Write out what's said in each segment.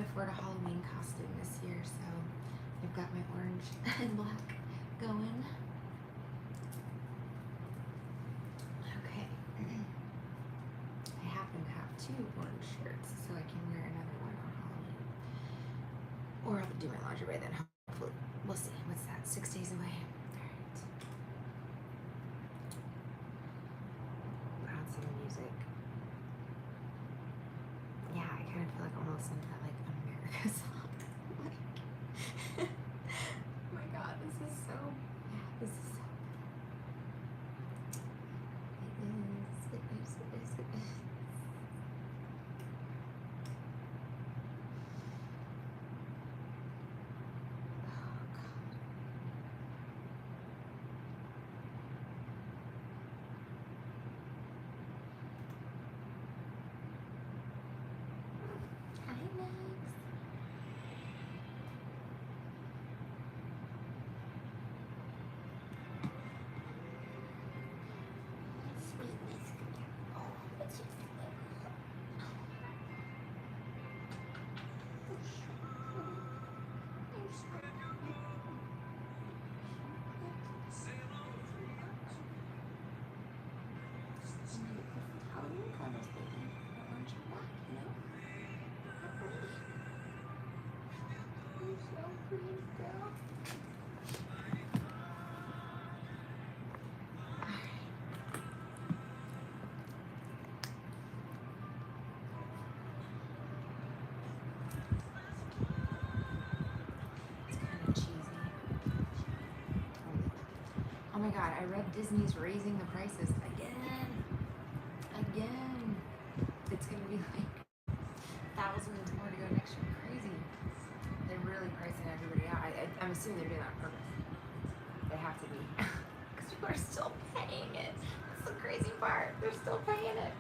couldn't afford a Halloween costume this year, so I've got my orange and black going. Okay. I happen to have 2 orange shirts, so I can wear another one on Halloween. Or I'll do my lingerie then, hopefully. We'll see. What's that? 6 days away. Alright. Put on some music. Yeah, I kind of feel like I'm listening to like America song. Like, oh my god, this is so, yeah, this is so good. It is. Oh god. Hi, Max. Sweetness. Oh, what's your flavor? Halloween colors, baby. Orange and black, you know? You're so pretty, girl. It's kind of cheesy. Oh my god, I read Disney's raising the prices again. Again. It's gonna be like thousands more to go next year. Crazy. They're really pricing everybody out. I'm assuming they're doing that on purpose. They have to be. Because people are still paying it. That's the crazy part. They're still paying it.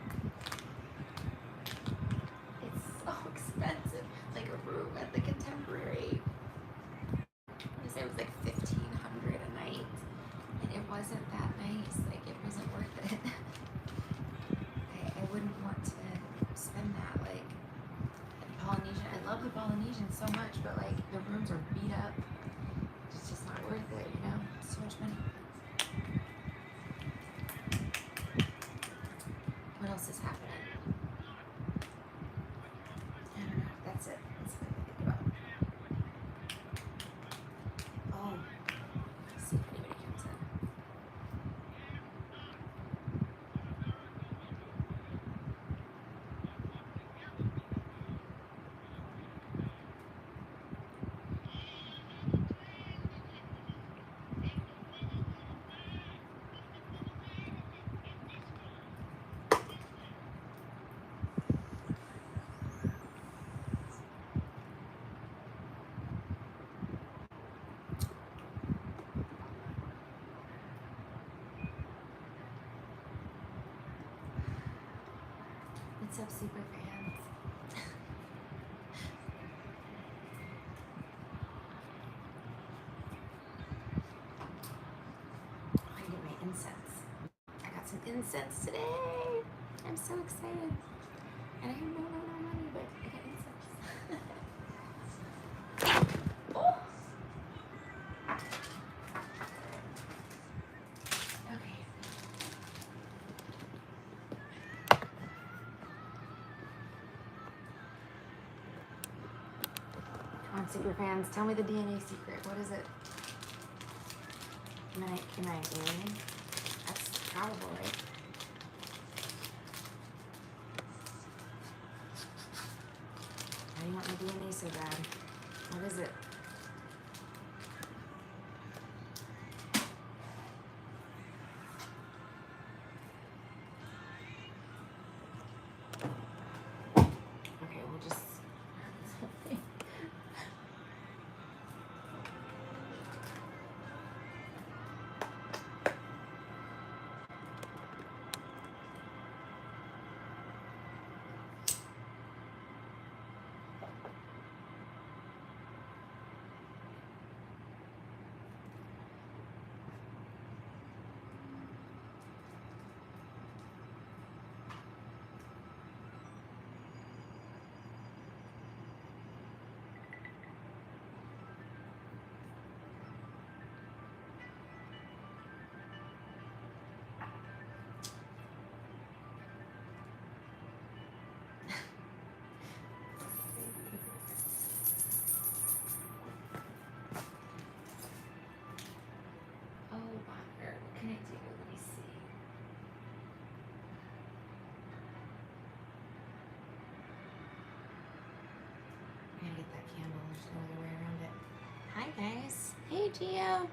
It's so expensive. Like a room at the Contemporary, I say it was like $1,500 a night. And it wasn't that nice. Like, it wasn't worth it. I wouldn't want to spend that. Like, at Polynesian, I love the Polynesian so much, but like, the rooms are beat up. It's just not worth it, you know? It's so much money. What else is happening? I don't know. That's it. That's what I think about. Oh, let's see if anybody comes in. What's up, super fans? I get my incense. I got some incense today. I'm so excited. And I have no money, but I got incense. Oh. Okay. Come on, super fans, tell me the DNA secret. What is it? Am I alien? That's probable, right? Why do you want my DNA so bad? What is it? Okay, we'll just... guys. Hey, Gio.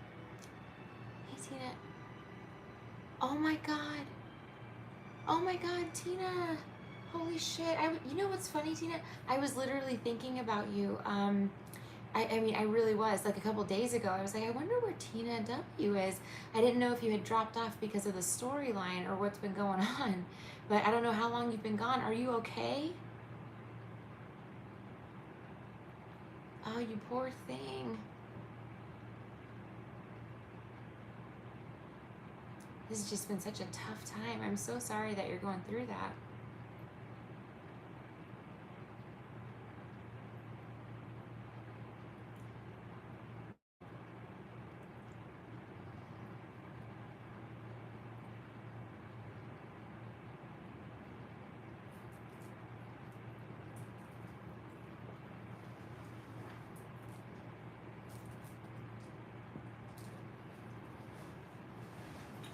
Hey, Tina. Oh my God. Oh my God, Tina. Holy shit. You know what's funny, Tina? I was literally thinking about you. I mean, I really was. Like a couple days ago, I was like, I wonder where Tina W is. I didn't know if you had dropped off because of the storyline or what's been going on. But I don't know how long you've been gone. Are you okay? Oh, you poor thing. This has just been such a tough time. I'm so sorry that you're going through that.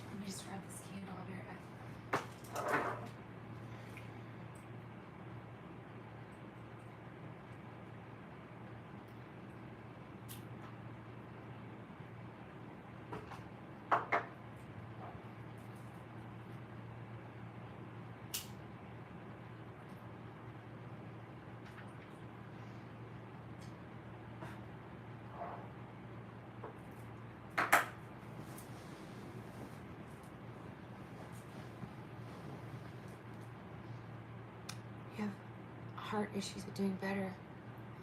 Let me just grab this candle. I'll be right back. You have heart issues, but doing better.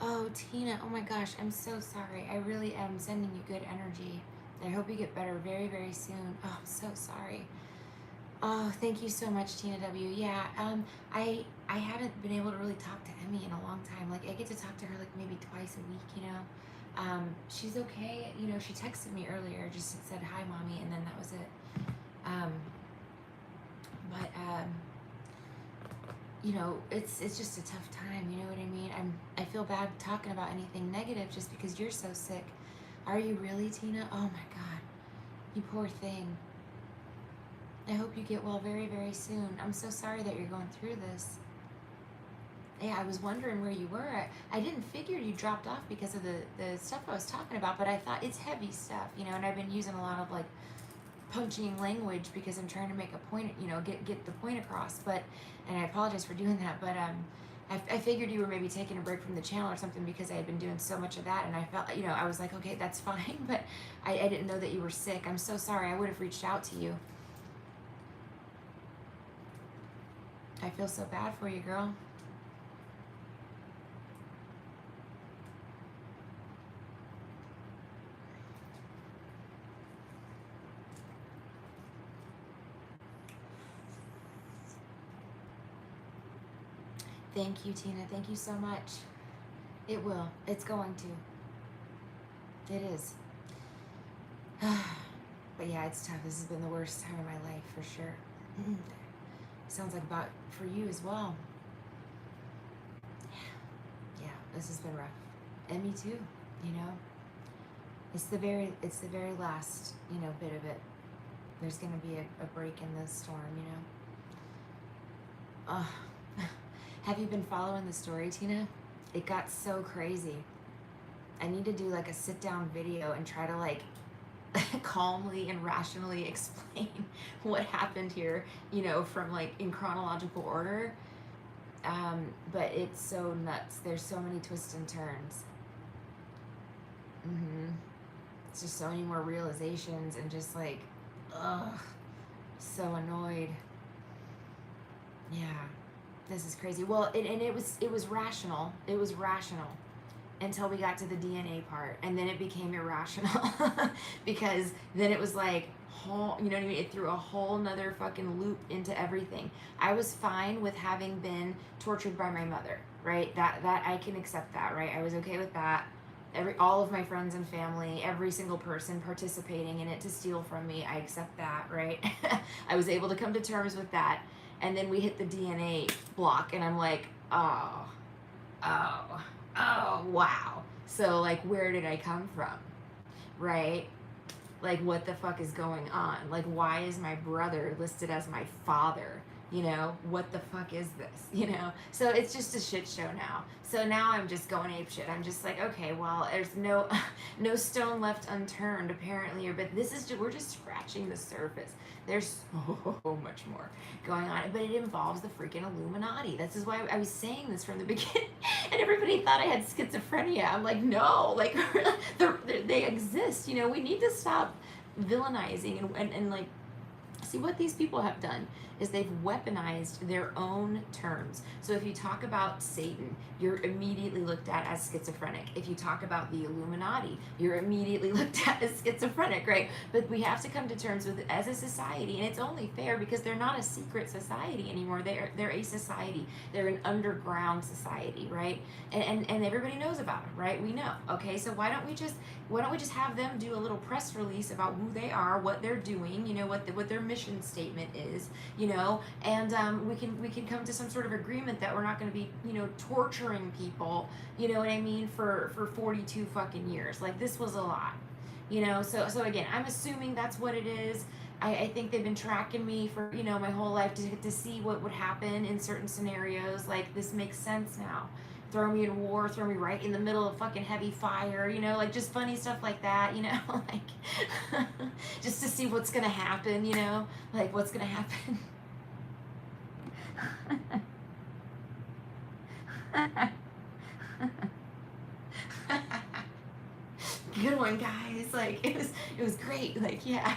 Oh, Tina, oh my gosh, I'm so sorry. I really am sending you good energy. I hope you get better very, very soon. Oh, I'm so sorry. Oh, thank you so much, Tina W. Yeah, I haven't been able to really talk to Emmy in a long time. Like, I get to talk to her like maybe twice a week, you know. She's okay. You know, she texted me earlier, just said, hi, mommy, and then that was it. But you know, it's just a tough time, you know what I mean? I feel bad talking about anything negative just because you're so sick. Are you really, Tina? Oh my God, you poor thing. I hope you get well very, very soon. I'm so sorry that you're going through this. Yeah, I was wondering where you were. I didn't figure you dropped off because of the stuff I was talking about, but I thought it's heavy stuff, you know, and I've been using a lot of like punching language because I'm trying to make a point, you know, get the point across. But, and I apologize for doing that, but I figured you were maybe taking a break from the channel or something because I had been doing so much of that, and I felt, you know, I was like, okay, that's fine, but I didn't know that you were sick. I'm so sorry. I would have reached out to you. I feel so bad for you, girl. Thank you, Tina. Thank you so much. It will. It's going to. It is. But yeah, it's tough. This has been the worst time of my life for sure. Sounds like about for you as well. Yeah, this has been rough. And me too, you know. It's the very last, you know, bit of it. There's gonna be a break in the storm, you know. Have you been following the story, Tina? It got so crazy. I need to do like a sit down video and try to like calmly and rationally explain what happened here, you know, from like in chronological order. But it's so nuts. There's so many twists and turns. It's just so many more realizations and just like, ugh, so annoyed. Yeah, this is crazy. Well, it was rational. It was rational until we got to the DNA part, and then it became irrational because then it was like whole, you know what I mean? It threw a whole nother fucking loop into everything. I was fine with having been tortured by my mother, right? That I can accept that, right? I was okay with that. All of my friends and family, every single person participating in it to steal from me, I accept that, right? I was able to come to terms with that. And then we hit the DNA block, and I'm like, oh, wow. So, like, where did I come from, right? Like, what the fuck is going on? Like, why is my brother listed as my father, You know, what the fuck is this? You know? So it's just a shit show now. So now I'm just going ape shit. I'm just like, okay, well, there's no no stone left unturned apparently, but this is we're just scratching the surface. There's so much more going on, but it involves the freaking Illuminati. This is why I was saying this from the beginning, and everybody thought I had schizophrenia. I'm like, no, like they exist. You know, we need to stop villainizing and like see what these people have done is they've weaponized their own terms. So if you talk about Satan, you're immediately looked at as schizophrenic. If you talk about the Illuminati, you're immediately looked at as schizophrenic, right? But we have to come to terms with it as a society, and it's only fair because they're not a secret society anymore. They're a society. They're an underground society, right? And everybody knows about them, right? We know. Okay, so why don't we just have them do a little press release about who they are, what they're doing, you know, what their mission statement is, you know, and we can come to some sort of agreement that we're not going to be, you know, torturing people, you know what I mean, for 42 fucking years. Like, this was a lot, you know. So again, I'm assuming that's what it is. I think they've been tracking me for, you know, my whole life to see what would happen in certain scenarios. Like, this makes sense now. Throw me in war, throw me right in the middle of fucking heavy fire, you know, like just funny stuff like that, you know, like just to see what's gonna happen, you know, like what's gonna happen. Good one, guys. Like, it was great. Like, yeah.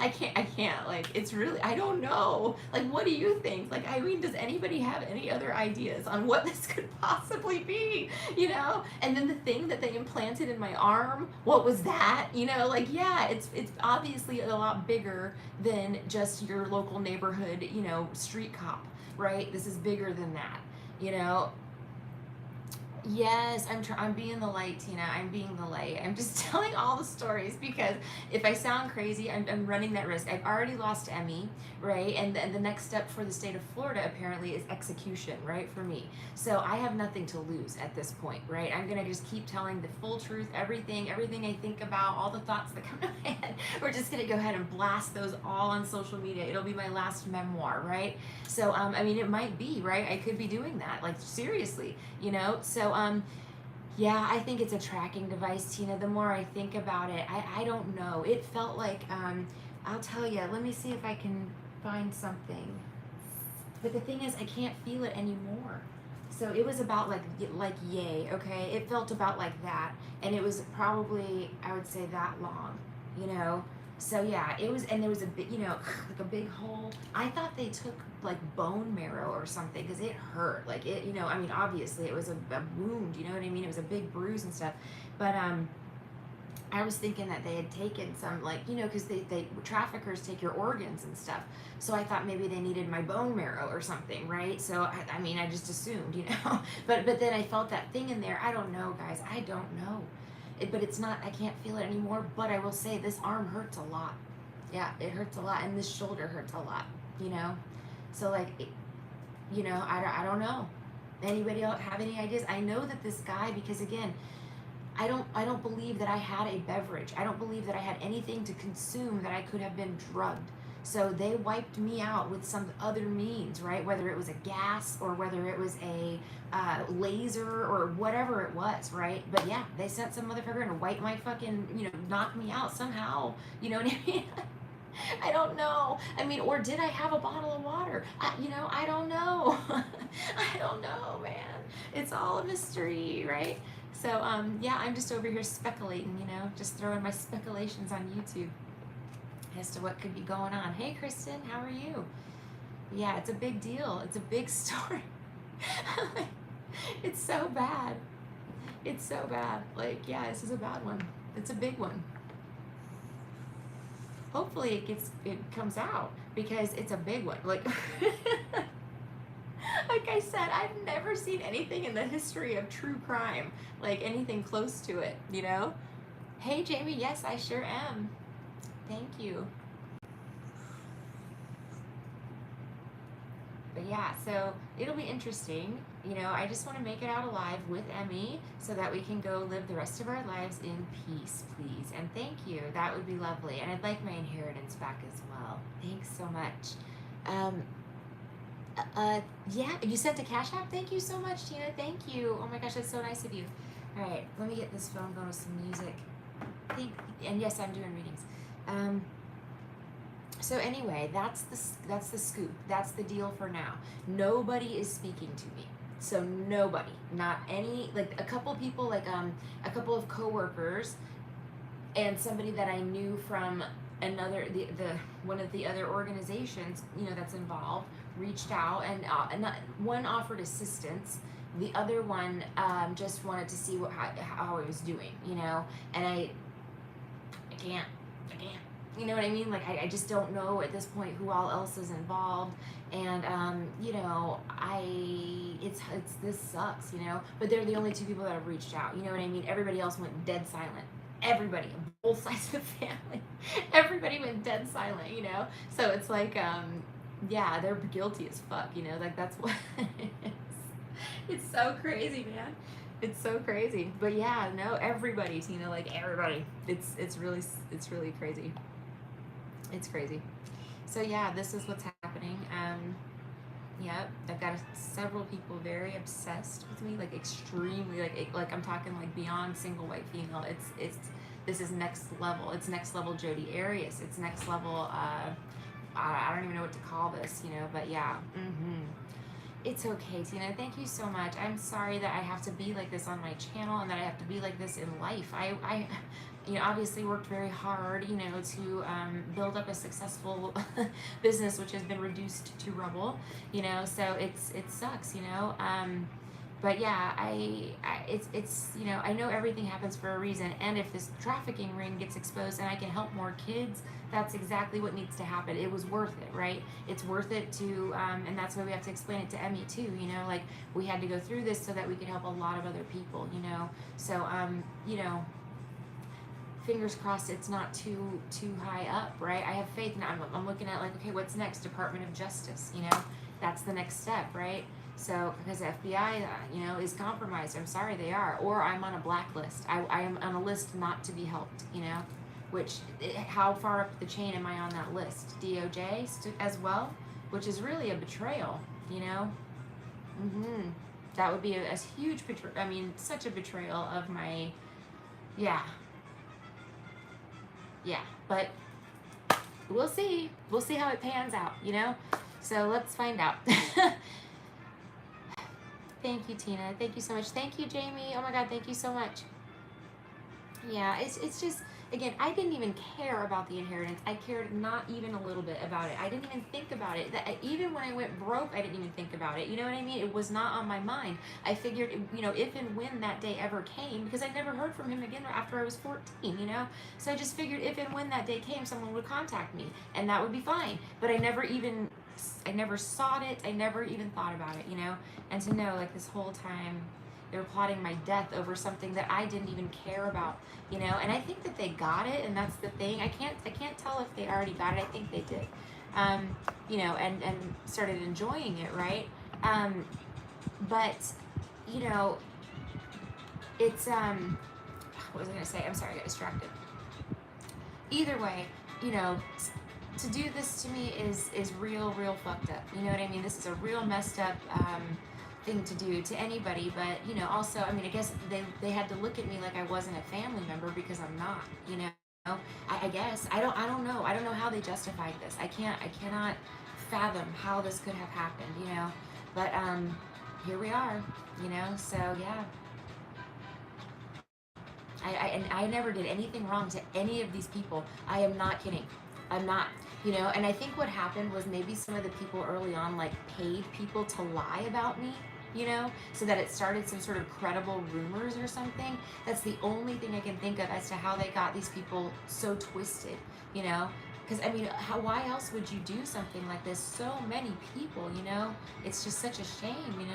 I can't, like, it's really, I don't know. Like, what do you think? Like, Irene, does anybody have any other ideas on what this could possibly be? You know? And then the thing that they implanted in my arm, what was that? You know, like, yeah, it's obviously a lot bigger than just your local neighborhood, you know, street cop, right? This is bigger than that, you know? Yes, I'm being the light, Tina. I'm being the light. I'm just telling all the stories because if I sound crazy, I'm running that risk. I've already lost Emmy, right? And the next step for the state of Florida apparently is execution, right? For me. So I have nothing to lose at this point, right? I'm going to just keep telling the full truth, everything I think about, all the thoughts that come to my head. We're just going to go ahead and blast those all on social media. It'll be my last memoir, right? So, I mean, it might be, right? I could be doing that, like, seriously, you know? So, yeah, I think it's a tracking device, Tina. The more I think about it, I don't know. It felt like, I'll tell you, let me see if I can find something. But the thing is, I can't feel it anymore. So it was about like yay, okay? It felt about like that. And it was probably, I would say, that long, you know? So yeah, it was, and there was a big, you know, like a big hole. I thought they took like bone marrow or something because it hurt. Like it, you know, I mean, obviously it was a wound, you know what I mean? It was a big bruise and stuff. But I was thinking that they had taken some, like, you know, because they traffickers take your organs and stuff. So I thought maybe they needed my bone marrow or something, right? So I mean, I just assumed, you know. But then I felt that thing in there. I don't know, guys. I don't know. But it's not, I can't feel it anymore. But I will say this arm hurts a lot. Yeah, it hurts a lot. And this shoulder hurts a lot, you know? So like, you know, I don't know. Anybody else have any ideas? I know that this guy, because again, I don't believe that I had a beverage. I don't believe that I had anything to consume that I could have been drugged. So they wiped me out with some other means, right? Whether it was a gas or whether it was a laser or whatever it was, right? But yeah, they sent some motherfucker in to wipe my fucking, you know, knock me out somehow. You know what I mean? I don't know. I mean, or did I have a bottle of water? You know, I don't know. I don't know, man. It's all a mystery, right? So, yeah, I'm just over here speculating, you know, just throwing my speculations on YouTube as to what could be going on. Hey, Kristen, how are you? Yeah, it's a big deal. It's a big story. It's so bad. It's so bad. Like, yeah, this is a bad one. It's a big one. Hopefully it comes out because it's a big one. Like, like I said, I've never seen anything in the history of true crime, like anything close to it, you know? Hey, Jamie, yes, I sure am. Thank you. But yeah, so it'll be interesting. You know, I just want to make it out alive with Emmy so that we can go live the rest of our lives in peace, please. And thank you. That would be lovely. And I'd like my inheritance back as well. Thanks so much. Yeah, you sent a Cash App? Thank you so much, Tina. Thank you. Oh my gosh, that's so nice of you. All right, let me get this phone going with some music. And yes, I'm doing readings. So anyway, that's the scoop. That's the deal for now. Nobody is speaking to me. So nobody, not any, like a couple people, like a couple of coworkers, and somebody that I knew from another the one of the other organizations, that's involved, reached out, and one offered assistance. The other one just wanted to see how I was doing, and I can't. You know what I mean? Like, I just don't know at this point who all else is involved. And, this sucks, but they're the only two people that have reached out. You know what I mean? Everybody else went dead silent. Everybody, on both sides of the family, everybody went dead silent, So it's like, yeah, they're guilty as fuck, like that's what it is. It's so crazy, man. It's so crazy. But yeah, no, everybody, Tina, like everybody. It's really crazy. It's crazy. So yeah, this is what's happening. Yep, I've got several people very obsessed with me, like extremely, like I'm talking like beyond single white female. This is next level. It's next level Jodi Arias. It's next level. I don't even know what to call this, But yeah. It's okay, Tina. Thank you so much. I'm sorry that I have to be like this on my channel and that I have to be like this in life. I obviously worked very hard, to build up a successful business, which has been reduced to rubble, so it sucks, but yeah, I know everything happens for a reason, and if this trafficking ring gets exposed and I can help more kids, that's exactly what needs to happen. It was worth it, right? It's worth it to, and that's why we have to explain it to Emmy too, like we had to go through this so that we could help a lot of other people, so, fingers crossed it's not too high up, right? I have faith now. I'm looking at like, okay, what's next? Department of Justice, that's the next step, right? So because the FBI, is compromised. I'm sorry, they are. Or I'm on a blacklist. I am on a list not to be helped, which, how far up the chain am I on that list? DOJ as well, which is really a betrayal, That would be a huge betrayal. I mean, such a betrayal of my, yeah, but we'll see. We'll see how it pans out, So let's find out. Thank you, Tina. Thank you so much. Thank you, Jamie. Oh my God, thank you so much. Yeah, it's just, again, I didn't even care about the inheritance. I cared not even a little bit about it. I didn't even think about it. Even when I went broke, I didn't even think about it. You know what I mean? It was not on my mind. I figured, if and when that day ever came, because I never heard from him again after I was 14, So I just figured if and when that day came, someone would contact me, and that would be fine. But I never sought it. I never even thought about it, And to know, like, this whole time, they were plotting my death over something that I didn't even care about, and I think that they got it, and that's the thing. I can't tell if they already got it. I think they did, and started enjoying it, right? But, it's, what was I gonna say? I'm sorry, I got distracted. Either way, to do this to me is real fucked up. You know what I mean? This is a real messed up, thing to do to anybody, but also, I mean, I guess they had to look at me like I wasn't a family member because I'm not, I guess I don't know how they justified this. I cannot fathom how this could have happened, but here we are, so yeah. I never did anything wrong to any of these people. I am not kidding. I'm not, and I think what happened was maybe some of the people early on like paid people to lie about me, so that it started some sort of credible rumors or something. That's the only thing I can think of as to how they got these people so twisted, because I mean, why else would you do something like this? So many people, it's just such a shame,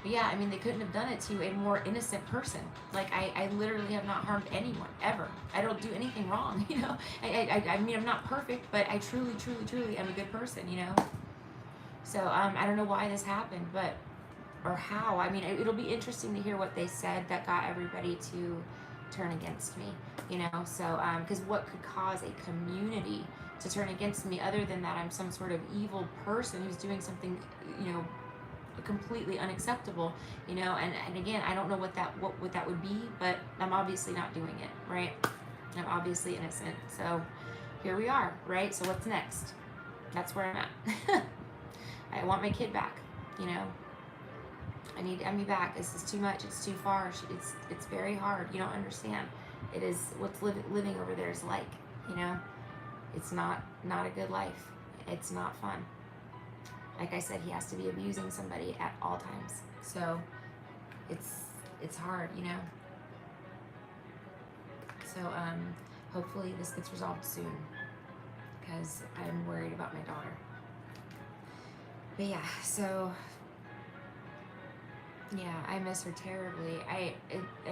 But yeah, I mean, they couldn't have done it to a more innocent person. Like, I literally have not harmed anyone, ever. I don't do anything wrong, I mean, I'm not perfect, but I truly am a good person, So, I don't know why this happened, or how. I mean, it'll be interesting to hear what they said that got everybody to turn against me, So, because what could cause a community to turn against me, other than that I'm some sort of evil person who's doing something, you know, completely unacceptable, you know. And again, I don't know what that would be, but I'm obviously not doing it, right? I'm obviously innocent. So here we are, right? So what's next? That's where I'm at. I want my kid back, you know. I need Emmy back. This is too much. It's too far. It's very hard. You don't understand. It is what's living over there is like, you know. It's not a good life. It's not fun. Like I said, he has to be abusing somebody at all times. So it's hard, you know. So hopefully this gets resolved soon, because I'm worried about my daughter. But yeah, so yeah, I miss her terribly. I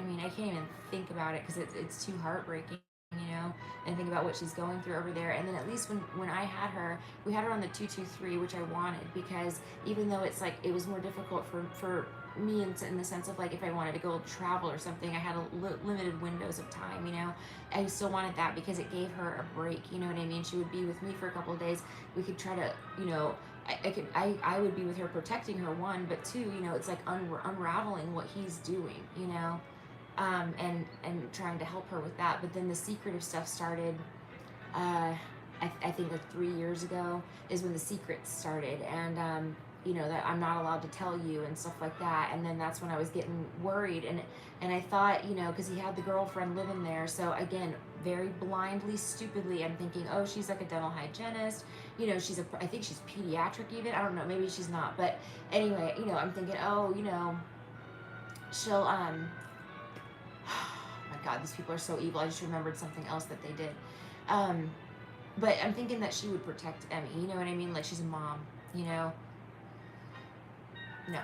mean, I can't even think about it, because it's too heartbreaking, you know, and think about what she's going through over there. And then at least when I had her, we had her on the 223, which I wanted, because even though it's like it was more difficult for me in the sense of like if I wanted to go travel or something, I had limited windows of time, you know. I still wanted that because it gave her a break, you know what I mean. She would be with me for a couple of days. We could try to, you know, I would be with her protecting her, one, but two, you know, it's like unraveling what he's doing, you know. And trying to help her with that. But then the secretive stuff started. I think like 3 years ago is when the secrets started, and you know, that I'm not allowed to tell you and stuff like that. And then that's when I was getting worried, and I thought, you know, because he had the girlfriend living there. So again, very blindly, stupidly, I'm thinking, oh, she's like a dental hygienist. You know, I think she's pediatric even. I don't know, maybe she's not. But anyway, you know, I'm thinking, oh, you know, she'll my God, these people are so evil. I just remembered something else that they did. But I'm thinking that she would protect Emmy. You know what I mean? Like she's a mom, you know? No,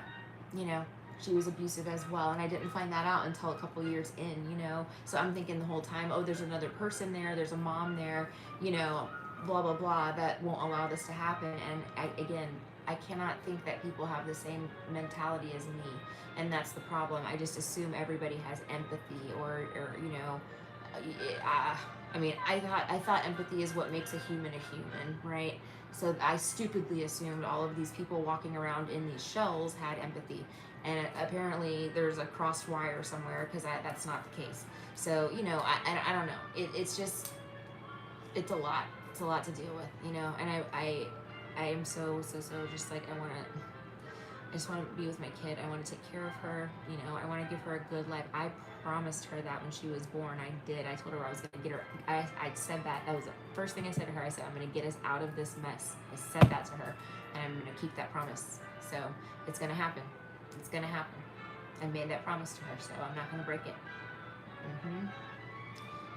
you know, she was abusive as well. And I didn't find that out until a couple years in, you know? So I'm thinking the whole time, oh, there's another person there. There's a mom there, you know, blah, blah, blah, that won't allow this to happen. And again, I cannot think that people have the same mentality as me. And that's the problem. I just assume everybody has empathy, or you know, I mean, I thought empathy is what makes a human, right? So I stupidly assumed all of these people walking around in these shells had empathy. And apparently there's a crossed wire somewhere, because that's not the case. So, you know, I don't know. It's just, it's a lot. It's a lot to deal with, you know. And I am so just like, I just want to be with my kid. I want to take care of her. You know, I want to give her a good life. I promised her that when she was born. I did. I told her I was going to get her. I said that. That was the first thing I said to her. I said, I'm going to get us out of this mess. I said that to her. And I'm going to keep that promise. So it's going to happen. It's going to happen. I made that promise to her. So I'm not going to break it.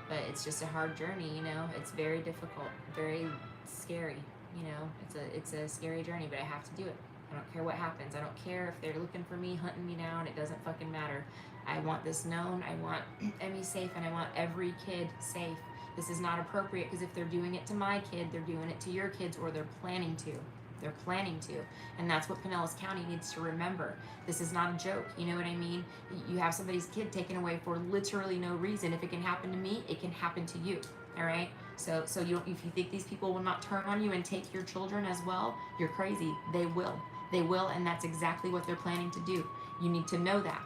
But it's just a hard journey, you know. It's very difficult. Very scary. You know, it's a scary journey, but I have to do it. I don't care what happens. I don't care if they're looking for me, hunting me down. It doesn't fucking matter. I want this known. I want Emmy safe, and I want every kid safe. This is not appropriate, because if they're doing it to my kid, they're doing it to your kids, or they're planning to. They're planning to. And that's what Pinellas County needs to remember. This is not a joke. You know what I mean? You have somebody's kid taken away for literally no reason. If it can happen to me, it can happen to you. All right? So if you think these people will not turn on you and take your children as well, you're crazy. They will. They will, and that's exactly what they're planning to do. You need to know that.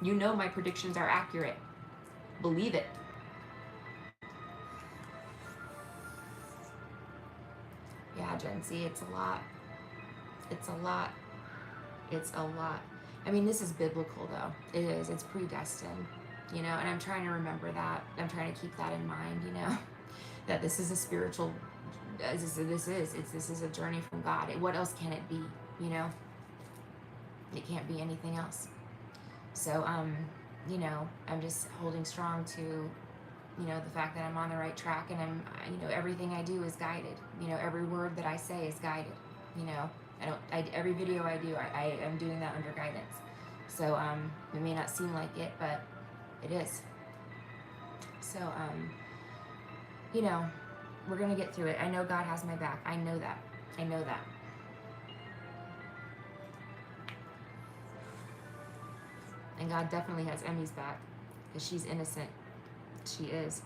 You know my predictions are accurate. Believe it. Yeah, Gen Z, it's a lot. It's a lot. It's a lot. I mean, this is biblical, though. It is. It's predestined, you know, and I'm trying to remember that. I'm trying to keep that in mind, you know, that this is a spiritual, this is a journey from God. What else can it be, you know? It can't be anything else. So, you know, I'm just holding strong to, you know, the fact that I'm on the right track, and you know, everything I do is guided. You know, every word that I say is guided. You know, every video I do, I am doing that under guidance. So, it may not seem like it, but it is. So, you know, we're gonna get through it. I know God has my back. I know that. I know that. And God definitely has Emmy's back, because she's innocent. She is.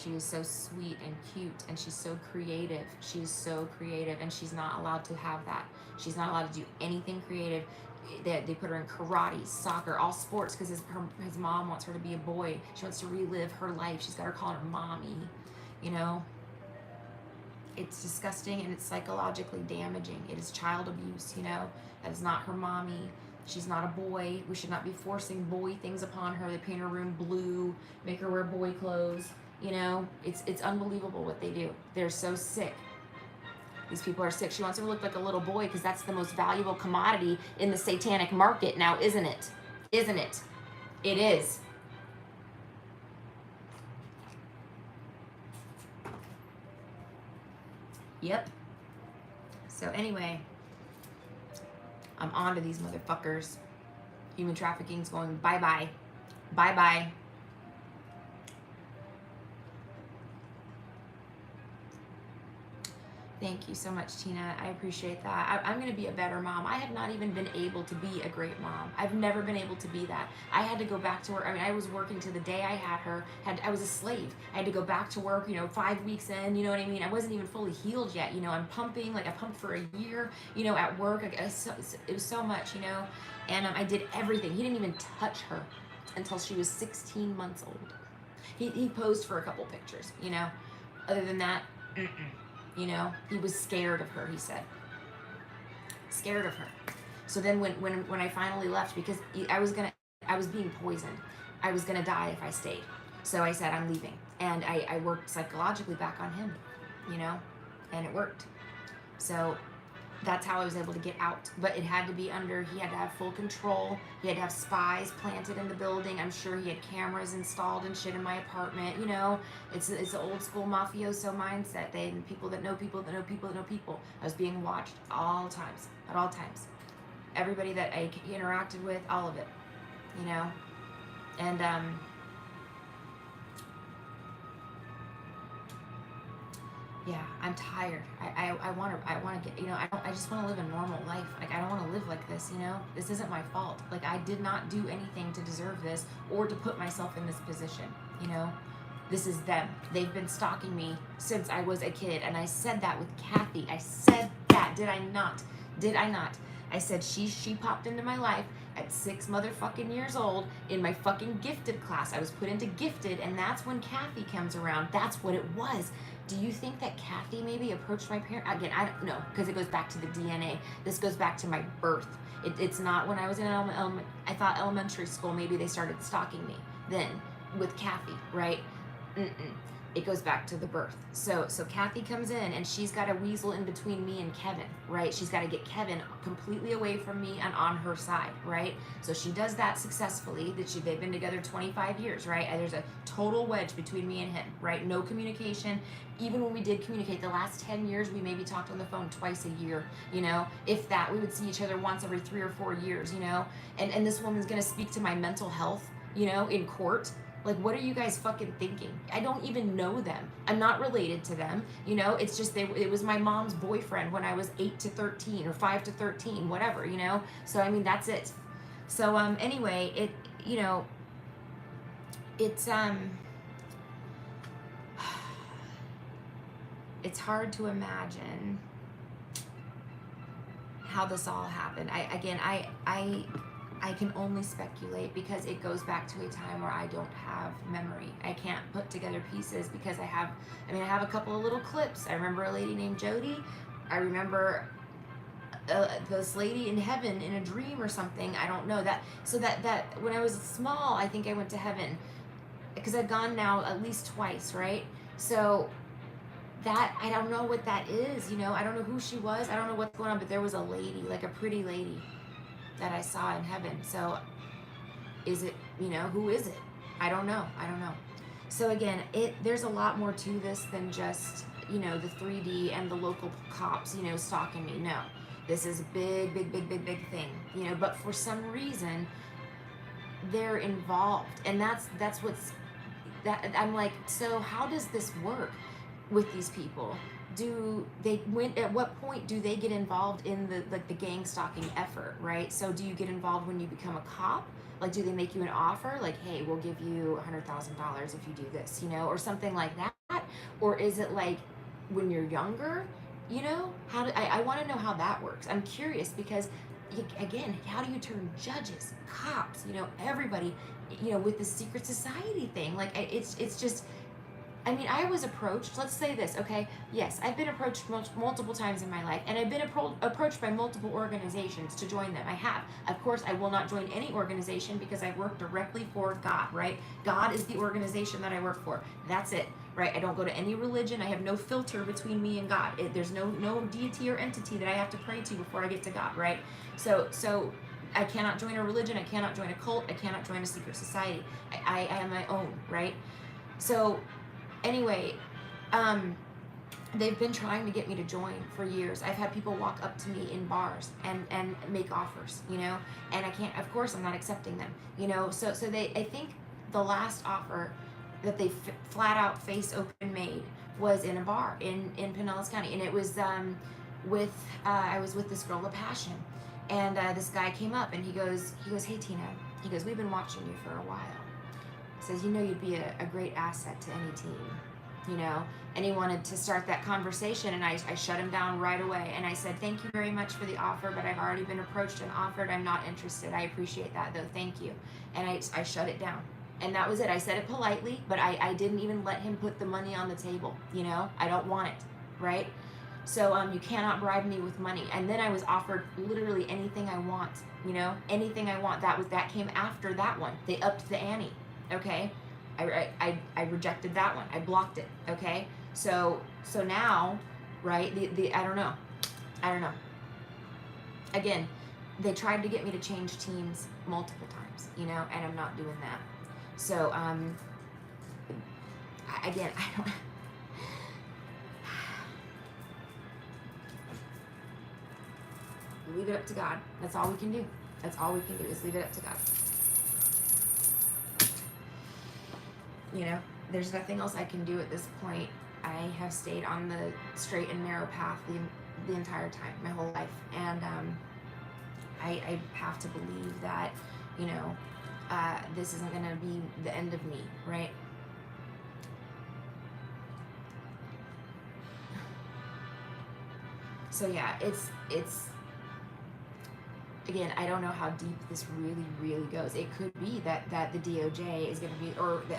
She is so sweet and cute, and she's so creative. She's so creative, and she's not allowed to have that. She's not allowed to do anything creative. They put her in karate, soccer, all sports, because his mom wants her to be a boy. She wants to relive her life. She's got her calling her mommy, you know. It's disgusting, and it's psychologically damaging. It is child abuse, you know. That is not her mommy. She's not a boy. We should not be forcing boy things upon her. They paint her room blue, make her wear boy clothes. You know, it's unbelievable what they do. They're so sick. These people are sick. She wants him to look like a little boy because that's the most valuable commodity in the satanic market now, isn't it? Isn't it? It is. Yep. So anyway, I'm on to these motherfuckers. Human trafficking's going bye-bye. Bye-bye. Thank you so much, Tina. I appreciate that. I'm going to be a better mom. I have not even been able to be a great mom. I've never been able to be that. I had to go back to work. I mean, I was working to the day I had her. I was a slave. I had to go back to work, 5 weeks in, you know what I mean? I wasn't even fully healed yet. I'm pumping, I pumped for a year, at work. It was so much, and I did everything. He didn't even touch her until she was 16 months old. He posed for a couple pictures, Other than that, he was scared of her, he said. Scared of her. So then when I finally left, because I was being poisoned. I was gonna die if I stayed. So I said, I'm leaving. And I worked psychologically back on him, and it worked. So that's how I was able to get out. But it had to be he had to have full control. He had to have spies planted in the building. I'm sure he had cameras installed and shit in my apartment. It's the old school mafioso mindset. People that know people that know people that know people. I was being watched at all times. Everybody that I interacted with, all of it, and yeah, I'm tired. I want to get, I just want to live a normal life. I don't want to live like this, This isn't my fault. I did not do anything to deserve this or to put myself in this position, This is them. They've been stalking me since I was a kid, and I said that with Kathy. I said that. Did I not? I said she popped into my life at 6 motherfucking years old in my fucking gifted class. I was put into gifted, and that's when Kathy comes around. That's what it was. Do you think that Kathy maybe approached my parent? Again, I don't know, because it goes back to the DNA. This goes back to my birth. It's not when I was in I thought elementary school, maybe they started stalking me then with Kathy, right? It goes back to the birth. So Kathy comes in, and she's got to weasel in between me and Kevin, right? She's got to get Kevin completely away from me and on her side, right? So she does that successfully. They've been together 25 years, right? And there's a total wedge between me and him, right? No communication. Even when we did communicate, the last 10 years, we maybe talked on the phone twice a year, If that, we would see each other once every 3 or 4 years, And this woman's going to speak to my mental health, in court. What are you guys fucking thinking? I don't even know them. I'm not related to them. It's just it was my mom's boyfriend when I was 8 to 13 or 5 to 13, whatever, So, I mean, that's it. So, anyway, it's hard to imagine how this all happened. I can only speculate because it goes back to a time where I don't have memory. I can't put together pieces because I have a couple of little clips. I remember a lady named Jody. I remember this lady in heaven in a dream or something. I don't know that. So that when I was small, I think I went to heaven because I've gone now at least twice, right? So that, I don't know what that is, I don't know who she was. I don't know what's going on, but there was a lady, a pretty lady that I saw in heaven. So is it, who is it? I don't know. So again, there's a lot more to this than just, the 3D and the local cops, stalking me. No, this is a big thing, but for some reason they're involved. And that's I'm like, so how does this work with these people? at what point do they get involved in the gang stalking effort, right? So do you get involved when you become a cop? Like, do they make you an offer like, hey, we'll give you $100,000 if you do this, or something like that? Or is it like when you're younger? I want to know how that works. I'm curious because, again, how do you turn judges, cops, everybody, with the secret society thing? Like, it's just, I mean, I was approached, let's say this, okay? Yes, I've been approached multiple times in my life, and I've been approached by multiple organizations to join them. I have. Of course, I will not join any organization because I work directly for God, right? God is the organization that I work for. That's it, right? I don't go to any religion. I have no filter between me and God. There's no deity or entity that I have to pray to before I get to God, right? So I cannot join a religion. I cannot join a cult. I cannot join a secret society. I am my own, right? So anyway, they've been trying to get me to join for years. I've had people walk up to me in bars and make offers, and I can't, of course, I'm not accepting them, so I think the last offer that they flat out face open made was in a bar in Pinellas County, and it was I was with this girl, La Passion, and this guy came up and he goes, hey Tina, he goes, we've been watching you for a while. Says, you'd be a great asset to any team, and he wanted to start that conversation, and I shut him down right away, and I said, thank you very much for the offer, but I've already been approached and offered. I'm not interested. I appreciate that though, thank you. And I shut it down, and that was it. I said it politely, but I didn't even let him put the money on the table, I don't want it, right? So you cannot bribe me with money. And then I was offered literally anything I want, anything I want. That came after that one. They upped the ante. Okay, I rejected that one. I blocked it. Okay, so now, right? I don't know. Again, they tried to get me to change teams multiple times, and I'm not doing that. So again, I don't. Leave it up to God. That's all we can do. That's all we can do is leave it up to God. There's nothing else I can do at this point. I have stayed on the straight and narrow path the entire time, my whole life, and I have to believe that, this isn't going to be the end of me, right? So yeah, it's again, I don't know how deep this really, really goes. It could be that the DOJ is going to be, or the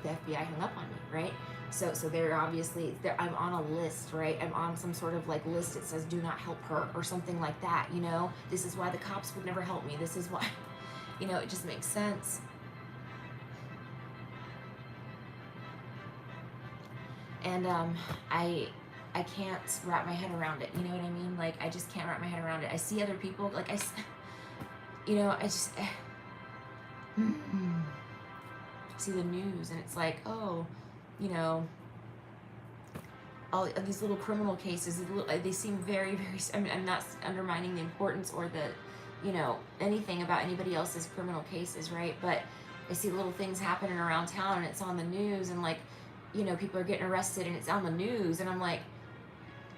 FBI hung up on me, right? So they're obviously, I'm on a list, right? I'm on some sort of like list that says do not help her or something like that, This is why the cops would never help me. This is why, it just makes sense. And I can't wrap my head around it. You know what I mean? Like, I just can't wrap my head around it. I see other people, like, I just see the news, and it's like, oh, all of these little criminal cases, they seem very, very, I mean, I'm not undermining the importance or the, anything about anybody else's criminal cases, right? But I see little things happening around town, and it's on the news, and like, people are getting arrested, and it's on the news, and I'm like,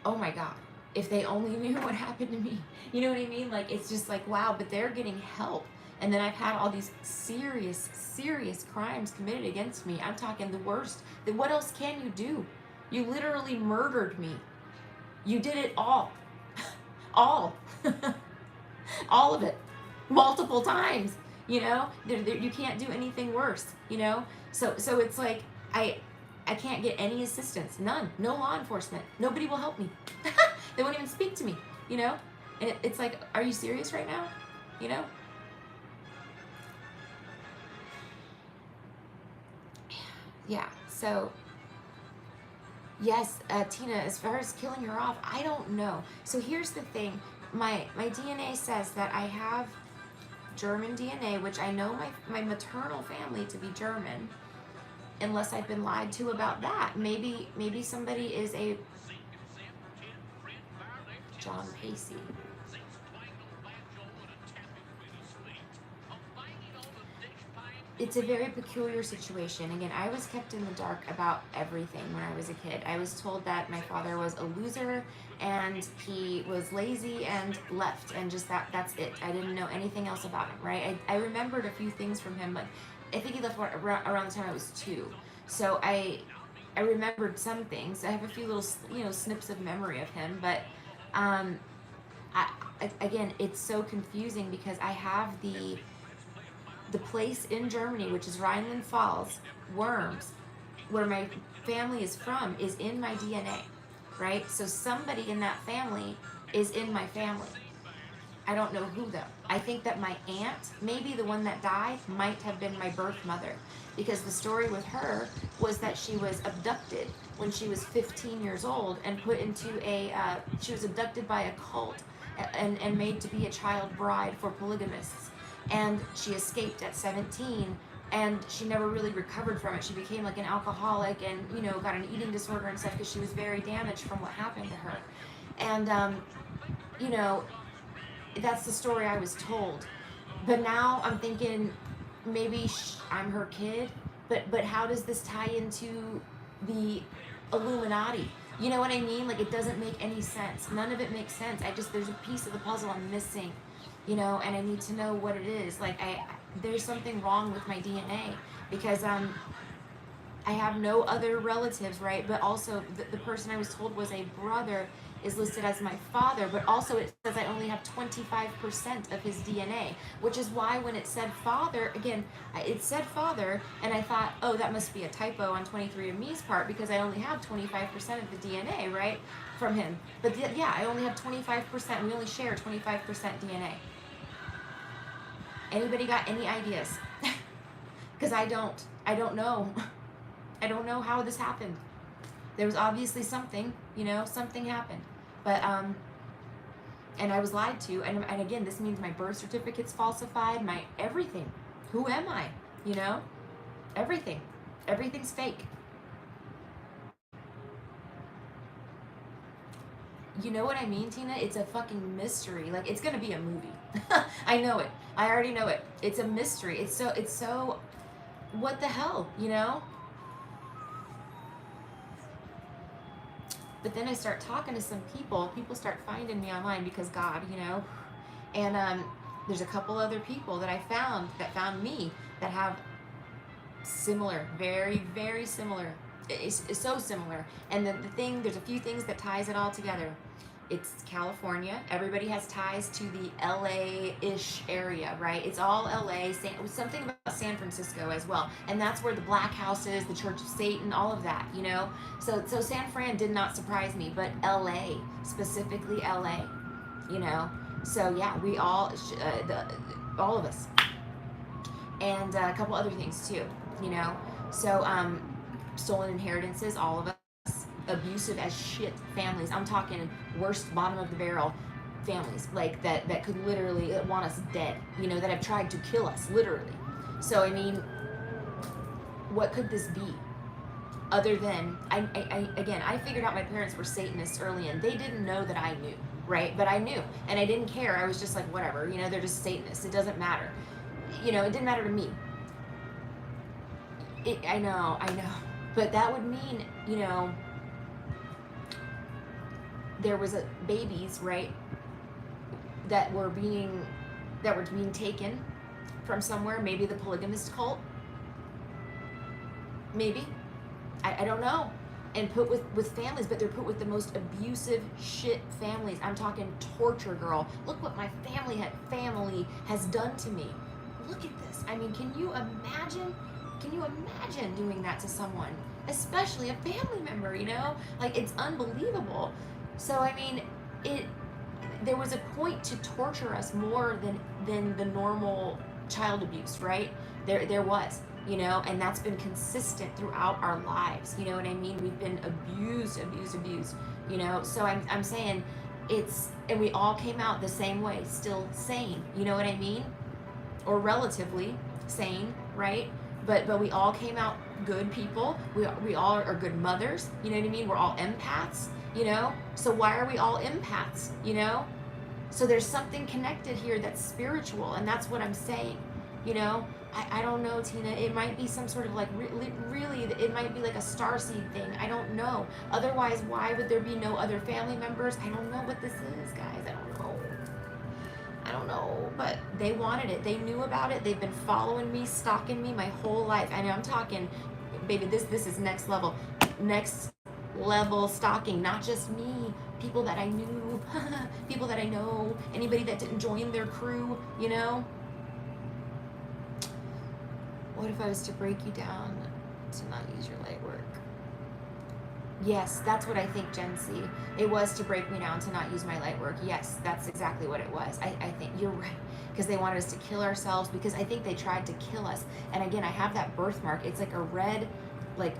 oh my God, if they only knew what happened to me. You know what I mean? Like, it's just like, wow, but they're getting help. And then I've had all these serious, serious crimes committed against me. I'm talking the worst. Then what else can you do? You literally murdered me. You did it all. All. All of it. Multiple times. You can't do anything worse, So it's like, I can't get any assistance. None. No law enforcement. Nobody will help me. They won't even speak to me, And it's like, are you serious right now? Yeah. So, yes, Tina, as far as killing her off, I don't know. So here's the thing. My DNA says that I have German DNA, which I know my maternal family to be German. Unless I've been lied to about that. Maybe somebody is a John Pacey. it's a very peculiar situation. Again, I was kept in the dark about everything when I was a kid. I was told that my father was a loser and he was lazy and left, and just that's it. I didn't know anything else about him, right? I remembered a few things from him, but I think he left around the time I was 2. So I remembered some things. I have a few little, snips of memory of him, but um, again, it's so confusing because I have the place in Germany, which is Rhineland-Pfalz, Worms, where my family is from, is in my DNA, right? So somebody in that family is in my family. I don't know who though. I think that my aunt, maybe the one that died, might have been my birth mother, because the story with her was that she was abducted when she was 15 years old and put into she was abducted by a cult and made to be a child bride for polygamists. And she escaped at 17, and she never really recovered from it. She became like an alcoholic and, got an eating disorder and stuff because she was very damaged from what happened to her. And, that's the story I was told. But now I'm thinking maybe I'm her kid, but how does this tie into the Illuminati? You know what I mean? Like, it doesn't make any sense. None of it makes sense. There's a piece of the puzzle I'm missing, and I need to know what it is. Like, there's something wrong with my DNA, because I have no other relatives, right? But also the person I was told was a brother is listed as my father, but also it says I only have 25% of his DNA, which is why when it said father, again, it said father, and I thought, oh, that must be a typo on 23andMe's part, because I only have 25% of the DNA, right, from him. But yeah, I only have 25%. We only share 25% DNA. Anybody got any ideas? Because I don't know. I don't know how this happened. There was obviously something, something happened. But, and I was lied to. And again, this means my birth certificate's falsified, my everything. Who am I? Everything. Everything's fake. You know what I mean, Tina? It's a fucking mystery. Like, it's gonna be a movie. I know it. I already know it. It's a mystery. It's so, what the hell, But then I start talking to some people start finding me online because God, and there's a couple other people that I found that found me that have similar, very, very similar. It's so similar. And the thing, there's a few things that ties it all together. It's California. Everybody has ties to the LA-ish area, right? It's all LA. Something about San Francisco as well. And that's where the Black House is, the Church of Satan, all of that, So San Fran did not surprise me, but LA, specifically LA, So yeah, we all, all of us. And a couple other things too, So stolen inheritances, all of us. Abusive as shit families. I'm talking worst, bottom of the barrel families, like that could literally want us dead, that have tried to kill us, literally. So I mean, what could this be other than I figured out my parents were Satanists early, and they didn't know that I knew, right? But I knew, and I didn't care. I was just like, whatever, they're just Satanists. It doesn't matter. It didn't matter to me. I know, but that would mean, there was babies, right, that were being taken from somewhere, maybe the polygamist cult, maybe, I don't know, and put with families, but they're put with the most abusive shit families. I'm talking torture, girl. Look what my family has done to me. Look at this. I mean, can you imagine doing that to someone, especially a family member, Like, it's unbelievable. So, I mean, there was a point to torture us more than the normal child abuse, right? There was, and that's been consistent throughout our lives. You know what I mean? We've been abused. So I'm saying and we all came out the same way, still sane. You know what I mean? Or relatively sane, right? But we all came out good people. We all are good mothers. You know what I mean? We're all empaths. So why are we all empaths? So there's something connected here that's spiritual, and that's what I'm saying. You know, I don't know, Tina. It might be some sort of like really, it might be like a starseed thing. I don't know. Otherwise, why would there be no other family members? I don't know what this is, guys. I don't know. I don't know, but they wanted it. They knew about it. They've been following me, stalking me my whole life. I know I'm talking, baby. This is next level stalking. Not just me, people that I knew, people that I know, anybody that didn't join their crew. You know. What if I was to break you down to not use your light work? Yes, that's what I think, Gen C. It was to break me down to not use my light work. Yes, that's exactly what it was. I think you're right. Because they wanted us to kill ourselves, because I think they tried to kill us. And again, I have that birthmark. It's like a red, like,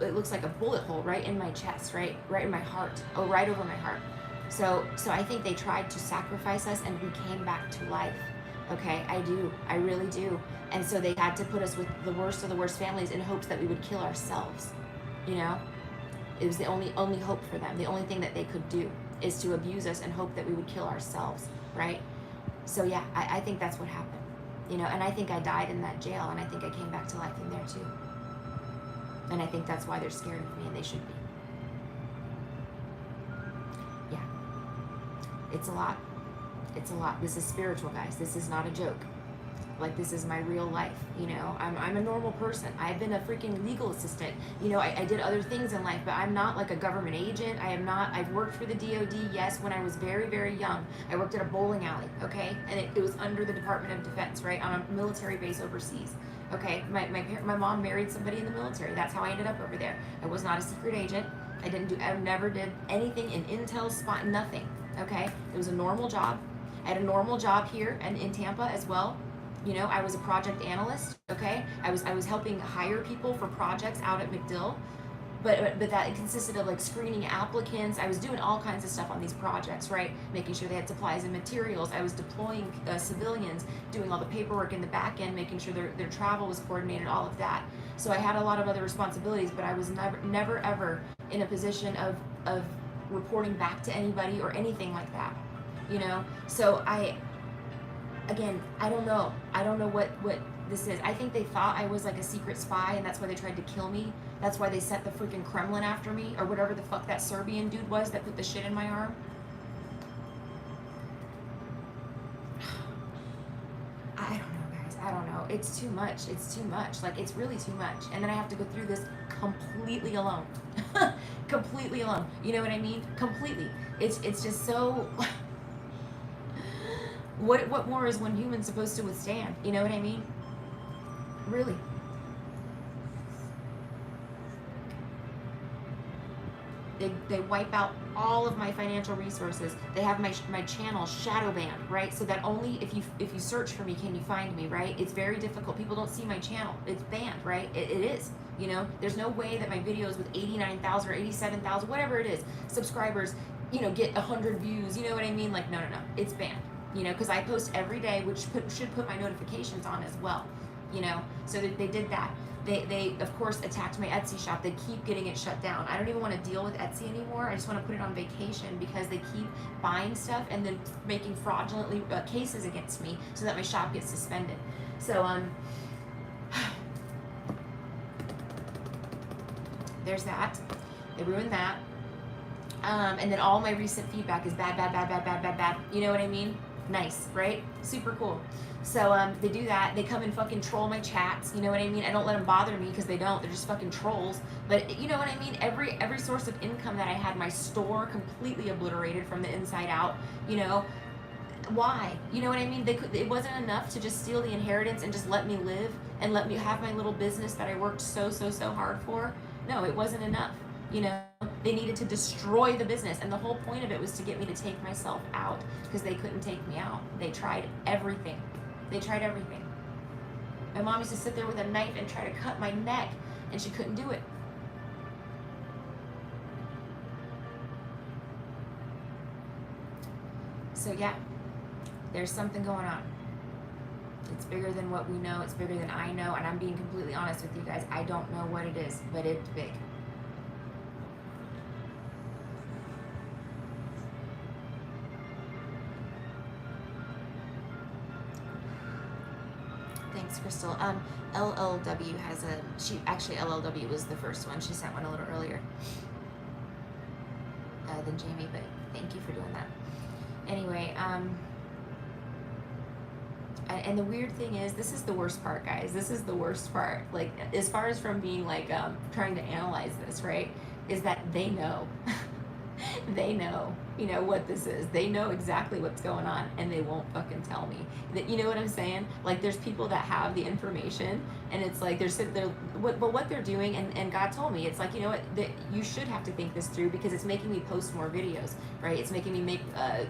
it looks like a bullet hole right in my chest, right in my heart. Oh, right over my heart. So I think they tried to sacrifice us and we came back to life. Okay, I do. I really do. And so they had to put us with the worst of the worst families in hopes that we would kill ourselves. You know? It was the only hope for them. The only thing that they could do is to abuse us and hope that we would kill ourselves, right? So yeah, I think that's what happened. You know, and I think I died in that jail, and I think I came back to life in there too. And I think that's why they're scared of me, and they should be. Yeah. It's a lot. It's a lot. This is spiritual, guys. This is not a joke. Like, this is my real life, you know. I'm a normal person. I've been a freaking legal assistant. You know, I did other things in life, but I'm not like a government agent. I've worked for the DOD, yes, when I was very, very young. I worked at a bowling alley, okay? And it was under the Department of Defense, right? On a military base overseas. Okay, my mom married somebody in the military. That's how I ended up over there. I was not a secret agent. I never did anything in intel, spot, nothing, okay? It was a normal job. I had a normal job here and in Tampa as well. You know, I was a project analyst, okay? I was helping hire people for projects out at MacDill, but that consisted of like screening applicants. I was doing all kinds of stuff on these projects, right? Making sure they had supplies and materials. I was deploying civilians, doing all the paperwork in the back end, making sure their travel was coordinated, all of that. So I had a lot of other responsibilities, but I was never ever in a position of reporting back to anybody or anything like that, you know? So again, I don't know what this is. I think they thought I was like a secret spy, and that's why they tried to kill me. That's why they sent the freaking Kremlin after me, or whatever the fuck that Serbian dude was that put the shit in my arm. I don't know, guys. I don't know. It's too much. It's too much. Like, it's really too much. And then I have to go through this completely alone. Completely alone. You know what I mean? Completely. It's just so... What more is one human supposed to withstand? You know what I mean? Really. They wipe out all of my financial resources. They have my channel shadow banned, right? So that only if you search for me can you find me, right? It's very difficult. People don't see my channel. It's banned, right? It is. You know, there's no way that my videos with 89,000 or 87,000, whatever it is, subscribers, you know, get 100 views. You know what I mean? Like, no. It's banned. You know, because I post every day, which should put my notifications on as well, you know, so they did that. They of course attacked my Etsy shop. They keep getting it shut down. I don't even want to deal with Etsy anymore. I just want to put it on vacation because they keep buying stuff and then making fraudulently cases against me so that my shop gets suspended. So there's that. They ruined that. And then all my recent feedback is bad. You know what I mean? Nice, right? Super cool. So they do that. They come and fucking troll my chats. You know what I mean? I don't let them bother me because they don't. They're just fucking trolls. But you know what I mean? Every source of income that I had, my store completely obliterated from the inside out. You know, why? You know what I mean? It wasn't enough to just steal the inheritance and just let me live and let me have my little business that I worked so hard for. No, it wasn't enough. You know, they needed to destroy the business, and the whole point of it was to get me to take myself out because they couldn't take me out. They tried everything. My mom used to sit there with a knife and try to cut my neck, and she couldn't do it. So yeah, there's something going on. It's bigger than what we know. It's bigger than I know, and I'm being completely honest with you guys. I don't know what it is, but it's big. Thanks, Crystal. LLW has LLW was the first one. She sent one a little earlier than Jamie, but thank you for doing that. Anyway, and the weird thing is, this is the worst part, guys. This is the worst part. Like, as far as from being like, trying to analyze this, right, is that they know. They know, what this is. They know exactly what's going on, and they won't fucking tell me. That, you know what I'm saying? Like, there's people that have the information, and it's like they're sitting there. But what they're doing, and God told me, it's like, you know what? That you should have to think this through, because it's making me post more videos, right? It's making me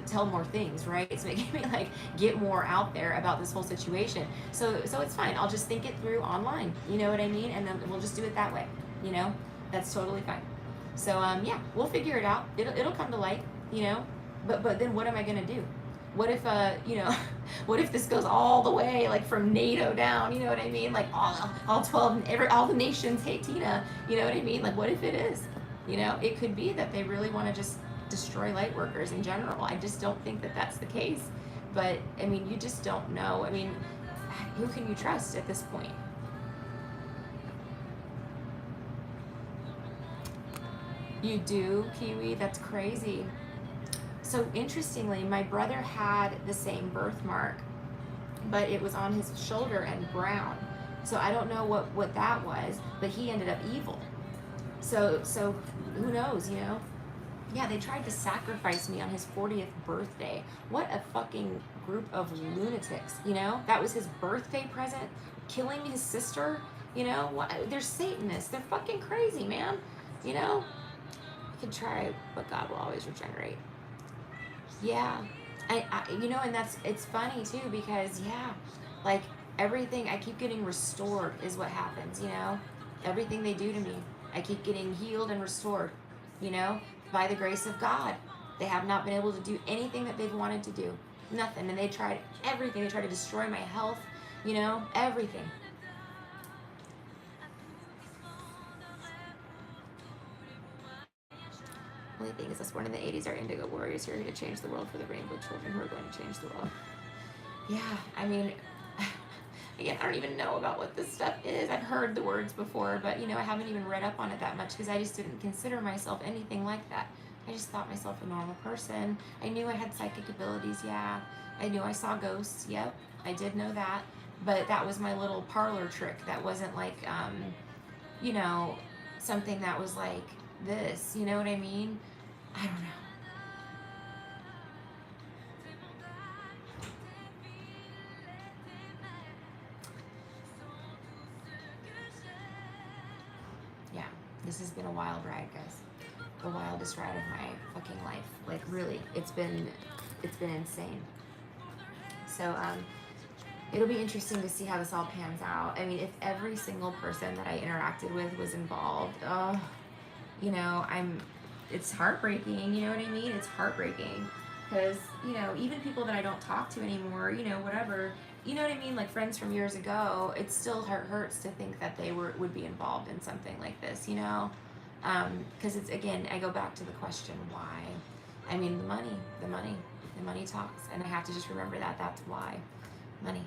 tell more things, right? It's making me like get more out there about this whole situation. So it's fine. I'll just think it through online. You know what I mean? And then we'll just do it that way. That's totally fine. So yeah, we'll figure it out. It'll come to light, But then what am I gonna do? What if what if this goes all the way, like from NATO down? You know what I mean? Like all 12, all the nations hate Tina. You know what I mean? Like, what if it is? It could be that they really want to just destroy light workers in general. I just don't think that that's the case. But I mean, you just don't know. I mean, who can you trust at this point? You do, Kiwi? That's crazy. So interestingly, my brother had the same birthmark, but it was on his shoulder and brown. So I don't know what that was, but he ended up evil. So who knows, Yeah, they tried to sacrifice me on his 40th birthday. What a fucking group of lunatics, That was his birthday present, killing his sister, They're Satanists. They're fucking crazy, man, You can try, but God will always regenerate. Yeah, and it's funny too, because like everything, I keep getting restored is what happens, everything they do to me, I keep getting healed and restored, by the grace of God. They have not been able to do anything that they've wanted to do, nothing, and they tried everything. They tried to destroy my health, everything. Only thing is, us born in the 80s are indigo warriors here to change the world for the rainbow children who are going to change the world. Yeah, I mean, again, I don't even know about what this stuff is. I've heard the words before, but, I haven't even read up on it that much, because I just didn't consider myself anything like that. I just thought myself a normal person. I knew I had psychic abilities, yeah. I knew I saw ghosts, yep. I did know that. But that was my little parlor trick. That wasn't like, something that was like this, you know what I mean? I don't know. Yeah, this has been a wild ride, guys. The wildest ride of my fucking life. Like, really, it's been insane. So it'll be interesting to see how this all pans out. I mean, if every single person that I interacted with was involved, it's heartbreaking, you know what I mean? It's heartbreaking, because, even people that I don't talk to anymore, whatever, you know what I mean? Like friends from years ago, it still hurts to think that they would be involved in something like this, because it's, again, I go back to the question, why? I mean, the money talks, and I have to just remember that that's why. Money.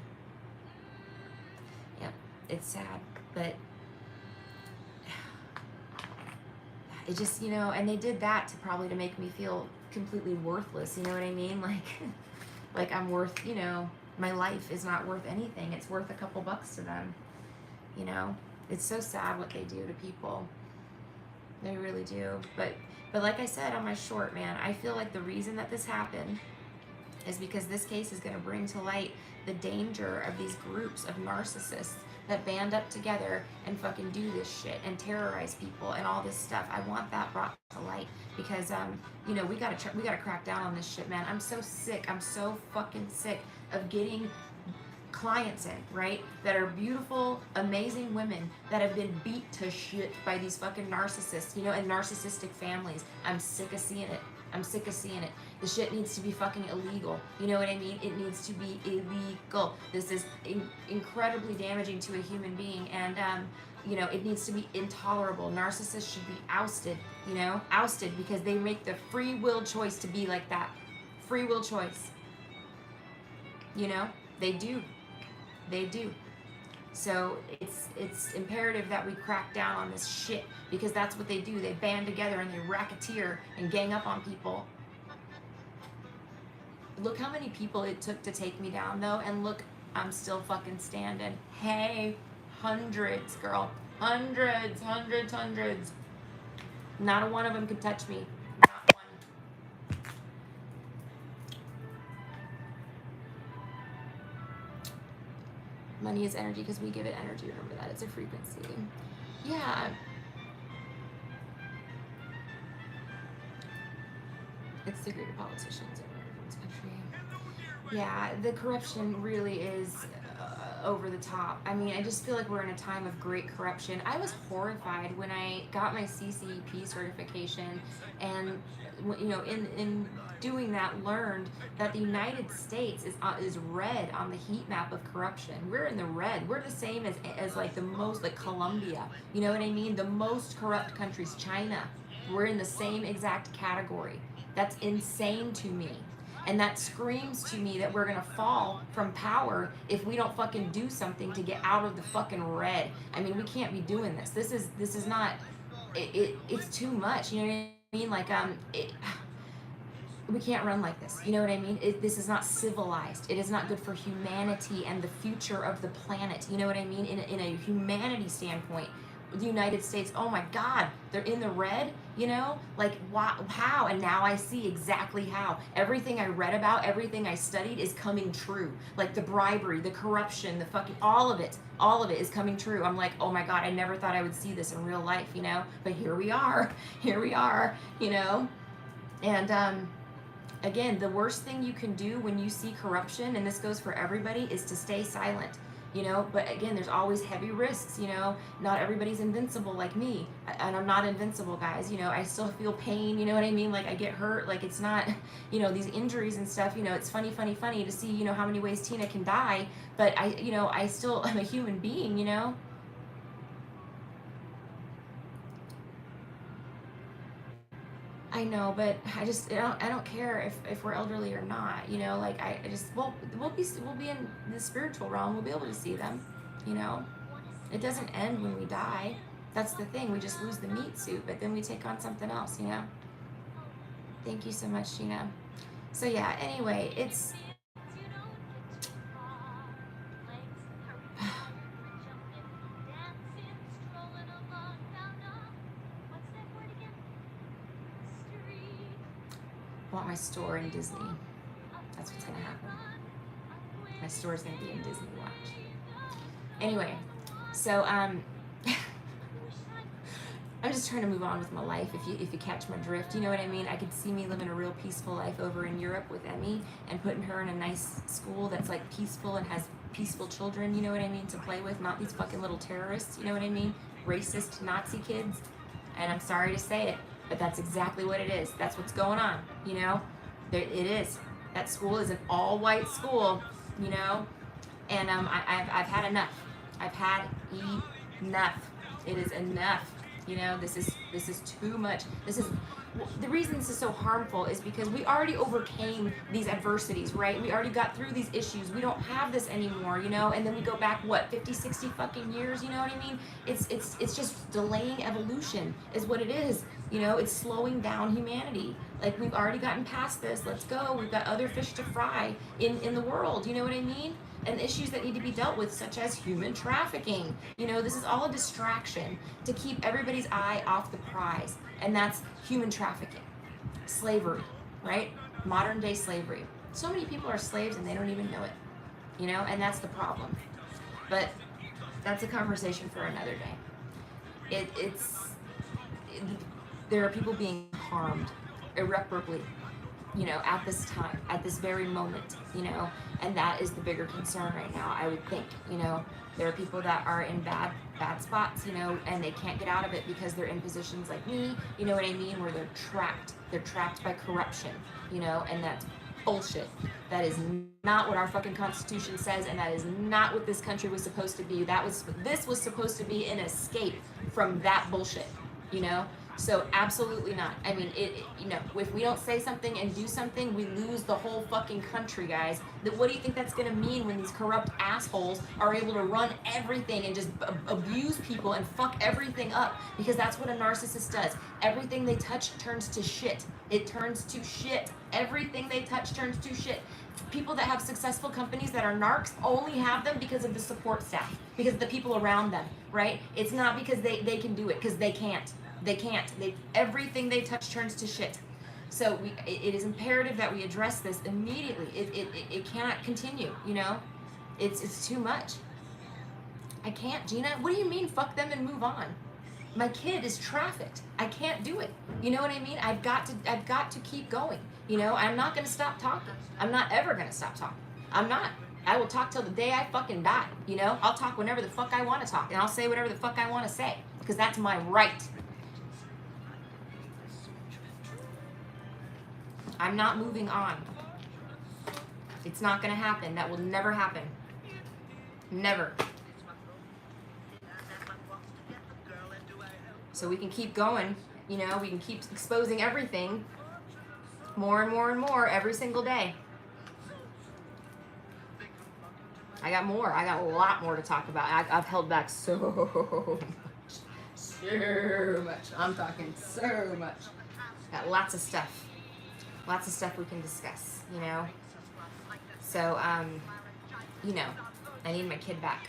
Yep, it's sad, but it just, and they did that to make me feel completely worthless, you know what I mean? Like I'm worth, my life is not worth anything. It's worth a couple bucks to them, It's so sad what they do to people. They really do. But like I said on my short, man, I feel like the reason that this happened is because this case is going to bring to light the danger of these groups of narcissists that band up together and fucking do this shit and terrorize people and all this stuff. I want that brought to light, because we gotta crack down on this shit, man. I'm so sick. I'm so fucking sick of getting clients in, right, that are beautiful, amazing women that have been beat to shit by these fucking narcissists, and narcissistic families. I'm sick of seeing it. The shit needs to be fucking illegal. You know what I mean? It needs to be illegal. This is incredibly damaging to a human being, and it needs to be intolerable. Narcissists should be ousted, ousted, because they make the free will choice to be like that. Free will choice. They do. So it's imperative that we crack down on this shit, because that's what they do. They band together and they racketeer and gang up on people. Look how many people it took to take me down, though, and look, I'm still fucking standing. Hey, hundreds, girl. Hundreds, hundreds, hundreds. Not a one of them could touch me. Not one. Money is energy because we give it energy. Remember that. It's a frequency. Yeah. It's the greater politicians in everyone's country. Yeah, the corruption really is over the top. I mean, I just feel like we're in a time of great corruption. I was horrified when I got my CCP certification, and you know, in doing that, learned that the United States is red on the heat map of corruption. We're in the red. We're the same as like the most, like Colombia. You know what I mean? The most corrupt countries, China. We're in the same exact category. That's insane to me. And that screams to me that we're gonna fall from power if we don't fucking do something to get out of the fucking red. I mean, we can't be doing this. This is not. It's too much. You know what I mean? Like we can't run like this. You know what I mean? This is not civilized. It is not good for humanity and the future of the planet. You know what I mean? In a humanity standpoint. The United States, oh my God, they're in the red, you know? Like, how? And now I see exactly how. Everything I read about, everything I studied is coming true. Like the bribery, the corruption, the fucking, all of it is coming true. I'm like, oh my God, I never thought I would see this in real life, you know? But here we are, you know? And again, the worst thing you can do when you see corruption, and this goes for everybody, is to stay silent. You know, but again, there's always heavy risks, you know, not everybody's invincible like me, and I'm not invincible, guys, you know, I still feel pain, you know what I mean, like I get hurt, like it's not, you know, these injuries and stuff, you know, it's funny to see, you know, how many ways Tina can die, but I I'm a human being, you know. I know, but I don't care if we're elderly or not, you know, like I just, we'll be in the spiritual realm, we'll be able to see them, you know. It doesn't end when we die. That's the thing, we just lose the meat suit, but then we take on something else, you know. Thank you so much, Gina. So yeah, anyway, it's I want my store in Disney. That's what's gonna happen. My store's gonna be in Disney. Watch. Anyway, so I'm just trying to move on with my life. If you catch my drift, you know what I mean. I could see me living a real peaceful life over in Europe with Emmy and putting her in a nice school that's like peaceful and has peaceful children. You know what I mean, to play with, not these fucking little terrorists. You know what I mean, racist Nazi kids. And I'm sorry to say it, but that's exactly what it is. That's what's going on, you know? It is. That school is an all-white school, you know? And I've had enough. I've had enough. It is enough. You know, this is too much. The reason this is so harmful is because we already overcame these adversities, right? We already got through these issues. We don't have this anymore, you know? And then we go back, what, 50, 60 fucking years, you know what I mean? It's just delaying evolution is what it is. You know, it's slowing down humanity. Like, we've already gotten past this. Let's go. We've got other fish to fry in the world, you know what I mean? And issues that need to be dealt with, such as human trafficking. You know, this is all a distraction to keep everybody's eye off the prize, and that's human trafficking, slavery, right? Modern day slavery. So many people are slaves and they don't even know it, you know, and that's the problem. But that's a conversation for another day. There are people being harmed irreparably, you know, at this time, at this very moment, you know, and that is the bigger concern right now, I would think. You know, there are people that are in bad spots, you know, and they can't get out of it because they're in positions like me, you know what I mean, where they're trapped by corruption, you know, and that's bullshit. That is not what our fucking Constitution says, and that is not what this country was supposed to be. This was supposed to be an escape from that bullshit, you know. So absolutely not. I mean, if we don't say something and do something, we lose the whole fucking country, guys. What do you think that's gonna mean when these corrupt assholes are able to run everything and just abuse people and fuck everything up? Because that's what a narcissist does. Everything they touch turns to shit. It turns to shit. Everything they touch turns to shit. People that have successful companies that are narcs only have them because of the support staff, because of the people around them, right? It's not because they can do it, because they can't. They can't. Everything they touch turns to shit. So it is imperative that we address this immediately. It cannot continue, you know? It's too much. I can't, Gina. What do you mean fuck them and move on? My kid is trafficked. I can't do it. You know what I mean? I've got to keep going. You know, I'm not gonna stop talking. I'm not ever gonna stop talking. I'm not. I will talk till the day I fucking die. You know, I'll talk whenever the fuck I want to talk, and I'll say whatever the fuck I want to say, because that's my right. I'm not moving on. It's not gonna happen. That will never happen. Never. So we can keep going, you know, we can keep exposing everything more and more and more every single day. I got a lot more to talk about. I've held back so much. I'm talking so much. Got lots of stuff we can discuss, you know. So, you know, I need my kid back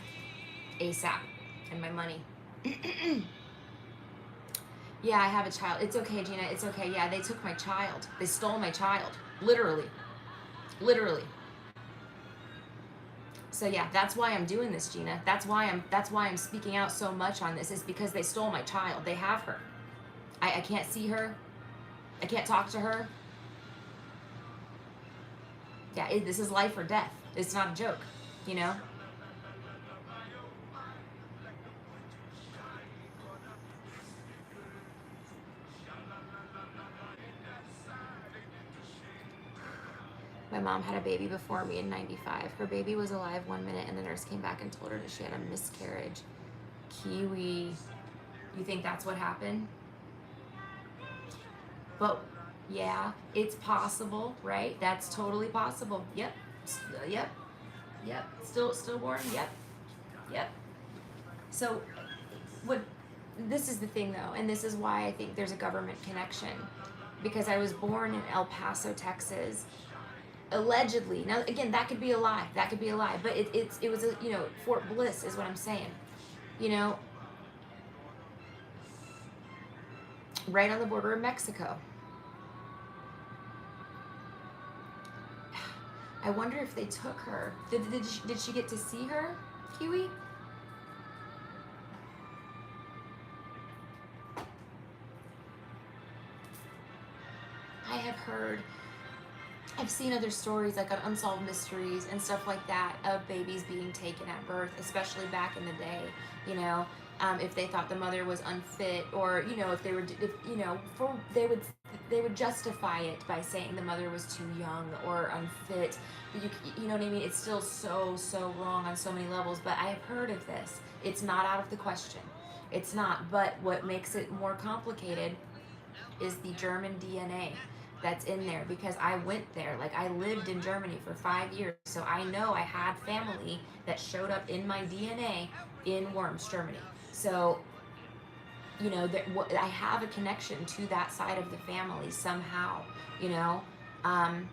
ASAP and my money. Yeah, I have a child. It's okay, Gina. It's okay. Yeah, they took my child. They stole my child. Literally. So yeah, that's why I'm doing this, Gina. That's why I'm speaking out so much on this. Is because they stole my child. They have her. I can't see her. I can't talk to her. Yeah, this is life or death. It's not a joke, you know? My mom had a baby before me in 95. Her baby was alive 1 minute and the nurse came back and told her that she had a miscarriage. Kiwi. You think that's what happened? But yeah, it's possible, right? That's totally possible. Yep. Stillborn. Yep. So this is the thing though, and this is why I think there's a government connection, because I was born in El Paso, Texas. Allegedly. Now again, that could be a lie. But it was a, you know, Fort Bliss is what I'm saying. You know, right on the border of Mexico. I wonder if they took her. Did she get to see her, Kiwi? I have heard, I've seen other stories like on Unsolved Mysteries and stuff like that of babies being taken at birth, especially back in the day, you know, if they thought the mother was unfit, or, you know, if they would justify it by saying the mother was too young or unfit. But you know what I mean? It's still so wrong on so many levels, but I have heard of this. It's not out of the question. It's not, but what makes it more complicated is the German DNA that's in there, because I went there. Like, I lived in Germany for 5 years, so I know I had family that showed up in my DNA in Worms, Germany. So, you know, I have a connection to that side of the family somehow, you know, and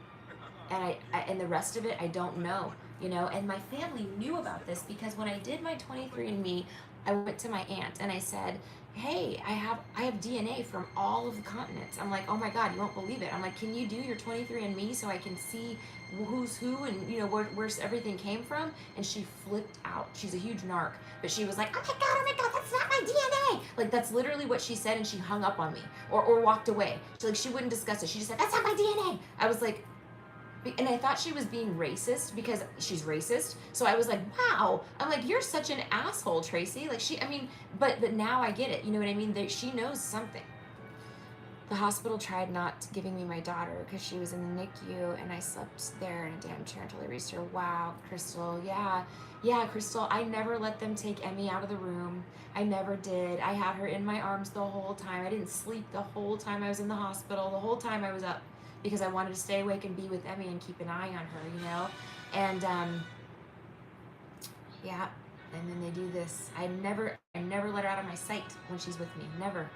and the rest of it I don't know, you know. And my family knew about this, because when I did my 23andMe, I went to my aunt and I said, hey, I have DNA from all of the continents. I'm like, oh my God, you won't believe it. I'm like, can you do your 23andMe so I can see who's who and, you know, where everything came from? And she flipped out. She's a huge narc, but she was like, oh my God, that's not my DNA. Like, that's literally what she said, and she hung up on me or walked away. She wouldn't discuss it. She just said, that's not my DNA. I was like, and I thought she was being racist because she's racist. So I was like, wow. I'm like, you're such an asshole, Tracy. Like, but now I get it. You know what I mean? She knows something. The hospital tried not giving me my daughter because she was in the NICU, and I slept there in a damn chair until they reached her. Wow, Crystal. Yeah, Crystal. I never let them take Emmy out of the room. I never did. I had her in my arms the whole time. I didn't sleep the whole time I was in the hospital. The whole time I was up because I wanted to stay awake and be with Emmy and keep an eye on her, you know? And, yeah. And then they do this. I never let her out of my sight when she's with me. Never.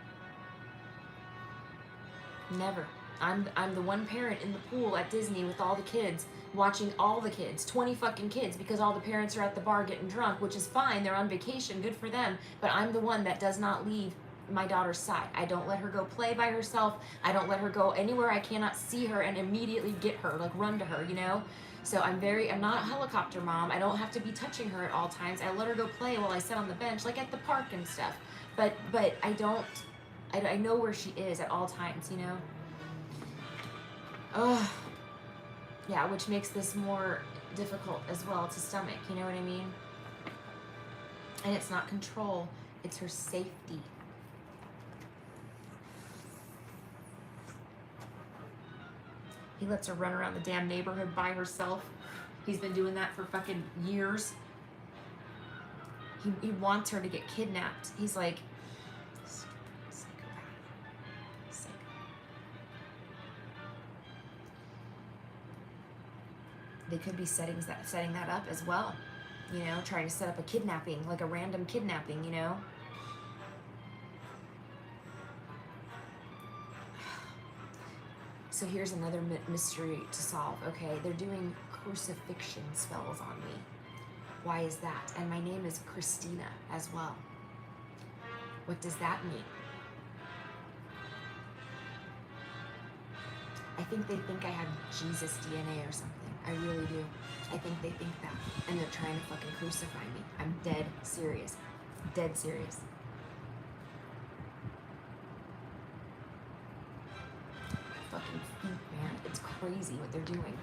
Never. I'm the one parent in the pool at Disney with all the kids, watching all the kids, 20 fucking kids, because all the parents are at the bar getting drunk, which is fine. They're on vacation, good for them. But I'm the one that does not leave my daughter's side. I don't let her go play by herself. I don't let her go anywhere I cannot see her and immediately get her, like run to her, you know? So I'm not a helicopter mom. I don't have to be touching her at all times. I let her go play while I sit on the bench, like at the park and stuff. But I know where she is at all times, you know? Oh, yeah, which makes this more difficult as well to stomach, you know what I mean? And it's not control, it's her safety. He lets her run around the damn neighborhood by herself. He's been doing that for fucking years. He wants her to get kidnapped. He's like, they could be setting that up as well, you know, trying to set up a kidnapping, like a random kidnapping, you know. So here's another mystery to solve. Okay, they're doing crucifixion spells on me. Why is that? And my name is Christina as well. What does that mean? I think they think I have Jesus DNA or something. I really do. I think they think that. And they're trying to fucking crucify me. I'm dead serious. Dead serious. Fucking feet, man. It's crazy what they're doing.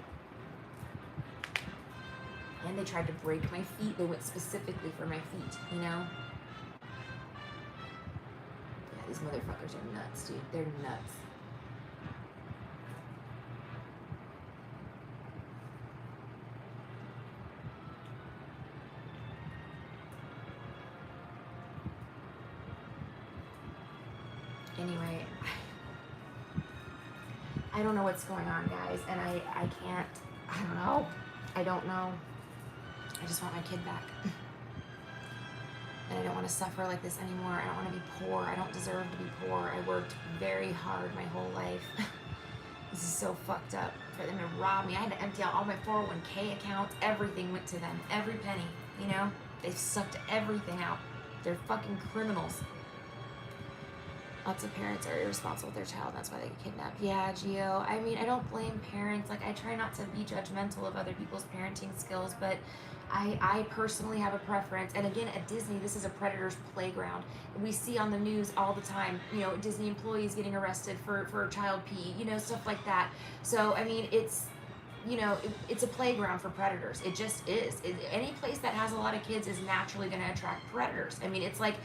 And they tried to break my feet. They went specifically for my feet, you know? Yeah, these motherfuckers are nuts, dude. They're nuts. Anyway, I don't know what's going on, guys, and I don't know. I just want my kid back. And I don't want to suffer like this anymore. I don't want to be poor. I don't deserve to be poor. I worked very hard my whole life. This is so fucked up for them to rob me. I had to empty out all my 401k accounts. Everything went to them. Every penny, you know? They sucked everything out. They're fucking criminals. Lots of parents are irresponsible with their child. That's why they get kidnapped. Yeah, Gio. I mean, I don't blame parents. Like, I try not to be judgmental of other people's parenting skills, but I personally have a preference. And again, at Disney, this is a predator's playground. We see on the news all the time, you know, Disney employees getting arrested for child pee, you know, stuff like that. So, I mean, it's, you know, it's a playground for predators. It just is. Any place that has a lot of kids is naturally going to attract predators. I mean, it's like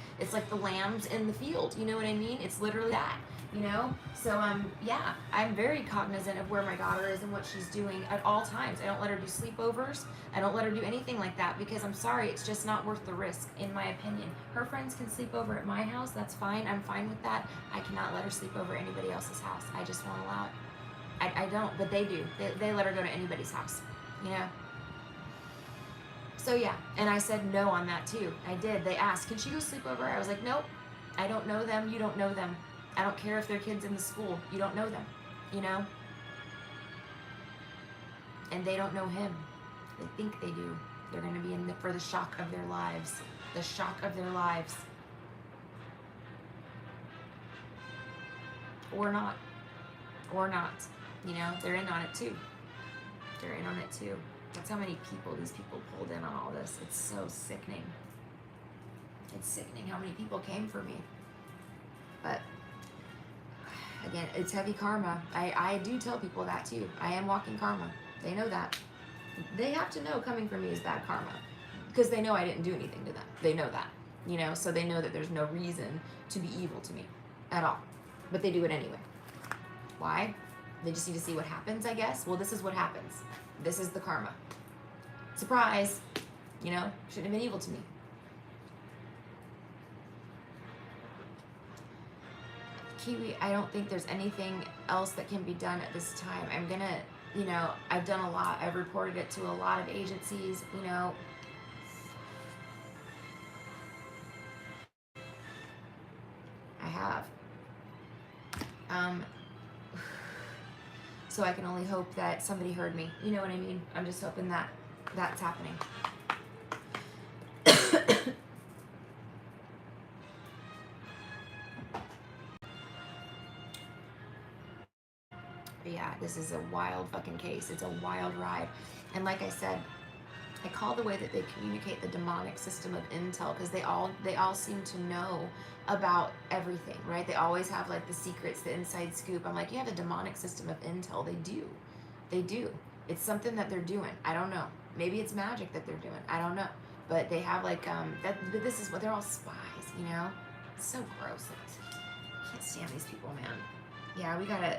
the lambs in the field. You know what I mean? It's literally that, you know? So, yeah, I'm very cognizant of where my daughter is and what she's doing at all times. I don't let her do sleepovers. I don't let her do anything like that because I'm sorry, it's just not worth the risk, in my opinion. Her friends can sleep over at my house. That's fine. I'm fine with that. I cannot let her sleep over at anybody else's house. I just won't allow it. I don't, but they do. They let her go to anybody's house, you know? So yeah, and I said no on that too. I did. They asked, can she go sleep over? I was like, nope, I don't know them. You don't know them. I don't care if they're kids in the school. You don't know them, you know? And they don't know him. They think they do. They're going to be in for the shock of their lives. The shock of their lives. Or not. Or not. You know, they're in on it too. They're in on it too. That's how many people these people pulled in on all this. It's so sickening. It's sickening how many people came for me. But again, it's heavy karma. I do tell people that too. I am walking karma. They know that. They have to know coming for me is bad karma. Because they know I didn't do anything to them. They know that. You know, so they know that there's no reason to be evil to me at all. But they do it anyway. Why? They just need to see what happens, I guess. Well, this is what happens. This is the karma. Surprise! You know, shouldn't have been evil to me. Kiwi, I don't think there's anything else that can be done at this time. I'm gonna, you know, I've done a lot. I've reported it to a lot of agencies, you know. I have. So I can only hope that somebody heard me. You know what I mean? I'm just hoping that that's happening. But yeah, this is a wild fucking case. It's a wild ride. And like I said, I call the way that they communicate the demonic system of intel, because they all seem to know about everything, right? They always have like the secrets, the inside scoop. I'm like, you have a demonic system of intel. They do. It's something that they're doing. I don't know. Maybe it's magic that they're doing. I don't know. But they have like that. But this is what they're all spies, you know. It's so gross. I can't stand these people, man. Yeah, we gotta.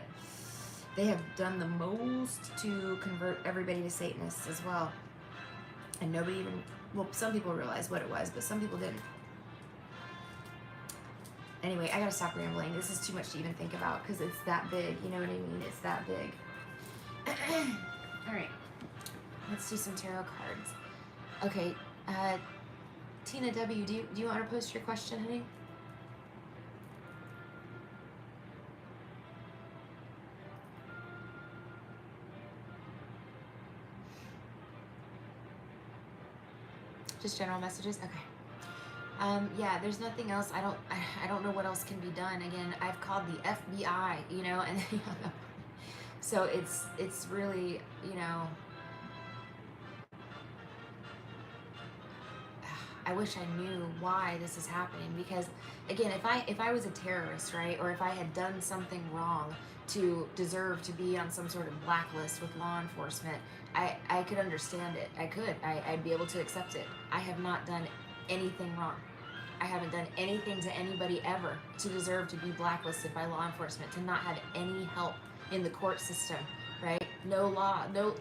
They have done the most to convert everybody to Satanists as well. And nobody even, well, some people realized what it was, but some people didn't. Anyway, I gotta stop rambling. This is too much to even think about, because it's that big. You know what I mean? It's that big. All right. Let's do some tarot cards. Okay. Tina W., do you want to post your question, honey? Just general messages? Okay. Yeah, there's nothing else. I don't know what else can be done. Again, I've called the FBI, you know, and so it's really, you know, I wish I knew why this is happening, because again, if I was a terrorist, right, or if I had done something wrong to deserve to be on some sort of blacklist with law enforcement, I could understand it. I'd be able to accept it. I have not done anything wrong. I haven't done anything to anybody ever to deserve to be blacklisted by law enforcement, to not have any help in the court system, right? No law, no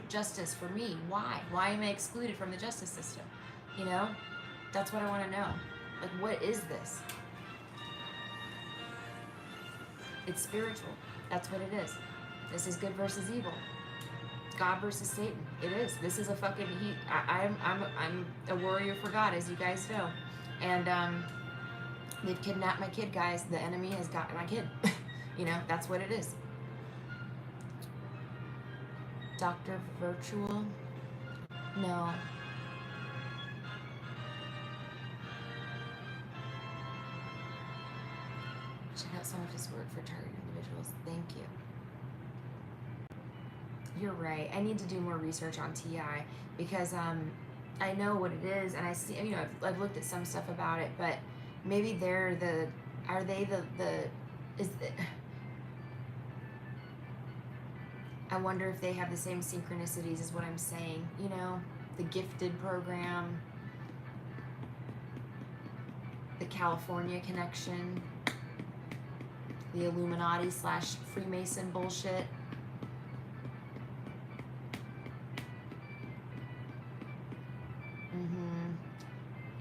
justice for me. Why? Why am I excluded from the justice system? You know? That's what I want to know. Like, what is this? It's spiritual. That's what it is. This is good versus evil. God versus Satan. It is. This is a fucking I'm a warrior for God, as you guys know. And they've kidnapped my kid, guys. The enemy has got my kid. You know, that's what it is. Dr. Virtual? No. Check out some of his work for targeted individuals. Thank you. You're right. I need to do more research on TI, because I know what it is, and I see, you know, I've looked at some stuff about it, but maybe they're I wonder if they have the same synchronicities as what I'm saying, you know, the gifted program, the California connection, the Illuminati / Freemason bullshit.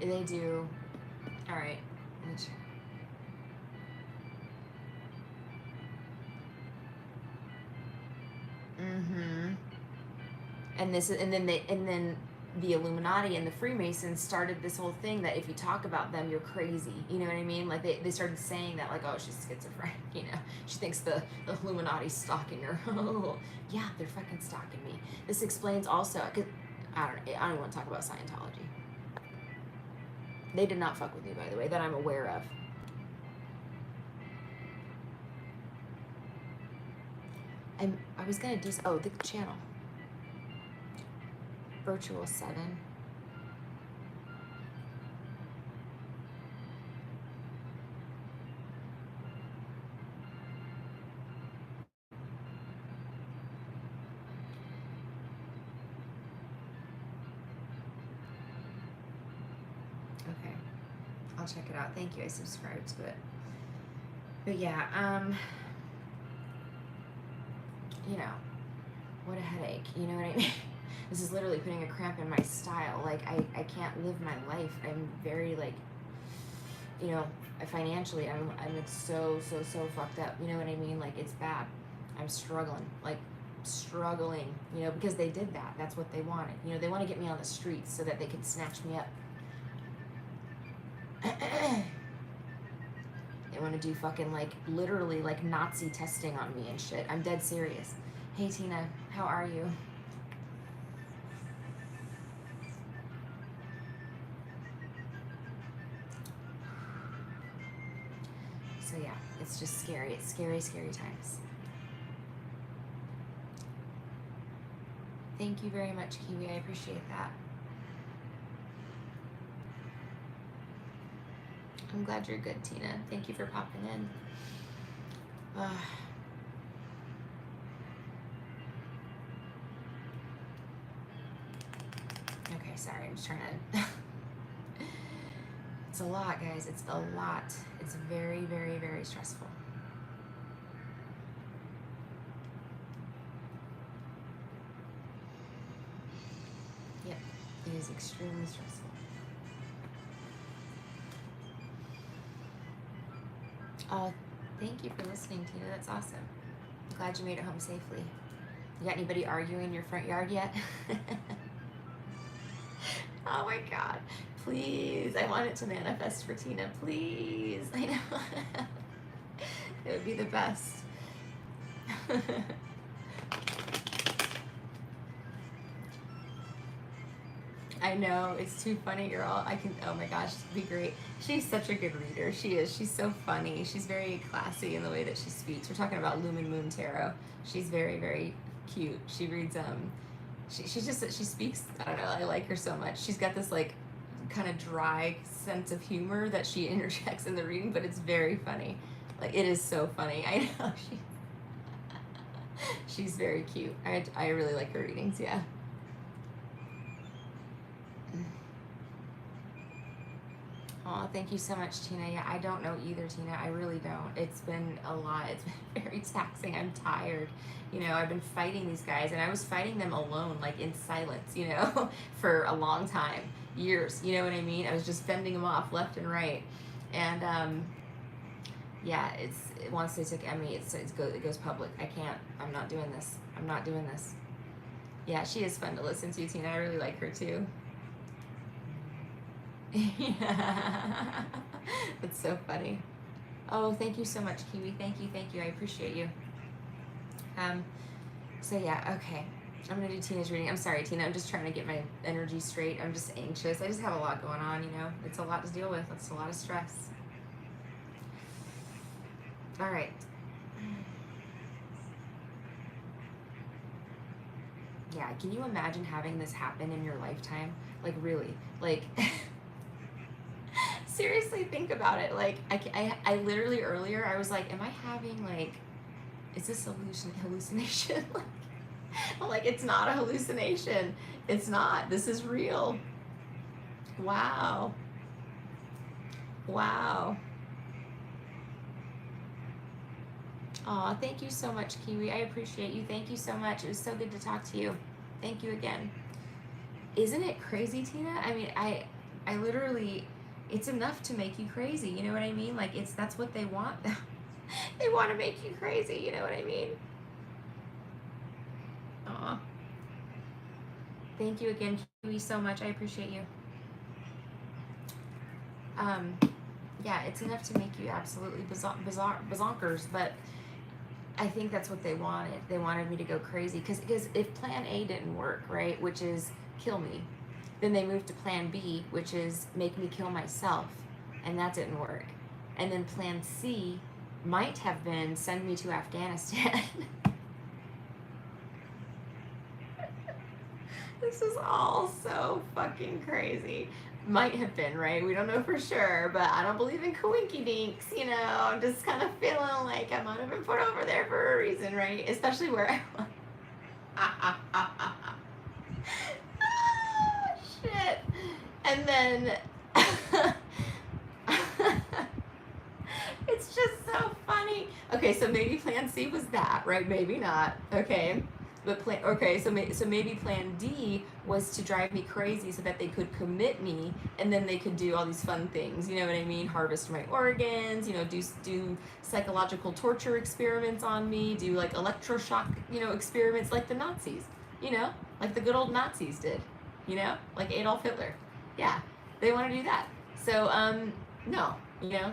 They do. All right. Let me check. And then the Illuminati and the Freemasons started this whole thing that if you talk about them, you're crazy. You know what I mean? Like they started saying that, like, oh, she's schizophrenic. You know, she thinks the Illuminati's stalking her. Oh, yeah, they're fucking stalking me. This explains also, cause I don't even want to talk about Scientology. They did not fuck with me, by the way, that I'm aware of. I was gonna do, oh, the channel. Virtual 7. Okay, I'll check it out. Thank you, I subscribed to it. But yeah, you know, what a headache, you know what I mean? This is literally putting a cramp in my style. Like, I can't live my life. I'm very, like, you know, financially, I'm like so fucked up. You know what I mean? Like, it's bad. I'm struggling, like, struggling, you know, because they did that. That's what they wanted. You know, they want to get me on the streets so that they can snatch me up. They want to do fucking, like, literally, like, Nazi testing on me and shit. I'm dead serious. Hey, Tina, how are you? So, yeah, it's just scary. It's scary, scary times. Thank you very much, Kiwi. I appreciate that. I'm glad you're good, Tina. Thank you for popping in. Okay, sorry. I'm just trying to... It's a lot, guys. It's a lot. It's very, very, very stressful. Yep, it is extremely stressful. Oh, thank you for listening, Tina. That's awesome. I'm glad you made it home safely. You got anybody arguing in your front yard yet? Oh my God. Please. I want it to manifest for Tina. Please. I know. It would be the best. I know, it's too funny, girl. Oh my gosh, it'd be great. She's such a good reader. She is. She's so funny. She's very classy in the way that she speaks. We're talking about Lumen Moon Tarot. She's very, very cute. She reads, she speaks, I don't know, I like her so much. She's got this, like, kind of dry sense of humor that she interjects in the reading, but it's very funny. Like, it is so funny. I know. She's very cute. I really like her readings, yeah. Oh, thank you so much, Tina. Yeah, I don't know either, Tina. I really don't. It's been a lot. It's been very taxing. I'm tired. You know, I've been fighting these guys, and I was fighting them alone, like in silence, you know, for a long time, years. You know what I mean? I was just fending them off left and right. And yeah, once they took Emmy, it goes public. I'm not doing this. I'm not doing this. Yeah, she is fun to listen to, Tina. I really like her too. Yeah. That's so funny. Oh, thank you so much, Kiwi. Thank you. I appreciate you. So yeah, okay. I'm gonna do Tina's reading. I'm sorry, Tina. I'm just trying to get my energy straight. I'm just anxious. I just have a lot going on, you know. It's a lot to deal with. It's a lot of stress. All right. Yeah, can you imagine having this happen in your lifetime? Like, really? Like... Seriously, think about it. Like, I literally earlier, I was like, am I having, like, is this hallucination? I'm like, it's not a hallucination. It's not. This is real. Wow. Wow. Aw, thank you so much, Kiwi. I appreciate you. Thank you so much. It was so good to talk to you. Thank you again. Isn't it crazy, Tina? I mean, I literally... It's enough to make you crazy, you know what I mean? Like, that's what they want. They want to make you crazy, you know what I mean? Aw. Thank you again, Kiwi, so much. I appreciate you. Yeah, it's enough to make you absolutely bazonkers, but I think that's what they wanted. They wanted me to go crazy, because if plan A didn't work, right, which is kill me, then they moved to plan B, which is make me kill myself, and that didn't work. And then plan C might have been send me to Afghanistan. This is all so fucking crazy. Might have been, right? We don't know for sure, but I don't believe in coinky dinks, you know? I'm just kind of feeling like I might have been put over there for a reason, right? Especially where I was. Shit. And then it's just so funny. Okay, Okay, so maybe plan C was that, right? Maybe not. Okay. But so maybe plan D was to drive me crazy so that they could commit me, and then they could do all these fun things. You know what I mean? Harvest my organs. Do psychological torture experiments on me. Do like electroshock experiments like the Nazis. Like the good old Nazis did. Like Adolf Hitler. Yeah, they want to do that. So no,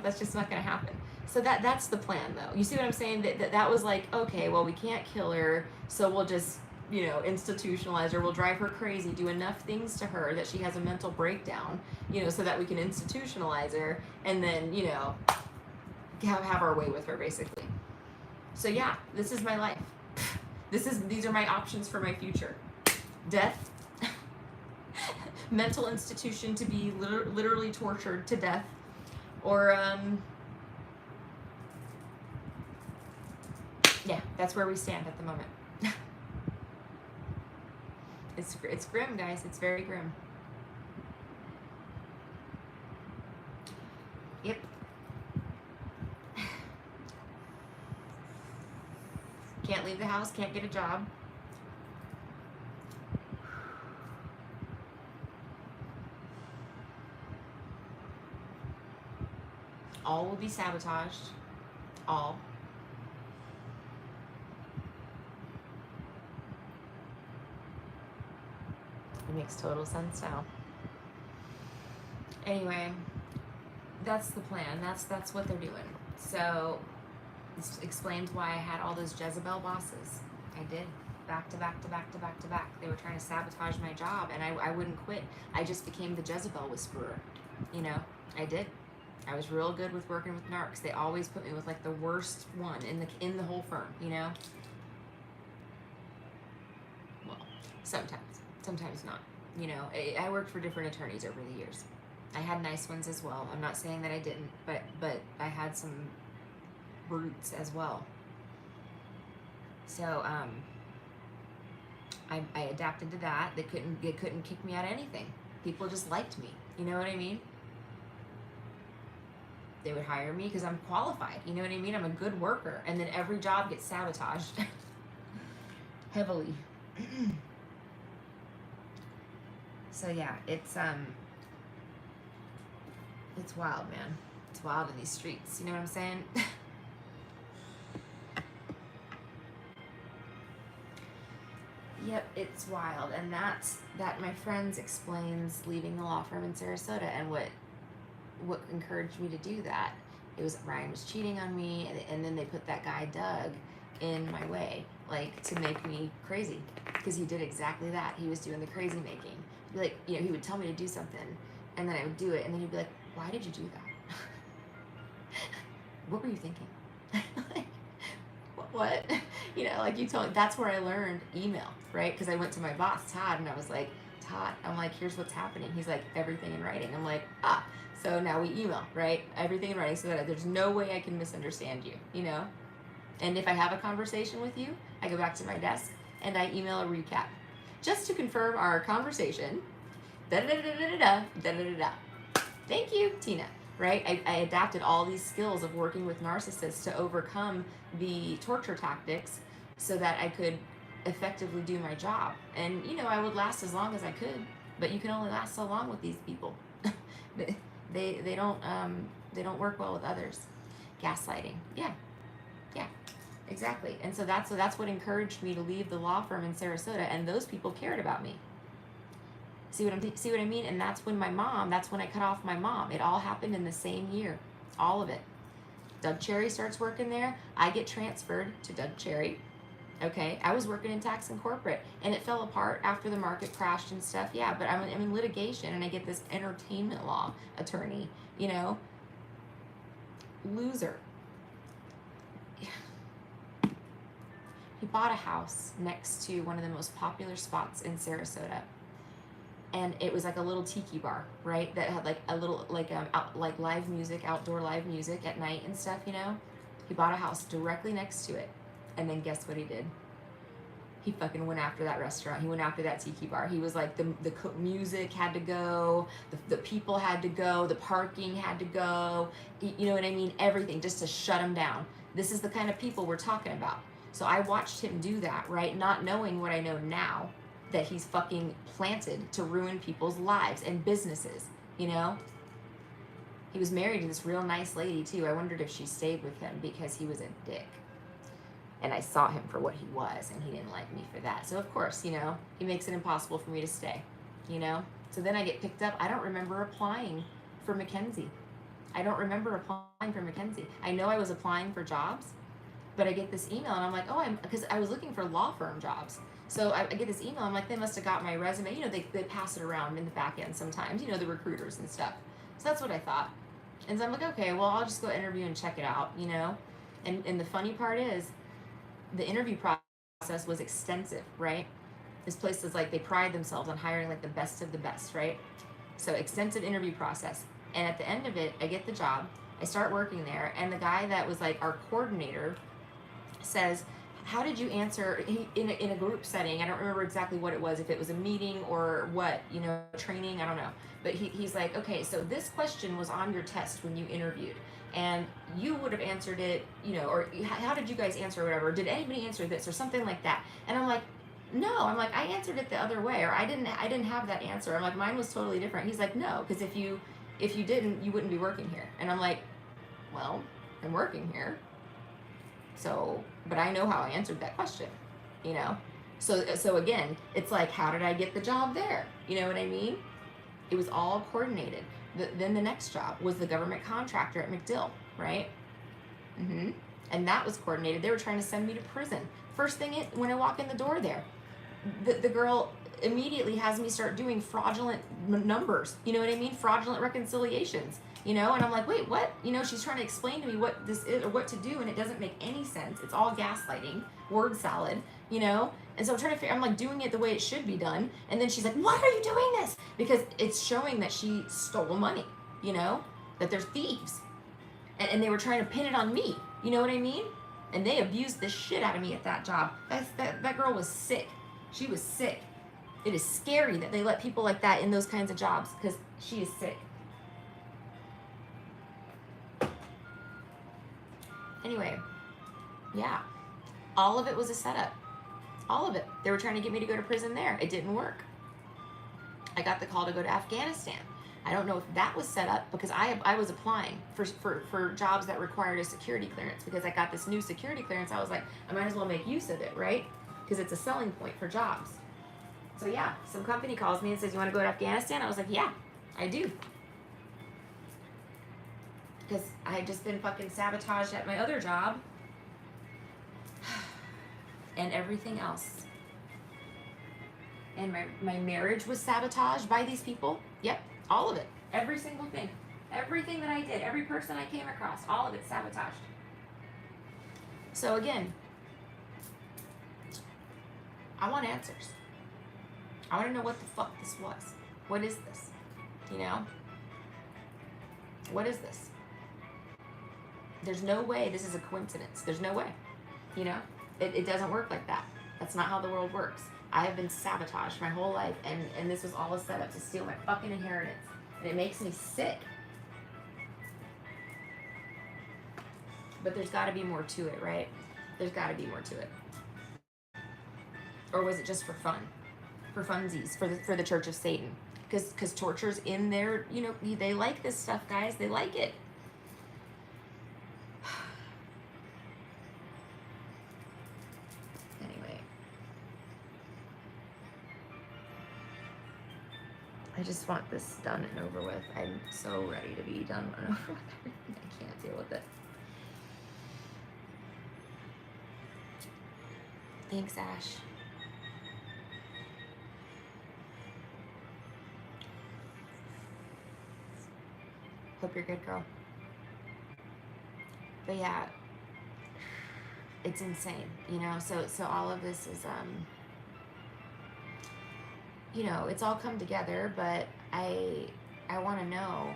that's just not going to happen. So that's the plan, though. You see what I'm saying? That was like, okay, well, we can't kill her, so we'll just, institutionalize her. We'll drive her crazy, do enough things to her that she has a mental breakdown, so that we can institutionalize her, and then, have our way with her, basically. So yeah, this is my life. These are my options for my future. Death, mental institution to be literally tortured to death, or yeah, that's where we stand at the moment. It's grim, guys. It's very grim. Yep. Can't leave the house, can't get a job. All will be sabotaged. All. It makes total sense now. Anyway, that's the plan. That's what they're doing. So this explains why I had all those Jezebel bosses. I did. Back to back to back to back to back. They were trying to sabotage my job, and I wouldn't quit. I just became the Jezebel whisperer. I did. I was real good with working with narcs. They always put me with like the worst one in the whole firm, Well, sometimes not. I worked for different attorneys over the years. I had nice ones as well. I'm not saying that I didn't, but I had some brutes as well. So I adapted to that. They couldn't kick me out of anything. People just liked me. You know what I mean? They would hire me because I'm qualified. You know what I mean? I'm a good worker. And then every job gets sabotaged heavily. So yeah, it's wild, man. It's wild in these streets. You know what I'm saying? Yep, it's wild. And that my friends explains leaving the law firm in Sarasota, and what encouraged me to do that. It was Ryan was cheating on me, and then they put that guy Doug in my way, like to make me crazy, because he did exactly that. He was doing the crazy making. Like, he would tell me to do something, and then I would do it, and then he'd be like, why did you do that? What were you thinking? Like, what? Like you told me. That's where I learned email, right? Because I went to my boss, Todd, and I was like, Todd, I'm like, here's what's happening. He's like, everything in writing. I'm like, so now we email, right? Everything in writing, so that there's no way I can misunderstand you, And if I have a conversation with you, I go back to my desk and I email a recap, just to confirm our conversation. Thank you, Tina. Right? I adapted all these skills of working with narcissists to overcome the torture tactics so that I could effectively do my job. And I would last as long as I could, but you can only last so long with these people. They don't work well with others. Gaslighting. Yeah, exactly. And so that's what encouraged me to leave the law firm in Sarasota, and those people cared about me. See what I mean? And that's when I cut off my mom. It all happened in the same year. All of it. Doug Cherry starts working there. I get transferred to Doug Cherry. Okay, I was working in tax and corporate, and it fell apart after the market crashed and stuff. Yeah, but I'm in litigation, and I get this entertainment law attorney. Loser. He bought a house next to one of the most popular spots in Sarasota, and it was like a little tiki bar, right? That had like a little like live music, outdoor live music at night and stuff. He bought a house directly next to it. And then guess what he did? He fucking went after that restaurant. He went after that tiki bar. He was like, the music had to go, the people had to go, the parking had to go. You know what I mean? Everything, just to shut him down. This is the kind of people we're talking about. So I watched him do that, right? Not knowing what I know now, that he's fucking planted to ruin people's lives and businesses, you know? He was married to this real nice lady too. I wondered if she stayed with him because he was a dick. And I saw him for what he was, and he didn't like me for that. So of course, you know, he makes it impossible for me to stay, you know? So then I get picked up. I don't remember applying for Mackenzie. I don't remember applying for Mackenzie. I know I was applying for jobs, but I get this email and I'm like, oh, because I was looking for law firm jobs. So I get this email. I'm like, they must have got my resume. You know, they pass it around in the back end sometimes, you know, the recruiters and stuff. So that's what I thought. And so I'm like, okay, well, I'll just go interview and check it out, you know? And the funny part is, the interview process was extensive, right? This place is like, they pride themselves on hiring like the best of the best, right? So extensive interview process. And at the end of it, I get the job. I start working there. And the guy that was like our coordinator says, how did you answer in a group setting? I don't remember exactly what it was, if it was a meeting or what, you know, training, I don't know. But he's like, okay, so this question was on your test when you interviewed. And you would have answered it, you know, or how did you guys answer or whatever? Did anybody answer this or something like that? And I'm like, no, I'm like, I answered it the other way, or I didn't have that answer. I'm like, mine was totally different. He's like, no, because if you didn't, you wouldn't be working here. And I'm like, well, I'm working here. So, but I know how I answered that question, you know? So again, it's like, how did I get the job there? You know what I mean? It was all coordinated. Then the next job was the government contractor at MacDill, right? And that was coordinated. They were trying to send me to prison. First thing when I walk in the door there, the girl immediately has me start doing fraudulent numbers. You know what I mean? Fraudulent reconciliations, you know? And I'm like, wait, what? You know, she's trying to explain to me what this is or what to do, and it doesn't make any sense. It's all gaslighting, word salad, you know? And so I'm trying to figure, I'm like doing it the way it should be done. And then she's like, why are you doing this? Because it's showing that she stole money, you know? That there's thieves. And they were trying to pin it on me. You know what I mean? And they abused the shit out of me at that job. That girl was sick. She was sick. It is scary that they let people like that in those kinds of jobs, because she is sick. Anyway, yeah. All of it was a setup. All of it. They were trying to get me to go to prison there. It didn't work. I got the call to go to Afghanistan. I don't know if that was set up, because I was applying for jobs that required a security clearance, because I got this new security clearance. I was like, I might as well make use of it, right? Because it's a selling point for jobs. So yeah, some company calls me and says, you want to go to Afghanistan? I was like, yeah, I do. Because I had just been fucking sabotaged at my other job. And everything else. And my marriage was sabotaged by these people. Yep, all of it. Every single thing. Everything that I did, every person I came across, all of it sabotaged. So again, I want answers. I want to know what the fuck this was. What is this? You know? What is this? There's no way this is a coincidence. There's no way. You know? It doesn't work like that. That's not how the world works. I have been sabotaged my whole life, and this was all a setup to steal my fucking inheritance. And it makes me sick. But there's got to be more to it, right? There's got to be more to it. Or was it just for fun? For funsies, for the Church of Satan? Because torture's in there, you know, they like this stuff, guys. They like it. I just want this done and over with. I'm so ready to be done and over with. I can't deal with it. Thanks, Ash. Hope you're good, girl. But yeah, it's insane, you know? So all of this is, you know, it's all come together, but I want to know,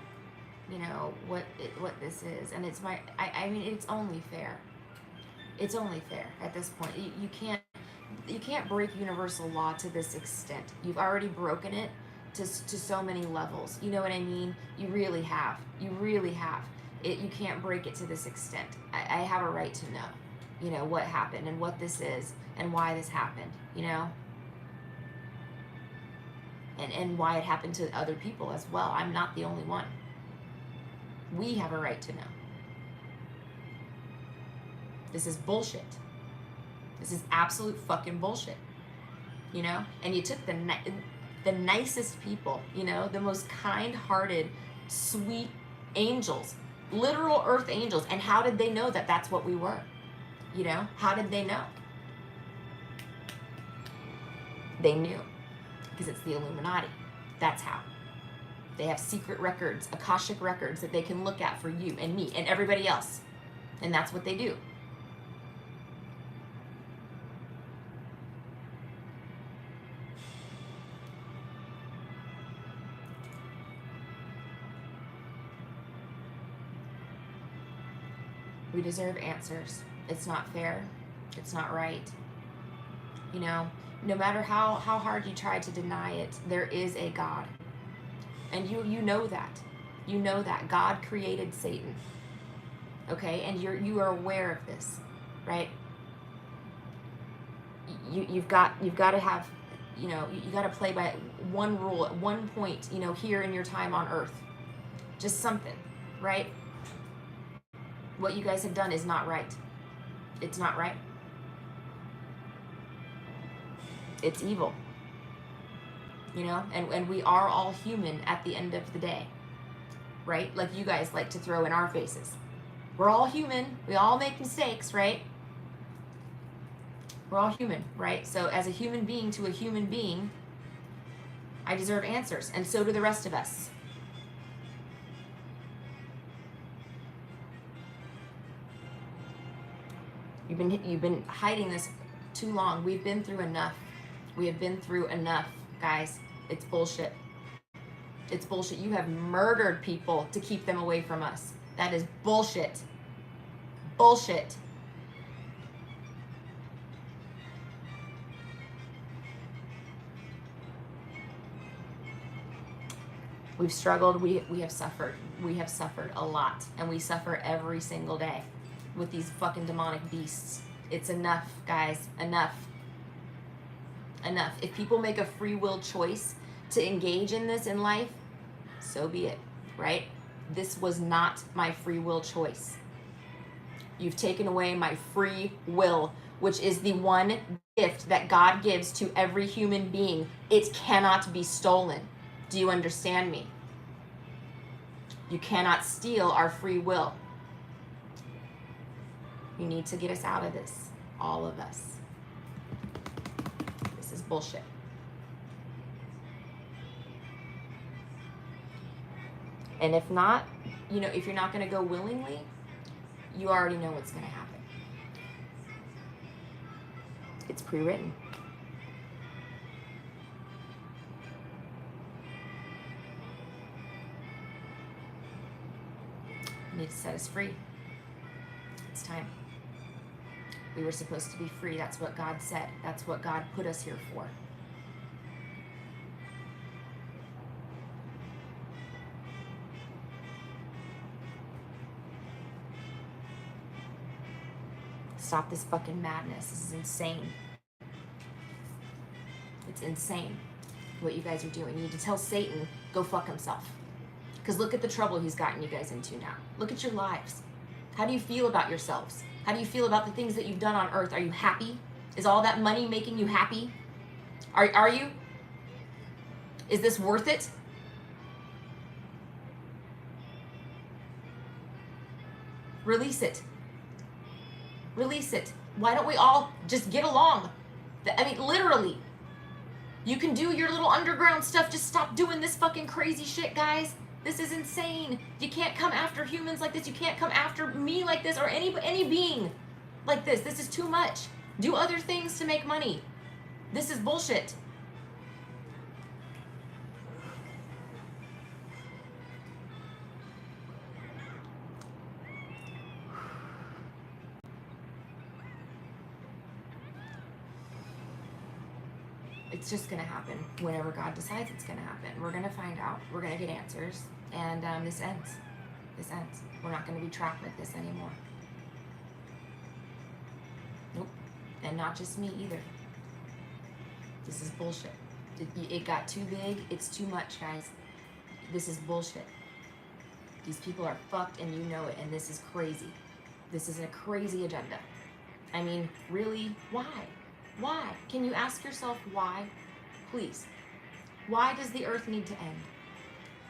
you know, what this is. And it's I mean, it's only fair. It's only fair at this point. You can't break universal law to this extent. You've already broken it to so many levels. You know what I mean? You really have. You really have. You can't break it to this extent. I have a right to know, you know, what happened and what this is and why this happened, you know, and why it happened to other people as well. I'm not the only one. We have a right to know. This is bullshit. This is absolute fucking bullshit, you know? And you took the nicest people, you know, the most kind-hearted, sweet angels, literal earth angels. And how did they know that that's what we were? You know, how did they know? They knew, because it's the Illuminati. That's how. They have secret records, Akashic records that they can look at for you and me and everybody else. And that's what they do. We deserve answers. It's not fair. It's not right. You know, no matter how hard you try to deny it, there is a God. And you know that. You know that. God created Satan. Okay? And you are aware of this, right? You've got to have, you know, you got to play by one rule at one point, you know, here in your time on earth. Just something, right? What you guys have done is not right. It's not right. It's evil. You know, and we are all human at the end of the day, right? Like you guys like to throw in our faces. We're all human. We all make mistakes, right? We're all human, right? So as a human being to a human being, I deserve answers, and so do the rest of us. You've been hiding this too long. We've been through enough. We have been through enough, guys. It's bullshit. It's bullshit. You have murdered people to keep them away from us. That is bullshit. Bullshit. We've struggled. We have suffered. We have suffered a lot. And we suffer every single day with these fucking demonic beasts. It's enough, guys. Enough. Enough. If people make a free will choice to engage in this in life, so be it, right? This was not my free will choice. You've taken away my free will, which is the one gift that God gives to every human being. It cannot be stolen. Do you understand me? You cannot steal our free will. You need to get us out of this, all of us. This is bullshit. And if not, you know, if you're not going to go willingly, you already know what's going to happen. It's pre-written. You need to set us free. It's time. We were supposed to be free. That's what God said. That's what God put us here for. Stop this fucking madness. This is insane. It's insane what you guys are doing. You need to tell Satan, go fuck himself. Because look at the trouble he's gotten you guys into now. Look at your lives. How do you feel about yourselves? How do you feel about the things that you've done on earth? Are you happy? Is all that money making you happy? Are you? Is this worth it? Release it. Release it. Why don't we all just get along? I mean, literally. You can do your little underground stuff. Just stop doing this fucking crazy shit, guys. This is insane. You can't come after humans like this. You can't come after me like this or any being like this. This is too much. Do other things to make money. This is bullshit. It's just going to happen whenever God decides it's going to happen. We're going to find out. We're going to get answers. And this ends. This ends. We're not going to be trapped like this anymore. Nope. And not just me either. This is bullshit. It got too big. It's too much, guys. This is bullshit. These people are fucked and you know it, and this is crazy. This is a crazy agenda. I mean, really, why? Why? Can you ask yourself why? Please. Why does the earth need to end?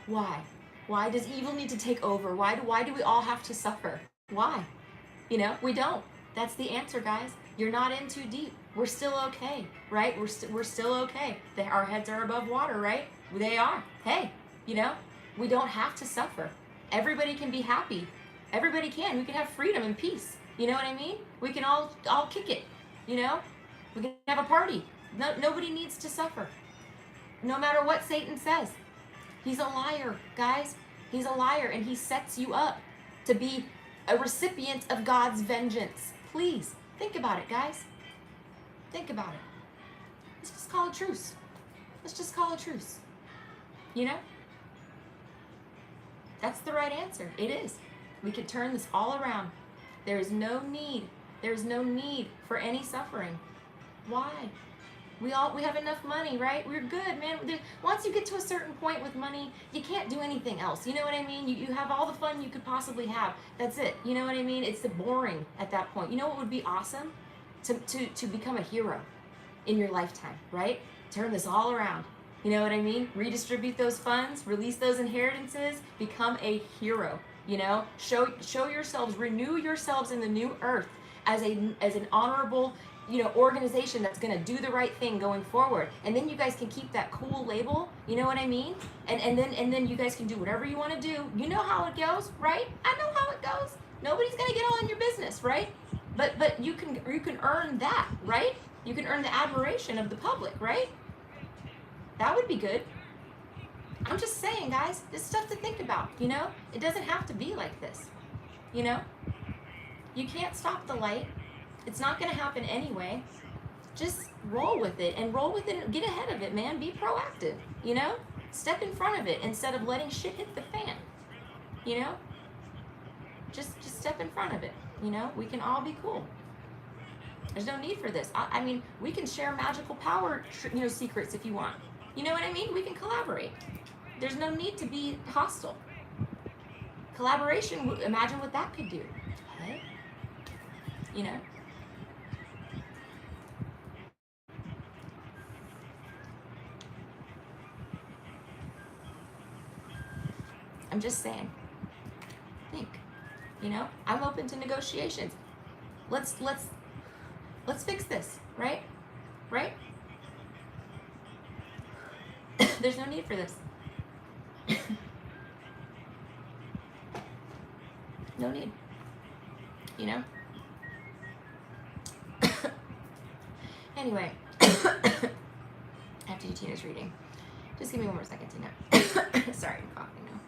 Why? Why does evil need to take over? Why do we all have to suffer? Why? You know, we don't. That's the answer, guys. You're not in too deep. We're still okay, right? We're still okay. Our heads are above water, right? They are. Hey, you know, we don't have to suffer. Everybody can be happy. Everybody can. We can have freedom and peace. You know what I mean? We can all kick it. You know, we can have a party. Nobody needs to suffer. No matter what Satan says. He's a liar, guys. He's a liar, and he sets you up to be a recipient of God's vengeance. Please, think about it, guys. Think about it. Let's just call a truce. Let's just call a truce. You know? That's the right answer. It is. We could turn this all around. There is no need. There's no need for any suffering. Why? We have enough money, right? We're good, man. Once you get to a certain point with money, you can't do anything else. You know what I mean? You have all the fun you could possibly have. That's it. You know what I mean? It's boring at that point. You know what would be awesome? To become a hero in your lifetime, right? Turn this all around. You know what I mean? Redistribute those funds, release those inheritances, become a hero. You know, show yourselves, renew yourselves in the new earth as an honorable, you know, organization that's going to do the right thing going forward. And then you guys can keep that cool label, you know what I mean? And then you guys can do whatever you want to do. You know how it goes, right? I know how it goes. Nobody's going to get all in your business, right? But you can earn that, right? You can earn the admiration of the public, right? That would be good. I'm just saying, guys, this stuff to think about, you know? It doesn't have to be like this, you know? You can't stop the light. It's not going to happen anyway. Just roll with it and get ahead of it, man. Be proactive, you know? Step in front of it instead of letting shit hit the fan, you know? Just step in front of it, you know? We can all be cool. There's no need for this. I mean, we can share magical power, you know, secrets if you want. You know what I mean? We can collaborate. There's no need to be hostile. Collaboration, imagine what that could do. Right? You know? I'm just saying. Think. You know? I'm open to negotiations. Let's fix this, right? Right? There's no need for this. No need. You know? Anyway. I have to do Tina's reading. Just give me one more second, Tina. Sorry, I'm coughing now.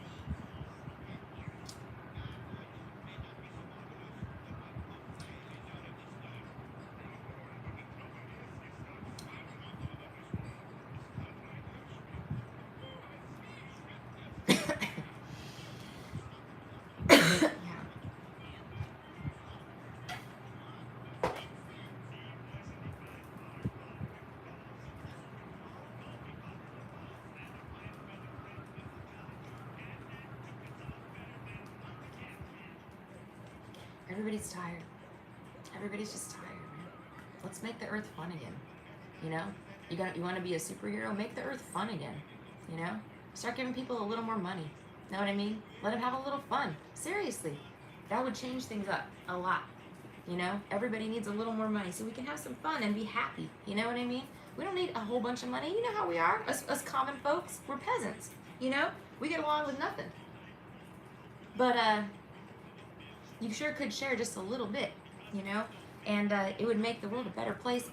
Everybody's tired. Everybody's just tired, man. Let's make the earth fun again. You know? You want to be a superhero? Make the earth fun again. You know? Start giving people a little more money. Know what I mean? Let them have a little fun. Seriously. That would change things up a lot. You know? Everybody needs a little more money so we can have some fun and be happy. You know what I mean? We don't need a whole bunch of money. You know how we are. Us common folks. We're peasants. You know? We get along with nothing. But, you sure could share just a little bit, you know, and it would make the world a better place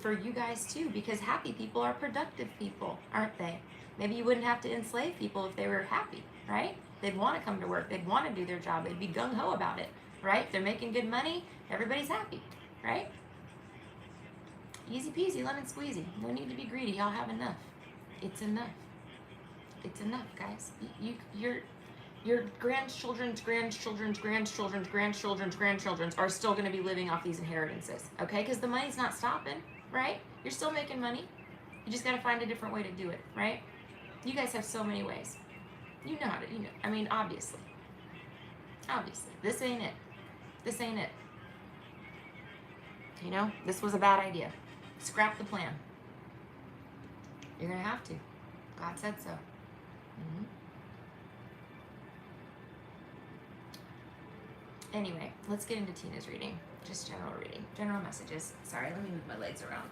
for you guys too, because happy people are productive people, aren't they? Maybe you wouldn't have to enslave people if they were happy, right? They'd want to come to work. They'd want to do their job. They'd be gung-ho about it, right? They're making good money. Everybody's happy, right? Easy peasy, lemon squeezy. No need to be greedy. Y'all have enough. It's enough. It's enough, guys. your grandchildren's grandchildren's grandchildren's grandchildren's grandchildren's are still going to be living off these inheritances, okay? Because the money's not stopping, right? You're still making money. You just got to find a different way to do it, right? You guys have so many ways. You know how to, I mean, obviously. Obviously. This ain't it. This ain't it. You know, this was a bad idea. Scrap the plan. You're going to have to. God said so. Anyway, let's get into Tina's reading. Just general reading. General messages. Sorry, let me move my legs around.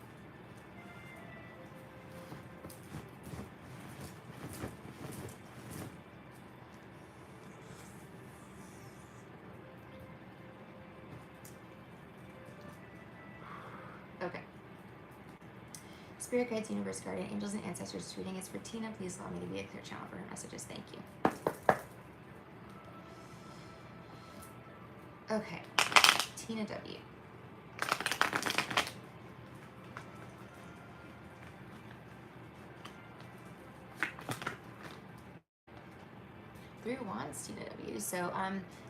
Okay. Spirit guides, universe, guardian, angels, and ancestors. This reading is for Tina. Please allow me to be a clear channel for her messages. Thank you. Okay. Tina W. Three of Wands, Tina W. So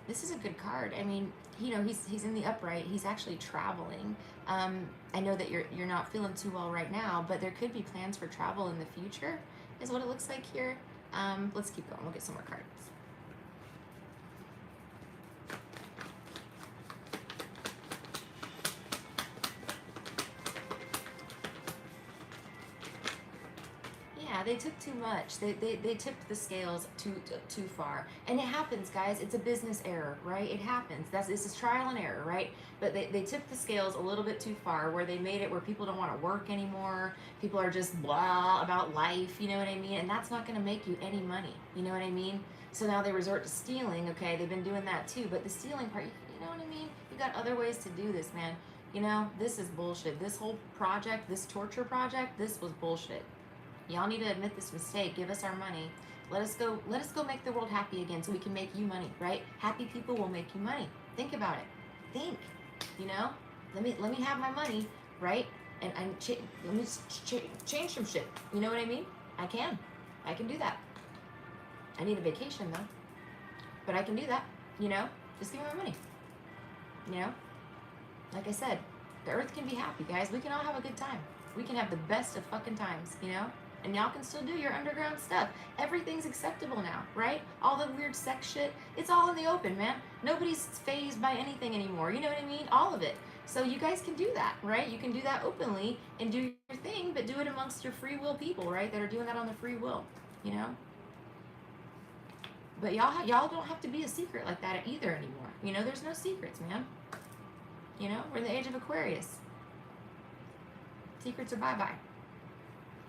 this is a good card. I mean, he's in the upright. He's actually traveling. I know that you're not feeling too well right now, but there could be plans for travel in the future, is what it looks like here. Let's keep going. We'll get some more cards. They took too much. They tipped the scales too far, and it happens, guys. It's a business error, right? It happens. This is trial and error, right? But they tipped the scales a little bit too far, where they made it where people don't want to work anymore. People are just blah about life, you know what I mean? And that's not going to make you any money, you know what I mean? So now they resort to stealing. Okay, they've been doing that too, but the stealing part, you know what I mean? You got other ways to do this, man. You know, this is bullshit. This whole project, this torture project, this was bullshit. Y'all need to admit this mistake. Give us our money. Let us go make the world happy again so we can make you money, right? Happy people will make you money. Think about it. Think. You know? Let me have my money, right? And let me change some shit. You know what I mean? I can do that. I need a vacation though. But I can do that, you know? Just give me my money. You know? Like I said, the earth can be happy, guys. We can all have a good time. We can have the best of fucking times, you know? And y'all can still do your underground stuff. Everything's acceptable now, right? All the weird sex shit, it's all in the open, man. Nobody's fazed by anything anymore. You know what I mean? All of it. So you guys can do that, right? You can do that openly and do your thing, but do it amongst your free will people, right? That are doing that on the free will, you know? But y'all don't have to be a secret like that either anymore. You know, there's no secrets, man. You know, we're in the age of Aquarius. Secrets are bye-bye.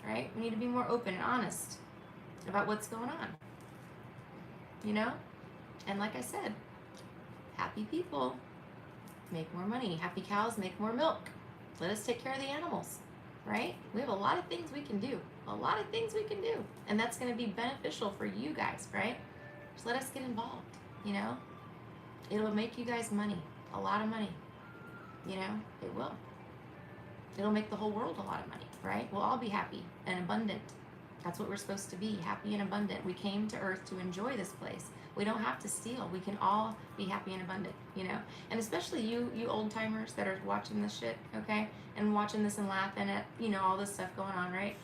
Right? We need to be more open and honest about what's going on. You know? And like I said, happy people make more money. Happy cows make more milk. Let us take care of the animals. Right? We have a lot of things we can do. A lot of things we can do. And that's going to be beneficial for you guys, right? Just let us get involved. You know? It'll make you guys money. A lot of money. You know? It will. It'll make the whole world a lot of money, right? We'll all be happy and abundant. That's what we're supposed to be, happy and abundant. We came to Earth to enjoy this place. We don't have to steal. We can all be happy and abundant, you know? And especially you old timers that are watching this shit, okay? And watching this and laughing at, you know, all this stuff going on, right?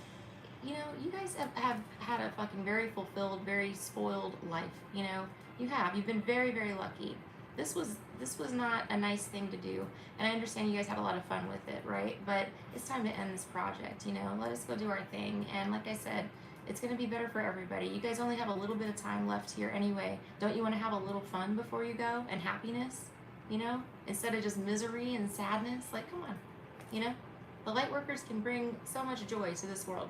You know, you guys have had a fucking very fulfilled, very spoiled life, you know? You have. You've been very, very lucky. This was not a nice thing to do, and I understand you guys had a lot of fun with it, right? But it's time to end this project, you know? Let us go do our thing, and like I said, it's going to be better for everybody. You guys only have a little bit of time left here anyway. Don't you want to have a little fun before you go, and happiness, you know? Instead of just misery and sadness, like, come on, you know? The light workers can bring so much joy to this world,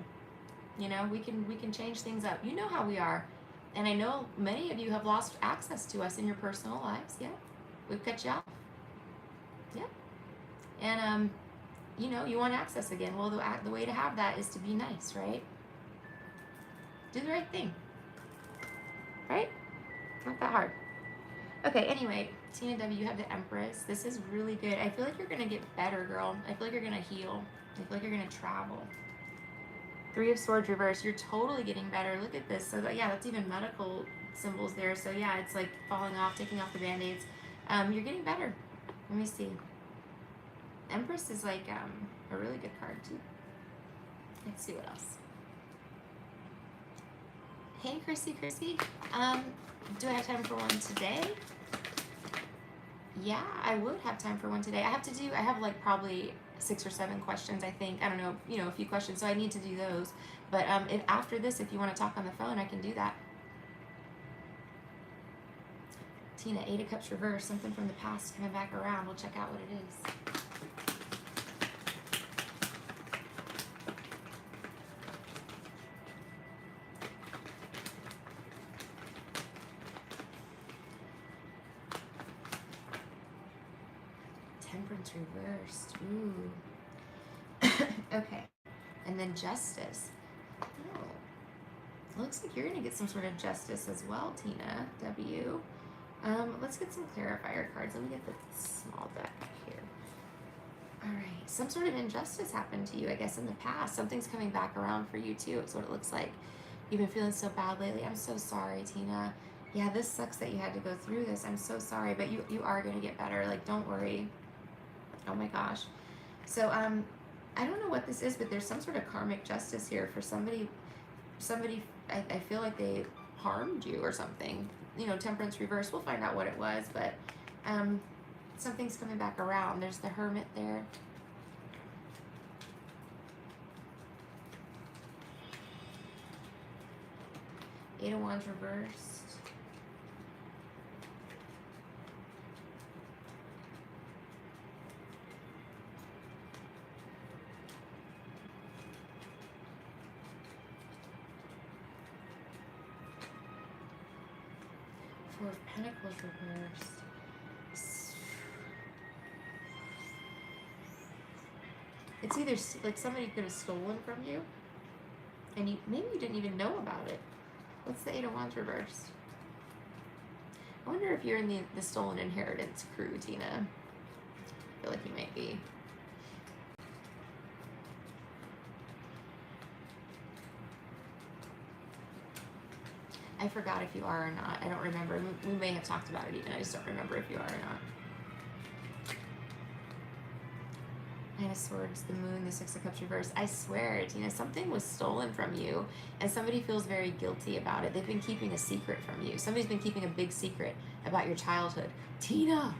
you know? We can change things up. You know how we are. And I know many of you have lost access to us in your personal lives. Yeah, we've cut you off. Yeah, and you know, you want access again. Well, the way to have that is to be nice, right? Do the right thing, right? Not that hard. Okay. Anyway, Tina W, you have the Empress. This is really good. I feel like you're gonna get better, girl. I feel like you're gonna heal. I feel like you're gonna travel. Three of Swords reversed. You're totally getting better. Look at this. So, yeah, that's even medical symbols there. So, yeah, it's like falling off, taking off the Band-Aids. You're getting better. Let me see. Empress is like a really good card, too. Let's see what else. Hey, Chrissy. Do I have time for one today? Yeah, I would have time for one today. I have like probably 6 or 7 questions, I think. I don't know, a few questions, so I need to do those. But if after this, if you want to talk on the phone, I can do that. Tina, 8 of Cups reversed, something from the past coming back around. We'll check out what it is. Temperance reversed. Ooh. Okay. And then Justice. Oh. Looks like you're going to get some sort of justice as well, Tina. W. Let's get some clarifier cards. Let me get the small deck here. All right. Some sort of injustice happened to you, I guess, in the past. Something's coming back around for you, too. It's what it looks like. You've been feeling so bad lately. I'm so sorry, Tina. Yeah, this sucks that you had to go through this. I'm so sorry, but you are going to get better. Like, don't worry. Oh my gosh. So, I don't know what this is, but there's some sort of karmic justice here for somebody, I feel like they harmed you or something. Temperance reverse. We'll find out what it was, but something's coming back around. There's the Hermit there. Eight of Wands reversed. Four of Pentacles reversed. It's either like somebody could have stolen from you, and maybe you didn't even know about it. What's the Eight of Wands reversed? I wonder if you're in the stolen inheritance crew, Tina. I feel like you might be. I forgot if you are or not. I don't remember. We may have talked about it even. I just don't remember if you are or not. Nine of Swords, the Moon, the Six of Cups reversed. I swear, Tina, something was stolen from you, and somebody feels very guilty about it. They've been keeping a secret from you. Somebody's been keeping a big secret about your childhood. Tina,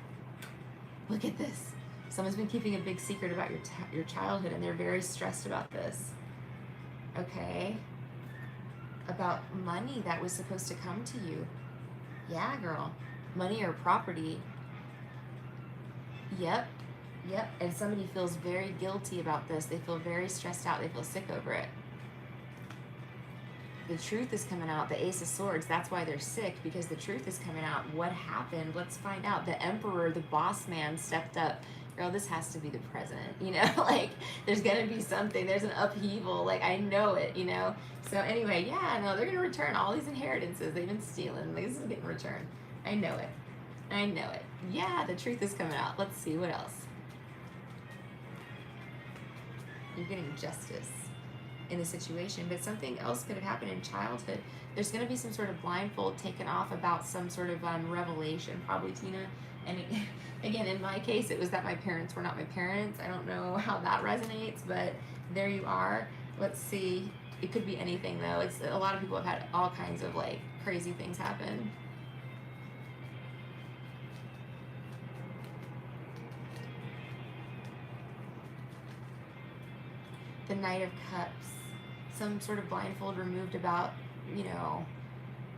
look at this. Someone's been keeping a big secret about your childhood, and they're very stressed about this. Okay. About money that was supposed to come to you. Yeah, girl. Money or property. Yep. And somebody feels very guilty about this. They feel very stressed out. They feel sick over it. The truth is coming out. The Ace of Swords, that's why they're sick, because the truth is coming out. What happened? Let's find out. The Emperor, the boss man, stepped up. Girl, this has to be the president, like there's gonna be something. There's an upheaval, like I know it, So anyway, yeah, no, they're gonna return all these inheritances they've been stealing. Like, this is getting returned. I know it. Yeah, the truth is coming out. Let's see what else. You're getting justice in the situation, but something else could have happened in childhood. There's going to be some sort of blindfold taken off about some sort of revelation, probably, Tina. And again, in my case, it was that my parents were not my parents. I don't know how that resonates, but there you are. Let's see. It could be anything, though. It's a lot of people have had all kinds of like crazy things happen. The Knight of Cups, some sort of blindfold removed about,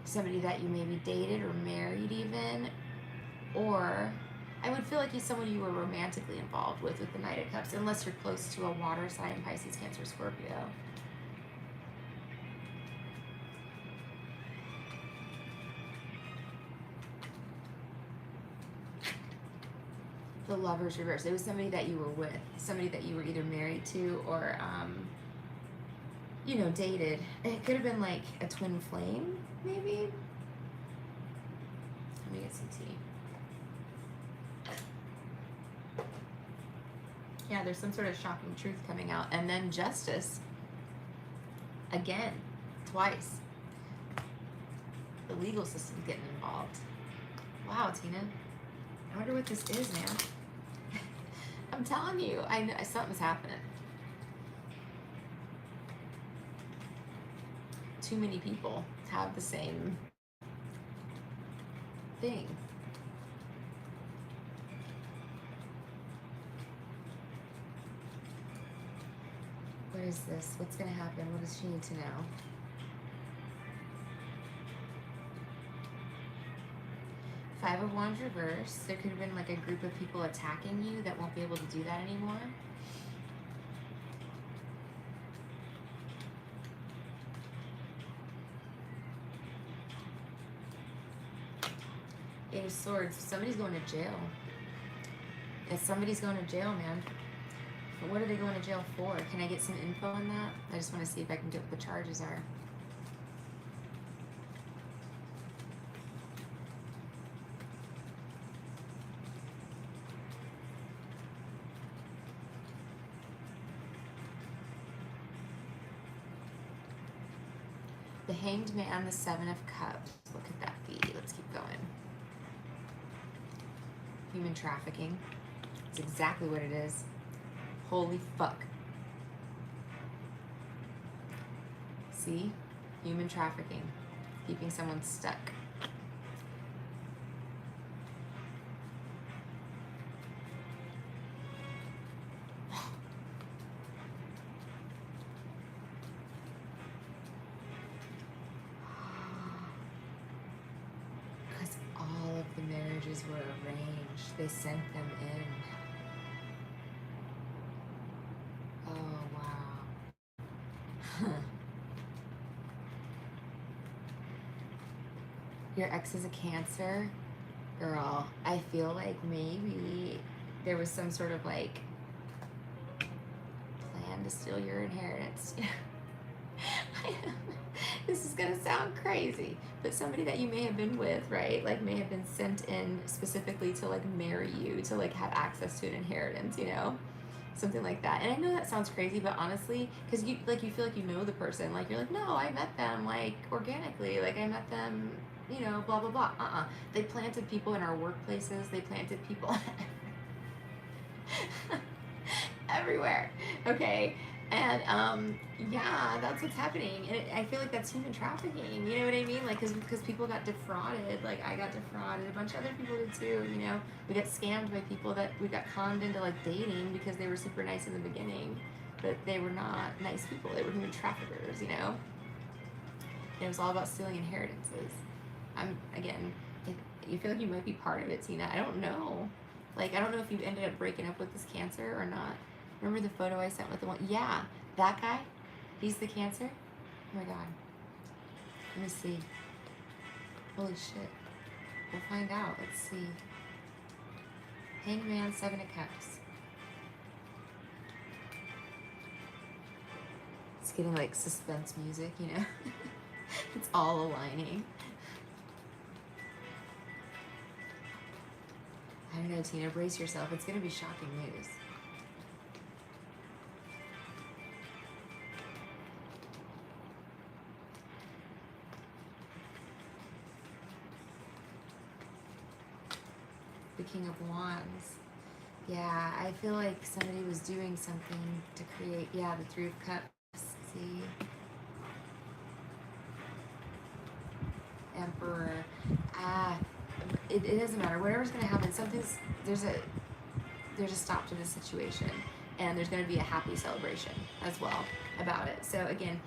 somebody that you maybe dated or married even, or I would feel like he's someone you were romantically involved with the Knight of Cups, unless you're close to a water sign, Pisces, Cancer, Scorpio. The Lovers reverse. It was somebody that you were with, somebody that you were either married to or, dated. It could have been like a twin flame, maybe. Let me get some tea. Yeah, there's some sort of shocking truth coming out. And then justice. Again, twice. The legal system's getting involved. Wow, Tina. I wonder what this is, man. I'm telling you, I know something's happening. Too many people have the same thing. What is this? What's going to happen? What does she need to know? Five of Wands reverse. There could have been like a group of people attacking you that won't be able to do that anymore. Eight of Swords. Somebody's going to jail. If somebody's going to jail, man. But what are they going to jail for? Can I get some info on that? I just want to see if I can get what the charges are. The Hanged Man, the Seven of Cups. What could that be? Let's keep going. Human trafficking. It's exactly what it is. Holy fuck. See? Human trafficking. Keeping someone stuck. Because all of the marriages were arranged. They sent them in. Your ex is a Cancer. Girl, I feel like maybe there was some sort of like plan to steal your inheritance. This is gonna sound crazy, but somebody that you may have been with, right, like may have been sent in specifically to like marry you, to like have access to an inheritance, you know, something like that. And I know that sounds crazy, but honestly, because you like, you feel like you know the person, like you're like, no, I met them like organically, like I met them, you know, blah blah blah. They planted people in our workplaces. They planted people everywhere. Okay. And yeah, that's what's happening. And I feel like that's human trafficking. You know what I mean? Like, because people got defrauded. Like, I got defrauded. A bunch of other people did too. You know, we got scammed by people that we got conned into like dating because they were super nice in the beginning, but they were not nice people. They were human traffickers. You know, and it was all about stealing inheritances. Again, if you feel like you might be part of it, Tina. I don't know. Like, I don't know if you ended up breaking up with this Cancer or not. Remember the photo I sent with the one? Yeah, that guy. He's the Cancer. Oh my God. Let me see. Holy shit. We'll find out. Let's see. Hanged Man, Seven of Cups. It's getting like suspense music, you know? It's all aligning. I don't know, Tina, brace yourself. It's going to be shocking news. The King of Wands. Yeah, I feel like somebody was doing something to create, yeah, the Three of Cups. See? Emperor. It doesn't matter. Whatever's going to happen, there's a stop to this situation, and there's going to be a happy celebration as well about it. So again,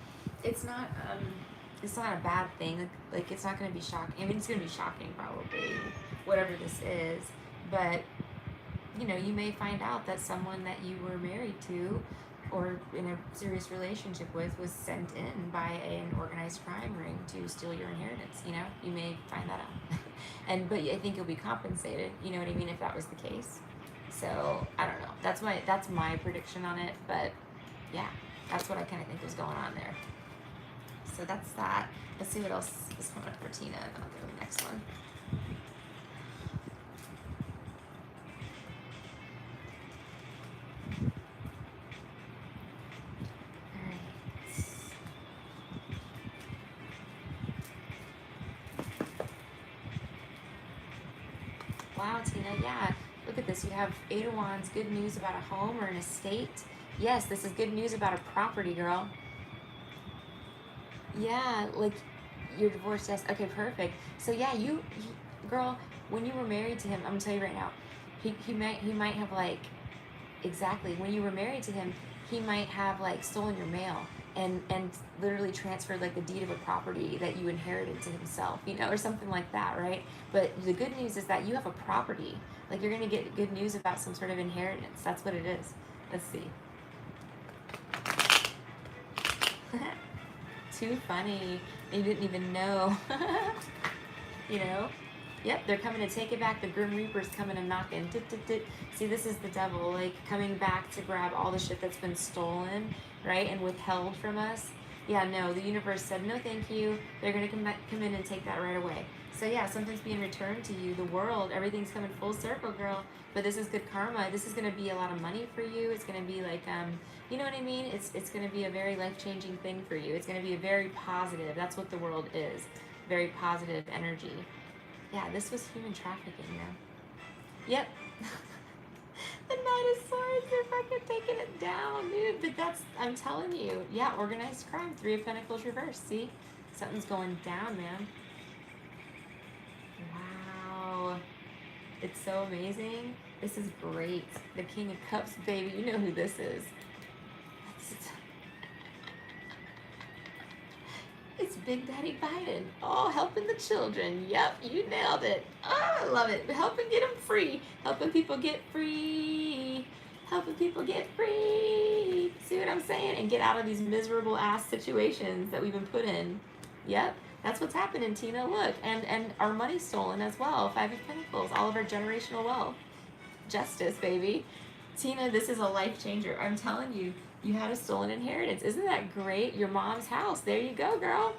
it's not a bad thing. Like it's not going to be shocking. I mean, it's going to be shocking probably, whatever this is. But you know, you may find out that someone that you were married to or in a serious relationship with was sent in by an organized crime ring to steal your inheritance. You know, you may find that out. But I think you'll be compensated, you know what I mean, if that was the case. So I don't know, that's my prediction on it. But yeah, that's what I kind of think was going on there. So that's that. Let's see what else is coming up for Tina, and I'll go to the next one. wow, Tina, yeah. Look at this. You have 8 of Wands, good news about a home or an estate. Yes, this is good news about a property, girl. Yeah, like you're divorced, yes. Okay, perfect. So yeah, girl, when you were married to him, I'm gonna tell you right now, he might have like exactly when you were married to him, he might have like stolen your mail and literally transferred like the deed of a property that you inherited to himself, or something like that, right? But the good news is that you have a property. Like you're gonna get good news about some sort of inheritance. That's what it is. Let's see. Too funny. You didn't even know. you know? Yep, they're coming to take it back. The Grim Reaper's coming and knocking. See, this is the devil, like coming back to grab all the shit that's been stolen, right, and withheld from us. Yeah, no, the universe said, no, thank you. They're going to come in and take that right away. So yeah, something's being returned to you. The world, everything's coming full circle, girl. But this is good karma. This is going to be a lot of money for you. It's going to be like, you know what I mean? It's going to be a very life-changing thing for you. It's going to be a very positive. That's what the world is. Very positive energy. Yeah, this was human trafficking, man. Yep. The Knight of Swords, they're fucking taking it down, dude. But that's, I'm telling you, yeah, organized crime. 3 of Pentacles reversed. See? Something's going down, man. Wow. It's so amazing. This is great. The King of Cups, baby. You know who this is. It's Big Daddy Biden. Oh, helping the children. Yep, you nailed it. Oh, I love it. Helping get them free. Helping people get free. Helping people get free. See what I'm saying? And get out of these miserable ass situations that we've been put in. Yep, that's what's happening, Tina. Look, and our money's stolen as well. 5 of Pentacles. All of our generational wealth. Justice, baby. Tina, this is a life changer. I'm telling you. You had a stolen inheritance. Isn't that great? Your mom's house. There you go, girl.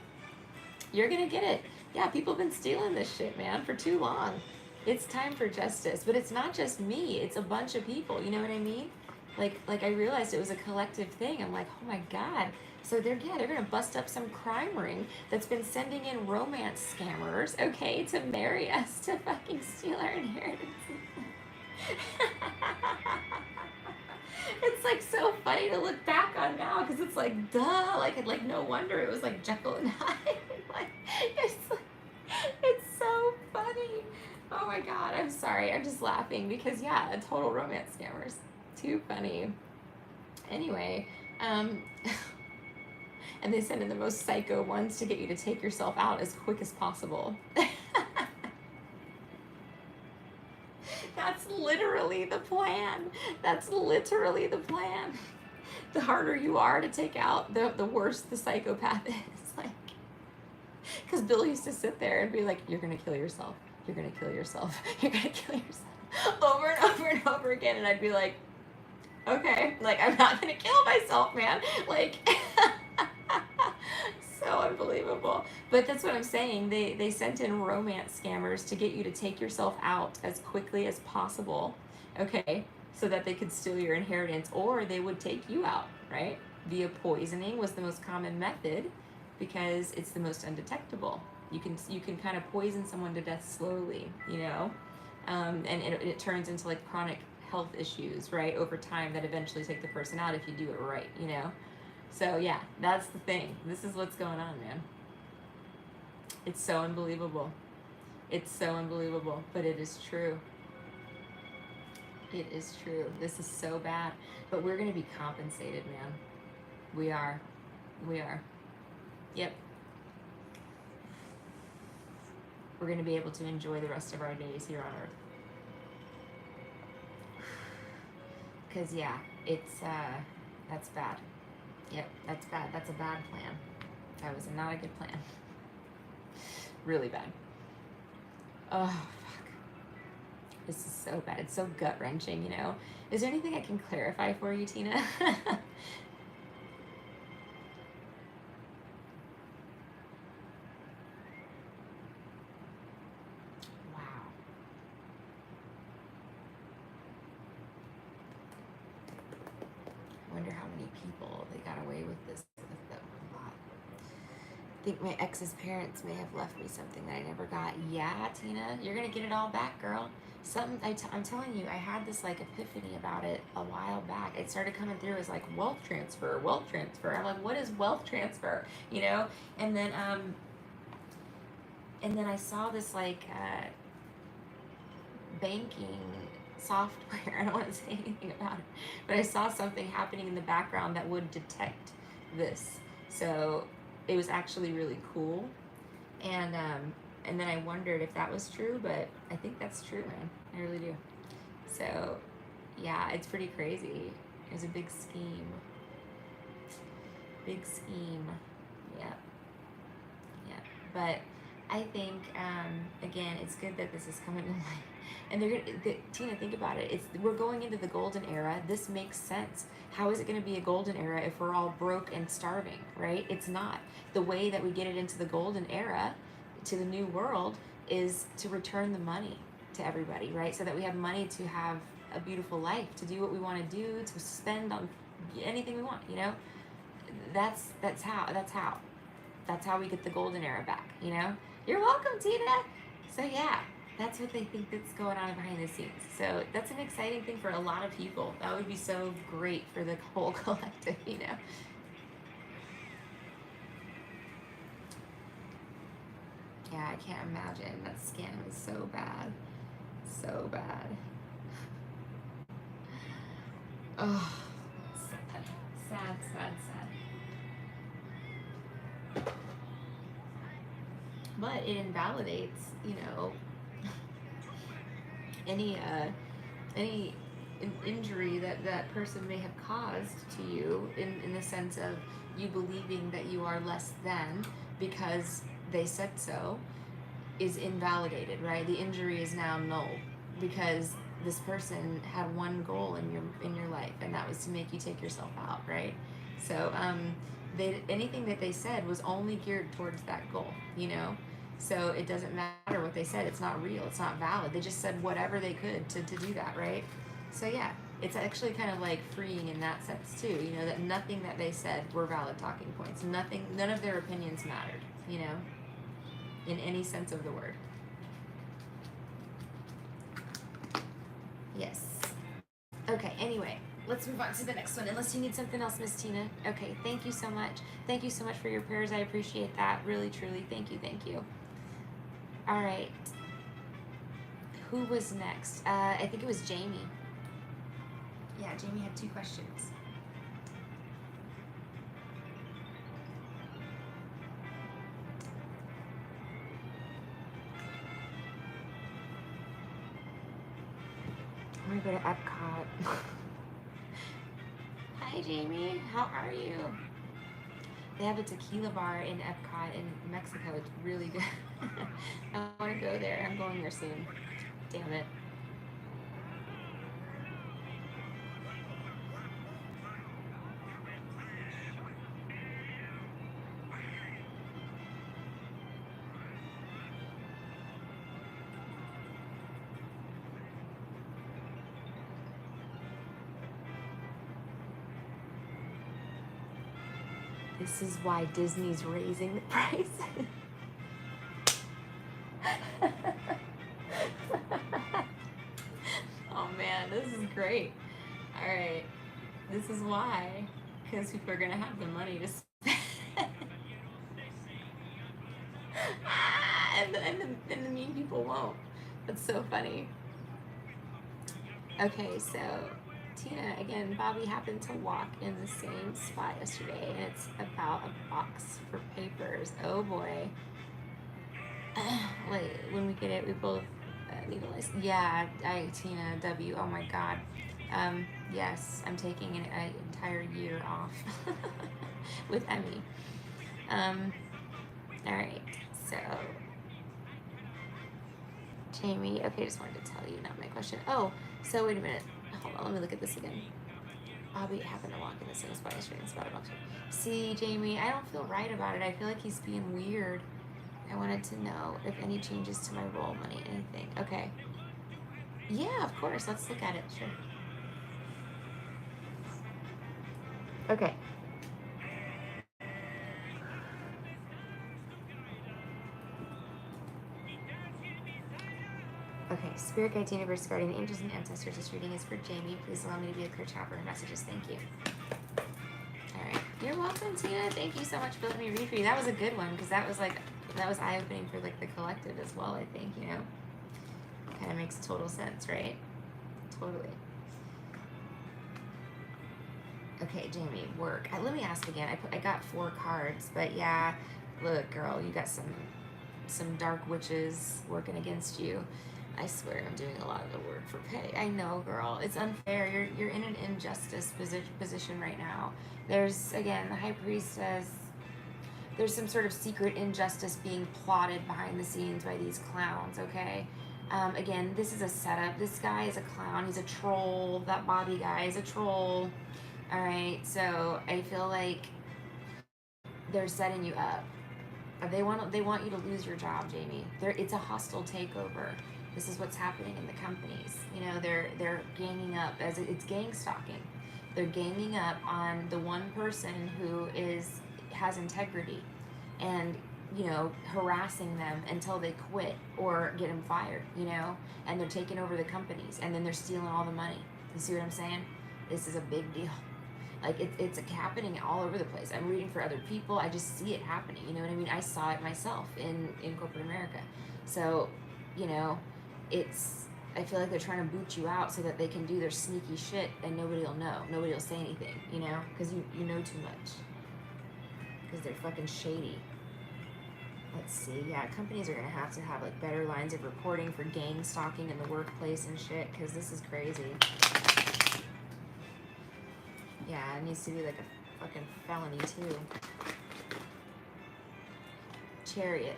You're going to get it. Yeah, people have been stealing this shit, man, for too long. It's time for justice. But it's not just me. It's a bunch of people. You know what I mean? Like I realized it was a collective thing. I'm like, oh my God. So they're going to bust up some crime ring that's been sending in romance scammers, okay, to marry us, to fucking steal our inheritance. It's like so funny to look back on now because it's like duh, like no wonder it was like Jekyll and Hyde. Like it's so funny. Oh my God, I'm sorry, I'm just laughing because yeah, a total romance scammers. Too funny. Anyway, and they send in the most psycho ones to get you to take yourself out as quick as possible. That's literally the plan. That's literally the plan. The harder you are to take out, the worse the psychopath is. Like, because Bill used to sit there and be like, you're going to kill yourself. You're going to kill yourself. You're going to kill yourself. Over and over and over again. And I'd be like, okay. Like, I'm not going to kill myself, man. Like... So unbelievable. But that's what I'm saying. They sent in romance scammers to get you to take yourself out as quickly as possible, okay, so that they could steal your inheritance, or they would take you out, right? Via poisoning was the most common method because it's the most undetectable. You can kind of poison someone to death slowly, and it turns into like chronic health issues, right, over time that eventually take the person out if you do it right, So yeah, that's the thing. This is what's going on, man. It's so unbelievable. It's so unbelievable, but it is true. It is true. This is so bad, but we're going to be compensated, man. We are. We are. Yep. We're going to be able to enjoy the rest of our days here on Earth. Because yeah, that's bad. Yep, that's bad. That's a bad plan. That was not a good plan. Really bad. Oh, fuck. This is so bad. It's so gut-wrenching, Is there anything I can clarify for you, Tina? Wow. I wonder how many people they got away with this. That was a lot. think my ex's parents may have left me something that I never got. Yeah, Tina, you're gonna get it all back, girl. Something I'm telling you, I had this like epiphany about it a while back. It started coming through as like wealth transfer, wealth transfer. I'm like, what is wealth transfer? You know? And then I saw this like banking software. I don't want to say anything about it, but I saw something happening in the background that would detect this. So it was actually really cool. And then I wondered if that was true, but I think that's true, man. I really do. So yeah, it's pretty crazy. It was a big scheme. Big scheme. Yeah. Yeah. But I think again, it's good that this is coming to light. And Tina, think about it. We're going into the golden era. This makes sense. How is it going to be a golden era if we're all broke and starving, right? It's not. The way that we get it into the golden era, to the new world, is to return the money to everybody, right? So that we have money to have a beautiful life, to do what we want to do, to spend on anything we want, you know? That's how we get the golden era back, you know? You're welcome, Tina. So yeah, that's what they think that's going on behind the scenes. So that's an exciting thing for a lot of people. That would be so great for the whole collective, you know? Yeah, I can't imagine. That scam is so bad. So bad. Oh, sad. Sad, sad, sad. But it invalidates, you know, any injury that person may have caused to you in the sense of you believing that you are less than because they said so, is invalidated, right? The injury is now null because this person had one goal in your life, and that was to make you take yourself out, right? So anything that they said was only geared towards that goal, you know? So it doesn't matter what they said. It's not real. It's not valid. They just said whatever they could to do that, right? So yeah, it's actually kind of like freeing in that sense too, you know, that nothing that they said were valid talking points. None of their opinions mattered, you know, in any sense of the word. Yes. Okay, anyway, let's move on to the next one. Unless you need something else, Miss Tina. Okay, thank you so much. Thank you so much for your prayers. I appreciate that. Really, truly. Thank you, thank you. All right. Who was next? I think it was Jamie. Yeah, Jamie had 2 questions. I'm gonna go to Epcot. Hi, Jamie. How are you? They have a tequila bar in Epcot in Mexico. It's really good. I want to go there. I'm going there soon. Damn it. This is why Disney's raising the prices. Oh man, this is great. All right, this is why, because people are gonna have the money to spend. and the mean people won't. That's so funny. Okay, so Tina, again, Bobby happened to walk in the same spot yesterday, and it's about a box for papers. Oh boy. Wait, when we get it, we both need a license. Yeah, Tina, W, oh my God. Yes, I'm taking an entire year off with Emmy. All right, so Jamie, okay, just wanted to tell you, not my question. Oh, so wait a minute. Hold on, let me look at this again. Bobby happened to walk in the same spot yesterday. See, Jamie, I don't feel right about it. I feel like he's being weird. I wanted to know if any changes to my roll money, anything. Okay. Yeah, of course. Let's look at it. Sure. Okay. Okay, Spirit Guides, Universe, Guardian Angels, and Ancestors. This reading is for Jamie. Please allow me to be a clear channel for her messages. Thank you. Alright. You're welcome, Tina. Thank you so much for letting me read for you. That was a good one, because that was eye-opening for like the collective as well, I think, you know? Kind of makes total sense, right? Totally. Okay, Jamie, work. Let me ask again. I got 4 cards, but yeah, look, girl, you got some dark witches working against you. I swear I'm doing a lot of the work for pay. I know, girl. It's unfair. You're in an injustice position right now. There's, again, the High Priestess. There's some sort of secret injustice being plotted behind the scenes by these clowns, okay? Again, this is a setup. This guy is a clown. He's a troll. That Bobby guy is a troll. All right, so I feel like they're setting you up. They want you to lose your job, Jamie. It's a hostile takeover. This is what's happening in the companies. You know, they're ganging up it's gang stalking. They're ganging up on the one person who has integrity, and you know, harassing them until they quit or get them fired. You know, and they're taking over the companies, and then they're stealing all the money. You see what I'm saying? This is a big deal. Like it's happening all over the place. I'm reading for other people. I just see it happening. You know what I mean? I saw it myself in corporate America. So, you know, I feel like they're trying to boot you out so that they can do their sneaky shit and nobody will know. Nobody will say anything, you know? Because you know too much. Because they're fucking shady. Let's see. Yeah, companies are going to have like better lines of reporting for gang stalking in the workplace and shit. Because this is crazy. Yeah, it needs to be like a fucking felony too. Chariot.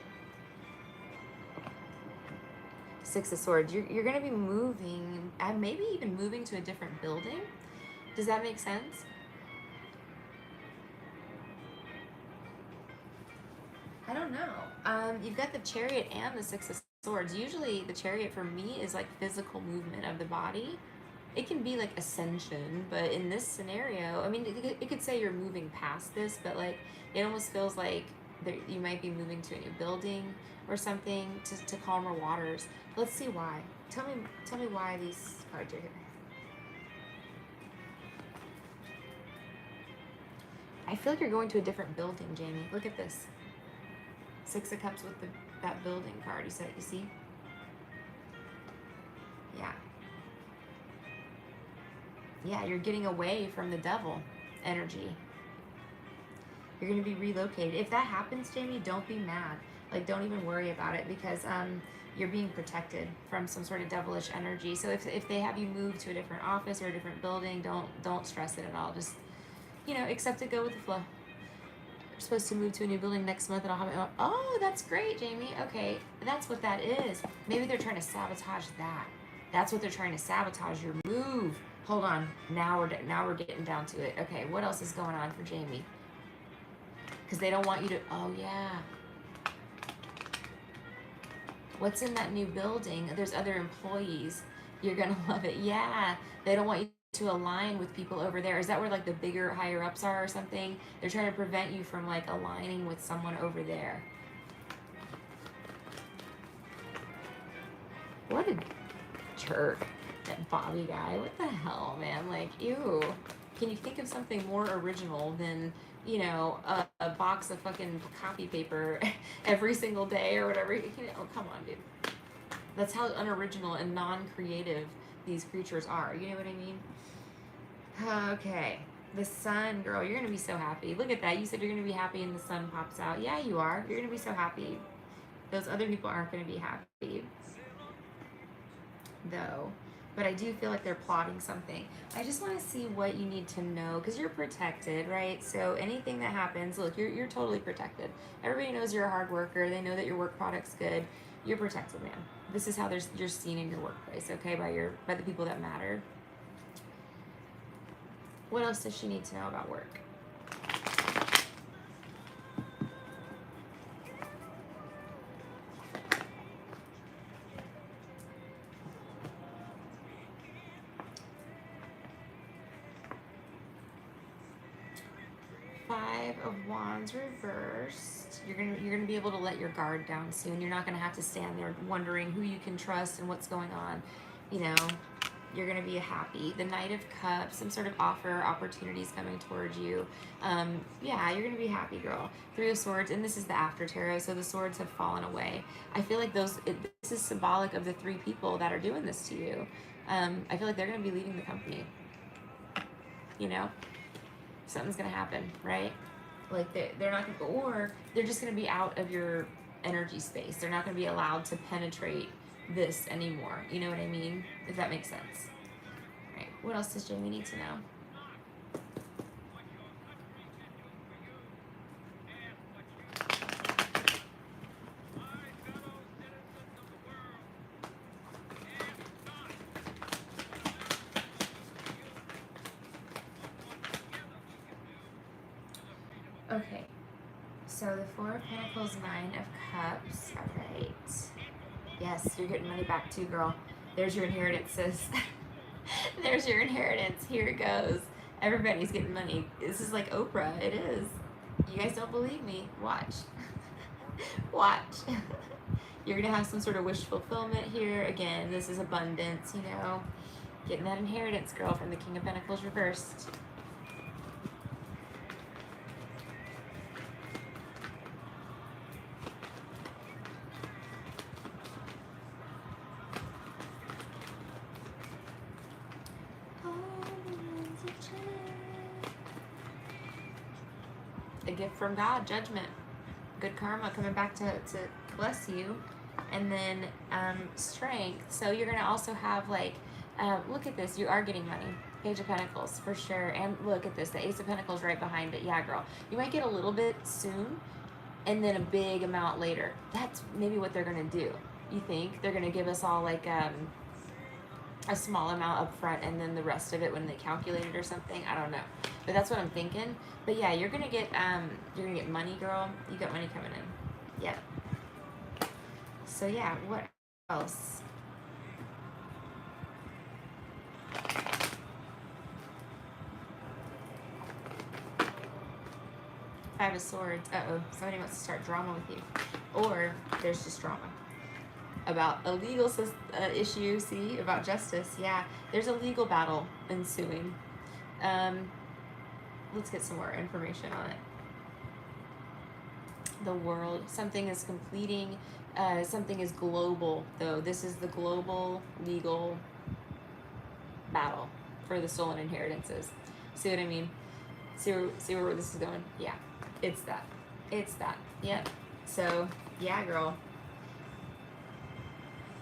6 of Swords. You're going to be moving, maybe even moving to a different building. Does that make sense? I don't know. You've got the Chariot and the 6 of Swords. Usually the Chariot for me is like physical movement of the body. It can be like ascension, but in this scenario, I mean, it could say you're moving past this, but like it almost feels like you might be moving to a new building or something to calmer waters. Let's see why. Tell me why these cards are here. I feel like you're going to a different building, Jamie. Look at this. 6 of Cups with that building card. You see? Yeah. Yeah, you're getting away from the devil energy. You're going to be relocated. If that happens, Jamie, don't be mad. Like, don't even worry about it, because you're being protected from some sort of devilish energy. So if they have you move to a different office or a different building, don't stress it at all. Just, you know, accept it, go with the flow. We're supposed to move to a new building next month, and I'll have it. Oh, that's great, Jamie. Okay, that's what that is. Maybe they're trying to sabotage that. That's what they're trying to sabotage, your move. Hold on. Now we're getting down to it. Okay, what else is going on for Jamie? Because they don't want you to. Oh yeah. What's in that new building? There's other employees. You're gonna love it. Yeah. They don't want you to align with people over there. Is that where like the bigger higher ups are or something? They're trying to prevent you from like aligning with someone over there. What a jerk. That Bobby guy. What the hell, man? Like, ew. Can you think of something more original than, you know, a box of fucking copy paper every single day or whatever? Oh, come on, dude. That's how unoriginal and non-creative these creatures are. You know what I mean? Okay. The sun, girl, you're going to be so happy. Look at that. You said you're going to be happy and the sun pops out. Yeah, you are. You're going to be so happy. Those other people aren't going to be happy, though. But I do feel like they're plotting something. I just want to see what you need to know, because you're protected, right? So anything that happens, look, you're totally protected. Everybody knows you're a hard worker. They know that your work product's good. You're protected, man. This is how you're seen in your workplace, okay, by the people that matter. What else does she need to know about work? Five of Wands reversed. You're gonna be able to let your guard down soon. You're not gonna have to stand there wondering who you can trust and what's going on. You know, you're gonna be happy. The Knight of Cups, some sort of offer, opportunities coming towards you. Yeah, you're gonna be happy, girl. Three of Swords, and this is the after tarot, so the swords have fallen away. I feel like this is symbolic of the three people that are doing this to you. I feel like they're gonna be leaving the company. You know, something's gonna happen, right? Like they're not gonna, or they're just gonna be out of your energy space. They're not gonna be allowed to penetrate this anymore. You know what I mean? If that makes sense. All right. What else does Jamie need to know? Okay. So the Four of Pentacles, Nine of Cups. All right. Yes, you're getting money back too, girl. There's your inheritance, sis. There's your inheritance. Here it goes. Everybody's getting money. This is like Oprah. It is. You guys don't believe me? Watch. Watch. You're going to have some sort of wish fulfillment here. Again, this is abundance, you know. Getting that inheritance, girl, from the King of Pentacles reversed. A gift from God, judgment, good karma coming back to bless you, and then strength. So you're gonna also have like, look at this, you are getting money. Page of Pentacles for sure, and look at this, the Ace of Pentacles right behind it. Yeah, girl, you might get a little bit soon, and then a big amount later. That's maybe what they're gonna do. You think they're gonna give us all like a small amount up front and then the rest of it when they calculate it or something? I don't know, but that's what I'm thinking. But yeah, you're gonna get money, girl. You got money coming in. Yeah. So yeah, what else? Five of Swords. Uh-oh, somebody wants to start drama with you, or there's just drama about a legal issue. See, about justice. Yeah, there's a legal battle ensuing. Let's get some more information on it. The World. Something is completing. Something is global, though. This is the global legal battle for the stolen inheritances. See what I mean? See where this is going? Yeah, it's that. It's that. Yep. So, yeah, girl.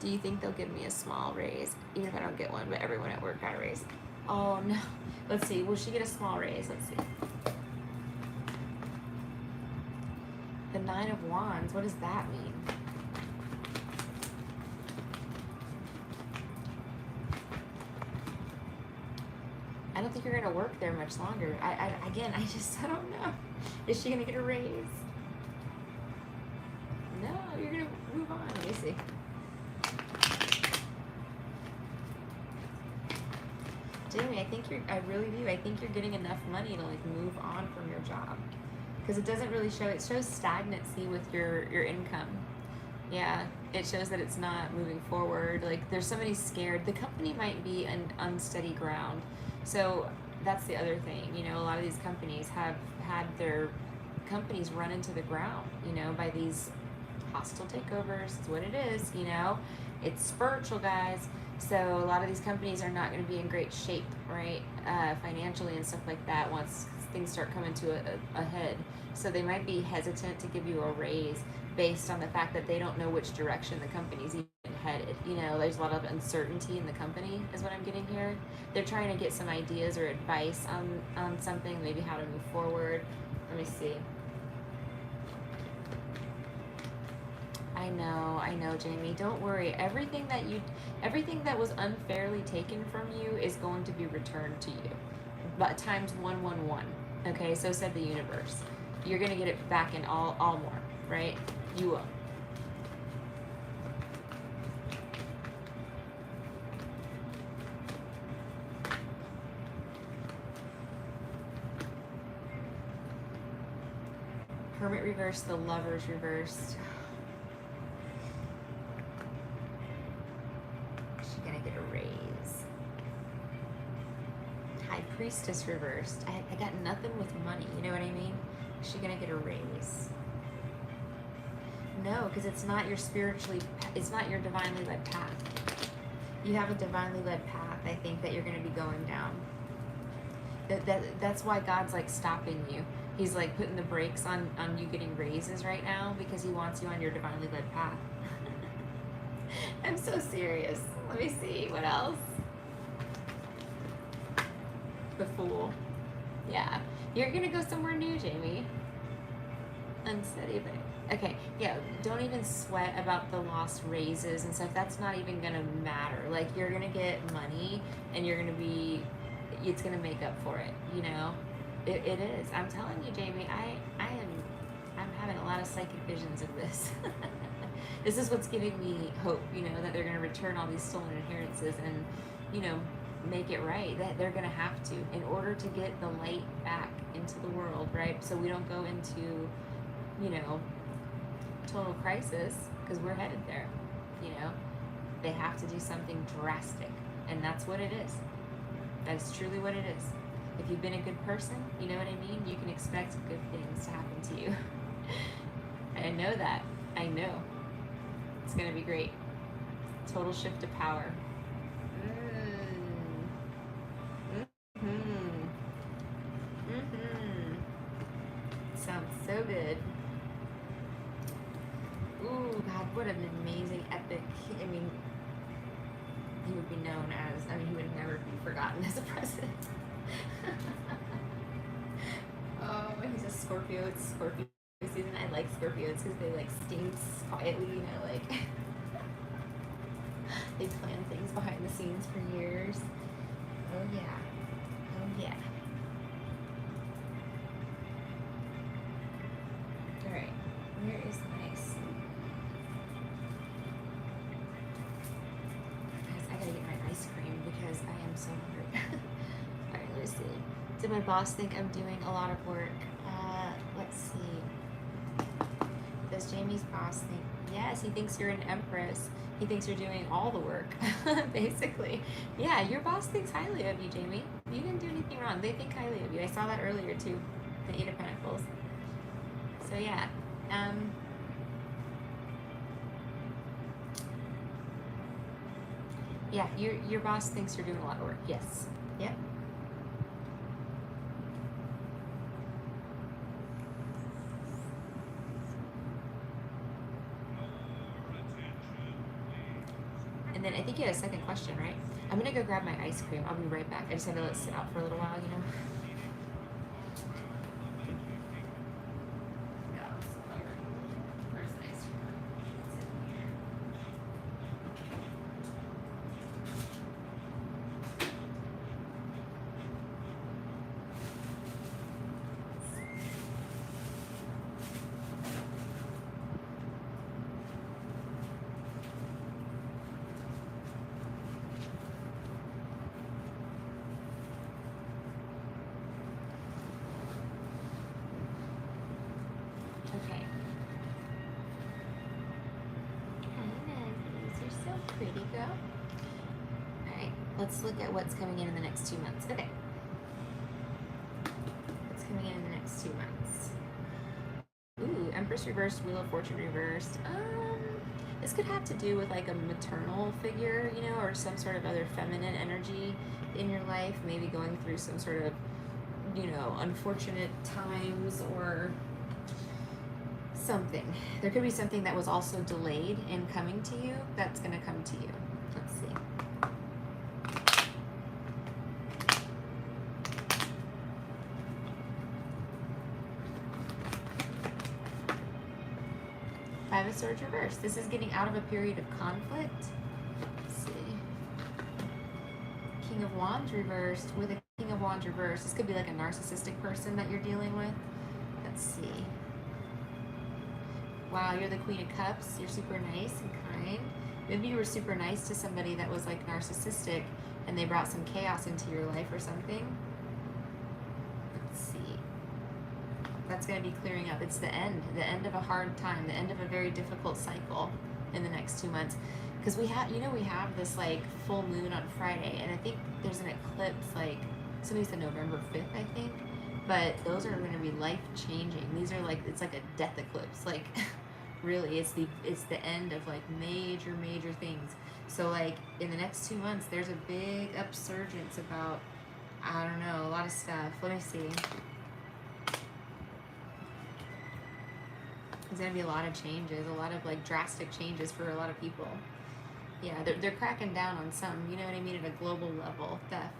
Do you think they'll give me a small raise? Even if I don't get one, but everyone at work got a raise. Oh, no. Let's see. Will she get a small raise? Let's see. The Nine of Wands. What does that mean? I don't think you're going to work there much longer. I don't know. Is she going to get a raise? No, you're going to move on. Let me see. Jamie, I really do. I think you're getting enough money to like move on from your job. Because it doesn't really show, it shows stagnancy with your income. Yeah, it shows that it's not moving forward. Like there's somebody scared. The company might be an unsteady ground. So that's the other thing. You know, a lot of these companies have had their companies run into the ground, you know, by these hostile takeovers. It's what it is, you know. It's spiritual, guys. So a lot of these companies are not going to be in great shape, right, financially and stuff like that once things start coming to a head. So they might be hesitant to give you a raise based on the fact that they don't know which direction the company's even headed. You know, there's a lot of uncertainty in the company is what I'm getting here. They're trying to get some ideas or advice on something, maybe how to move forward. Let me see. I know, Jamie. Don't worry. Everything that was unfairly taken from you is going to be returned to you, but times 111. Okay, so said the universe. You're gonna get it back in all more, right? You will. Hermit reversed, the Lovers reversed. She's gonna get a raise. High Priestess reversed. I got nothing with money, you know what I mean? Is she gonna get a raise? No, because it's not your it's not your divinely led path. You have a divinely led path, I think, that you're gonna be going down. That's why God's like stopping you. He's like putting the brakes on you getting raises right now because he wants you on your divinely led path. I'm so serious. Let me see, what else? The Fool. Yeah, you're gonna go somewhere new, Jamie. Unsteady, but okay, yeah, don't even sweat about the lost raises and stuff. That's not even gonna matter. Like, you're gonna get money and you're gonna be, it's gonna make up for it, you know? It is. I'm telling you, Jamie, I'm having a lot of psychic visions of this. This is what's giving me hope, you know, that they're gonna return all these stolen inheritances and, you know, make it right. That they're gonna have to in order to get the light back into the world, right? So we don't go into, you know, total crisis, because we're headed there, you know. They have to do something drastic, and that's what it is. That is truly what it is. If you've been a good person, you know what I mean, you can expect good things to happen to you. I know that. I know. It's gonna be great. Total shift of power. Sounds so good. Ooh, God, what an amazing, epic, I mean, he would be known as, I mean, he would never be forgotten as a president. Oh, he's a Scorpio. It's Scorpio season. I like Scorpios because they like stink quietly, you know, like they plan things behind the scenes for years. Oh yeah. Oh yeah. Alright, where is my sleep? Guys, I gotta get my ice cream because I am so hungry. Alright, let's see. Did my boss think I'm doing a lot of work? Let's see. Does Jamie's boss think? Yes, he thinks you're an empress. He thinks you're doing all the work, basically. Yeah, your boss thinks highly of you, Jamie. You didn't do anything wrong. They think highly of you. I saw that earlier, too. The Eight of Pentacles. So, yeah. Yeah, your boss thinks you're doing a lot of work. Yes. Yep. And then I think you had a second question, right? I'm gonna go grab my ice cream. I'll be right back. I just had to let it sit out for a little while, you know? Pretty girl. Alright, let's look at what's coming in the next 2 months. Okay. What's coming in the next 2 months? Ooh, Empress reversed, Wheel of Fortune reversed. This could have to do with like a maternal figure, you know, or some sort of other feminine energy in your life, maybe going through some sort of, you know, unfortunate times or something. There could be something that was also delayed in coming to you that's going to come to you. Let's see. Five of Swords reversed. This is getting out of a period of conflict. Let's see. King of Wands reversed. With a King of Wands reversed, this could be like a narcissistic person that you're dealing with. Let's see. Wow, you're the Queen of Cups. You're super nice and kind. Maybe you were super nice to somebody that was like narcissistic and they brought some chaos into your life or something. Let's see. That's going to be clearing up. It's the end of a hard time, the end of a very difficult cycle in the next 2 months. Because we have, we have this like full moon on Friday, and I think there's an eclipse, like somebody said November 5th, I think. But those are going to be life changing. These are like, it's like a death eclipse. Like, really, it's the end of like major things. So like in the next 2 months, there's a big upsurgence about, I don't know, a lot of stuff. Let me see. There's going to be a lot of changes, a lot of like drastic changes for a lot of people. Yeah, they're cracking down on some, you know what I mean, at a global level, theft.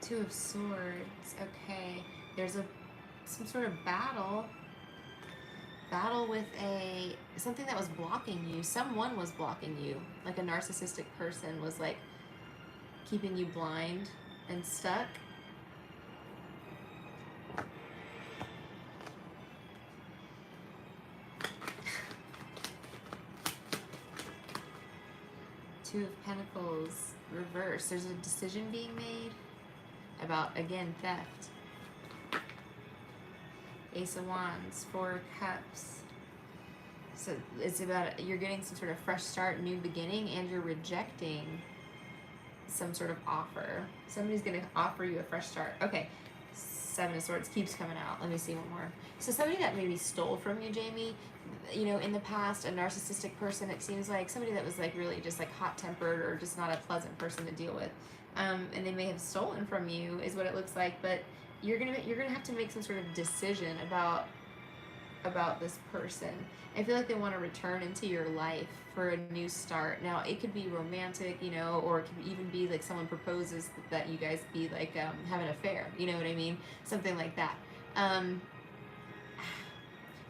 Two of Swords. Okay, there's some sort of battle with something that was blocking you. Someone was blocking you, like a narcissistic person was like keeping you blind and stuck. Two of Pentacles reverse. There's a decision being made about, again, theft. Ace of Wands, Four of Cups. So it's about, you're getting some sort of fresh start, new beginning, and you're rejecting some sort of offer. Somebody's going to offer you a fresh start. Okay, Seven of Swords keeps coming out. Let me see one more. So somebody that maybe stole from you, Jamie, in the past, a narcissistic person, it seems like somebody that was like really just like hot-tempered or just not a pleasant person to deal with. And they may have stolen from you is what it looks like, but you're gonna have to make some sort of decision about this person. I feel like they want to return into your life for a new start. Now it could be romantic, or it could even be like someone proposes that you guys be like have an affair, you know what I mean, something like that.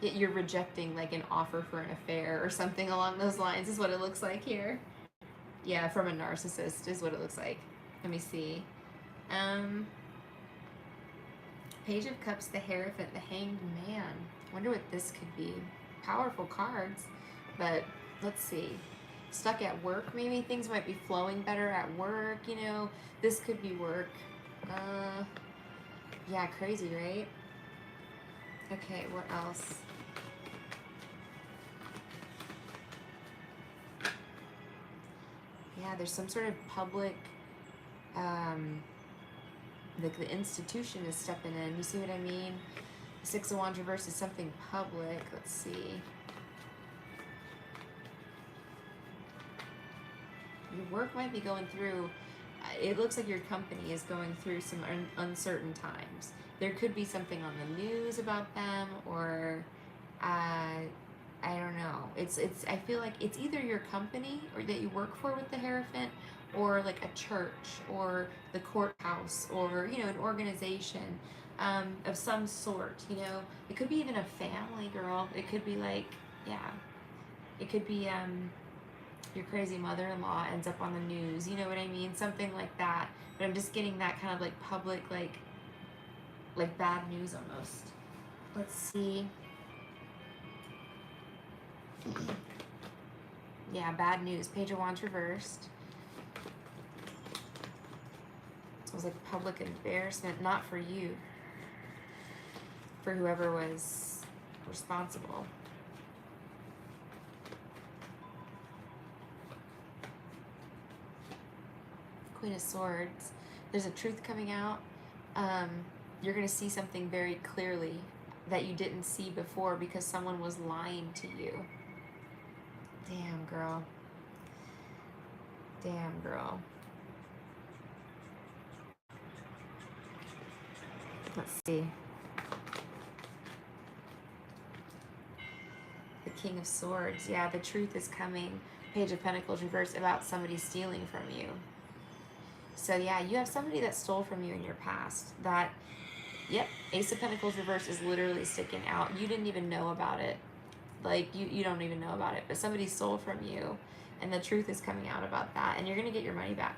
You're rejecting like an offer for an affair or something along those lines is what it looks like here. Yeah, from a narcissist is what it looks like. Let me see. Page of Cups, the Hierophant, the Hanged Man. Wonder what this could be. Powerful cards, but let's see. Stuck at work, maybe things might be flowing better at work, This could be work. Yeah, crazy, right? Okay, what else? Yeah, there's some sort of public, like the institution is stepping in. You see what I mean? Six of Wands reverse is something public. Let's see. Your work might be going through, it looks like your company is going through some uncertain times. There could be something on the news about them, or I don't know. I feel like it's either your company or that you work for with the Hierophant, or like a church or the courthouse, or an organization of some sort. It could be even a family, girl. It could be like, yeah, it could be your crazy mother-in-law ends up on the news, you know what I mean, something like that. But I'm just getting that kind of like public, like bad news almost. Let's see. Yeah, bad news. Page of Wands reversed. It was like public embarrassment, not for you, for whoever was responsible. Queen of Swords. There's a truth coming out. You're going to see something very clearly that you didn't see before because someone was lying to you. Damn, girl. Damn, girl. Let's see. The King of Swords. Yeah, the truth is coming. Page of Pentacles reversed about somebody stealing from you. So yeah, you have somebody that stole from you in your past. That, yep, Ace of Pentacles reversed is literally sticking out. You didn't even know about it. Like, you don't even know about it. But somebody stole from you, and the truth is coming out about that. And you're going to get your money back.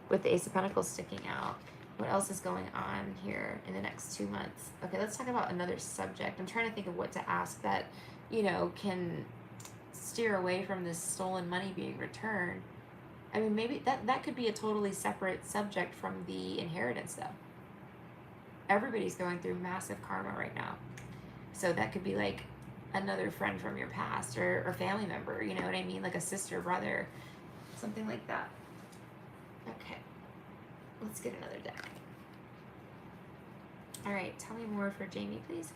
With the Ace of Pentacles sticking out. What else is going on here in the next 2 months? Okay, let's talk about another subject. I'm trying to think of what to ask that, you know, can steer away from this stolen money being returned. I mean, maybe that could be a totally separate subject from the inheritance, though. Everybody's going through massive karma right now. So that could be like another friend from your past or family member, you know what I mean? Like a sister, brother, something like that. Okay, let's get another deck. All right, tell me more for Jamie, please.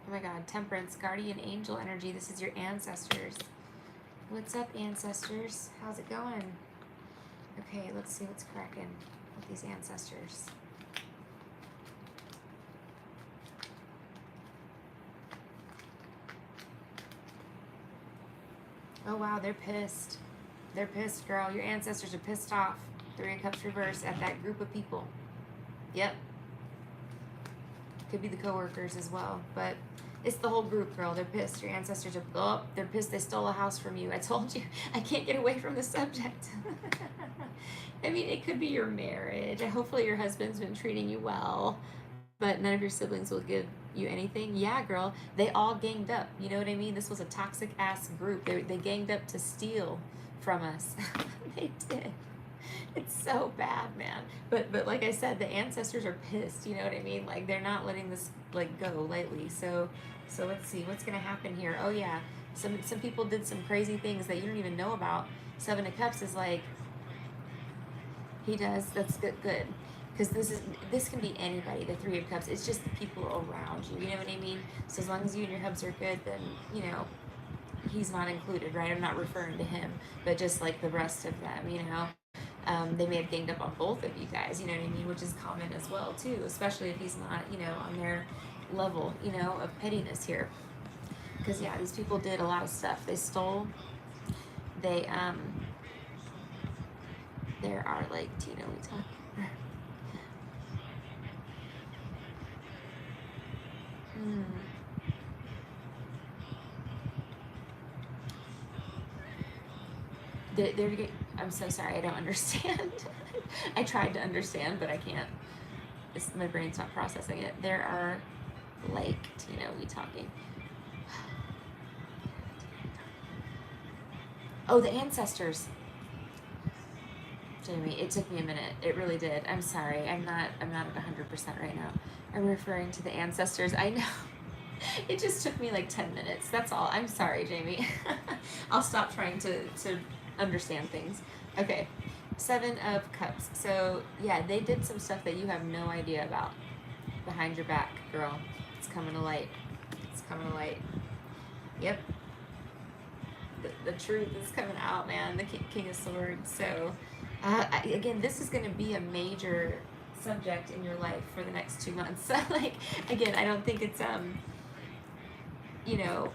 Oh my God, Temperance, guardian angel energy. This is your ancestors. What's up, ancestors? How's it going? Okay, let's see what's cracking with these ancestors. Oh wow, they're pissed. They're pissed, girl. Your ancestors are pissed off. Three of Cups reversed at that group of people. Yep. Could be the coworkers as well, but it's the whole group, girl. They're pissed. Your ancestors are, they're pissed. They stole a house from you. I told you, I can't get away from the subject. I mean, it could be your marriage. Hopefully your husband's been treating you well, but none of your siblings will give you anything. Yeah, girl. They all ganged up. You know what I mean? This was a toxic ass group. They ganged up to steal from us. They did. It's so bad, man. But like I said, the ancestors are pissed. You know what I mean? Like they're not letting this like go lightly. So let's see what's gonna happen here. Oh yeah, some people did some crazy things that you don't even know about. Seven of Cups is like he does. That's good. Because this can be anybody. The Three of Cups. It's just the people around you. You know what I mean? So as long as you and your hubs are good, then you know he's not included, right? I'm not referring to him, but just like the rest of them. You know. They may have ganged up on both of you guys, you know what I mean, which is common as well too, especially if he's not, you know, on their level, you know, of pettiness here. Because yeah, these people did a lot of stuff. They stole. They there are like Tina we talk. I'm so sorry, I don't understand. I tried to understand, but I can't. My brain's not processing it. There are, like, Tina, we talking. Oh, the ancestors. Jamie, it took me a minute. It really did. I'm sorry. I'm not at 100% right now. I'm referring to the ancestors. I know. It just took me like 10 minutes. That's all. I'm sorry, Jamie. I'll stop trying to understand things. Okay. Seven of Cups. So yeah, they did some stuff that you have no idea about behind your back, girl. It's coming to light. It's coming to light. Yep. The truth is coming out, man. The King of Swords. So again, this is going to be a major subject in your life for the next 2 months. So like, again, I don't think it's you know,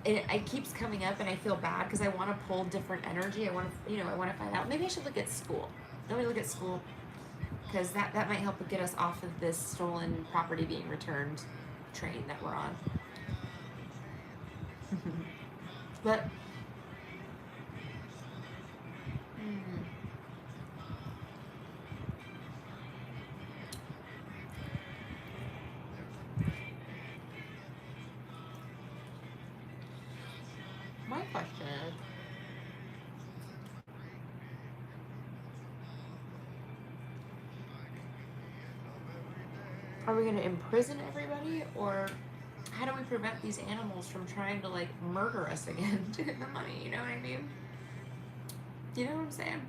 it keeps coming up and I feel bad because I want to pull different energy. I want to, you know, I want to find out. Maybe I should look at school. Let me look at school because that might help get us off of this stolen property being returned train that we're on. But my question is, are we going to imprison everybody, or how do we prevent these animals from trying to like murder us again to get the money? You know what I mean? You know what I'm saying?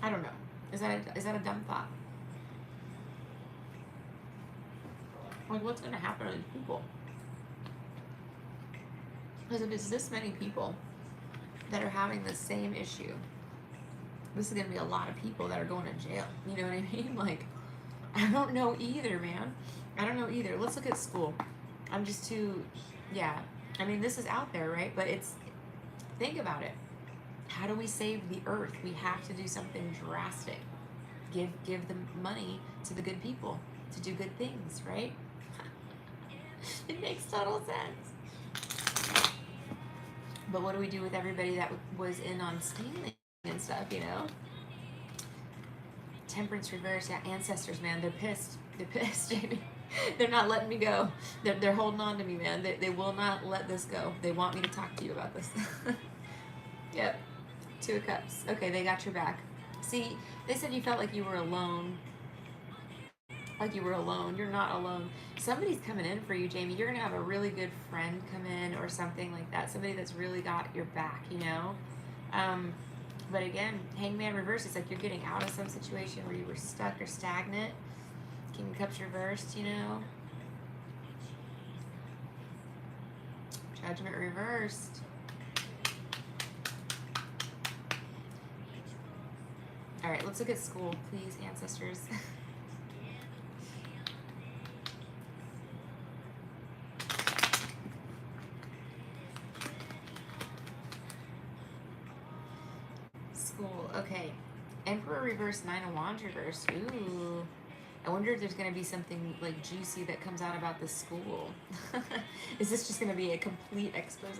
I don't know. Is that a dumb thought? Like, what's going to happen to these people? Because if it's this many people that are having the same issue, this is going to be a lot of people that are going to jail. You know what I mean? Like, I don't know either, man. I don't know either. Let's look at school. I'm just too, yeah. I mean, this is out there, right? But it's, think about it. How do we save the earth? We have to do something drastic. Give the money to the good people to do good things, right? It makes total sense. But what do we do with everybody that was in on stealing and stuff, you know? Temperance reverse, yeah, ancestors, man, they're pissed. They're pissed, Jamie. They're not letting me go. They're holding on to me, man. They will not let this go. They want me to talk to you about this. Yep. Two of Cups. Okay, they got your back. See, they said you felt like you were alone. Like you were alone. You're not alone. Somebody's coming in for you, Jamie. You're going to have a really good friend come in or something like that. Somebody that's really got your back, you know? But again, Hangman reverse, it's like you're getting out of some situation where you were stuck or stagnant. King of Cups reversed, you know? Judgment reversed. All right, let's look at school, please, ancestors. School, okay. Emperor reverse, Nine of Wands reverse. Ooh. I wonder if there's going to be something like juicy that comes out about the school. Is this just going to be a complete expose?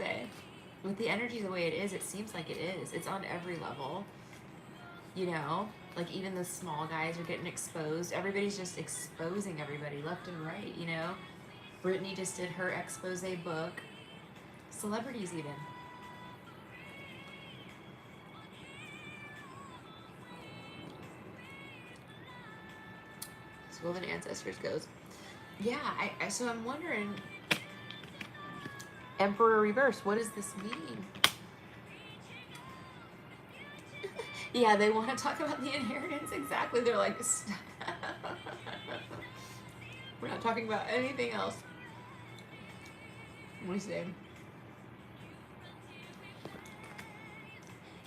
With the energy the way it is, it seems like it is. It's on every level. You know, like even the small guys are getting exposed. Everybody's just exposing everybody left and right, you know. Brittany just did her expose book. Celebrities even. School and ancestors goes. Yeah, so I'm wondering, Emperor reverse, what does this mean? Yeah, they want to talk about the inheritance. Exactly. They're like, we're not talking about anything else. What do you say?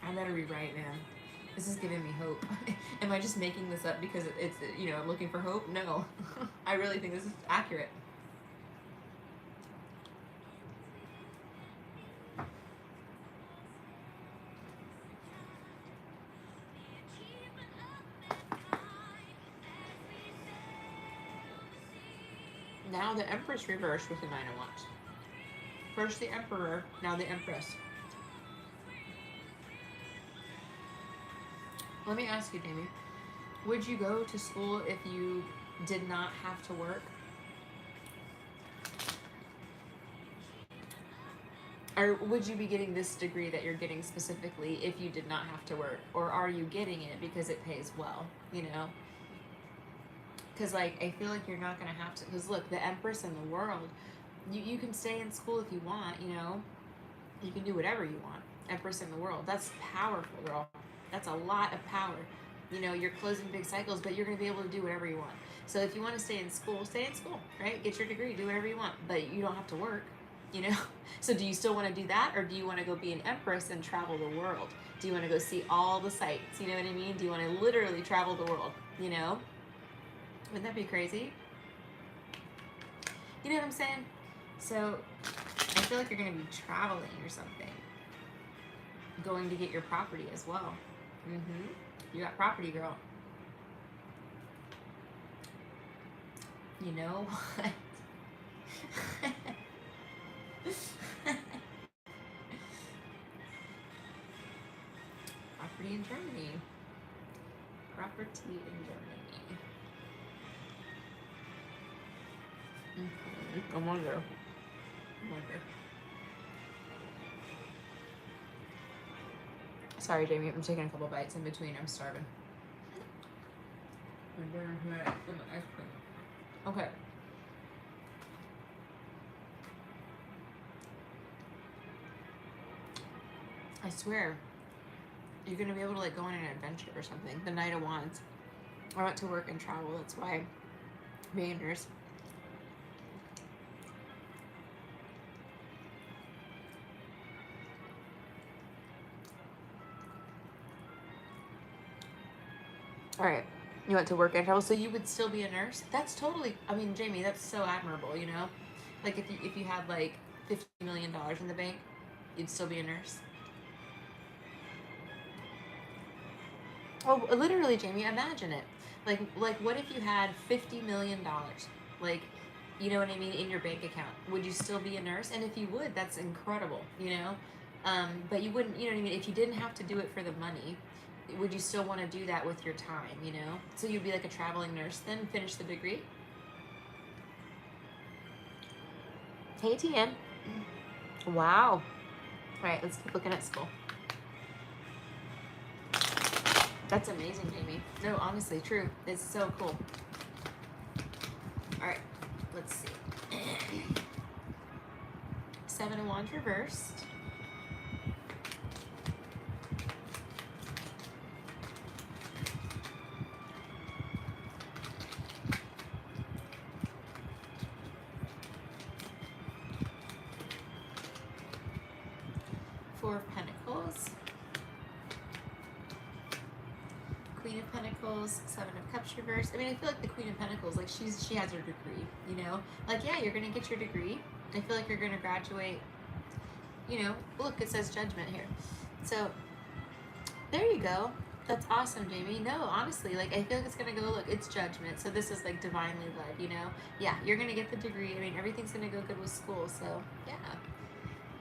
I better rewrite, man. This is giving me hope. Am I just making this up because it's, you know, I'm looking for hope? No. I really think this is accurate. Now the Empress reversed with the Nine of Wands. First the Emperor, now the Empress. Let me ask you, Jamie. Would you go to school if you did not have to work? Or would you be getting this degree that you're getting specifically if you did not have to work? Or are you getting it because it pays well, you know? Because, like, I feel like you're not going to have to. Because, look, the Empress in the world, you can stay in school if you want, you know? You can do whatever you want. Empress in the world. That's powerful, girl. That's a lot of power. You know, you're closing big cycles, but you're going to be able to do whatever you want. So if you want to stay in school, right? Get your degree, do whatever you want. But you don't have to work, you know? So do you still want to do that? Or do you want to go be an Empress and travel the world? Do you want to go see all the sights? You know what I mean? Do you want to literally travel the world, you know? Wouldn't that be crazy? You know what I'm saying? So I feel like you're going to be traveling or something. Going to get your property as well. You got property, girl. You know what? Property in Germany. Property in Germany. I wonder. Sorry, Jamie. I'm taking a couple bites in between. I'm starving. Okay. I swear, you're gonna be able to like go on an adventure or something. The Knight of Wands. I went to work and travel. That's why being a nurse. All right, you went to work and travel, so you would still be a nurse? That's totally, I mean, Jamie, that's so admirable, you know? Like, if you had, like, $50 million in the bank, you'd still be a nurse? Oh, literally, Jamie, imagine it. Like, what if you had $50 million? Like, you know what I mean, in your bank account. Would you still be a nurse? And if you would, that's incredible, you know? But you wouldn't, you know what I mean? If you didn't have to do it for the money, would you still want to do that with your time, you know? So you'd be like a traveling nurse then, finish the degree? Hey, TM. Wow. All right, let's keep looking at school. That's amazing, Jamie. No, honestly, true. It's so cool. All right, let's see. 7 of Wands reversed. Four of Pentacles. Queen of Pentacles, 7 of Cups reversed. I mean, I feel like the Queen of Pentacles, like she has her degree, you know? Like, yeah, you're gonna get your degree. I feel like you're gonna graduate, you know, look, it says Judgment here. So, there you go. That's awesome, Jamie. No, honestly, like, I feel like it's gonna go, look, it's Judgment. So this is like divinely led, you know? Yeah, you're gonna get the degree. I mean, everything's gonna go good with school, so yeah.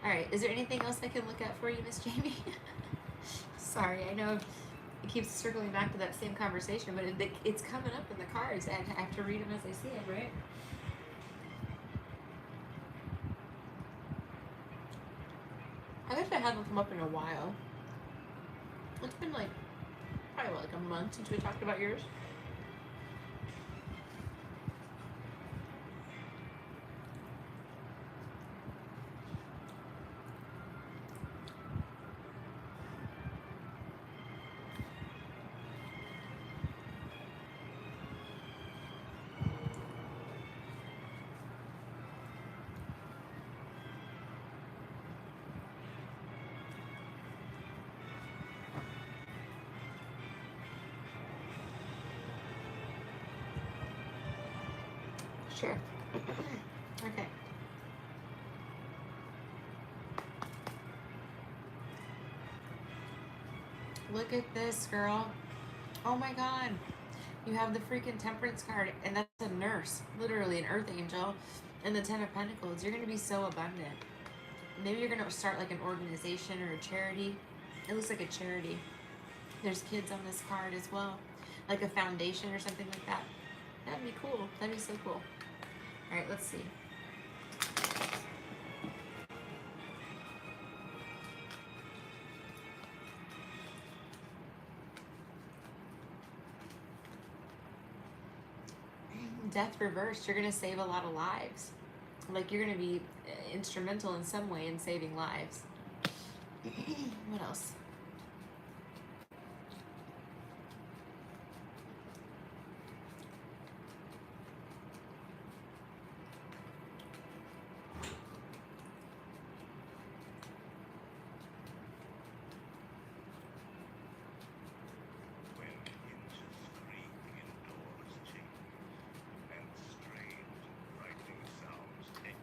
All right, is there anything else I can look at for you, Miss Jamie? Sorry, I know it keeps circling back to that same conversation, but it's coming up in the cards, and I have to read them as I see it, right? I wish I hadn't come up in a while. It's been like, probably what, like a month since we talked about yours. Sure. Okay. Look at this, girl. Oh my God. You have the freaking Temperance card, and that's a nurse, literally an earth angel, and the 10 of Pentacles. You're going to be so abundant. Maybe you're going to start like an organization or a charity. It looks like a charity. There's kids on this card as well, like a foundation or something like that. That'd be cool. That'd be so cool. All right, let's see. Death reversed. You're going to save a lot of lives. Like, you're going to be instrumental in some way in saving lives. What else?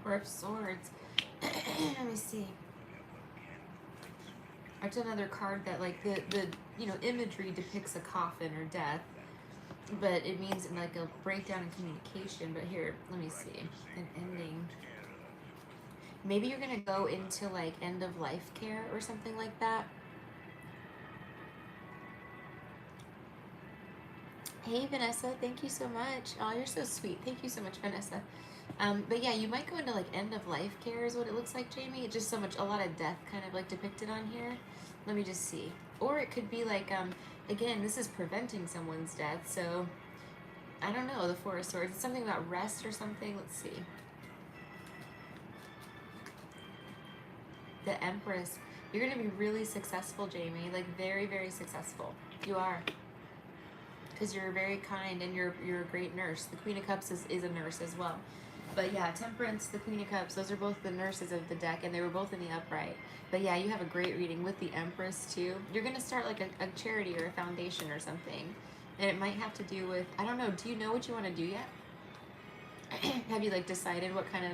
Four of Swords. Let me see. It's another card that, like, the you know, imagery depicts a coffin or death, but it means like a breakdown in communication. But here, let me see, an ending. Maybe you're gonna go into like end of life care or something like that. Hey Vanessa, thank you so much. Oh, you're so sweet. Thank you so much, Vanessa. But yeah, you might go into like end of life care is what it looks like, Jamie. It's just so much, a lot of death kind of like depicted on here. Let me just see. Or it could be like, again, this is preventing someone's death. So I don't know, the Four of Swords. It's something about rest or something. Let's see. The Empress. You're going to be really successful, Jamie. Like very, very successful. You are. Because you're very kind and you're a great nurse. The Queen of Cups is a nurse as well. But yeah, Temperance, the Queen of Cups, those are both the nurses of the deck, and they were both in the upright. But yeah, you have a great reading with the Empress too. You're going to start like a charity or a foundation or something. And it might have to do with, I don't know, do you know what you want to do yet? Have you like decided what kind of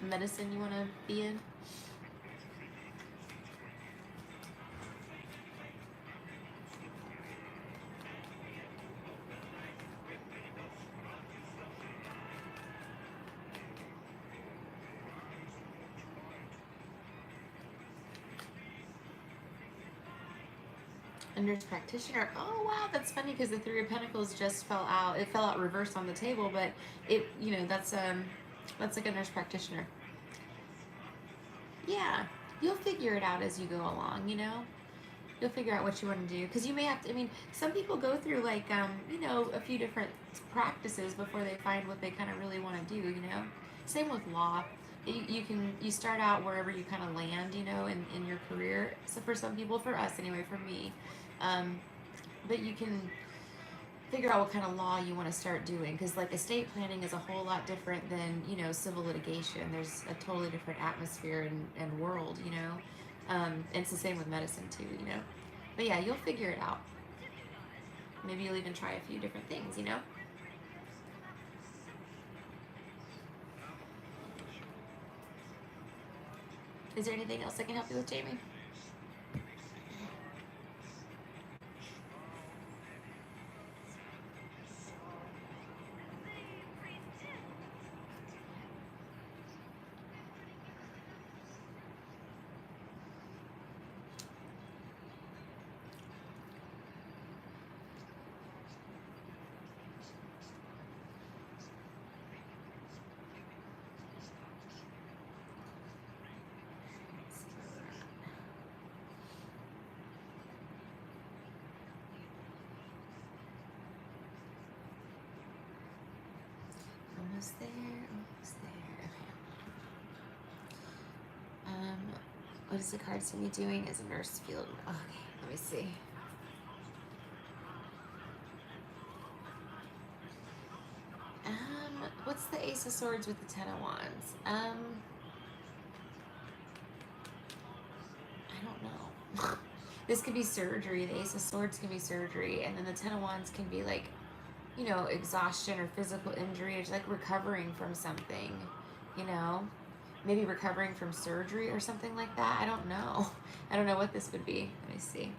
medicine you want to be in? A nurse practitioner. Oh wow, that's funny because the Three of Pentacles just fell out. It fell out reversed on the table, but it, that's like a nurse practitioner. Yeah, you'll figure it out as you go along. You'll figure out what you want to do, because you may have to, some people go through like a few different practices before they find what they kind of really want to do. Same with law. You start out wherever you kind of land, in your career. So for some people, for us anyway, for me, but you can figure out what kind of law you want to start doing, because like estate planning is a whole lot different than civil litigation. There's a totally different atmosphere and world. And it's the same with medicine too. But yeah, you'll figure it out. Maybe you'll even try a few different things. Is there anything else I can help you with, Jamie? Almost there, almost there. Okay. What is the card see me doing as a nurse field? Okay, let me see. What's the Ace of Swords with the Ten of Wands? I don't know. This could be surgery. The Ace of Swords can be surgery, and then the Ten of Wands can be like, exhaustion or physical injury, or just like recovering from something, maybe recovering from surgery or something like that. I don't know. I don't know what this would be. Let me see.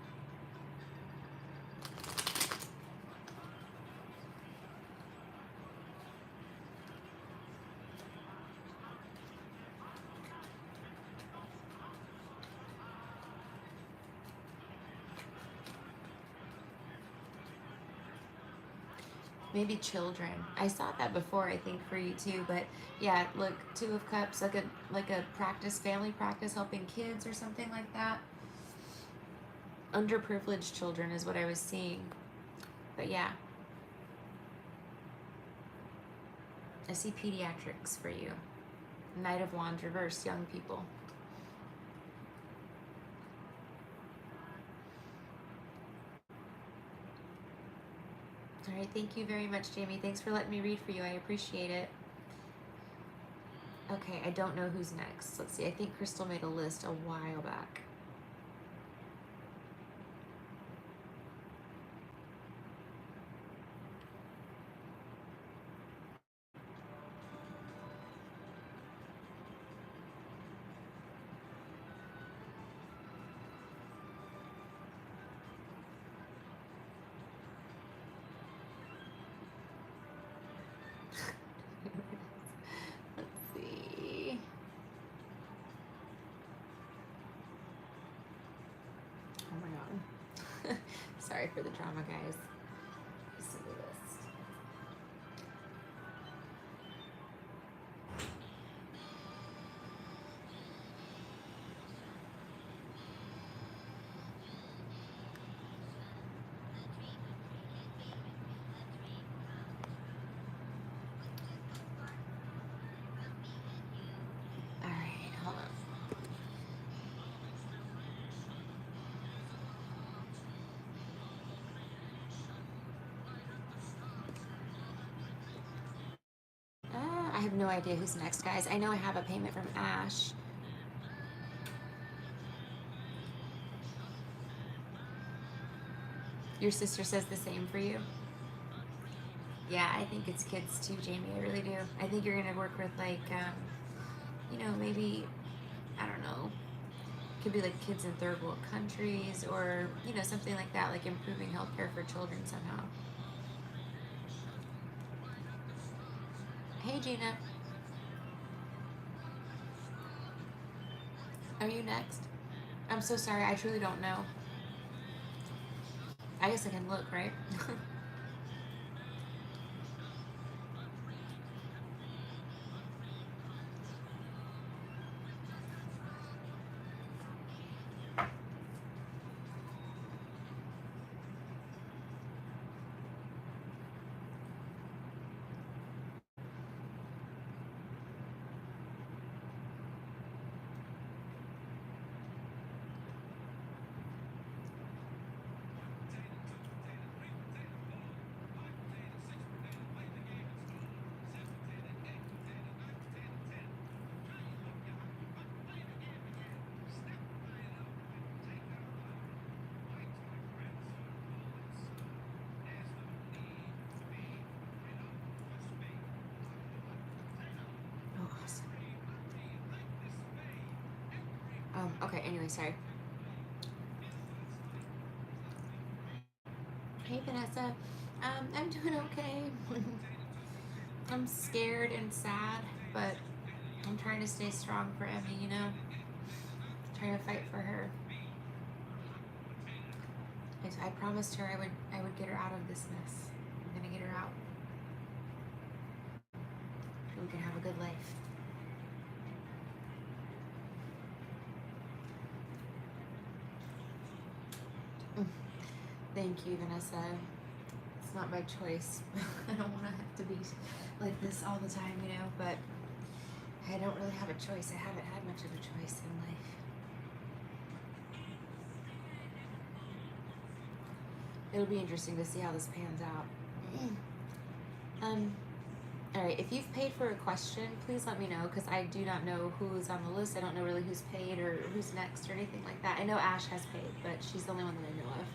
Maybe children. I saw that before, I think, for you too. But yeah, look, Two of Cups, like a practice, family practice, helping kids or something like that. Underprivileged children is what I was seeing. But yeah, I see pediatrics for you. Knight of Wands reversed, young people. All right, thank you very much, Jamie. Thanks for letting me read for you. I appreciate it. Okay, I don't know who's next. Let's see. I think Crystal made a list a while back. Sorry for the drama, guys. Just a list. All right, hold on. I have no idea who's next, guys. I know I have a payment from Ash. Your sister says the same for you? Yeah, I think it's kids too, Jamie. I really do. I think you're going to work with, like, maybe, I don't know. Could be like kids in third world countries, or, something like that, like improving healthcare for children somehow. Hey, Gina. Are you next? I'm so sorry. I truly don't know. I guess I can look, right? Oh, awesome. Okay, anyway, sorry. Hey, Vanessa. I'm doing okay. I'm scared and sad, but I'm trying to stay strong for Emmy, you know? Trying to fight for her. I promised her I would get her out of this mess. I'm gonna get her out. So we can have a good life. Thank you, Vanessa. It's not my choice. I don't want to have to be like this all the time, you know, but I don't really have a choice. I haven't had much of a choice in life. It'll be interesting to see how this pans out. All right, if you've paid for a question, please let me know, because I do not know who's on the list. I don't know really who's paid or who's next or anything like that. I know Ash has paid, but she's the only one that I know of.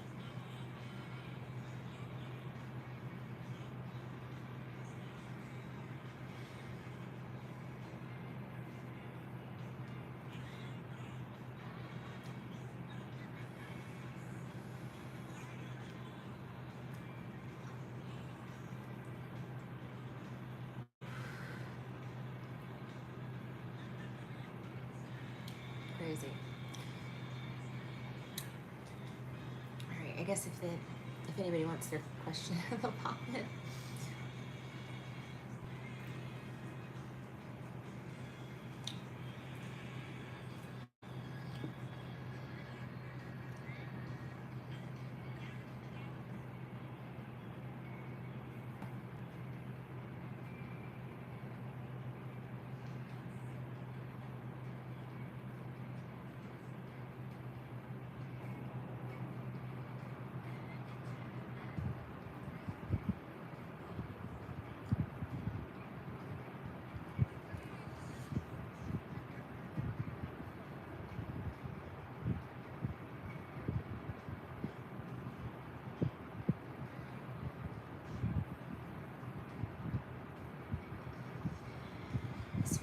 Crazy. All right, I guess if anybody wants their question, they'll pop in.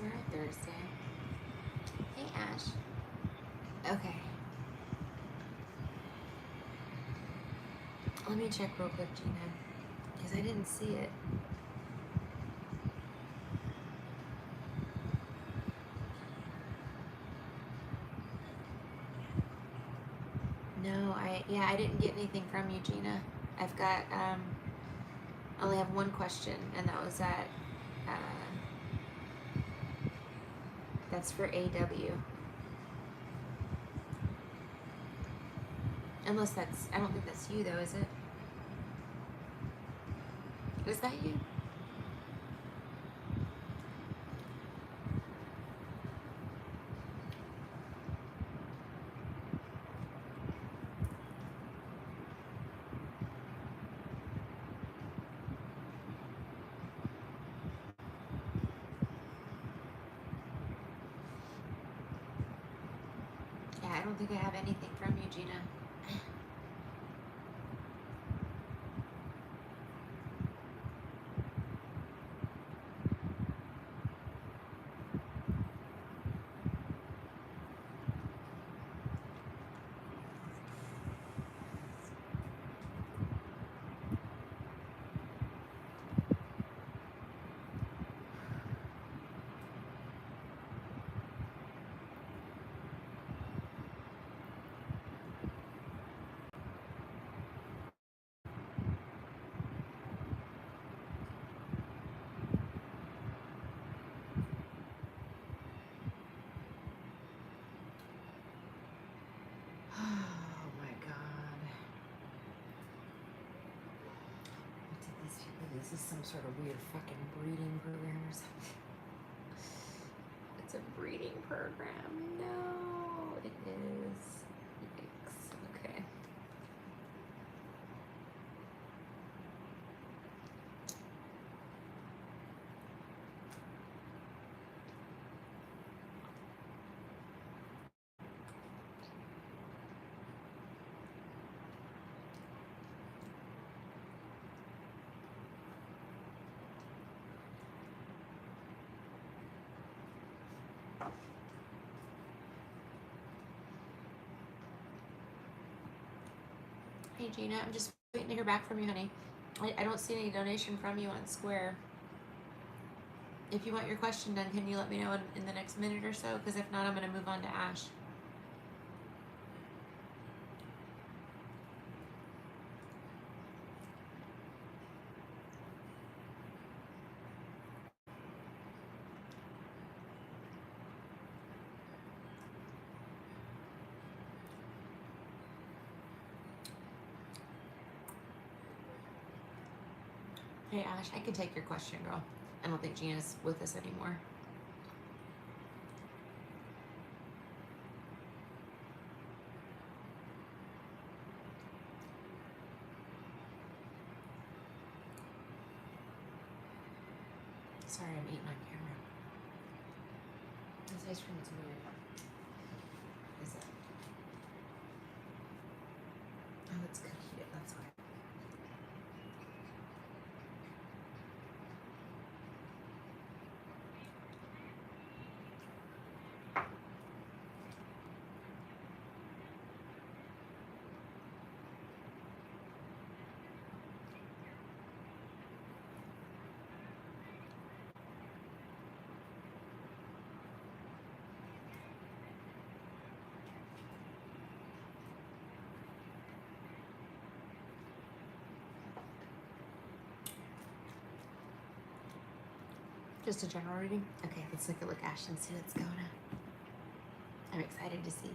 We're on Thursday. Hey, Ash. Okay. Let me check real quick, Gina, because I didn't see it. No, I didn't get anything from you, Gina. I've got, I only have one question, and that was that's for AW. Unless that's, I don't think that's you though, is it? Is that you? Yeah, I don't think I have anything from you, Gina. this is some sort of weird fucking breeding program or something. It's a breeding program. No, it is. Yikes. Okay. Hey Gina, I'm just waiting to hear back from you, honey. I don't see any donation from you on Square. If you want your question done, can you let me know in the next minute or so? Because if not, I'm going to move on to Ash. Hey Ash, I can take your question, girl. I don't think Gina's with us anymore. Sorry, I'm eating on camera. This ice cream is weird. What is it? Oh, it's cookie. That's why. Just a general reading? Okay, let's take a look, Ash, and see what's going on. I'm excited to see.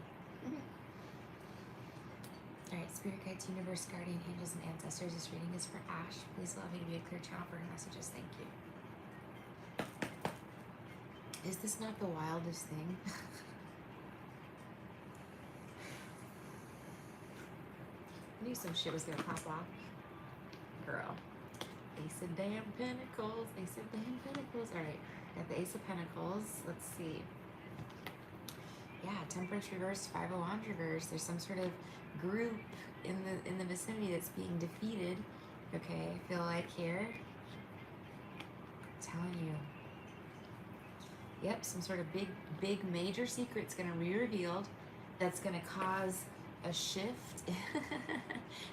All right, Spirit Guides, Universe, Guardian Angels, and Ancestors. This reading is for Ash. Please allow me to be a clear channel for her messages. Thank you. Is this not the wildest thing? I knew some shit was gonna pop off. Girl. Ace of damn Pentacles. Ace of damn Pentacles. All right, got the Ace of Pentacles. Let's see. Yeah, Temperance reverse, 5 of Wands reverse. There's some sort of group in the vicinity that's being defeated. Okay, I feel like here. I'm telling you. Yep, some sort of big major secret's gonna be revealed. That's gonna cause a shift.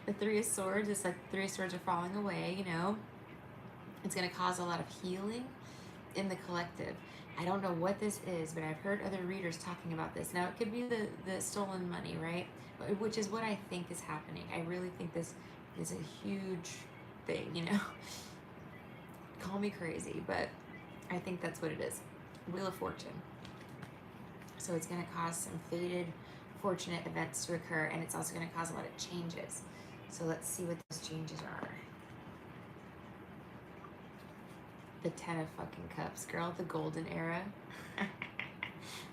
The Three of Swords. It's like the Three of Swords are falling away. You know. It's going to cause a lot of healing in the collective. I don't know what this is, but I've heard other readers talking about this. Now, it could be the stolen money, right? Which is what I think is happening. I really think this is a huge thing, you know? Call me crazy, but I think that's what it is. Wheel of Fortune. So it's going to cause some fated, fortunate events to occur, and it's also going to cause a lot of changes. So let's see what those changes are. The 10 of fucking cups, girl, the golden era.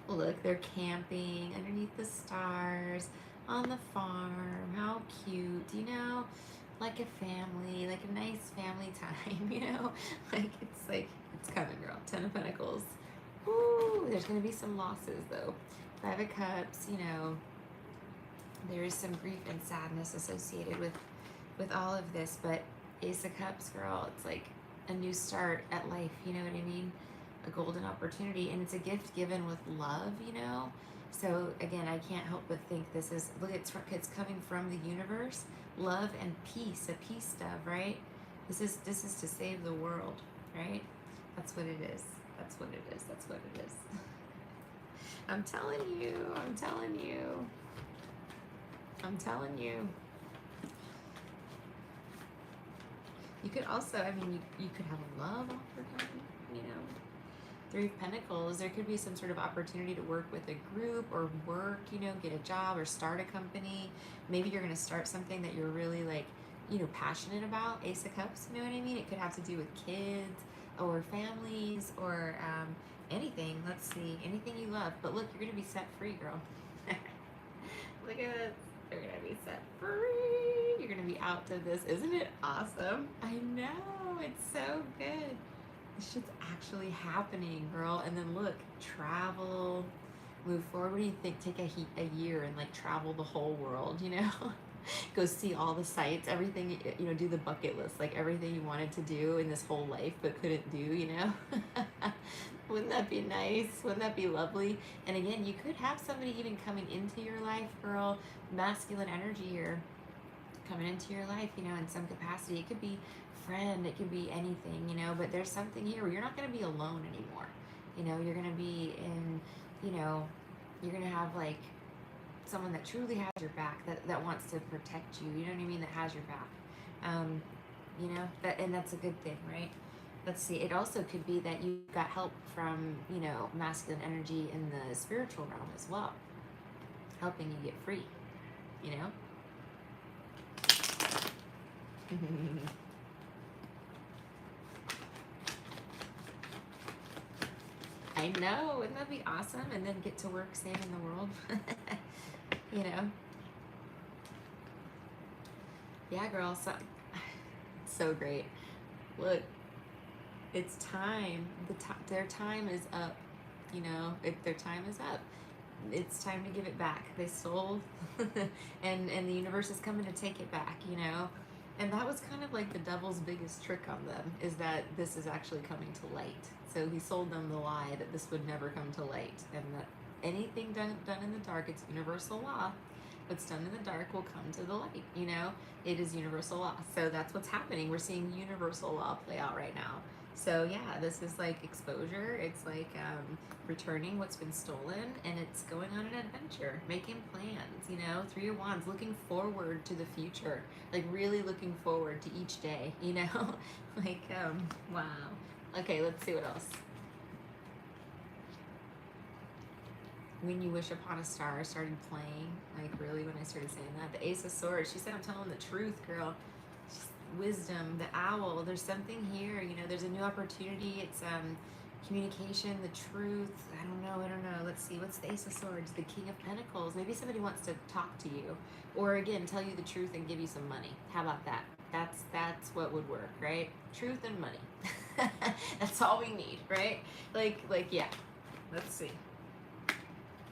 Look, they're camping underneath the stars on the farm. How cute, you know? Like a family, like a nice family time, you know? It's coming, girl. 10 of Pentacles. Ooh, there's gonna be some losses though. 5 of Cups, you know, there is some grief and sadness associated with all of this, but Ace of Cups, girl, it's like a new start at life, you know what I mean? A golden opportunity, and it's a gift given with love, you know? So again, I can't help but think this is, look, it's coming from the universe, love and peace, a peace dove, right? This is to save the world, right? That's what it is. That's what it is. That's what it is. I'm telling you, I'm telling you. I'm telling you. You could also, I mean, you could have a love offer coming, you know. 3 of Pentacles, there could be some sort of opportunity to work with a group or work, you know, get a job or start a company. Maybe you're going to start something that you're really like, passionate about. Ace of Cups, you know what I mean? It could have to do with kids or families or anything. Let's see, anything you love. But look, you're gonna be set free, girl. Look at this. You're gonna be set free. You're gonna be out to this. Isn't it awesome? I know, it's so good. This shit's actually happening, girl. And then look, travel, move forward. What do you think? Take a year and like travel the whole world, Go see all the sites, everything, do the bucket list, like everything you wanted to do in this whole life but couldn't do. Wouldn't that be nice? Wouldn't that be lovely? And again, you could have somebody even coming into your life, girl, masculine energy here, coming into your life, in some capacity. It could be friend, it could be anything, but there's something here where you're not going to be alone anymore. You're going to be in, you're going to have like someone that truly has your back, that wants to protect you, you know what I mean, that has your back, and that's a good thing, right? Let's see, it also could be that you got help from, masculine energy in the spiritual realm as well, helping you get free, I know, wouldn't that be awesome? And then get to work saving the world. Yeah, girl, so great. Look, it's time. Their time is up. Their time is up. It's time to give it back. They stole, and the universe is coming to take it back. And that was kind of like the devil's biggest trick on them, is that this is actually coming to light. So he sold them the lie that this would never come to light, and that anything done in the dark, it's universal law. What's done in the dark will come to the light. It is universal law. So that's what's happening. We're seeing universal law play out right now. So yeah, this is like exposure. It's like returning what's been stolen, and it's going on an adventure, making plans, Three of Wands, looking forward to the future, like really looking forward to each day, like, wow. Okay, let's see what else. When you wish upon a star, I started playing, like really when I started saying that. The Ace of Swords, she said, I'm telling the truth, girl. Wisdom, the owl, there's something here, there's a new opportunity. It's communication, the truth. I don't know. Let's see, what's the Ace of Swords? The King of Pentacles. Maybe somebody wants to talk to you, or again, tell you the truth and give you some money. How about that? That's what would work, right? Truth and money. That's all we need, right? Like yeah. Let's see.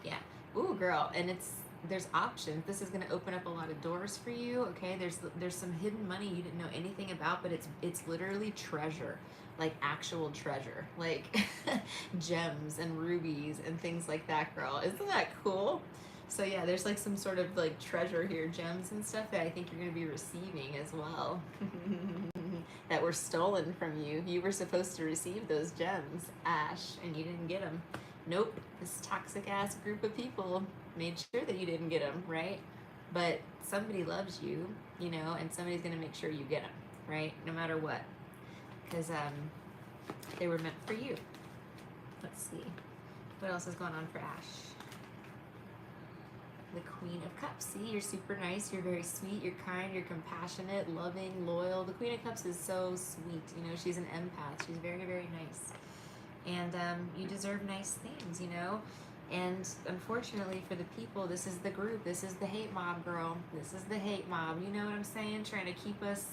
Yeah. Ooh, girl, and there's options. This is going to open up a lot of doors for you. Okay, there's some hidden money you didn't know anything about, but it's literally treasure, like actual treasure, like gems and rubies and things like that, girl. Isn't that cool? So yeah, there's like some sort of like treasure here, gems and stuff that I think you're going to be receiving as well. That were stolen from you. You were supposed to receive those gems, Ash, and you didn't get them. Nope, this toxic ass group of people made sure that you didn't get them, right? But somebody loves you, and somebody's gonna make sure you get them, right? No matter what, because they were meant for you. Let's see, what else is going on for Ash? The Queen of Cups. See, you're super nice, you're very sweet, you're kind, you're compassionate, loving, loyal. The Queen of Cups is so sweet, she's an empath. She's very, very nice. And you deserve nice things, And unfortunately for the people, this is the group. This is the hate mob, girl. This is the hate mob. You know what I'm saying? Trying to keep us...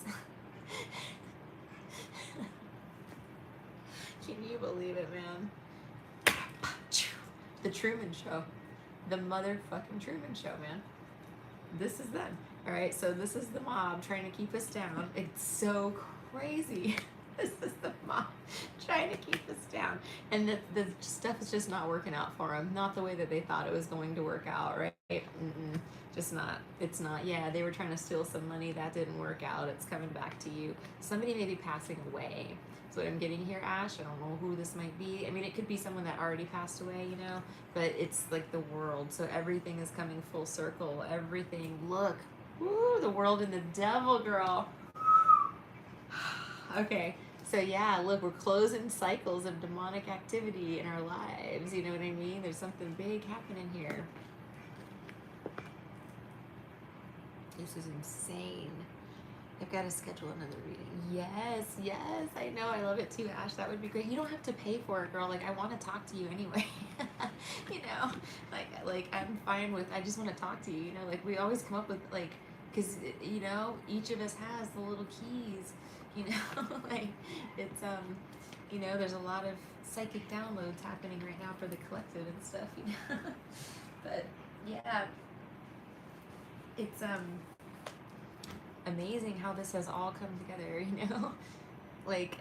Can you believe it, man? The Truman Show. The motherfucking Truman Show, man. This is them. All right, so this is the mob trying to keep us down. It's so crazy. This is the mob trying to keep us down. And the stuff is just not working out for them. Not the way that they thought it was going to work out, right? Just not. It's not. Yeah, they were trying to steal some money. That didn't work out. It's coming back to you. Somebody may be passing away. That's what I'm getting here, Ash. I don't know who this might be. I mean, it could be someone that already passed away, but it's like the world. So everything is coming full circle. Everything. Look. Woo, the world and the devil, girl. Okay. So yeah, look, we're closing cycles of demonic activity in our lives. You know what I mean? There's something big happening here. This is insane. I've got to schedule another reading. Yes, yes, I know. I love it too, Ash. That would be great. You don't have to pay for it, girl. Like, I want to talk to you anyway. You know, like I'm fine with. I just want to talk to you. You know, like we always come up with like, because you know, each of us has the little keys. You know, like it's you know, there's a lot of psychic downloads happening right now for the collective and stuff. You know, but yeah, it's amazing how this has all come together, you know? Like,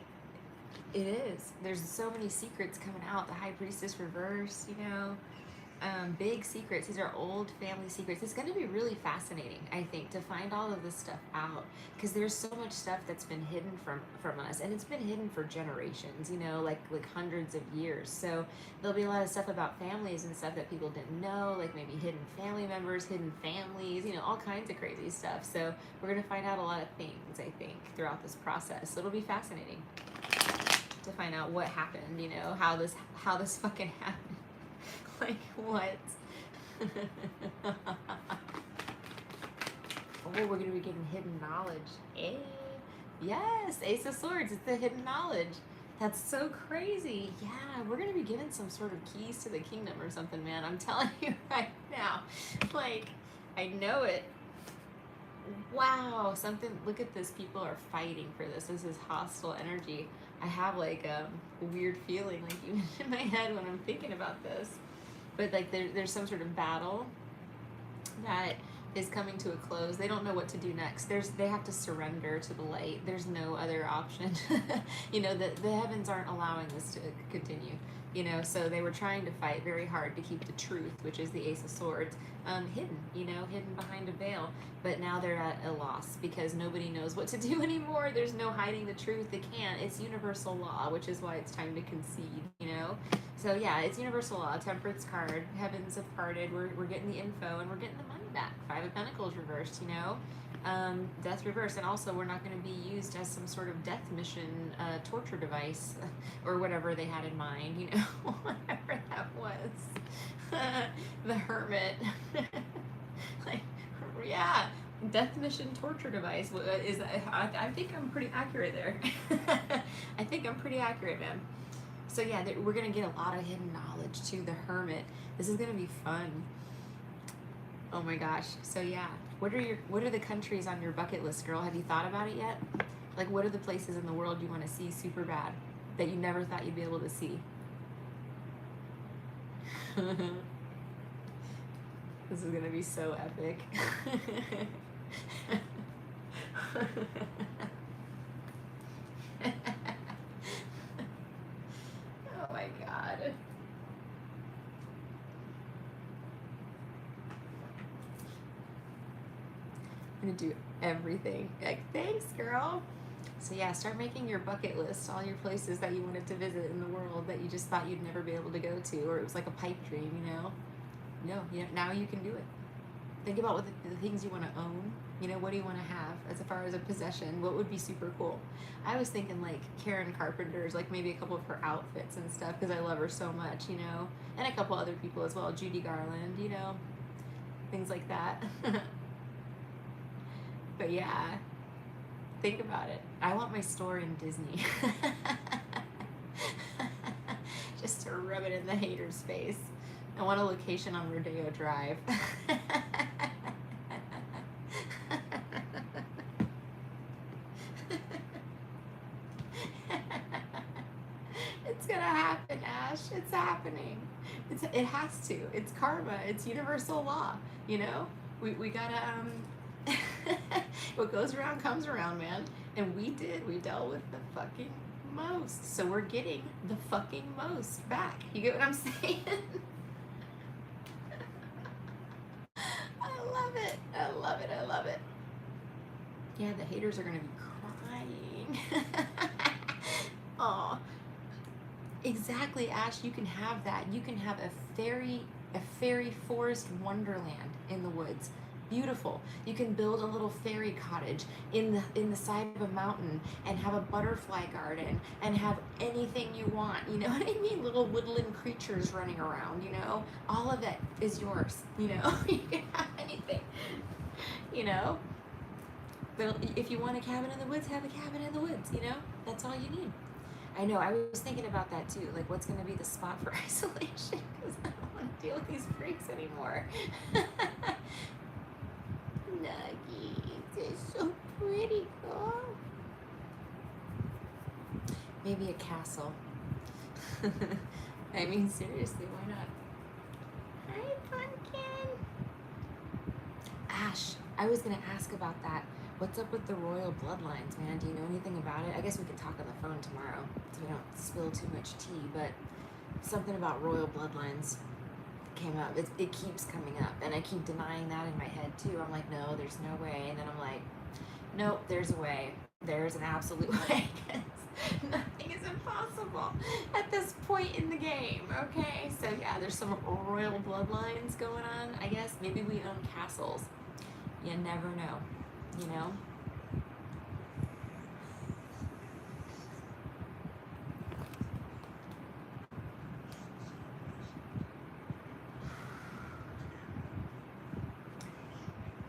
it is. There's so many secrets coming out. The High Priestess reverse, you know? Big secrets. These are old family secrets. It's going to be really fascinating, I think, to find all of this stuff out, because there's so much stuff that's been hidden from us, and it's been hidden for generations, you know, like hundreds of years. So there'll be a lot of stuff about families and stuff that people didn't know, like maybe hidden family members, hidden families, you know, all kinds of crazy stuff. So we're going to find out a lot of things, I think, throughout this process. So it'll be fascinating to find out what happened, you know, how this fucking happened. Like, what? Oh, we're going to be getting hidden knowledge. Eh? Yes, Ace of Swords. It's the hidden knowledge. That's so crazy. Yeah, we're going to be given some sort of keys to the kingdom or something, man. I'm telling you right now. Like, I know it. Wow, something. Look at this. People are fighting for this. This is hostile energy. I have, like, a weird feeling, like, even in my head when I'm thinking about this. But like there's some sort of battle that is coming to a close. They don't know what to do next. They have to surrender to the light. There's no other option. You know, the heavens aren't allowing this to continue. You know, so they were trying to fight very hard to keep the truth, which is the Ace of Swords, hidden, you know, hidden behind a veil. But now they're at a loss because nobody knows what to do anymore. There's no hiding the truth. They can't. It's universal law, which is why it's time to concede, you know? So yeah, it's universal law. Temperance card. Heavens have parted. We're getting the info and we're getting the money back. Five of Pentacles reversed, you know? Death reverse, and also we're not going to be used as some sort of death mission torture device or whatever they had in mind, you know, whatever that was. The Hermit. Like, yeah, death mission torture device is, I think I'm pretty accurate there. I think I'm pretty accurate, man. So yeah, we're going to get a lot of hidden knowledge too. The Hermit. This is going to be fun. Oh my gosh. So yeah, what are the countries on your bucket list, girl? Have you thought about it yet? Like, what are the places in the world you want to see super bad that you never thought you'd be able to see? This is gonna be so epic. Oh my god. I'm gonna do everything. Like, thanks, girl. So yeah, start making your bucket list, all your places that you wanted to visit in the world that you just thought you'd never be able to go to, or it was like a pipe dream, you know? No, now you can do it. Think about what the things you want to own. You know, what do you want to have as far as a possession? What would be super cool? I was thinking like Karen Carpenter's, like maybe a couple of her outfits and stuff, because I love her so much, you know? And a couple other people as well, Judy Garland, you know? Things like that. But yeah, think about it. I want my store in Disney. Just to rub it in the hater's face. I want a location on Rodeo Drive. It's gonna happen, Ash. It's happening. It has to. It's karma. It's universal law. You know, we gotta what goes around comes around, man. And we dealt with the fucking most. So we're getting the fucking most back. You get what I'm saying? I love it. I love it. I love it. Yeah, the haters are gonna be crying. Aw. Exactly, Ash. You can have that. You can have a fairy forest wonderland in the woods. Beautiful. You can build a little fairy cottage in the side of a mountain and have a butterfly garden and have anything you want. You know what I mean? Little woodland creatures running around, you know? All of it is yours, you know? You can have anything, you know? If you want a cabin in the woods, have a cabin in the woods, you know? That's all you need. I know, I was thinking about that too. Like, what's going to be the spot for isolation? Because I don't want to deal with these freaks anymore. Nuggies, they're so pretty, girl. Maybe a castle. I mean, seriously, why not? Hi, Pumpkin. Ash, I was going to ask about that. What's up with the royal bloodlines, man? Do you know anything about it? I guess we could talk on the phone tomorrow so we don't spill too much tea, but something about royal bloodlines came up. It keeps coming up, and I keep denying that in my head too. I'm like, no, there's no way. And then I'm like, nope, there's a way. There's an absolute way. Nothing is impossible at this point in the game, okay? So yeah, there's some royal bloodlines going on, I guess. Maybe we own castles. You never know, you know?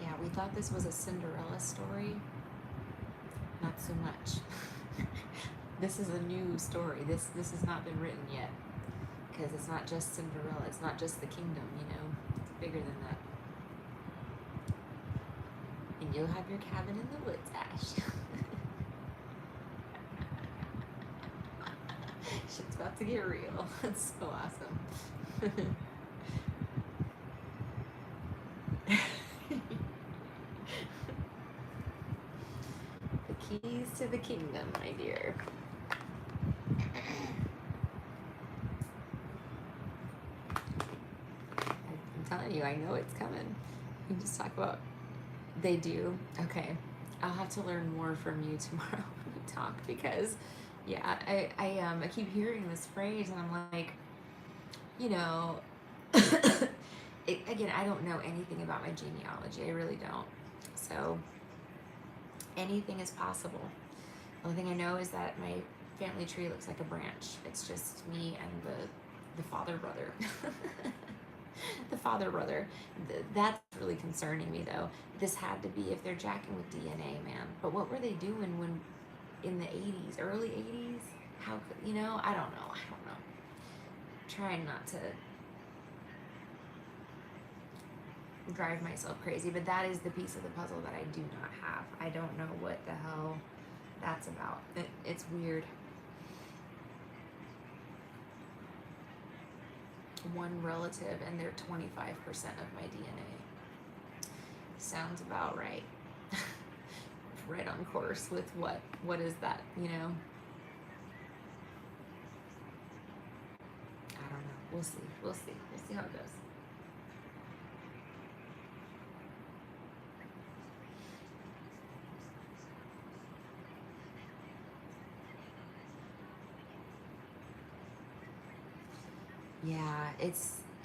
Yeah, we thought this was a Cinderella story. Not so much. This is a new story. This has not been written yet, because it's not just Cinderella. It's not just the kingdom, you know. It's bigger than that. And you'll have your cabin in the woods, Ash. Shit's about to get real. It's so awesome. The keys to the kingdom, my dear. I'm telling you, I know it's coming. You just talk about, they do. Okay, I'll have to learn more from you tomorrow when we talk, because yeah, I keep hearing this phrase and I'm like, you know, again, I don't know anything about my genealogy. I really don't. So anything is possible. The only thing I know is that my family tree looks like a branch. It's just me and the father brother. The father brother. That's really concerning me, though. This had to be if they're jacking with DNA, man. But what were they doing when in the 80s, early 80s? How could, you know? I don't know. Trying not to drive myself crazy, but that is the piece of the puzzle that I do not have. I don't know what the hell that's about. It's weird. One relative and they're 25% of my DNA. Sounds about right. Right on course with what is that, you know? I don't know. We'll see. We'll see how it goes. Yeah, it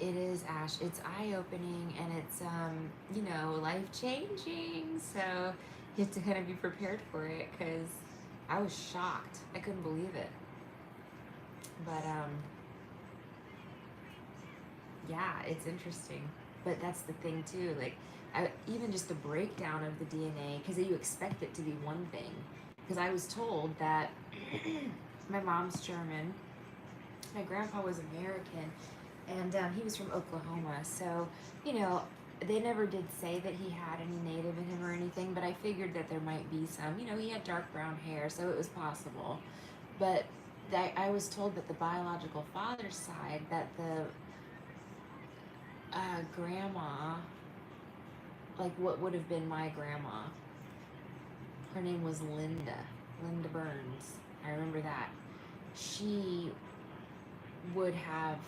is, Ash. It's eye-opening and it's you know, life-changing. So you have to kind of be prepared for it, because I was shocked. I couldn't believe it. But yeah, it's interesting. But that's the thing too. Like, even just the breakdown of the DNA, because you expect it to be one thing. Because I was told that my mom's German, my grandpa was American, and he was from Oklahoma. So, you know, they never did say that he had any native in him or anything, but I figured that there might be some. You know, he had dark brown hair, so it was possible. But I was told that the biological father's side, that the grandma, like what would have been my grandma, her name was Linda Burns. I remember that. She would have,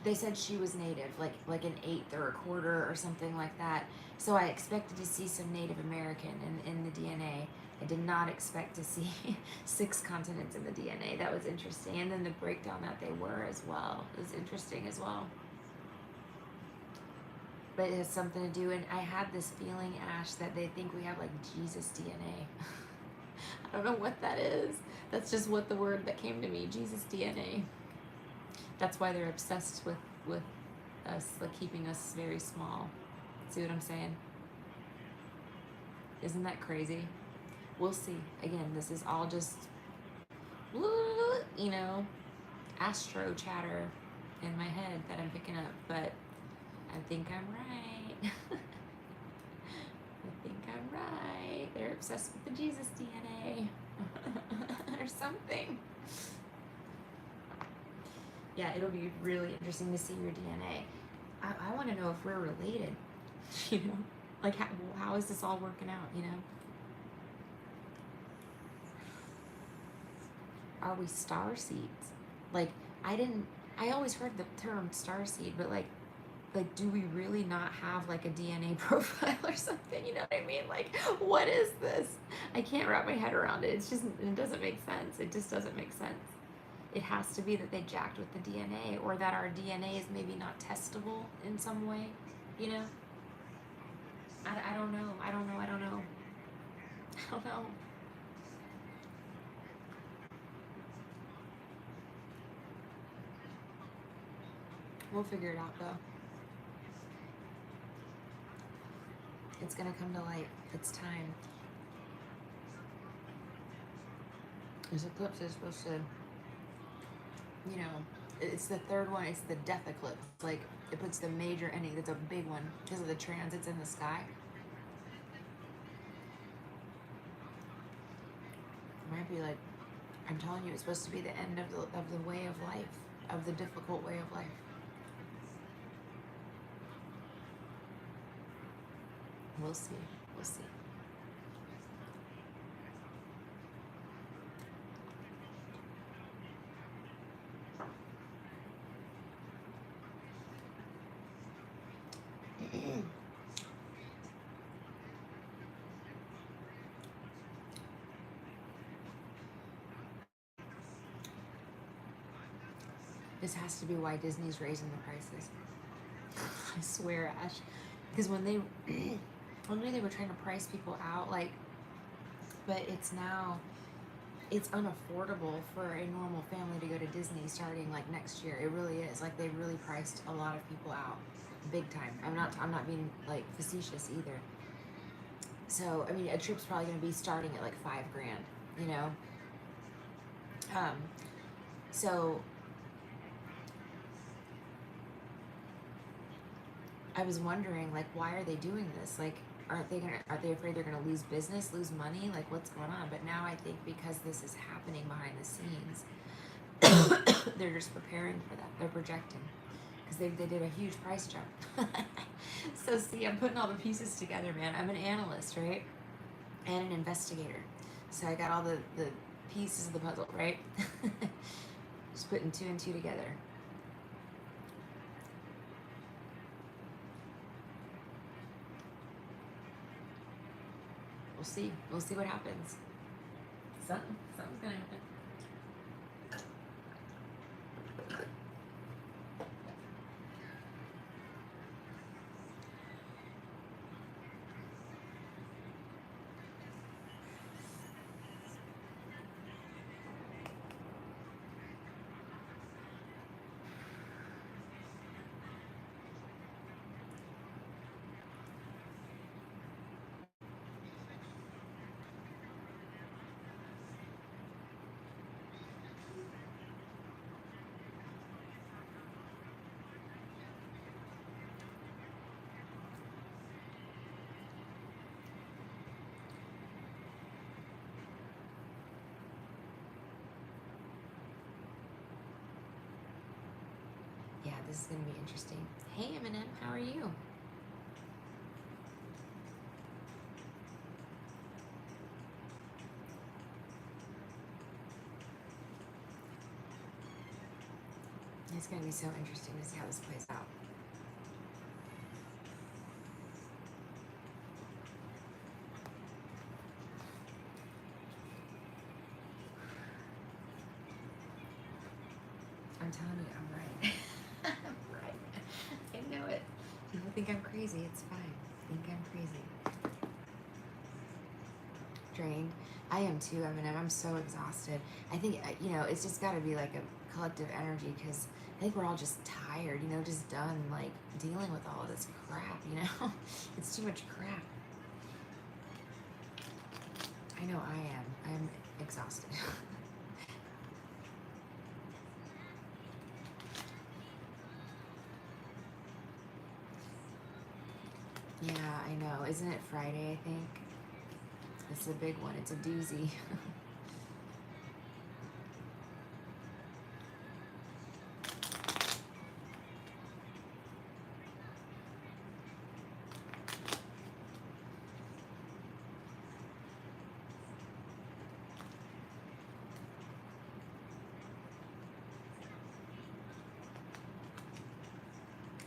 they said she was native, like an eighth or a quarter or something like that. So I expected to see some Native American in the DNA. I did not expect to see 6 continents in the DNA. That was interesting. And then the breakdown that they were as well is interesting as well. But it has something to do, and I had this feeling, Ash, that they think we have like Jesus DNA. I don't know what that is. That's just what the word that came to me, Jesus DNA. That's why they're obsessed with us, like keeping us very small. See what I'm saying? Isn't that crazy? We'll see. Again, this is all just, you know, astro chatter in my head that I'm picking up, but I think I'm right. I think I'm right. They're obsessed with the Jesus DNA or something. Yeah, it'll be really interesting to see your DNA. I want to know if we're related, you know? Like, how is this all working out, you know? Are we star seeds? Like, I always heard the term star seed, but like, do we really not have like a DNA profile or something? You know what I mean? Like, what is this? I can't wrap my head around it. It's just, it doesn't make sense. It just doesn't make sense. It has to be that they jacked with the DNA, or that our DNA is maybe not testable in some way, you know? I don't know. I don't know. I don't know. I don't know. We'll figure it out though. It's gonna come to light. It's time. This eclipse is supposed to, you know, it's the third one. It's the death eclipse. Like, it puts the major ending. It's a big one because of the transits in the sky. It might be like, I'm telling you, it's supposed to be the end of the way of life, of the difficult way of life. We'll see. We'll see. This has to be why Disney's raising the prices. I swear, Ash. Because when they were trying to price people out, like, but it's now, it's unaffordable for a normal family to go to Disney starting like next year. It really is. Like, they really priced a lot of people out, big time. I'm not being like facetious either. So I mean, a trip's probably going to be starting at like $5,000, you know. So I was wondering, like, why are they doing this? Like, are they afraid they're gonna lose business, lose money? Like, what's going on? But now I think because this is happening behind the scenes, they're just preparing for that. They're projecting because they did a huge price jump. So see, I'm putting all the pieces together, man. I'm an analyst, right, and an investigator. So I got all the pieces of the puzzle, right? Just putting 2 and 2 together. We'll see. We'll see what happens. Something's gonna happen. Yeah, this is gonna be interesting. Hey, Eminem, how are you? It's gonna be so interesting to see how this plays out. I'm telling you, I'm right. I'm right. I know it. People think I'm crazy. It's fine. Think I'm crazy. drained. I am too. I mean, I'm so exhausted. I think, it's just got to be like a collective energy because I think we're all just tired, just done like dealing with all of this crap. It's too much crap. I know I am. I'm exhausted. Yeah, I know. Isn't it Friday, I think? It's a big one. It's a doozy.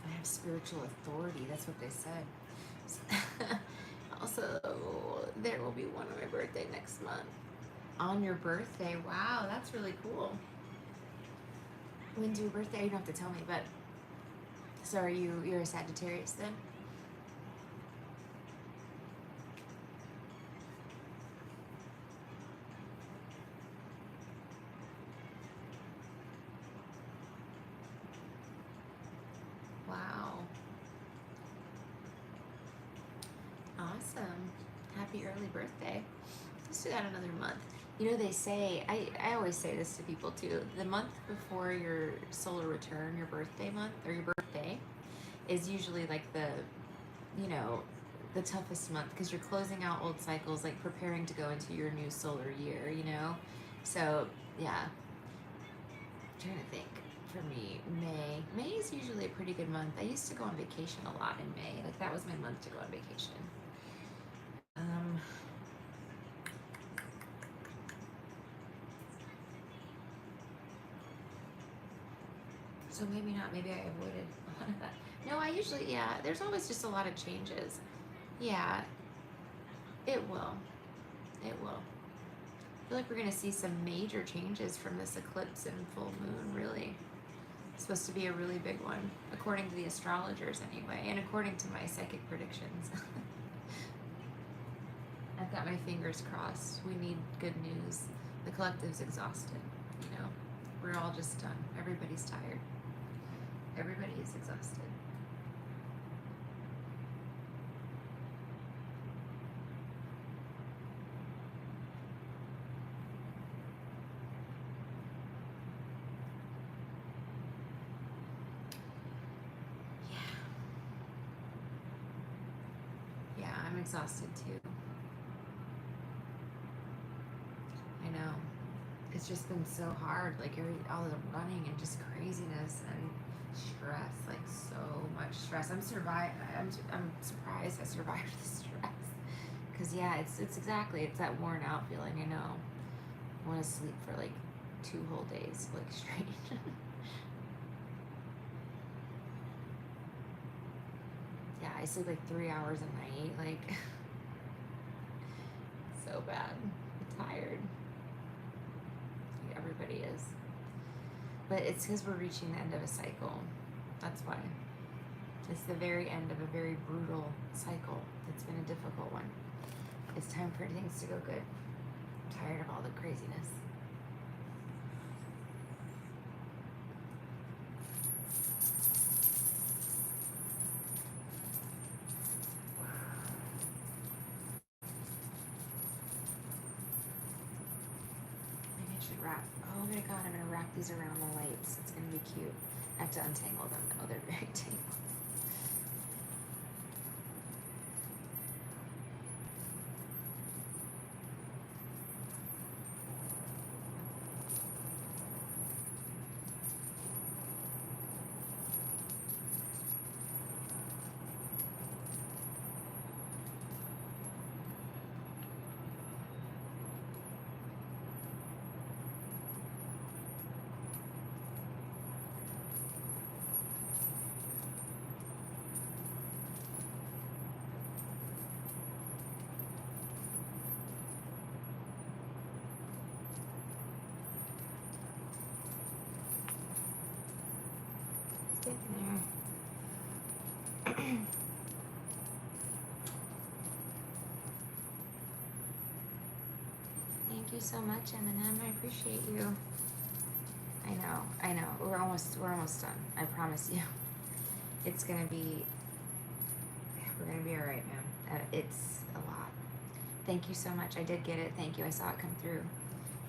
I have spiritual authority. That's what they said. Also, there will be one on my birthday next month. On your birthday? Wow, that's really cool. When's your birthday? You don't have to tell me, but so you're a Sagittarius then? Wow. Awesome. Happy early birthday. Let's do that another month. They say, I always say this to people too, the month before your solar return, your birthday month, or your birthday, is usually like the toughest month because you're closing out old cycles, like preparing to go into your new solar year. So, yeah. I'm trying to think. For me, May is usually a pretty good month. I used to go on vacation a lot in May. Like that was my month to go on vacation. So maybe not. Maybe I avoided a lot of that. No, I usually, yeah. There's always just a lot of changes. Yeah, it will. It will. I feel like we're going to see some major changes from this eclipse and full moon, really. It's supposed to be a really big one, according to the astrologers anyway, and according to my psychic predictions. I've got my fingers crossed. We need good news. The collective's exhausted, We're all just done. Everybody's tired. Everybody is exhausted. Yeah, I'm exhausted too. I know. It's just been so hard, like all the running and just craziness and stress, like so much stress. I'm surprised I survived the stress. Cause yeah, it's that worn out feeling. I know. I want to sleep for like 2 whole days, like straight. Yeah, I sleep like 3 hours a night, like so bad. I'm tired. Everybody is. But it's because we're reaching the end of a cycle. That's why. It's the very end of a very brutal cycle. It's been a difficult one. It's time for things to go good. I'm tired of all the craziness. Maybe I should wrap. Oh my god, I'm going to wrap these around the lights. It's going to be cute. I have to untangle them though. They're very tangled. you so much, Eminem. I appreciate you. I know. We're almost done. I promise you. It's gonna be. We're gonna be all right, man. It's a lot. Thank you so much. I did get it. Thank you. I saw it come through.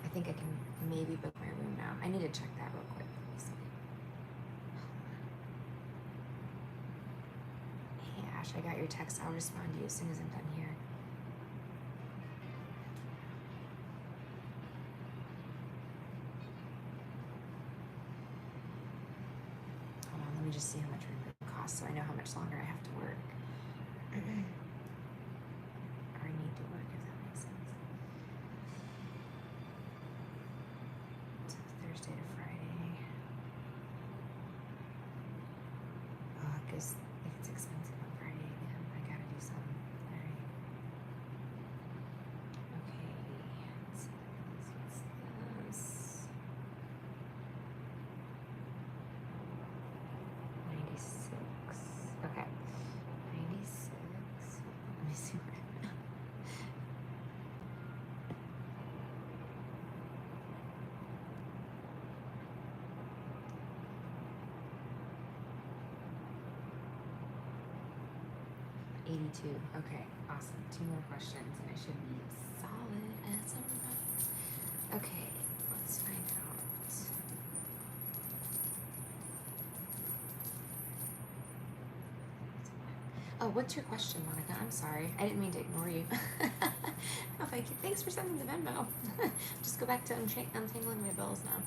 I think I can maybe book my room now. I need to check that real quick. Hey Ash, I got your text. I'll respond to you as soon as I'm done here. Hold on, let me just see how much room it costs so I know how much longer I have to work. Or I need to work, if that makes sense. So Thursday to Friday. Oh, because if it's expensive on Friday again, I gotta do something. Alright. Okay. Let's see. What's this? 96. Okay. 96. Let me see what I'm at. Okay, awesome. 2 more questions and I should be solid as a rock. Okay, let's find out. Oh, what's your question, Monica? I'm sorry. I didn't mean to ignore you. Oh, thank you. Thanks for sending the Venmo. Just go back to untangling my bells now.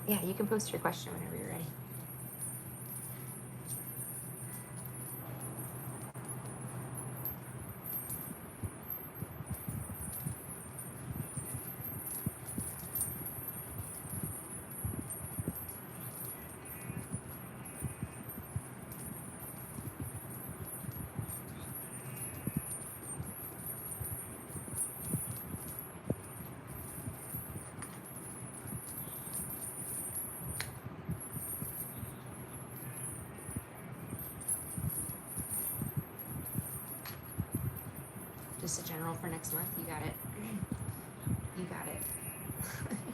Yeah, you can post your question whenever you're ready. Just a general for next month. You got it. You got it.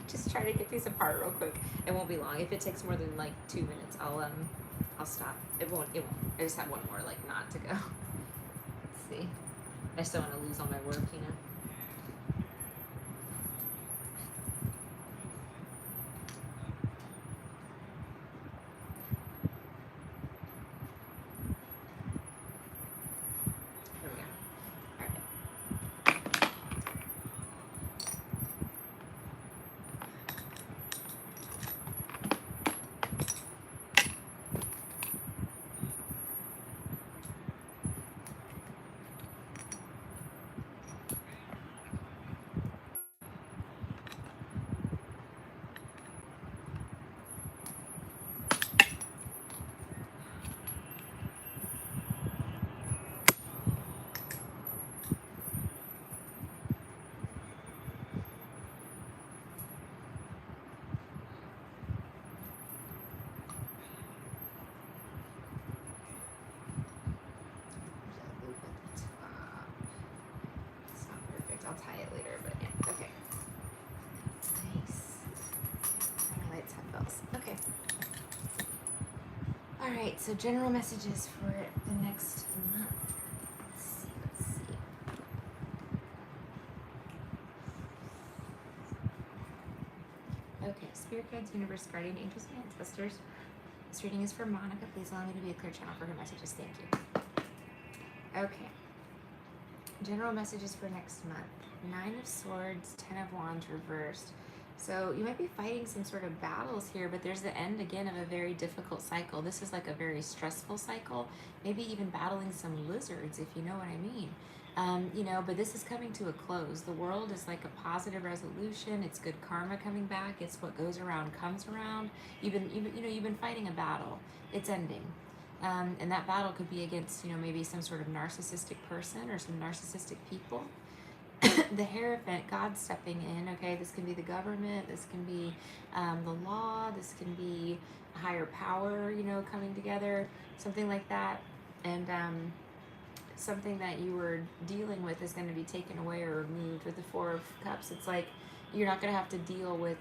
Just try to get these apart real quick. It won't be long. If it takes more than like 2 minutes, I'll stop. It won't. I just have one more like knot to go. Let's see. I still want to lose all my work, you know. There we go. All right. It's not perfect. I'll tie it later, but yeah. Okay. Nice. My lights have bells. Okay. All right. So general messages for the next month. Let's see. Okay. Spirit guides, universe, guardian angels, and ancestors. This reading is for Monica. Please allow me to be a clear channel for her messages. Thank you. Okay. General messages for next month. 9 of Swords, 10 of Wands reversed. So you might be fighting some sort of battles here, but there's the end again of a very difficult cycle. This is like a very stressful cycle, maybe even battling some lizards, if you know what I mean. But this is coming to a close. The world is like a positive resolution. It's good karma coming back. It's what goes around comes around. You've been fighting a battle. It's ending. And that battle could be against, maybe some sort of narcissistic person or some narcissistic people. The Hierophant, God stepping in, okay? This can be the government. This can be the law. This can be a higher power, coming together, something like that. And something that you were dealing with is going to be taken away or removed. With the Four of Cups, it's like you're not going to have to deal with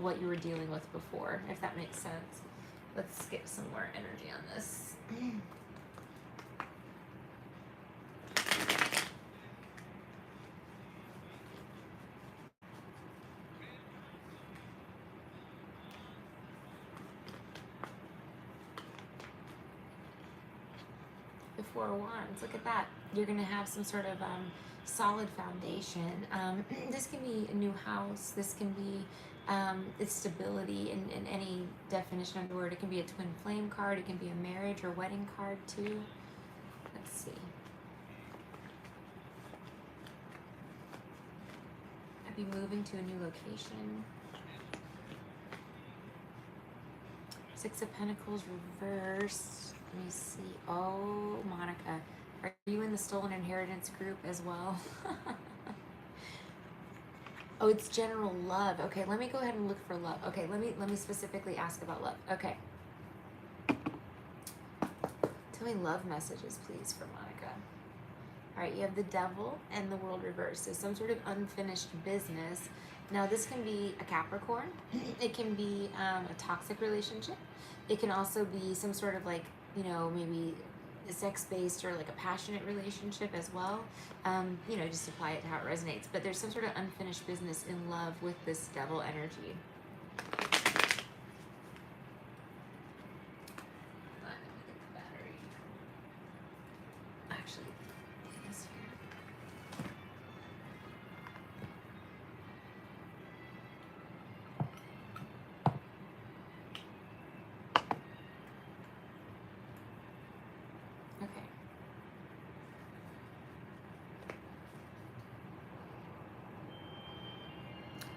what you were dealing with before, if that makes sense. Let's get some more energy on this. The Four of Wands, look at that. You're going to have some sort of solid foundation. This can be a new house. This can be it's stability in any definition of the word. It can be a twin flame card. It can be a marriage or wedding card too. Let's see. I'd be moving to a new location. Six of Pentacles reversed. Let me see. Oh, Monica, are you in the stolen inheritance group as well? Oh, it's general love. Okay, let me go ahead and look for love. Okay, let me specifically ask about love. Okay. Tell me love messages, please, for Monica. All right, you have the Devil and the World reversed. So some sort of unfinished business. Now, this can be a Capricorn. It can be a toxic relationship. It can also be some sort of like, you know, maybe a sex-based or like a passionate relationship as well. You know, just apply it to how it resonates. But there's some sort of unfinished business in love with this Devil energy.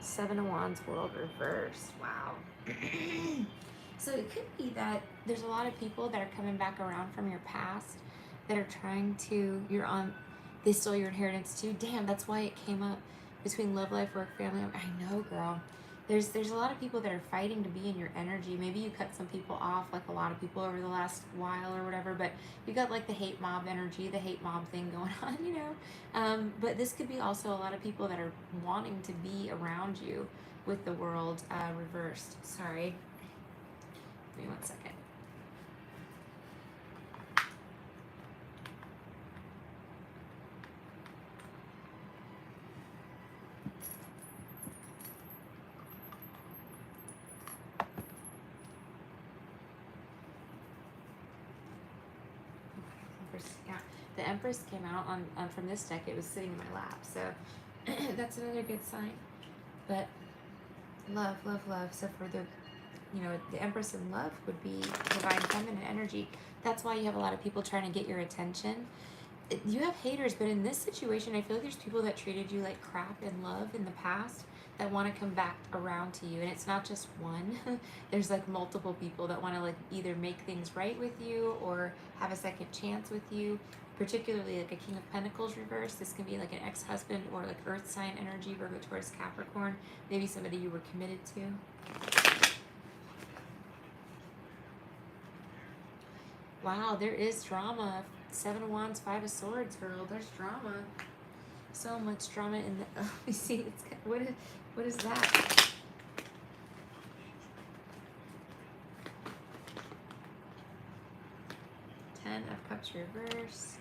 Seven of Wands, World reversed. Wow. So it could be that there's a lot of people that are coming back around from your past that are trying to, they stole your inheritance too. Damn, that's why it came up between love, life, work, family. I know, girl. There's a lot of people that are fighting to be in your energy. Maybe you cut some people off, like a lot of people over the last while or whatever, but you got like the hate mob energy, the hate mob thing going on, you know. But this could be also a lot of people that are wanting to be around you with the World reversed. Sorry. Give me 1 second. Yeah, the Empress came out on from this deck. It was sitting in my lap, so that's another good sign. But love, love, love. So for the, you know, the Empress in love would be divine feminine energy. That's why you have a lot of people trying to get your attention. You have haters, but in this situation, I feel like there's people that treated you like crap in love in the past that want to come back around to you. And it's not just one. There's like multiple people that want to like either make things right with you or have a second chance with you. Particularly like a King of Pentacles reverse. This can be like an ex-husband or like earth sign energy, Virgo, Taurus, Capricorn. Maybe somebody you were committed to. Wow, there is drama. Seven of Wands, Five of Swords, girl. There's drama. So much drama in the. Oh, we see. It's what is that? Ten of Cups reversed.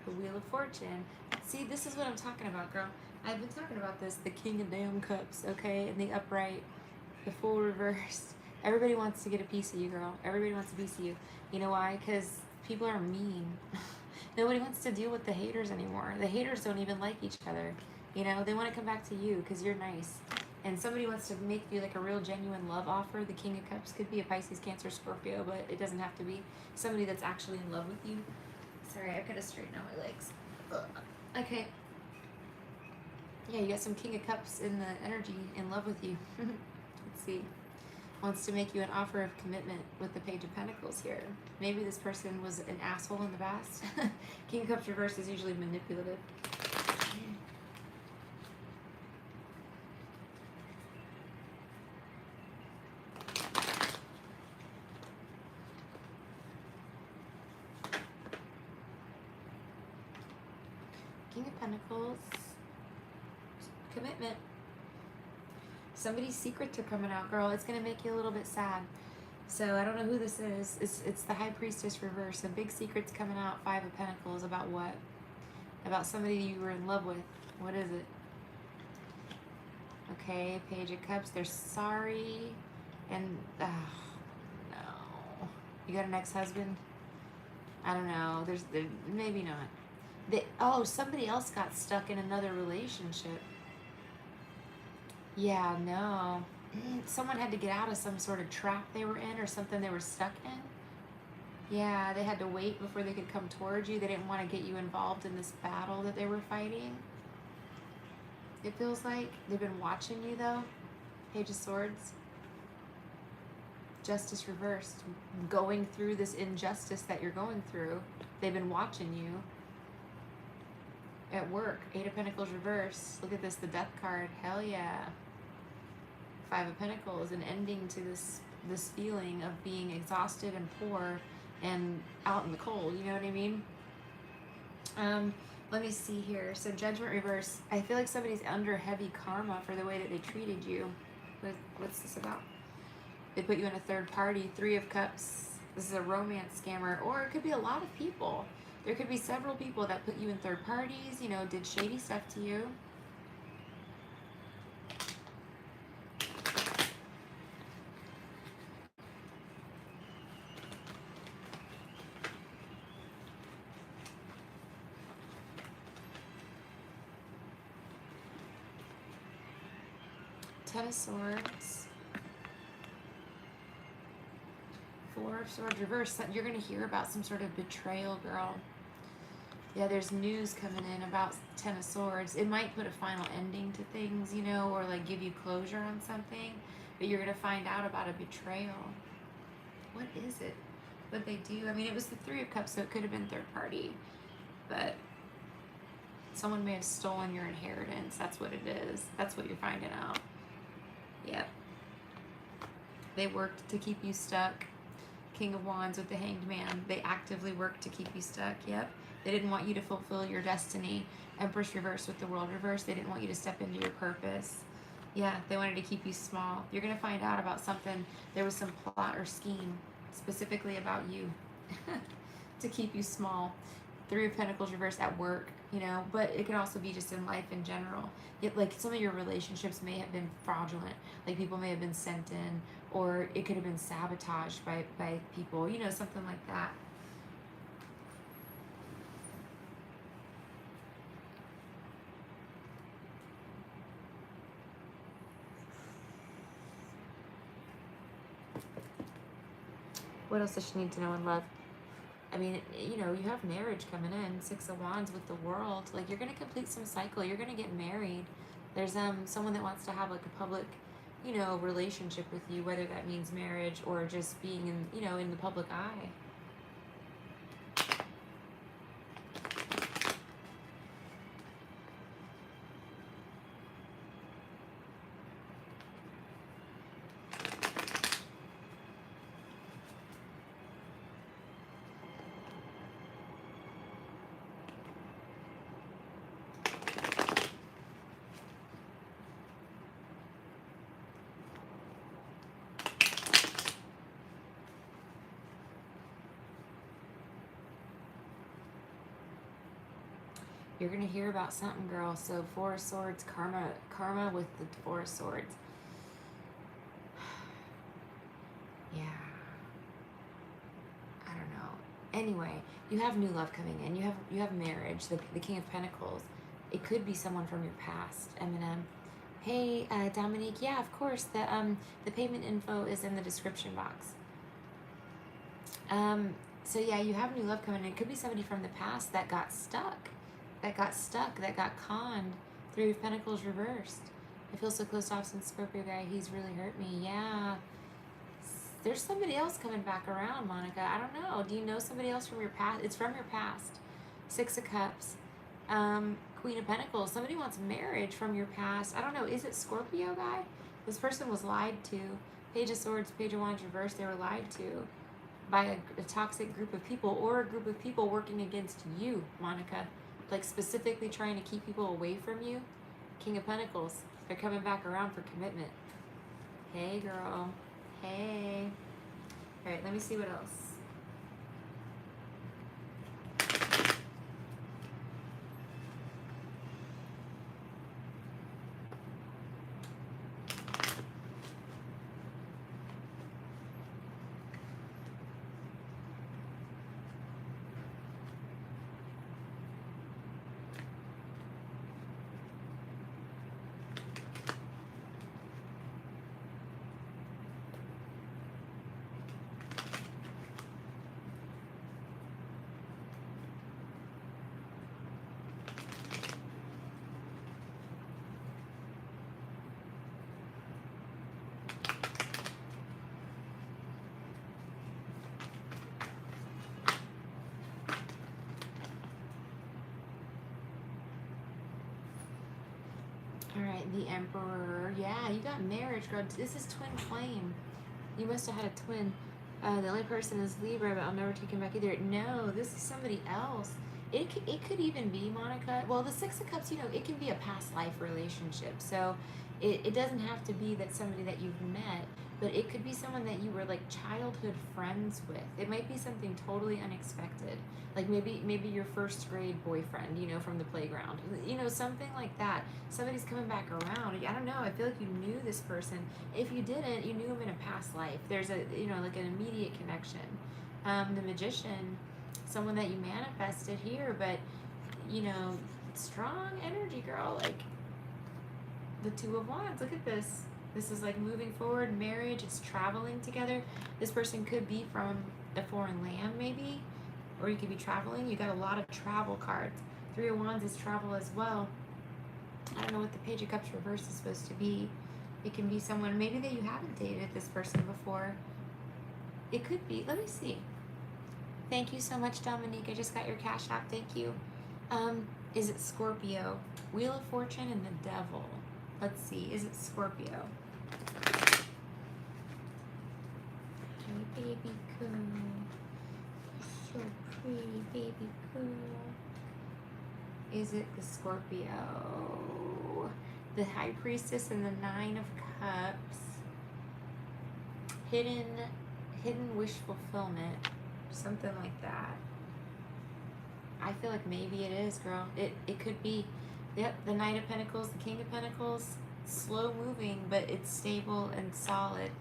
The Wheel of Fortune. See, this is what I'm talking about, girl. I've been talking about this. The King of damn Cups, okay, and the upright, the Fool reversed. Everybody wants to get a piece of you, girl. Everybody wants a piece of you. You know why? Because people are mean. Nobody wants to deal with the haters anymore. The haters don't even like each other. You know, they want to come back to you because you're nice. And somebody wants to make you like a real genuine love offer. The King of Cups could be a Pisces, Cancer, Scorpio, but it doesn't have to be. Somebody that's actually in love with you. Sorry, I've got to straighten out my legs. Ugh. Okay. Yeah, you got some King of Cups in the energy, in love with you. Let's see. Wants to make you an offer of commitment with the Page of Pentacles here. Maybe this person was an asshole in the past. King of Cups reversed is usually manipulative. King of Pentacles. Commitment. Somebody's secrets are coming out, girl. It's going to make you a little bit sad. So I don't know who this is. It's the High Priestess reverse. So big secrets coming out. 5 of Pentacles. About what? About somebody you were in love with. What is it? Okay, Page of Cups. They're sorry. And, no. You got an ex-husband? I don't know. Maybe not. Somebody else got stuck in another relationship. Yeah, no. Someone had to get out of some sort of trap they were in or something they were stuck in. Yeah, they had to wait before they could come towards you. They didn't want to get you involved in this battle that they were fighting. It feels like they've been watching you, though. Page of Swords. Justice reversed. Going through this injustice that you're going through. They've been watching you. At work. 8 of Pentacles reversed. Look at this, the Death card. Hell yeah. 5 of Pentacles. An ending to this feeling of being exhausted and poor and out in the cold. You know what I mean? Let me see here. So Judgment reverse. I feel like somebody's under heavy karma for the way that they treated you. What's this about? They put you in a third party. 3 of Cups. This is a romance scammer. Or it could be a lot of people. There could be several people that put you in third parties, you know, did shady stuff to you. Ten of Swords. 4 of Swords reverse. You're going to hear about some sort of betrayal, girl. Yeah, there's news coming in about 10 of Swords. It might put a final ending to things, you know, or like give you closure on something. But you're going to find out about a betrayal. What is it? What they do? I mean, it was the 3 of Cups, so it could have been third party. But someone may have stolen your inheritance. That's what it is. That's what you're finding out. Yep. They worked to keep you stuck. King of Wands with the Hanged Man. They actively worked to keep you stuck. Yep. They didn't want you to fulfill your destiny. Empress reverse with the World reverse. They didn't want you to step into your purpose. Yeah, they wanted to keep you small. You're going to find out about something. There was some plot or scheme specifically about you to keep you small. 3 of Pentacles reverse at work, you know, but it can also be just in life in general. Like some of your relationships may have been fraudulent. Like people may have been sent in, or it could have been sabotaged by people, you know, something like that. What else does she need to know in love? I mean, you know, you have marriage coming in. 6 of Wands with the World. Like, you're going to complete some cycle. You're going to get married. There's someone that wants to have, like, a public, you know, relationship with you, whether that means marriage or just being in, you know, in the public eye. You're going to hear about something, girl. So 4 of Swords, karma with the 4 of Swords. Yeah. I don't know. Anyway, you have new love coming in. You have marriage, the King of Pentacles. It could be someone from your past, Eminem. Hey, Dominique. Yeah, of course. The payment info is in the description box. So yeah, you have new love coming in. It could be somebody from the past that got stuck. That got conned. 3 of Pentacles reversed. I feel so closed off since Scorpio guy. He's really hurt me. Yeah. There's somebody else coming back around, Monica. I don't know. Do you know somebody else from your past? It's from your past. 6 of Cups. Queen of Pentacles. Somebody wants marriage from your past. I don't know. Is it Scorpio guy? This person was lied to. Page of Swords, Page of Wands reversed. They were lied to by a toxic group of people, or a group of people working against you, Monica. like specifically trying to keep people away from you. King of Pentacles. They're coming back around for commitment. Hey, girl. Hey. All right, let me see what else. All right, the Emperor. Yeah, you got marriage, girl. This is twin flame. You must have had a twin. The only person is Libra, but I'll never take him back either. No, this is somebody else. It could even be Monica. Well, the Six of Cups, you know, it can be a past life relationship. So it doesn't have to be that somebody that you've met, but it could be someone that you were like childhood friends with. It might be something totally unexpected. Like maybe your first grade boyfriend, you know, from the playground. You know, something like that. Somebody's coming back around. I don't know. I feel like you knew this person. If you didn't, you knew him in a past life. There's a, you know, like an immediate connection. The Magician, someone that you manifested here, but, you know, strong energy, girl. Like the Two of Wands. Look at this. This is like moving forward, marriage, it's traveling together. This person could be from a foreign land maybe, or you could be traveling. You got a lot of travel cards. Three of Wands is travel as well. I don't know what the Page of Cups reverse is supposed to be. It can be someone maybe that you haven't dated this person before. It could be. Let me see. Thank you so much, Dominique. I just got your Cash App. Thank you. Is it Scorpio? Wheel of Fortune and the Devil. Let's see. Is it Scorpio? Hey, baby girl. You're so pretty, baby girl. Is it the Scorpio? The High Priestess and the Nine of Cups. Hidden wish fulfillment. Something like that. I feel like maybe it is, girl. It could be. Yep, the Knight of Pentacles, the King of Pentacles. Slow moving, but it's stable and solid.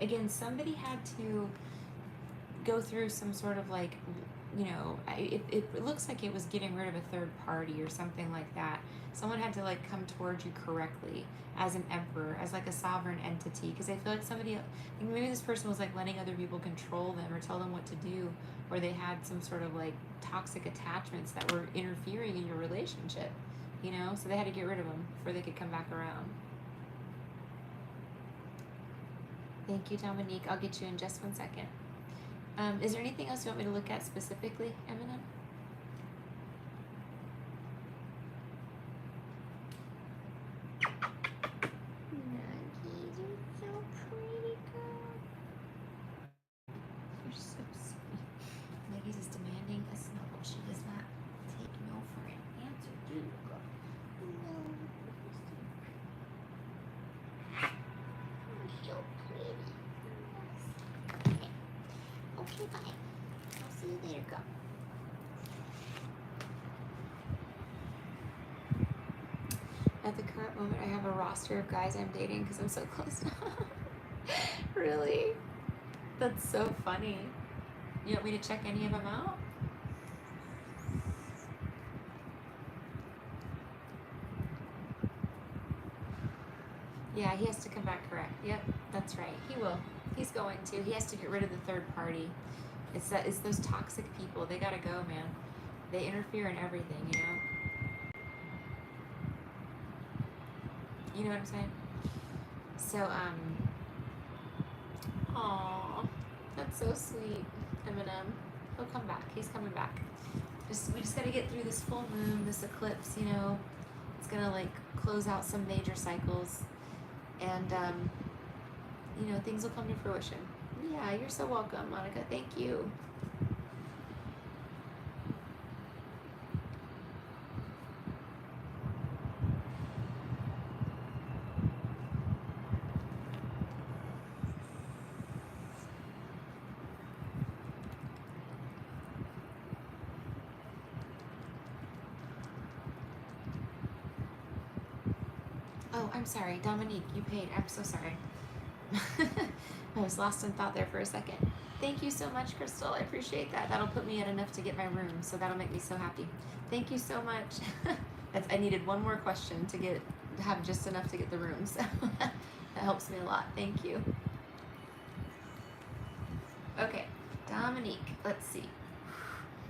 Again, somebody had to go through some sort of like, you know, it looks like it was getting rid of a third party or something like that. Someone had to like come towards you correctly as an emperor, as like a sovereign entity, because I feel like somebody, maybe this person was like letting other people control them or tell them what to do, or they had some sort of like toxic attachments that were interfering in your relationship, you know, so they had to get rid of them before they could come back around. Thank you, Dominique. I'll get you in just 1 second. Is there anything else you want me to look at specifically, Eminem? Nuggies, you're so pretty, girl. You're so sweet. Nuggies is demanding a snuggle. She does not take no for an answer, do you, girl? No. You're so pretty. Okay, bye. I'll see you later, girl. At the current moment, I have a roster of guys I'm dating because I'm so close now. Really? That's so funny. You want me to check any of them out? Yeah, he has to come back correct. Yep, that's right. He will. He's going to. He has to get rid of the third party. It's those toxic people. They gotta go, man. They interfere in everything, you know? You know what I'm saying? So, aw, that's so sweet, Eminem. He'll come back. He's coming back. We just gotta get through this full moon, this eclipse, you know? It's gonna, like, close out some major cycles. And, you know, things will come to fruition. Yeah, you're so welcome, Monica. Thank you. Oh, I'm sorry. Dominique, you paid. I'm so sorry. I was lost in thought there for a second. Thank you so much, Crystal. I appreciate that. That'll put me at enough to get my room, so that'll make me so happy. Thank you so much. I needed one more question to have just enough to get the room, so that helps me a lot. Thank you. Okay, Dominique, let's see.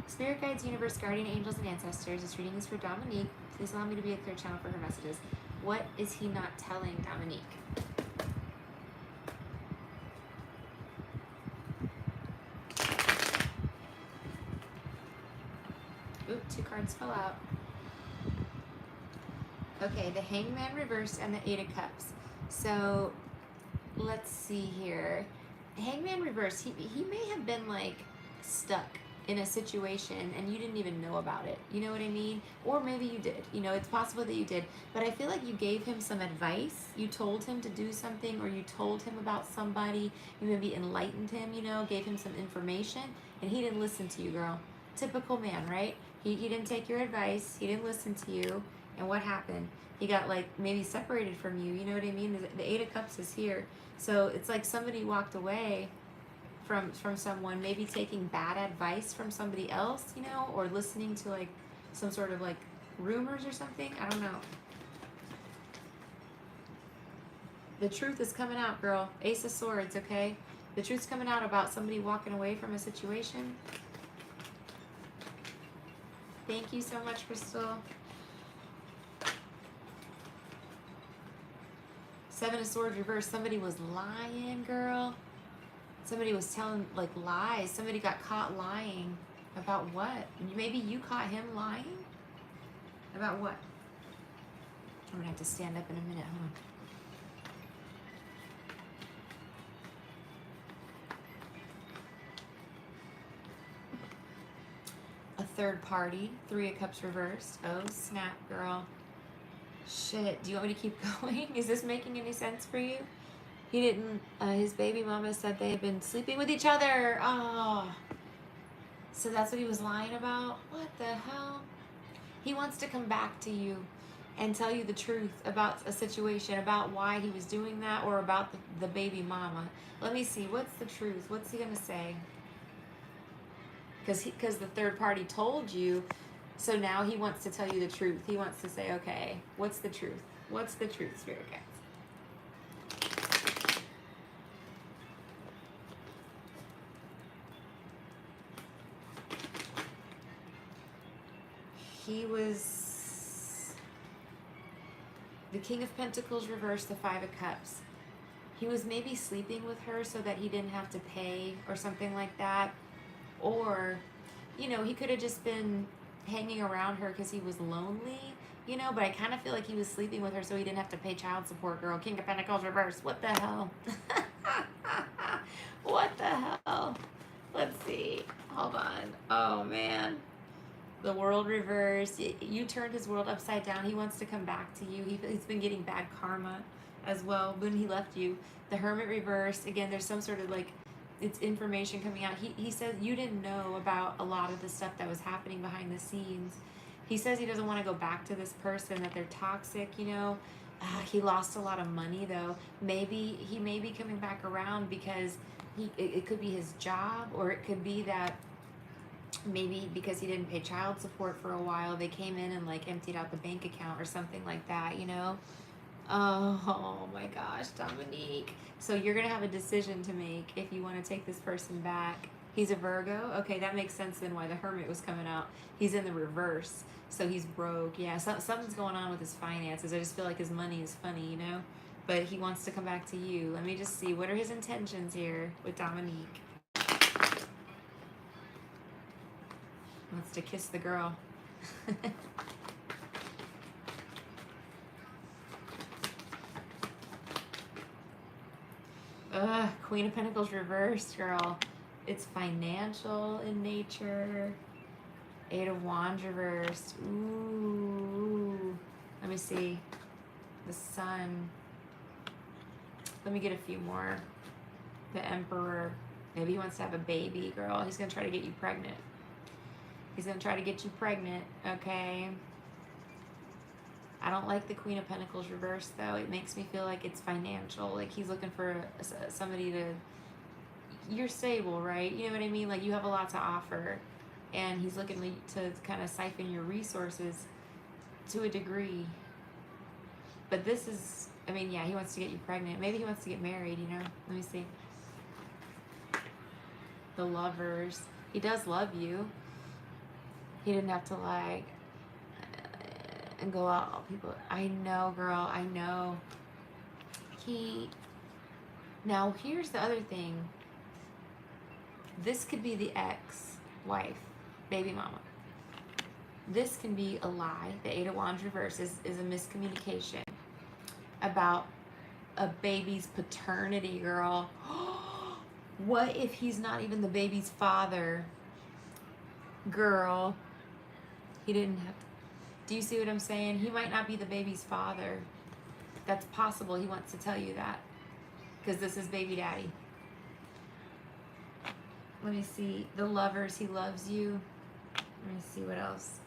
Spirit guides, universe, guardian angels, and ancestors. This reading is for Dominique. Please allow me to be a clear channel for her messages. What is he not telling Dominique? Oop, 2 cards fell out. Okay, the Hangman reversed and the 8 of Cups. So let's see here. Hangman reversed, he may have been like stuck in a situation and you didn't even know about it. You know what I mean? Or maybe you did. You know, it's possible that you did. But I feel like you gave him some advice. You told him to do something, or you told him about somebody. You maybe enlightened him, you know, gave him some information, and he didn't listen to you, girl. Typical man, right? He didn't take your advice. He didn't listen to you. And what happened? He got like maybe separated from you. You know what I mean? The 8 of Cups is here. So it's like somebody walked away from someone, maybe taking bad advice from somebody else, you know, or listening to like some sort of like rumors or something. I don't know. The truth is coming out, girl. Ace of Swords, okay? The truth's coming out about somebody walking away from a situation. Thank you so much, Crystal. 7 of Swords reversed. Somebody was lying, girl. Somebody was telling like lies. Somebody got caught lying. About what? Maybe you caught him lying? About what? I'm gonna have to stand up in a minute, huh? A third party. 3 of Cups reversed. Oh, snap, girl. Shit, do you want me to keep going? Is this making any sense for you? He didn't, his baby mama said they had been sleeping with each other. Oh. So that's what he was lying about? What the hell? He wants to come back to you and tell you the truth about a situation, about why he was doing that, or about the baby mama. Let me see, what's the truth? What's he gonna say? Because the third party told you, so now he wants to tell you the truth. He wants to say, okay, what's the truth? What's the truth, Spirit guides? He was the King of Pentacles reversed, the 5 of Cups. He was maybe sleeping with her so that he didn't have to pay or something like that. Or, you know, he could have just been hanging around her because he was lonely, you know, but I kind of feel like he was sleeping with her so he didn't have to pay child support, girl. King of Pentacles reversed. What the hell? What the hell? Let's see. Hold on. Oh, man. The world reversed. You turned his world upside down. He wants to come back to you. He's been getting bad karma as well when he left you. The Hermit reversed. Again, there's some sort of like, it's information coming out. He says you didn't know about a lot of the stuff that was happening behind the scenes. He says he doesn't want to go back to this person, that they're toxic, you know. He lost a lot of money though. Maybe he may be coming back around because it could be his job, or it could be that maybe because he didn't pay child support for a while, they came in and like emptied out the bank account or something like that, you know. Oh my gosh, Dominique. So you're going to have a decision to make if you want to take this person back. He's a Virgo. Okay, that makes sense then why the Hermit was coming out. He's in the reverse, so he's broke. Yeah, something's going on with his finances. I just feel like his money is funny, you know. But he wants to come back to you. Let me just see. What are his intentions here with Dominique? Wants to kiss the girl. Ugh, Queen of Pentacles reversed, girl. It's financial in nature. 8 of Wands reversed. Ooh. Let me see. The Sun. Let me get a few more. The Emperor. Maybe he wants to have a baby, girl. He's going to try to get you pregnant. He's going to try to get you pregnant, okay? I don't like the Queen of Pentacles reversed, though. It makes me feel like it's financial. Like he's looking for somebody to... You're stable, right? You know what I mean? Like you have a lot to offer. And he's looking to kind of siphon your resources to a degree. But this is... I mean, yeah, he wants to get you pregnant. Maybe he wants to get married, you know? Let me see. The Lovers. He does love you. He didn't have to, like... and go out. People... I know, girl. I know. Now, here's the other thing. This could be the ex-wife, baby mama. This can be a lie. The Eight of Wands reverse is a miscommunication about a baby's paternity, girl. What if he's not even the baby's father? Girl, he didn't have to. Do you see what I'm saying? He might not be the baby's father. That's possible. He wants to tell you that because this is baby daddy. Let me see. The Lovers, he loves you. Let me see what else.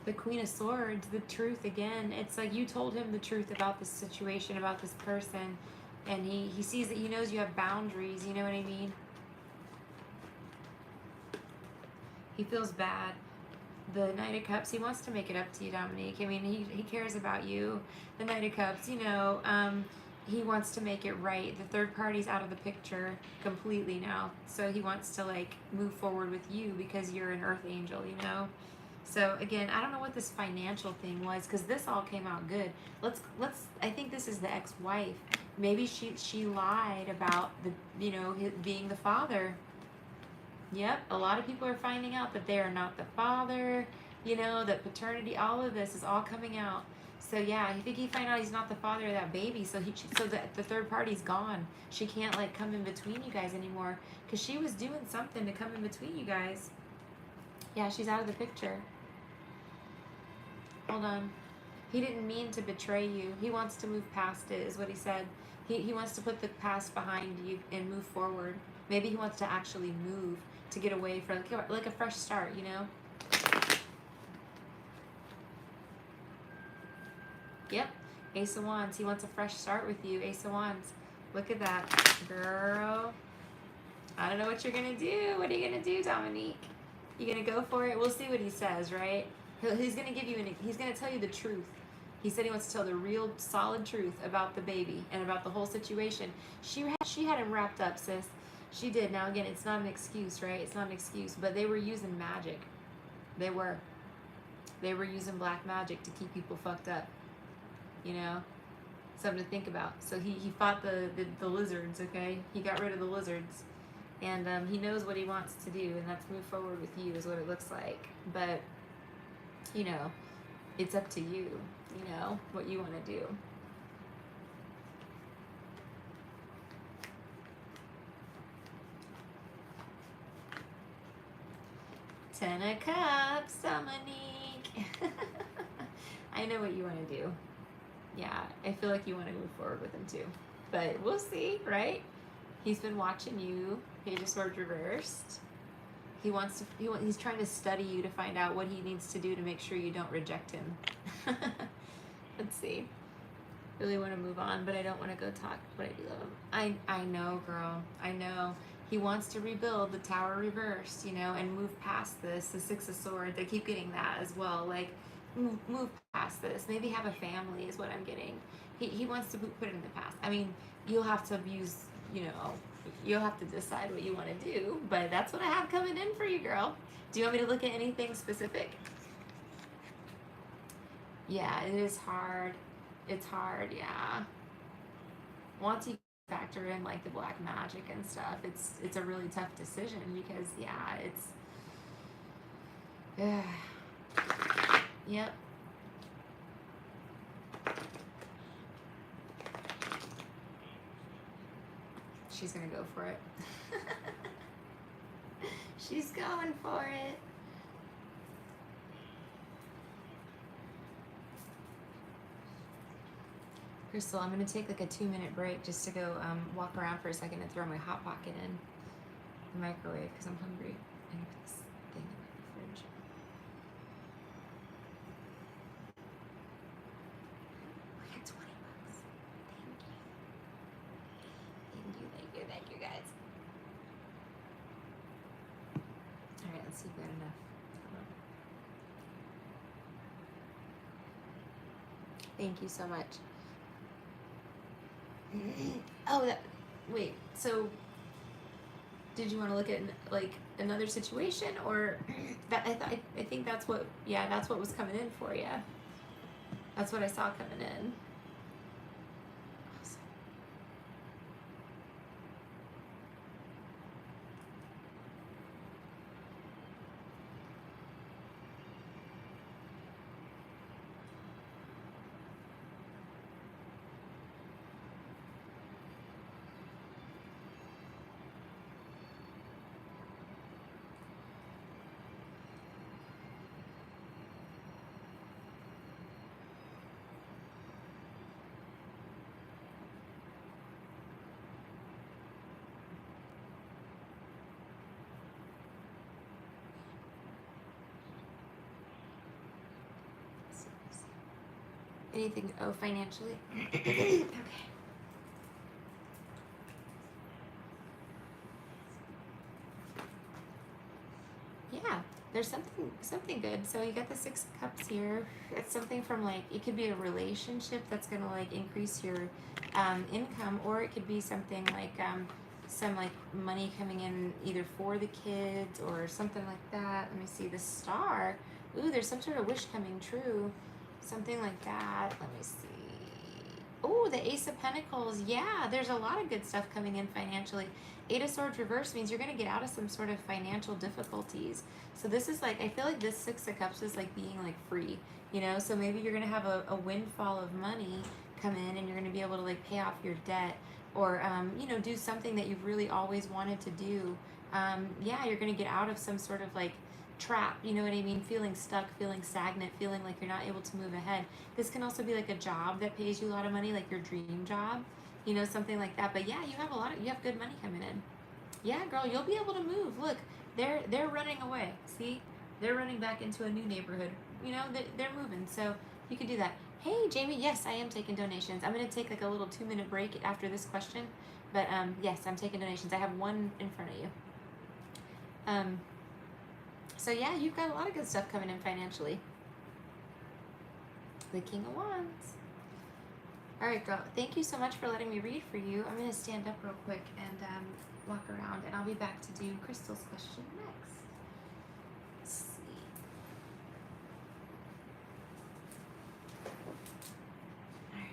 The Queen of Swords, the truth again. It's like you told him the truth about this situation, about this person, and he sees that he knows you have boundaries, you know what I mean? He feels bad. The Knight of Cups, he wants to make it up to you, Dominique. I mean, he cares about you. The Knight of Cups, you know, he wants to make it right. The third party's out of the picture completely now. So he wants to, like, move forward with you because you're an earth angel, you know? So again, I don't know what this financial thing was because this all came out good. Let's. I think this is the ex-wife. Maybe she lied about the, you know, being the father. Yep, a lot of people are finding out that they are not the father. You know, that paternity, all of this is all coming out. So yeah, I think he found out he's not the father of that baby. So the third party's gone. She can't, like, come in between you guys anymore because she was doing something to come in between you guys. Yeah, she's out of the picture. Hold on. He didn't mean to betray you. He wants to move past it, is what he said. He wants to put the past behind you and move forward. Maybe he wants to actually move to get away from, like a fresh start, you know? Yep. Ace of Wands. He wants a fresh start with you. Ace of Wands. Look at that. Girl. I don't know what you're going to do. What are you going to do, Dominique? You going to go for it? We'll see what he says, right? He's going to give you, he's going to tell you the truth. He said he wants to tell the real solid truth about the baby and about the whole situation. She had him wrapped up, sis. She did. Now, again, it's not an excuse, right? It's not an excuse, but they were using magic. They were using black magic to keep people fucked up, you know? Something to think about. So he fought the lizards, okay? He got rid of the lizards. And he knows what he wants to do, and that's move forward with you is what it looks like. But, you know, it's up to you, you know, what you want to do. Ten of Cups, Dominique. I know what you want to do. Yeah, I feel like you want to move forward with him too. But we'll see, right? He's been watching you. Page of Swords reversed. He's trying to study you to find out what he needs to do to make sure you don't reject him. Let's see. Really want to move on, but I don't want to go talk what I do love him. I know, girl. I know. He wants to rebuild the Tower reversed, you know, and move past this. The Six of Swords. I keep getting that as well. Like, move past this. Maybe have a family is what I'm getting. He wants to put it in the past. I mean, you'll have to use, you know, you'll have to decide what you want to do, but that's what I have coming in for you, girl. Do you want me to look at anything specific? Yeah, it is hard. It's hard, yeah. Once you factor in, like, the black magic and stuff, it's a really tough decision because, yeah, yep. She's gonna go for it. She's going for it. Crystal, I'm gonna take like a 2-minute break just to go walk around for a second and throw my Hot Pocket in the microwave because I'm hungry. I need to put this thing in the fridge. Let's see if we got enough. Thank you so much. Oh, wait. So, did you want to look at like another situation, or that? I think that's what. Yeah, that's what was coming in for you. That's what I saw coming in. Awesome. Anything? Oh, financially. Okay. Yeah, there's something good. So you got the 6 of Cups here. It's something from like, it could be a relationship that's gonna like increase your income, or it could be something like some like money coming in either for the kids or something like that. Let me see the Star. Ooh, there's some sort of wish coming true. Something like that. Let me see. Oh, the Ace of Pentacles. Yeah, there's a lot of good stuff coming in financially. 8 of Swords reverse means you're going to get out of some sort of financial difficulties. So this is like, I feel like this 6 of Cups is like being like free, you know? So maybe you're going to have a windfall of money come in, and you're going to be able to like pay off your debt, or, you know, do something that you've really always wanted to do. Yeah, you're going to get out of some sort of like trap, you know what I mean? Feeling stuck, feeling stagnant, feeling like you're not able to move ahead. This can also be like a job that pays you a lot of money, like your dream job, you know, something like that. But yeah, you have good money coming in. Yeah, girl, you'll be able to move. Look, they're running away. See, they're running back into a new neighborhood. You know, they're moving. So you can do that. Hey, Jamie. Yes, I am taking donations. I'm gonna take like a little 2-minute break after this question, but yes, I'm taking donations. I have one in front of you. So yeah, you've got a lot of good stuff coming in financially. The King of Wands. All right, girl. Thank you so much for letting me read for you. I'm gonna stand up real quick and walk around, and I'll be back to do Crystal's question next. Let's see. All right.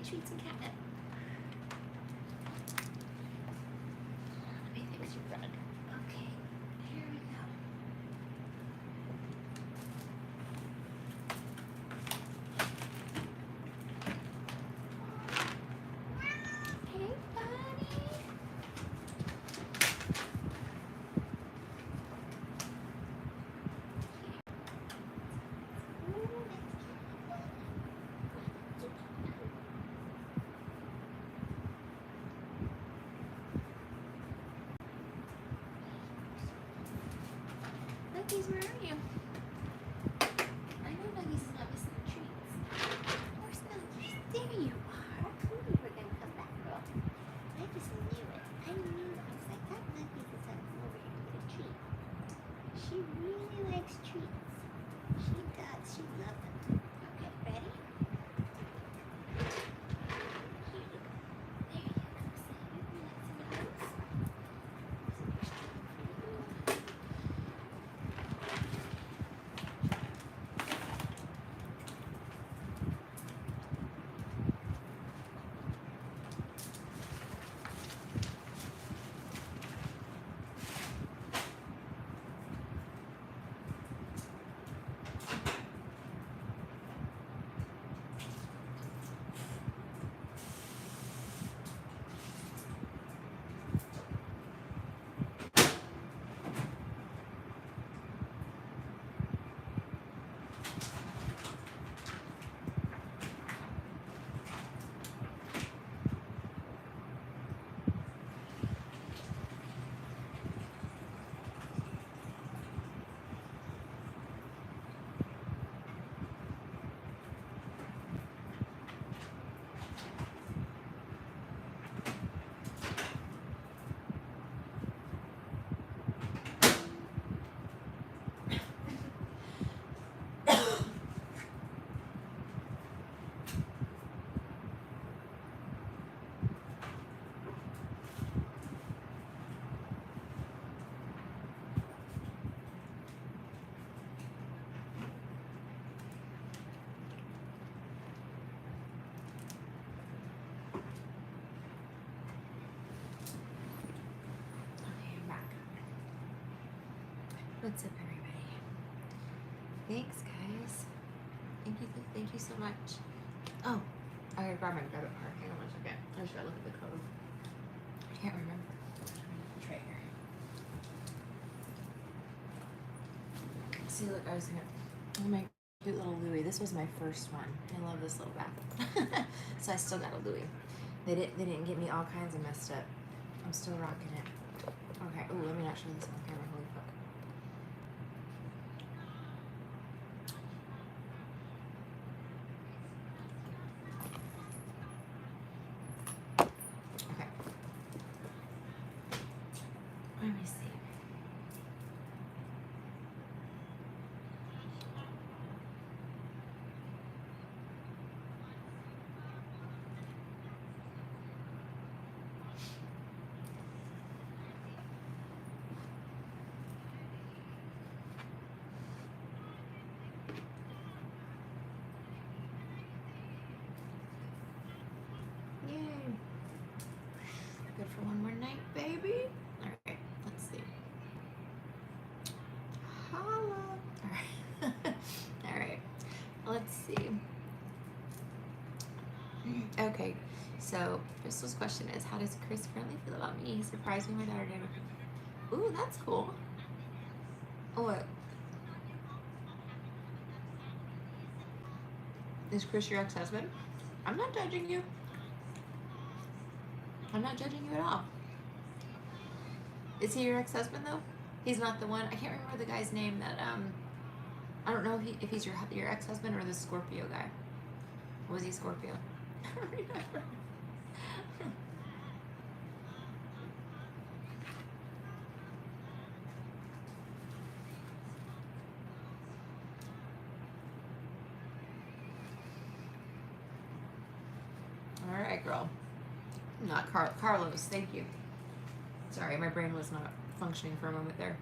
treats and catnip. Let me fix your rug. Okay, here we go. Hey, buddy. Nuggies, where are you? I know Nuggies is not missing the treats. Where's Nuggies? There you are. I told you we're gonna come back, girl. I just knew it. I knew it. I was like, that Nuggies is gonna come over here to get a treat. She really likes treats. She does. She loves them. Okay, ready? Here you go. There you go. So you can like some of those. What's up, everybody? Thanks, guys. Thank you so much. Oh, I gotta grab my debit card. Hang on one second. I should look at the code. I can't remember. It's right here. See, look, I was gonna. Oh my cute little Louis. This was my first one. I love this little bag. So I still got a Louis. They didn't get me all kinds of messed up. I'm still rocking it. Okay. Oh, let me not show this on camera. Holy fuck. Let me see. Yay. Good for one more night, baby. All right, let's see. Holla. All right. All right. Let's see. Okay. So Crystal's question is, how does Chris currently feel about me? He surprised me. My daughter did. Ooh, that's cool. Oh, what? Is Chris your ex-husband? I'm not judging you. I'm not judging you at all. Is he your ex-husband though? He's not the one. I can't remember the guy's name that I don't know if he's your ex-husband or the Scorpio guy. Was he Scorpio? I don't remember. All right, girl. Not Carlos. Thank you. Sorry, my brain was not functioning for a moment there.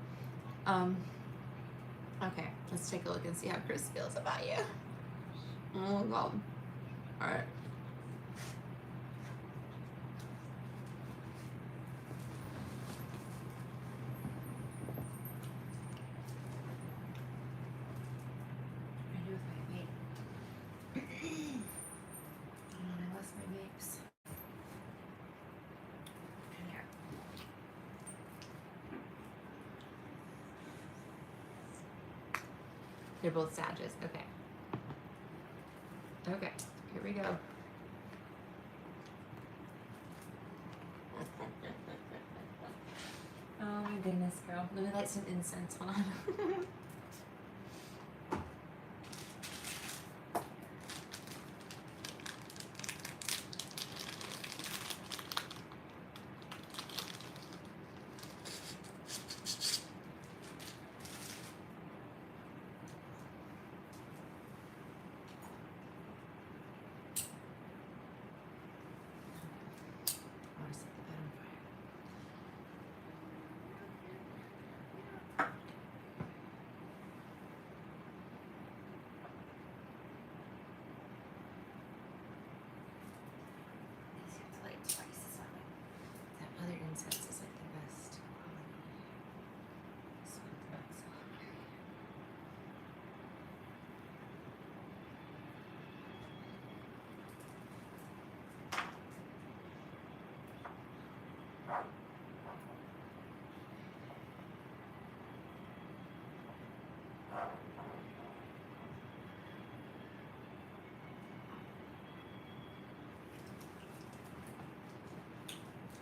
Okay, let's take a look and see how Chris feels about you. Oh God. All right. They're both Sages. Okay. Okay. Here we go. Oh my goodness, girl. Let me light some incense. Hold on. Other incense is like the best quality. This one's reconcile.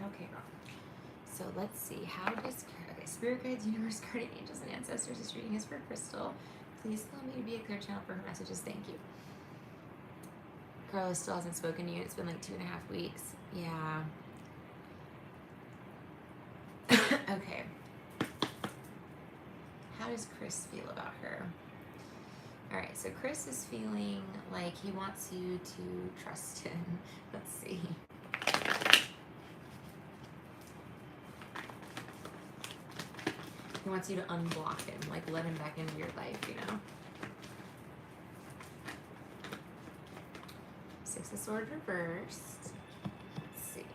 Okay, girl. So let's see. How does Spirit Guides, Universe, Guardian Angels, and Ancestors, this reading is for Crystal. Please allow me to be a clear channel for her messages. Thank you. Carlos still hasn't spoken to you. It's been like 2.5 weeks. Yeah. Okay. How does Chris feel about her? All right, so Chris is feeling like he wants you to trust him. Let's see. He wants you to unblock him, like let him back into your life, you know? Six of Swords reversed. Let's see.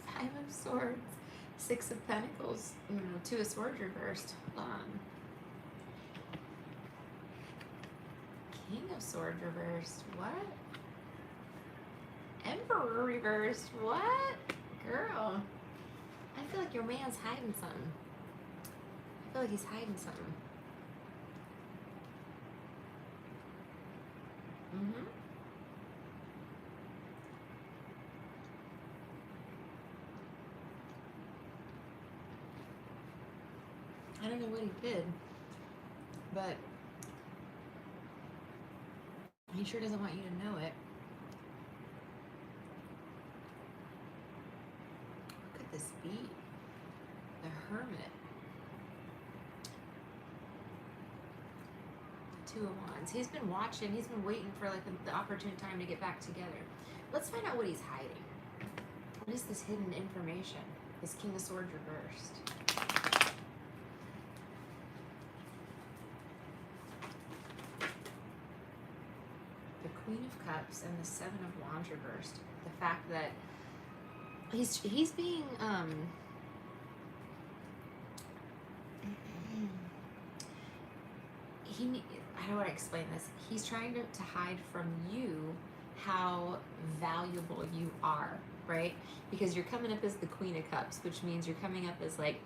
Five of Swords. Six of Pentacles. Two of Swords reversed. Hold on. King of Swords reversed. What? Emperor reversed. What? Girl, I feel like your man's hiding something. I feel like he's hiding something. I don't know what he did, but he sure doesn't want you to know it. This beat, the Hermit, the Two of Wands. He's been watching. He's been waiting for like the opportune time to get back together. Let's find out what he's hiding. What is this hidden information? This King of Swords reversed. The Queen of Cups and the Seven of Wands reversed. The fact that he's being how do I explain this? He's trying to hide from you how valuable you are, right? Because you're coming up as the Queen of Cups, which means you're coming up as like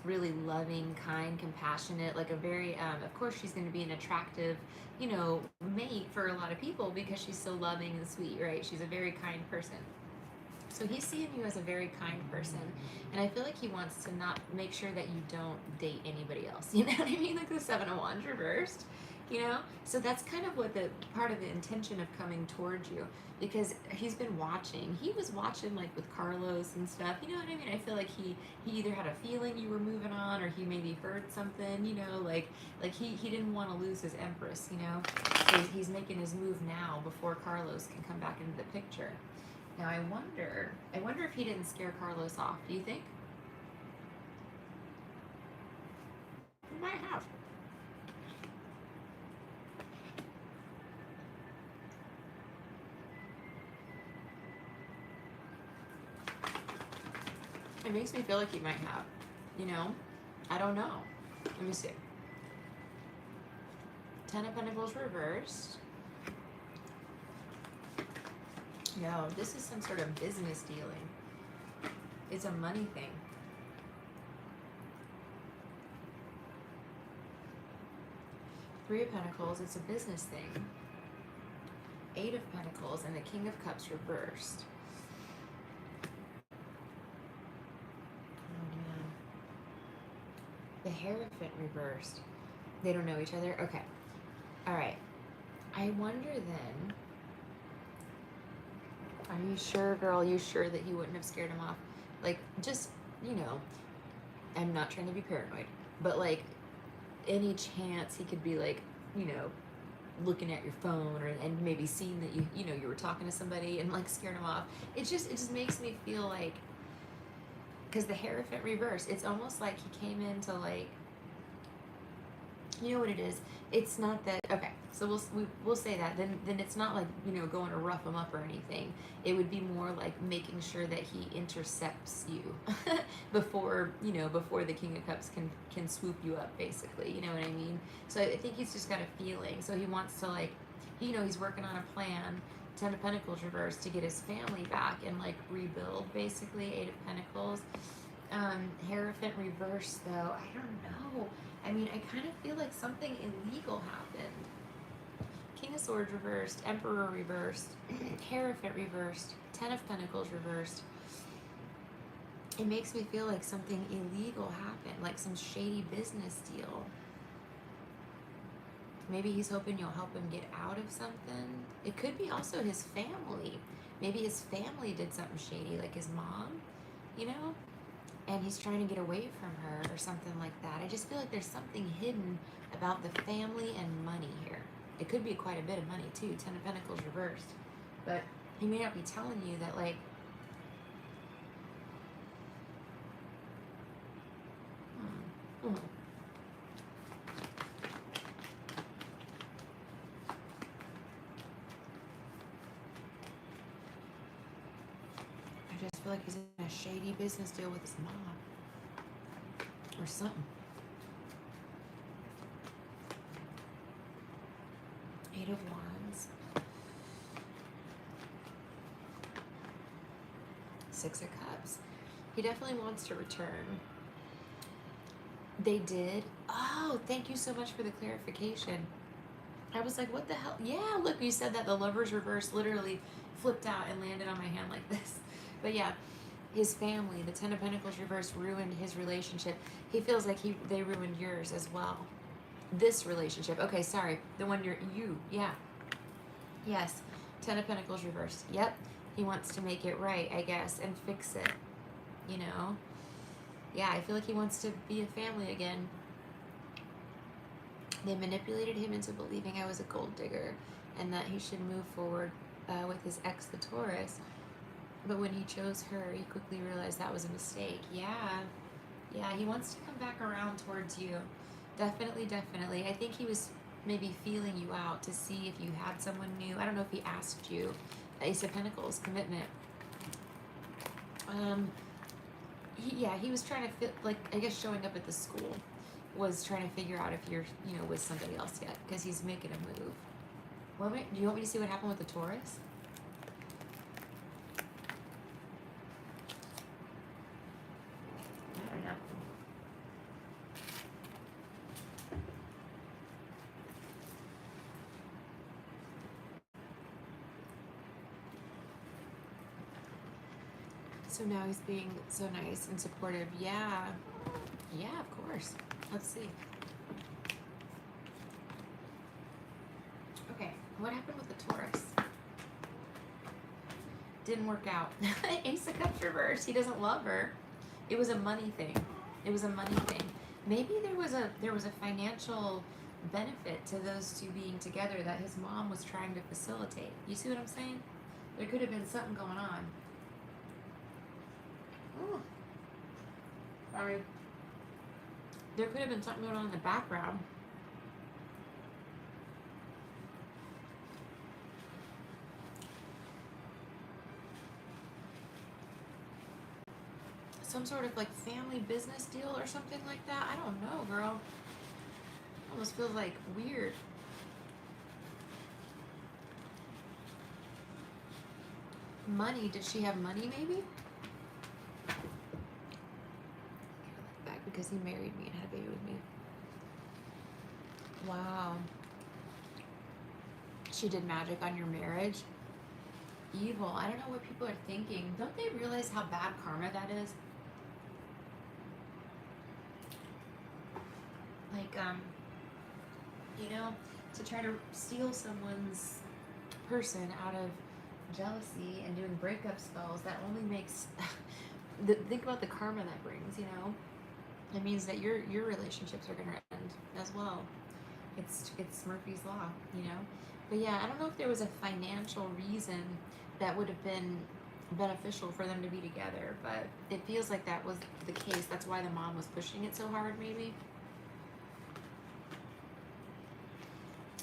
really loving, kind, compassionate, like a very of course she's going to be an attractive, you know, mate for a lot of people because she's so loving and sweet, right? She's a very kind person. So he's seeing you as a very kind person, and I feel like he wants to not make sure that you don't date anybody else. You know what I mean? Like the Seven of Wands reversed, you know? So that's kind of what the part of the intention of coming towards you, because he's been watching. He was watching like with Carlos and stuff. You know what I mean? I feel like he either had a feeling you were moving on, or he maybe heard something. You know, like he didn't want to lose his Empress. You know, so he's making his move now before Carlos can come back into the picture. Now I wonder if he didn't scare Carlos off. Do you think? He might have. It makes me feel like he might have. You know? I don't know. Let me see. Ten of Pentacles reversed. No, this is some sort of business dealing. It's a money thing. Three of Pentacles, it's a business thing. Eight of Pentacles and the King of Cups reversed. Oh man. The Hierophant reversed. They don't know each other? Okay. Alright. I wonder then, are you sure, girl? Are you sure that he wouldn't have scared him off? Like, just, you know, I'm not trying to be paranoid, but like, any chance he could be like, you know, looking at your phone or and maybe seeing that you know you were talking to somebody and like scared him off. It just makes me feel like, because the Hierophant reverse, it's almost like he came in to like, you know what it is, it's not that, okay, so we'll say that then it's not like, you know, going to rough him up or anything. It would be more like making sure that he intercepts you before, you know, before the King of Cups can swoop you up, basically, you know what I mean? So I think he's just got a feeling, so he wants to like, you know, he's working on a plan. Ten of Pentacles reversed, to get his family back and like rebuild, basically. Eight of Pentacles. Hierophant reverse, though, I don't know. I mean, I kind of feel like something illegal happened. King of Swords reversed, Emperor reversed, Hierophant reversed, Ten of Pentacles reversed. It makes me feel like something illegal happened, like some shady business deal. Maybe he's hoping you'll help him get out of something. It could be also his family. Maybe his family did something shady, like his mom, you know? And he's trying to get away from her or something like that. I just feel like there's something hidden about the family and money here. It could be quite a bit of money too. Ten of Pentacles reversed. But he may not be telling you that, like, I just feel like he's in a shady business deal with his mom or something. Eight of Wands. Six of Cups. He definitely wants to return. They did. Oh, thank you so much for the clarification. I was like, what the hell? Yeah, look, you said that the Lover's reverse literally flipped out and landed on my hand like this. But yeah, his family, the Ten of Pentacles reverse, ruined his relationship. He feels like they ruined yours as well. This relationship. Okay, sorry. The one yeah. Yes. Ten of Pentacles reversed. Yep. He wants to make it right, I guess, and fix it. You know? Yeah, I feel like he wants to be a family again. They manipulated him into believing I was a gold digger and that he should move forward with his ex, the Taurus. But when he chose her, he quickly realized that was a mistake. Yeah. Yeah, he wants to come back around towards you. Definitely, definitely. I think he was maybe feeling you out to see if you had someone new. I don't know if he asked you. Ace of Pentacles, commitment. He was trying to feel, like, I guess showing up at the school was trying to figure out if you're, you know, with somebody else yet, because he's making a move. Do you want me to see what happened with the Taurus? I don't know. So now he's being so nice and supportive. Yeah. Yeah, of course. Let's see. Okay, what happened with the Taurus? Didn't work out. Ace of Cups reversed. He doesn't love her. It was a money thing. It was a money thing. Maybe there was a financial benefit to those two being together that his mom was trying to facilitate. You see what I'm saying? There could have been something going on. Ooh. Sorry. There could have been something going on in the background. Some sort of like family business deal or something like that. I don't know, girl. Almost feels like weird. Money. Did she have money maybe? Back because he married me and had a baby with me. Wow. She did magic on your marriage. Evil. I don't know what people are thinking. Don't they realize how bad karma that is? Like, to try to steal someone's person out of jealousy and doing breakup spells, that only makes think about the karma that brings. It means that your relationships are gonna end as well. It's Murphy's law. But yeah, I don't know if there was a financial reason that would have been beneficial for them to be together, but it feels like that was the case. That's why the mom was pushing it so hard, maybe.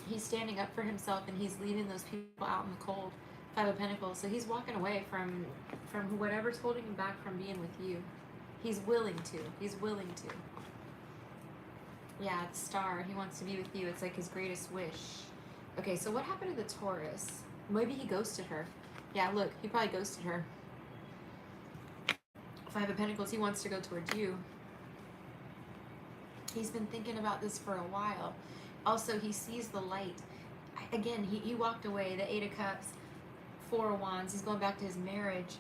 He's standing up for himself, and he's leaving those people out in the cold. 5 of Pentacles. So he's walking away from whatever's holding him back from being with you. He's willing to. Yeah, it's Star. He wants to be with you. It's like his greatest wish. Okay, so what happened to the Taurus? Maybe he ghosted her. Yeah, look, he probably ghosted her. 5 of Pentacles. He wants to go towards you. He's been thinking about this for a while. Also, he sees the light. Again, he walked away. The 8 of Cups, 4 of Wands. He's going back to his marriage.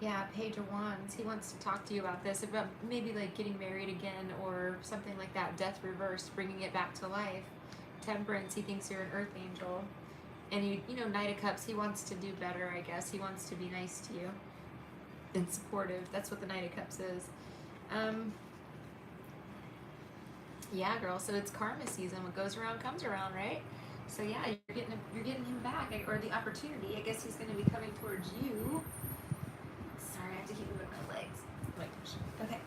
Yeah, Page of Wands. He wants to talk to you about this, about maybe like getting married again or something like that. Death reversed, bringing it back to life. Temperance. He thinks you're an earth angel. And Knight of Cups. He wants to do better, I guess. He wants to be nice to you and supportive. That's what the Knight of Cups is. Yeah, girl. So it's karma season. What goes around comes around, right? So yeah, you're getting him back, or the opportunity. I guess he's going to be coming towards you. Sorry, I have to keep moving my legs. Okay.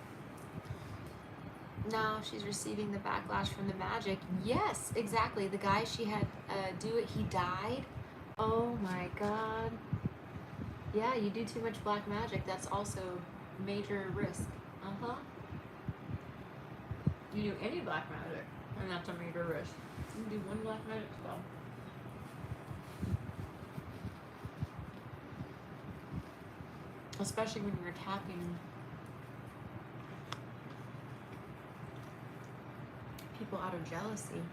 Now she's receiving the backlash from the magic. Yes, exactly. The guy she had do it, he died. Oh my God. Yeah, you do too much black magic. That's also major risk. You do any black magic, and that's a major risk. You can do one black magic spell. Especially when you're attacking people out of jealousy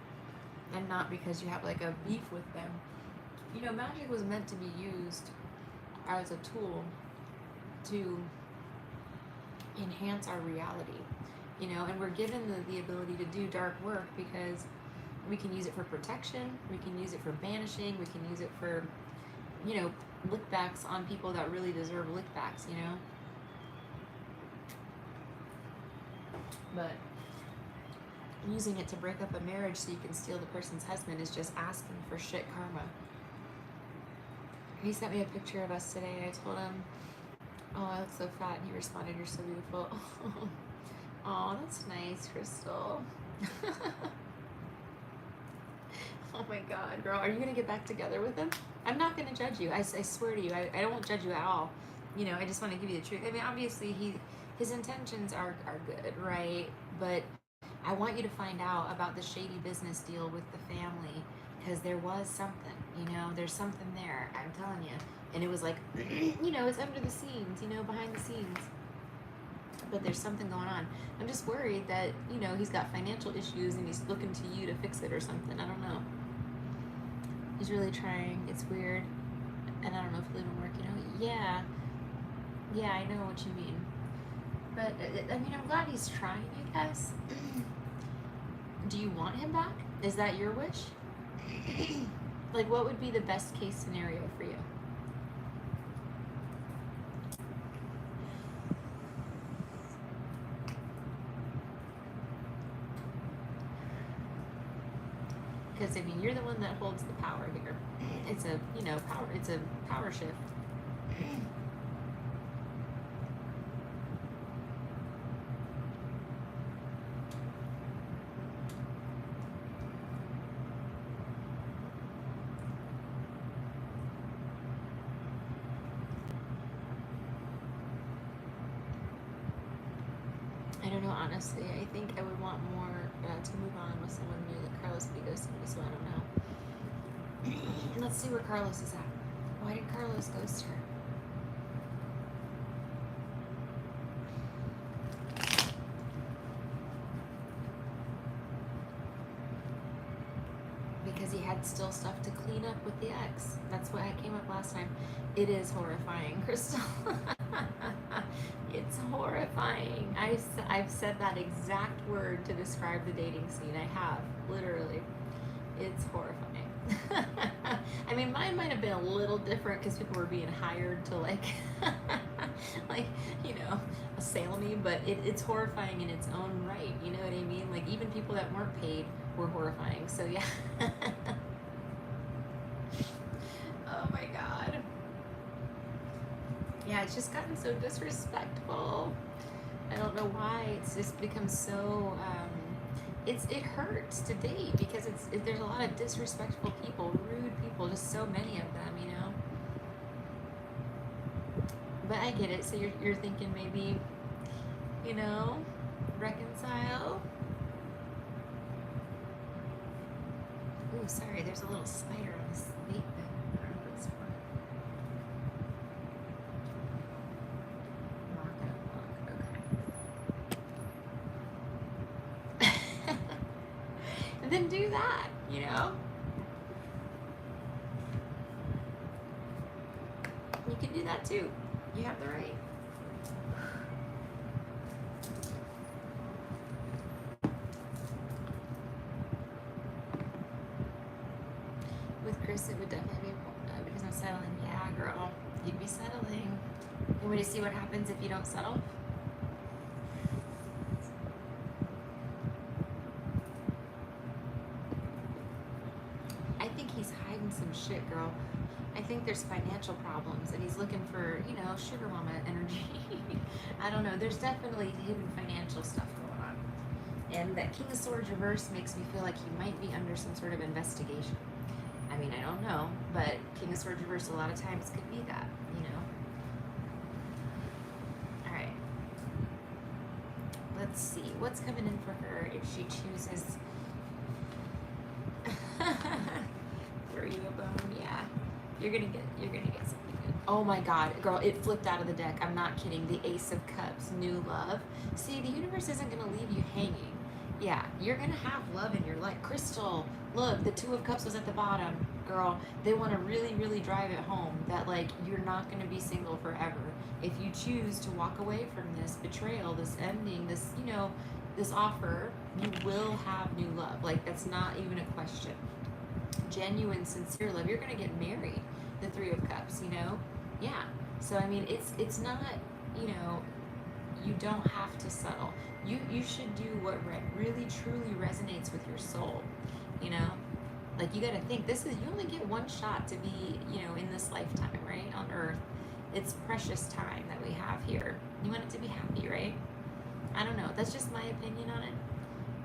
and not because you have like a beef with them. Magic was meant to be used as a tool to enhance our reality. And we're given the ability to do dark work because we can use it for protection, we can use it for banishing, we can use it for, lickbacks on people that really deserve lickbacks, But using it to break up a marriage so you can steal the person's husband is just asking for shit karma. He sent me a picture of us today. I told him, oh, I look so fat, and he responded, you're so beautiful. Oh, that's nice, Crystal. Oh my God, girl, are you gonna get back together with him? I'm not gonna judge you. I swear to you, I don't judge you at all. I just want to give you the truth. I mean, obviously his intentions are good, right? But I want you to find out about the shady business deal with the family, because there was something, there's something there, I'm telling you. And it was like, it's under the scenes, behind the scenes. But there's something going on. I'm just worried that, he's got financial issues and he's looking to you to fix it or something. I don't know. He's really trying. It's weird. And I don't know if it'll even work, Yeah. Yeah, I know what you mean. But, I mean, I'm glad he's trying, I guess. Do you want him back? Is that your wish? Like, what would be the best case scenario for you? Because, I mean, you're the one that holds the power here. It's a, it's a power shift. I don't know, honestly. I think I would want more to move on with someone new. Like Carlos would be ghosting me, so I don't know. Let's see where Carlos is at. Why did Carlos ghost her? got still stuff to clean up with the ex. That's why I came up last time. It is horrifying, Crystal. It's horrifying. I've said that exact word to describe the dating scene. I have, literally. It's horrifying. I mean, mine might have been a little different because people were being hired to like, like, you know, assail me, but it's horrifying in its own right. You know what I mean? Like, even people that weren't paid were horrifying. So yeah. Oh my God. Yeah, it's just gotten so disrespectful. I don't know why. It's just become so, it hurts to date because there's a lot of disrespectful people, rude people, just so many of them, you know. But I get it. So you're thinking maybe, you know, reconcile. Ooh, sorry, there's a little spider on this vape pen. I don't know what it's for. Not gonna look. Okay. And then do that, you know. You can do that too. You have the right. With Chris, it would definitely be because I'm settling. Yeah, girl, you'd be settling. You want me to see what happens if you don't settle? I think he's hiding some shit, girl. I think there's financial problems and he's looking for, you know, sugar mama energy. I don't know. There's definitely hidden financial stuff going on. And that King of Swords reverse makes me feel like he might be under some sort of investigation. I mean, I don't know, but King of Swords reverse a lot of times could be that, you know. All right. Let's see what's coming in for her if she chooses. Throw you a bone, yeah. You're gonna get something good. Oh my God, girl, it flipped out of the deck. I'm not kidding. The Ace of Cups, new love. See, the universe isn't gonna leave you hanging. Yeah, you're gonna have love in your life. Crystal, look, the Two of Cups was at the bottom. Girl, they want to really, really drive it home that like you're not gonna be single forever. If you choose to walk away from this betrayal, this ending, this, you know, this offer, you will have new love. Like, that's not even a question. Genuine, sincere love. You're gonna get married. The Three of Cups, you know. Yeah. So I mean, it's not, you know, you don't have to settle. You should do what really truly resonates with your soul. You know, like you got to think you only get one shot to be, you know, in this lifetime, right, on Earth. It's precious time that we have here. You want it to be happy, right? I don't know. That's just my opinion on it.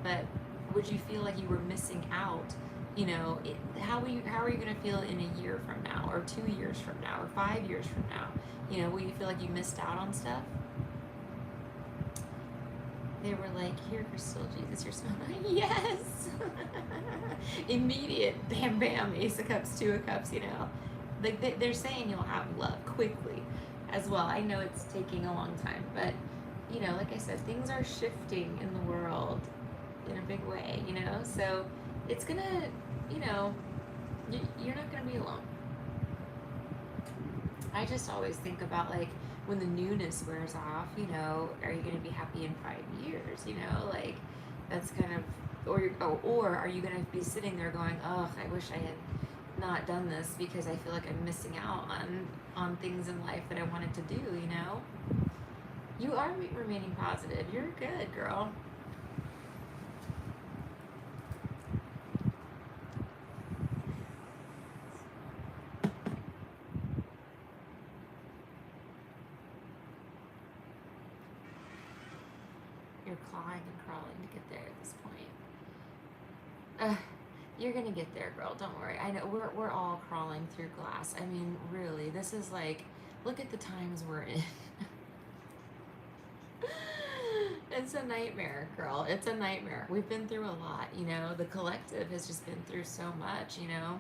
But would you feel like you were missing out? You know, how are you going to feel in a year from now, or 2 years from now, or 5 years from now? You know, will you feel like you missed out on stuff? They were like, here, Crystal, Jesus, you're so nice. Yes. Immediate, bam, bam, Ace of Cups, Two of Cups, you know. Like they're saying you'll have love quickly as well. I know it's taking a long time, but, you know, like I said, things are shifting in the world in a big way, you know? So it's gonna, you know, you're not gonna be alone. I just always think about, like, when the newness wears off, you know, are you gonna be happy in 5 years, you know? Like, that's kind of, or are you gonna be sitting there going, oh, I wish I had not done this because I feel like I'm missing out on things in life that I wanted to do, you know? You are remaining positive. You're good, girl. You're clawing and crawling to get there at this point. You're gonna get there, girl. Don't worry. I know we're all crawling through glass. I mean, really, this is like, look at the times we're in. It's a nightmare, girl. It's a nightmare. We've been through a lot, you know. The collective has just been through so much, you know.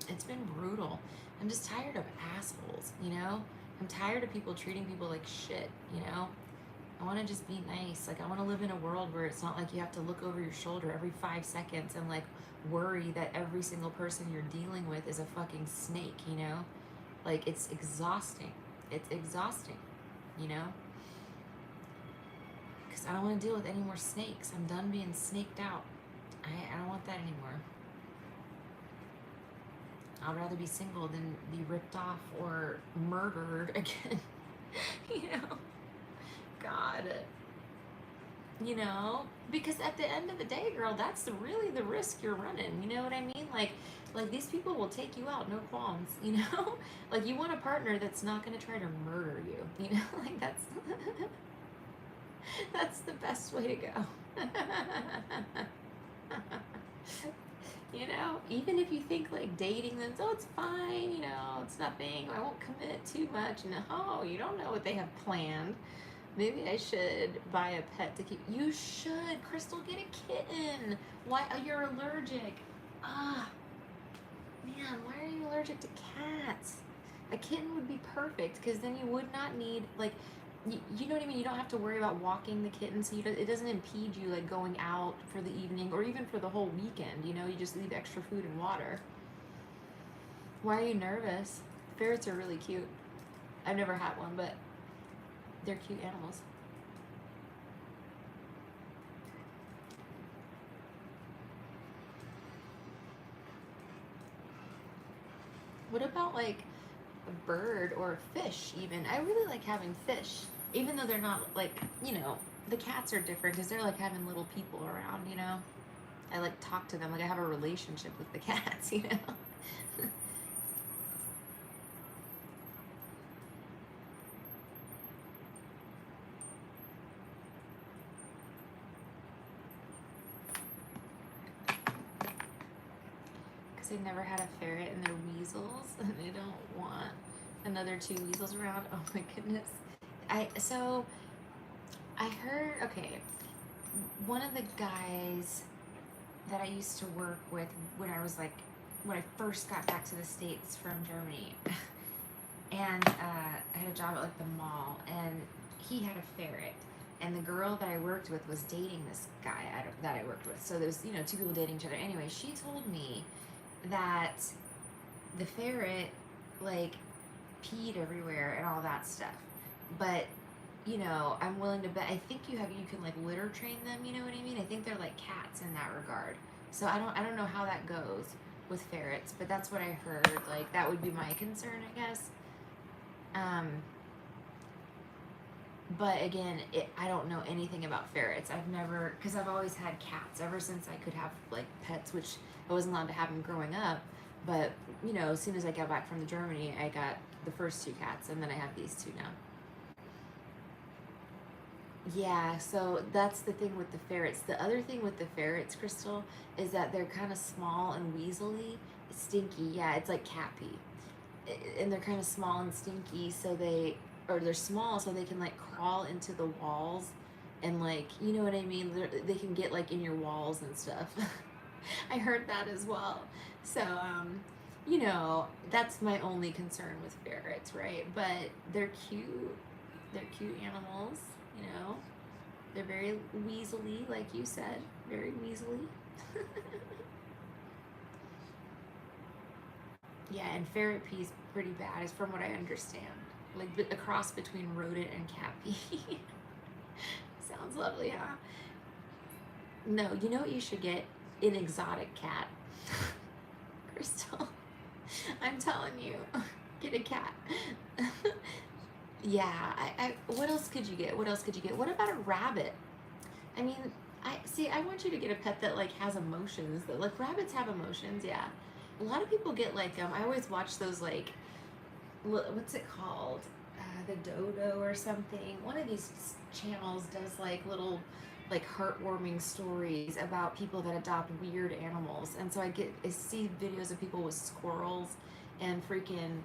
It's been brutal. I'm just tired of assholes, you know. I'm tired of people treating people like shit, you know. I want to just be nice. Like, I want to live in a world where it's not like you have to look over your shoulder every 5 seconds and like worry that every single person you're dealing with is a fucking snake, you know? Like, it's exhausting. It's exhausting, you know? Because I don't want to deal with any more snakes. I'm done being snaked out. I don't want that anymore. I'd rather be single than be ripped off or murdered again. You know? God. You know? Because at the end of the day, girl, that's really the risk you're running. You know what I mean? Like these people will take you out, no qualms, you know? Like, you want a partner that's not going to try to murder you, you know? Like, that's the best way to go. You know, even if you think like dating them, oh, it's fine, you know, it's nothing, I won't commit too much. No, you don't know what they have planned. Maybe I should buy a pet to keep. You should, Crystal, get a kitten. Why? Oh, you're allergic. Ah, man, why are you allergic to cats? A kitten would be perfect, because then you would not need, like, you know what I mean? You don't have to worry about walking the kitten, so it doesn't impede you, like, going out for the evening or even for the whole weekend, you know? You just leave extra food and water. Why are you nervous? Ferrets are really cute. I've never had one, but they're cute animals. What about, like, a bird or a fish, even? I really like having fish, even though they're not, like, you know, the cats are different because they're like having little people around, you know? I like talk to them, like I have a relationship with the cats, you know? Because I never had a ferret and they're weasels and they don't want another 2 weasels around. Oh my goodness. So I heard, okay, one of the guys that I used to work with when I first got back to the States from Germany, and I had a job at like the mall, and he had a ferret, and the girl that I worked with was dating this guy that I worked with. So there was, you know, 2 people dating each other. Anyway, she told me that the ferret like peed everywhere and all that stuff, but you know, I'm willing to bet. I think you can like litter train them. You know what I mean? I think they're like cats in that regard. So I don't know how that goes with ferrets, but that's what I heard. Like, that would be my concern, I guess. But again, I don't know anything about ferrets. Because I've always had cats ever since I could have like pets, which I wasn't allowed to have them growing up. But you know, as soon as I got back from Germany, I got the first 2 cats, and then I have these 2 now. Yeah, so that's the thing with the ferrets. The other thing with the ferrets, Crystal, is that they're kind of small and weaselly, stinky. Yeah, it's like cat pee. And they're kind of small and stinky, or they're small so they can like crawl into the walls and, like, you know what I mean? They can get like in your walls and stuff. I heard that as well. So, you know, that's my only concern with ferrets, right? But they're cute. They're cute animals, you know. They're very weaselly, like you said. Very weaselly. Yeah, and ferret pee is pretty bad, is from what I understand. Like a cross between rodent and cat pee. Sounds lovely, huh? No, you know what you should get? An exotic cat. Crystal, I'm telling you, get a cat. Yeah, what else could you get? What else could you get? What about a rabbit? I mean, I want you to get a pet that like has emotions. That, like, rabbits have emotions, yeah. A lot of people get like I always watch those, like, what's it called? The Dodo or something. One of these channels does like little like heartwarming stories about people that adopt weird animals. And so I see videos of people with squirrels and freaking,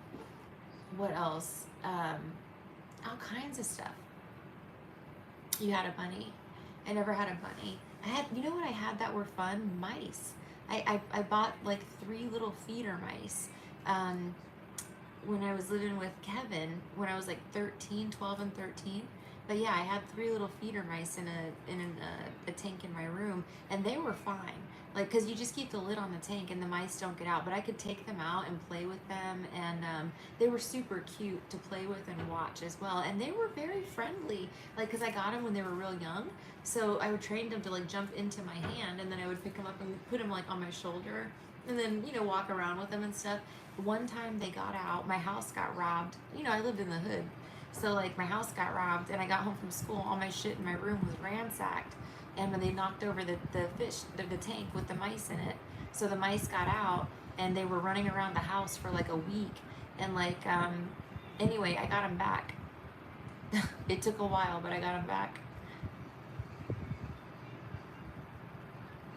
what else? All kinds of stuff. You had a bunny? I never had a bunny. You know what I had that were fun? Mice. I bought like 3 little feeder mice when I was living with Kevin when I was like 12 and 13. But yeah, I had 3 little feeder mice in a tank in my room, and they were fine. Like, cause you just keep the lid on the tank, and the mice don't get out. But I could take them out and play with them, and they were super cute to play with and watch as well. And they were very friendly. Like, cause I got them when they were real young, so I would train them to like jump into my hand, and then I would pick them up and put them like on my shoulder, and then walk around with them and stuff. One time they got out, my house got robbed. I lived in the hood. So like my house got robbed, and I got home from school, all my shit in my room was ransacked. And when they knocked over the tank with the mice in it, so the mice got out, and they were running around the house for like a week. And like anyway, I got them back. It took a while, but I got them back.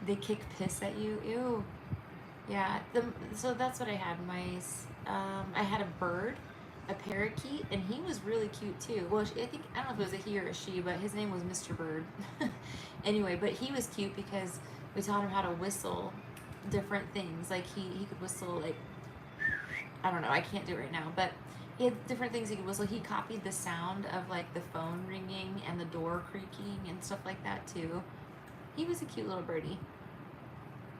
They kick piss at you. Ew. Yeah. So that's what I had. Mice. I had a bird, a parakeet, and he was really cute too. Well, I don't know if it was a he or a she, but his name was Mr. Bird. Anyway, but he was cute because we taught him how to whistle different things. Like he could whistle like, I don't know, I can't do it right now, but he had different things he could whistle. He copied the sound of like the phone ringing and the door creaking and stuff like that too. He was a cute little birdie.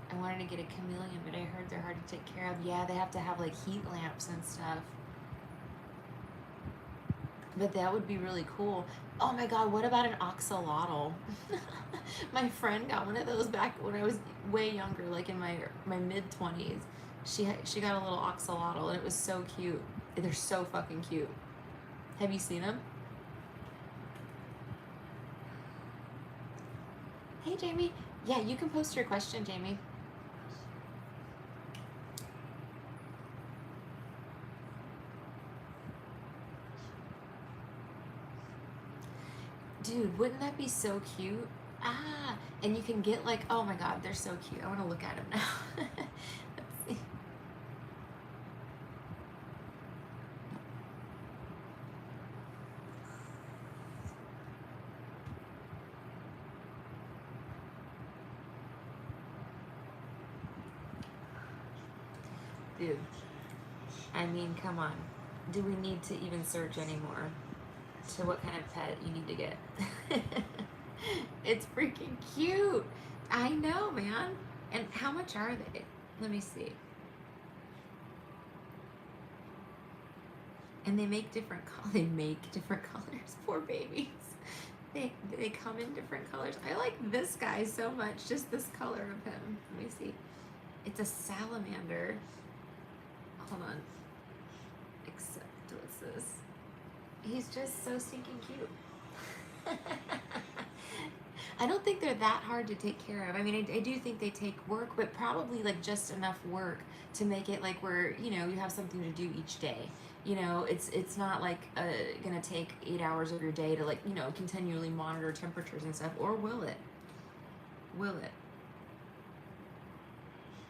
I wanted to get a chameleon, but I heard they're hard to take care of. Yeah, they have to have like heat lamps and stuff. But that would be really cool. Oh my god, what about an axolotl? My friend got one of those back when I was way younger, like in my mid-20s. She got a little axolotl, and it was so cute. They're so fucking cute. Have you seen them? Hey, Jamie. Yeah, you can post your question, Jamie. Dude, wouldn't that be so cute? Ah, and you can get like, oh my god, they're so cute. I want to look at them now. Let's see. Dude, I mean, come on. Do we need to even search anymore to what kind of pet you need to get? It's freaking cute. I know, man. And how much are they? Let me see. And they make different colors. Poor babies. They come in different colors. I like this guy so much. Just this color of him. Let me see. It's a salamander. Hold on. Except what's this? He's just so stinking cute. I don't think they're that hard to take care of. I mean, I do think they take work, but probably like just enough work to make it like where, you have something to do each day. It's not like gonna take 8 hours of your day to like, continually monitor temperatures and stuff. Or will it? Will it?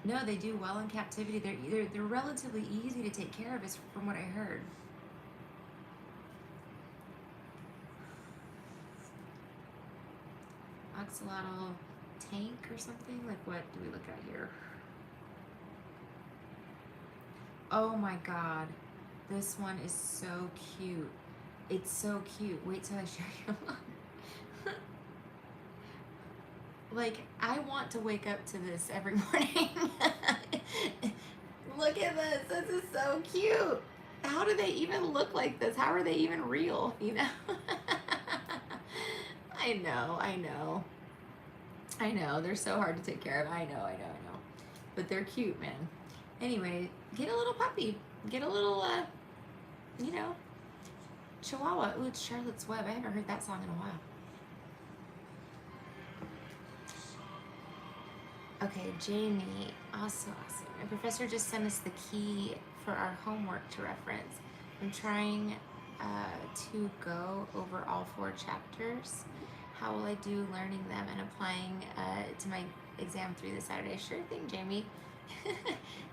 No, they do well in captivity. They're relatively easy to take care of, is from what I heard. Axolotl tank or something? Like, what do we look at here? Oh my god. This one is so cute. It's so cute. Wait till I show you. Like, I want to wake up to this every morning. Look at this. This is so cute. How do they even look like this? How are they even real? I know. They're so hard to take care of. I know. But they're cute, man. Anyway, get a little puppy. Get a little, Chihuahua. Ooh, it's Charlotte's Web. I haven't heard that song in a while. Okay, Jamie. Awesome. My professor just sent us the key for our homework to reference. I'm trying to go over all 4 chapters. How will I do learning them and applying to my exam 3 this Saturday? Sure thing, Jamie.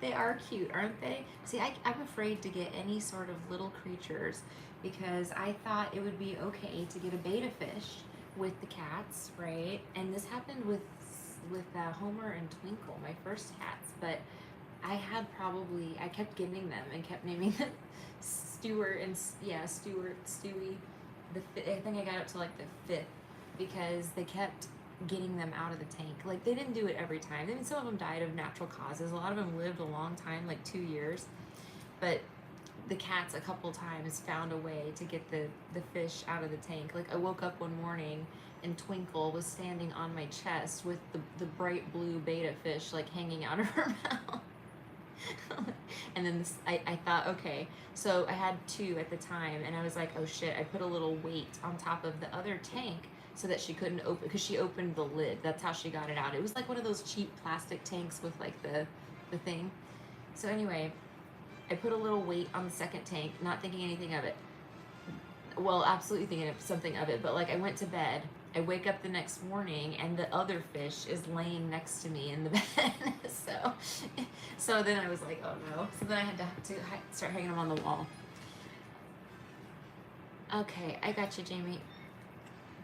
They are cute, aren't they? See, I'm afraid to get any sort of little creatures because I thought it would be okay to get a betta fish with the cats, right? And this happened with Homer and Twinkle, my first cats, but I kept getting them and kept naming them Stuart and Stewie. I think I got up to like the 5th because they kept getting them out of the tank. Like they didn't do it every time. I mean, some of them died of natural causes. A lot of them lived a long time, like 2 years. But the cats a couple times found a way to get the fish out of the tank. Like I woke up one morning and Twinkle was standing on my chest with the bright blue betta fish like hanging out of her mouth. And then I thought, okay, so I had 2 at the time, and I was like, oh shit, I put a little weight on top of the other tank so that she couldn't open, because she opened the lid. That's how she got it out. It was like one of those cheap plastic tanks with like the thing. So anyway, I put a little weight on the second tank, not thinking anything of it. Well, absolutely thinking of something of it, but like I went to bed. I wake up the next morning and the other fish is laying next to me in the bed. So then I was like, oh no. So then I had to start hanging them on the wall. Okay, I got you, Jamie.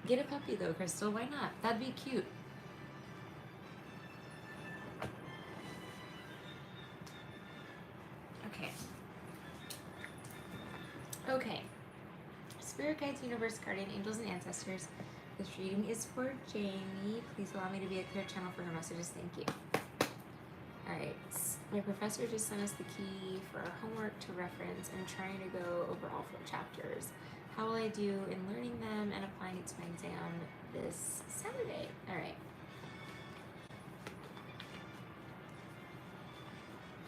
Get a puppy though, Crystal. Why not? That'd be cute. Okay. Spirit guides, universe, guardian angels, and ancestors. This reading is for Jamie. Please allow me to be a clear channel for her messages. Thank you. Alright. My professor just sent us the key for our homework to reference and trying to go over all 4 chapters. How will I do in learning them and applying it to my exam this Saturday? Alright.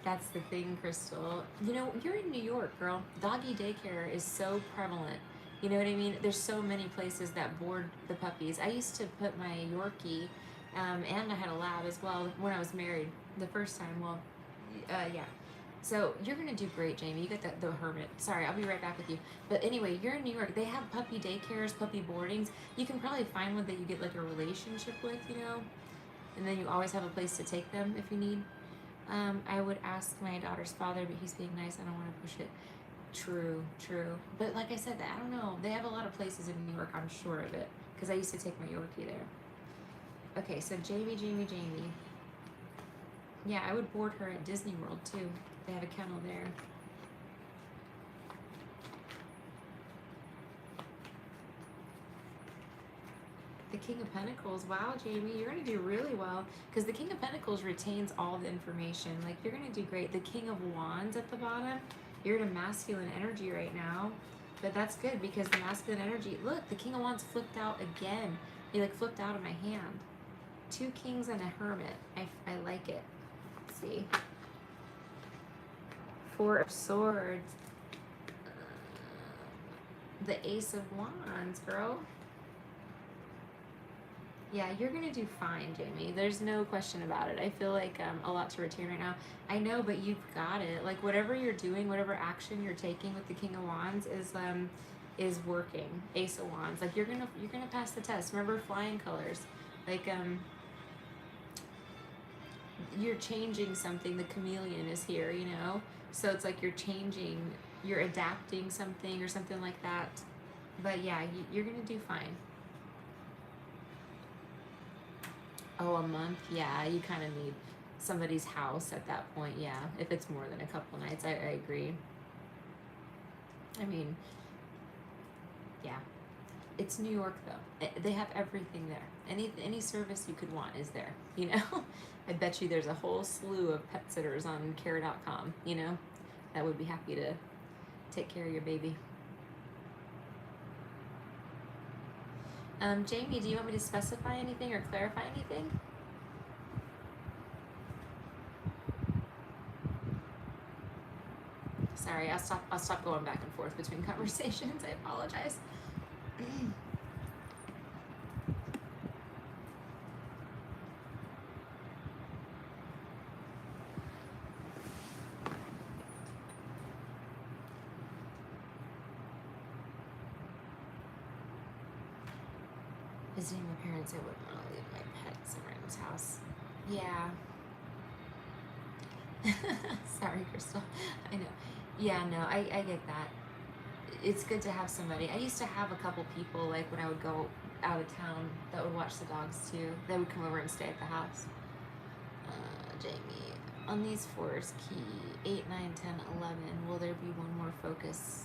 That's the thing, Crystal. You know, you're in New York, girl. Doggy daycare is so prevalent. You know what I mean? There's so many places that board the puppies. I used to put my Yorkie, and I had a lab as well when I was married the first time. Well, yeah. So you're gonna do great, Jamie. You got the hermit. Sorry, I'll be right back with you. But anyway, you're in New York. They have puppy daycares, puppy boardings. You can probably find one that you get like a relationship with, you know, and then you always have a place to take them if you need. I would ask my daughter's father, but he's being nice. I don't want to push it. True. But like I said, I don't know. They have a lot of places in New York, I'm sure of it. Because I used to take my Yorkie there. Okay, so Jamie. Yeah, I would board her at Disney World too. They have a kennel there. The King of Pentacles. Wow, Jamie, you're going to do really well because the King of Pentacles retains all the information. Like, you're going to do great. The King of Wands at the bottom, you're in a masculine energy right now, but that's good because the masculine energy, look, the King of Wands flipped out again. He like flipped out of my hand. 2 kings and a hermit. I like it. Let's see. 4 of Swords. The Ace of Wands, girl. Yeah, you're going to do fine, Jamie. There's no question about it. I feel like a lot to retain right now. I know, but you've got it. Like, whatever you're doing, whatever action you're taking with the King of Wands is working. Ace of Wands. Like, you're gonna pass the test. Remember, flying colors. Like, you're changing something. The chameleon is here, you know? So it's like you're adapting something or something like that. But yeah, you're going to do fine. Oh, a month? Yeah, you kind of need somebody's house at that point, yeah. If it's more than a couple nights, I agree. I mean, yeah. It's New York, though. They have everything there. Any service you could want is there, you know? I bet you there's a whole slew of pet sitters on care.com, you know? That would be happy to take care of your baby. Jamie, do you want me to specify anything or clarify anything? Sorry, I'll stop going back and forth between conversations. I apologize. Visiting my parents, I wouldn't want to leave my pet somewhere in his house. Yeah. Sorry, Crystal. I know. Yeah, no, I get that. It's good to have somebody. I used to have a couple people, like when I would go out of town, that would watch the dogs too. They would come over and stay at the house. Jamie, on these 4s, key 8, 9, 10, 11, will there be one more focus?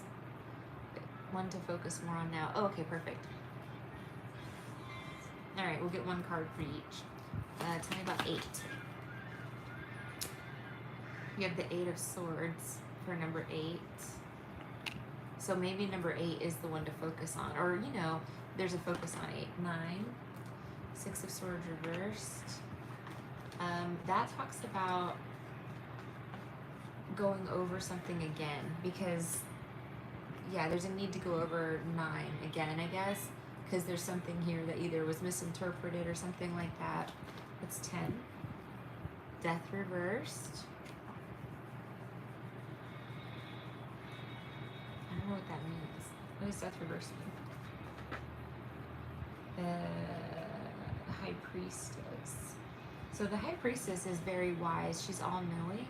One to focus more on now. Oh, okay, perfect. All right, we'll get one card for each. Tell me about 8. You have the 8 of Swords for number 8. So maybe number 8 is the one to focus on. Or, you know, there's a focus on 8. 9. 6 of Swords reversed. That talks about going over something again. Because, yeah, there's a need to go over 9 again, I guess. Because there's something here that either was misinterpreted or something like that. It's 10. Death reversed. I don't know what that means. What does death reversed mean? High Priestess. So the High Priestess is very wise. She's all-knowing.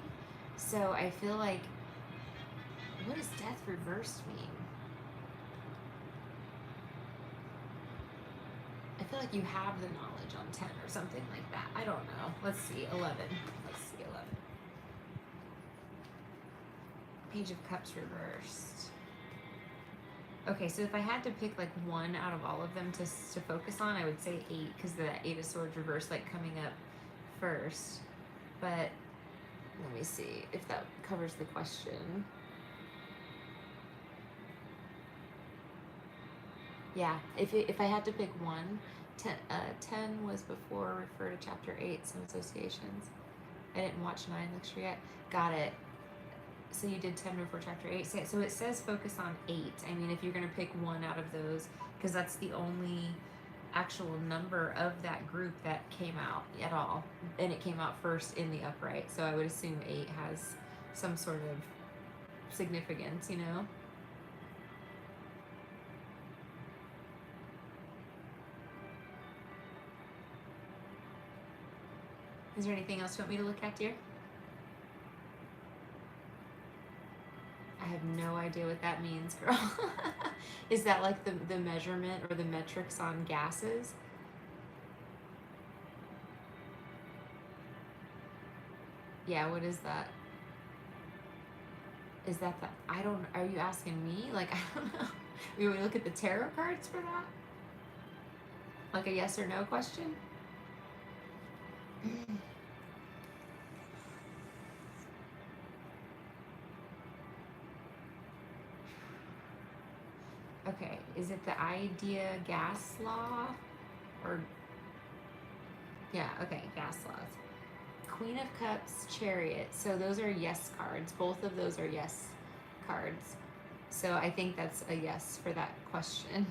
So I feel like, what does death reversed mean? I feel like you have the knowledge on 10 or something like that. I don't know. Let's see. 11. Let's see. 11. Page of Cups reversed. Okay, so if I had to pick like one out of all of them to focus on, I would say 8, because the 8 of Swords reversed, like coming up first. But let me see if that covers the question. Yeah, if I had to pick one, 10 was before, refer to chapter 8, some associations. I didn't watch 9 lecture yet. Got it. So you did 10 before chapter 8. So it says focus on 8. I mean, if you're going to pick one out of those, because that's the only actual number of that group that came out at all. And it came out first in the upright. So I would assume 8 has some sort of significance, you know? Is there anything else you want me to look at, dear? I have no idea what that means, girl. Is that like the measurement or the metrics on gases? Yeah, what is that? Is that the, I don't, are you asking me? Like, I don't know. We look at the tarot cards for that? Like a yes or no question? Okay, is it the idea gas law? Or, yeah, okay, gas laws. Queen of Cups, Chariot. So those are yes cards. Both of those are yes cards. So I think that's a yes for that question.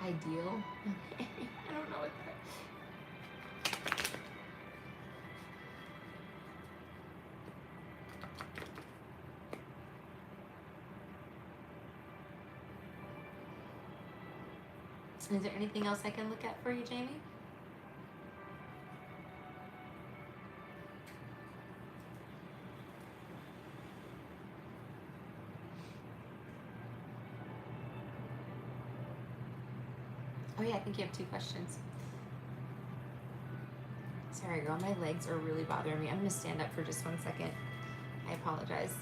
Ideal? Okay, I don't know what that. Is there anything else I can look at for you, Jamie? Oh yeah, I think you have 2 questions. Sorry, girl, my legs are really bothering me. I'm gonna stand up for just 1 second. I apologize.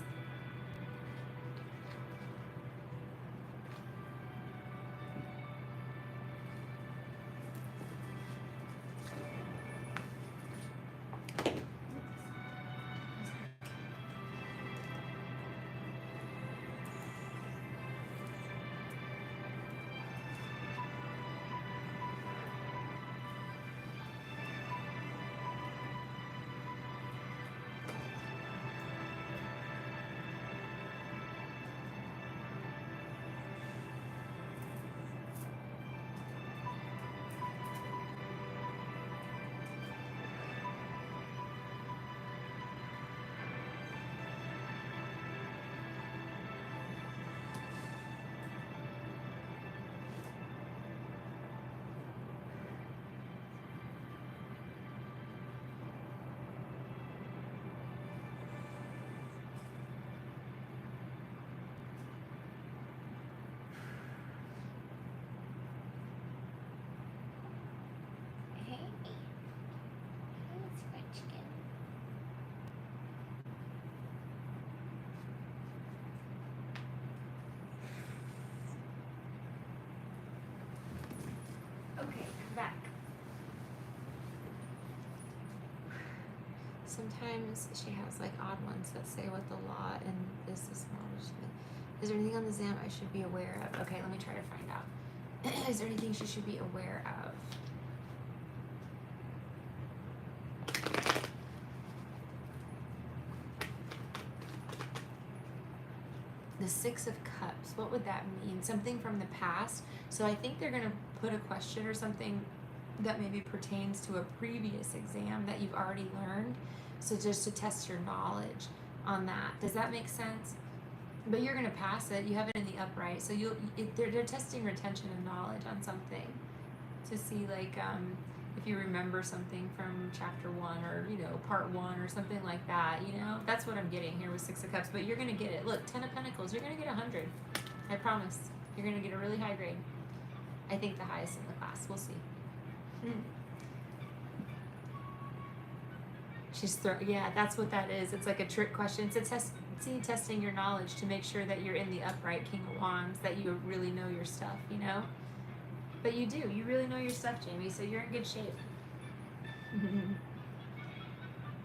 Okay, come back. Sometimes she has like odd ones that say what the law and is this knowledge. Is there anything on the exam I should be aware of? Okay, let me try to find out. Is there anything she should be aware of? The Six of Cups, what would that mean? Something from the past. So I think they're going to put a question or something that maybe pertains to a previous exam that you've already learned. So just to test your knowledge on that. Does that make sense? But you're going to pass it. You have it in the upright. So they're testing retention of knowledge on something to see like if you remember something from chapter 1 or, you know, part 1 or something like that, you know? That's what I'm getting here with Six of Cups. But you're going to get it. Look, 10 of Pentacles. You're going to get 100. I promise. You're going to get a really high grade. I think the highest in the class. We'll see. Yeah, that's what that is. It's like a trick question. It's testing your knowledge to make sure that you're in the upright King of Wands, that you really know your stuff, you know? But you do. You really know your stuff, Jamie, so you're in good shape.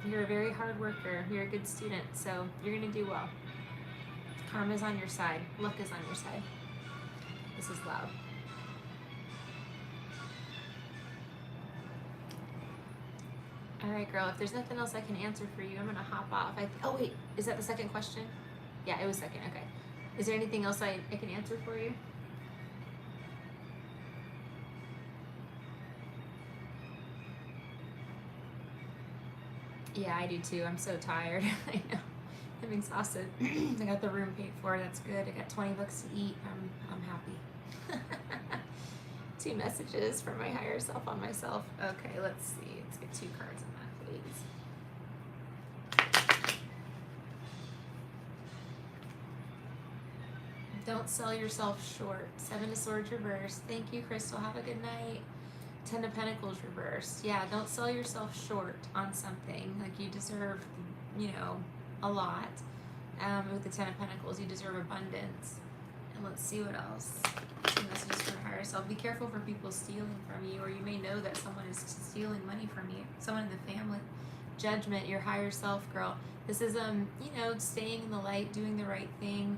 You're a very hard worker. You're a good student, so you're going to do well. Karma's on your side. Luck is on your side. This is loud. All right, girl, if there's nothing else I can answer for you, I'm going to hop off. Oh, wait, is that the second question? Yeah, it was second, okay. Is there anything else I can answer for you? Yeah, I do too. I'm so tired. I know. I'm exhausted. I got the room paid for. That's good. I got 20 bucks to eat. I'm happy. 2 messages from my higher self on myself. Okay, let's see. Let's get 2 cards on that, please. Don't sell yourself short. 7 of Swords reversed. Thank you, Crystal. Have a good night. 10 of Pentacles reversed. Yeah, don't sell yourself short on something. Like you deserve, you know, a lot. With the 10 of Pentacles, you deserve abundance. And let's see what else. 2 messages from higher self. Be careful for people stealing from you, or you may know that someone is stealing money from you. Someone in the family. Judgment, your higher self, girl. This is, you know, staying in the light, doing the right thing.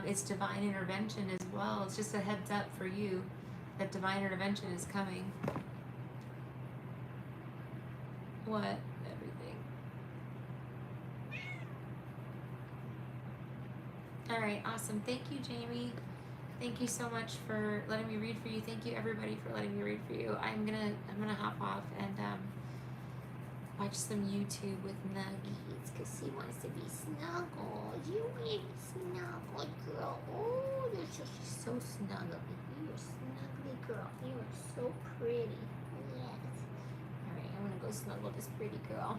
It's divine intervention as well. It's just a heads up for you that divine intervention is coming. What? Everything. All right, awesome. Thank you, Jamie. Thank you so much for letting me read for you. Thank you, everybody, for letting me read for you. I'm gonna hop off and watch some YouTube with Nuggies because he wants to be snuggled. You want to be snuggled, girl. Oh, she's so snuggly. You're a snuggly girl. You are so pretty. Yes. All right, I'm gonna go snuggle this pretty girl.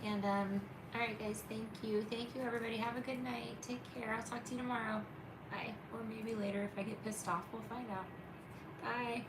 And all right, guys. Thank you. Thank you, everybody. Have a good night. Take care. I'll talk to you tomorrow. Bye. Or maybe later if I get pissed off. We'll find out. Bye.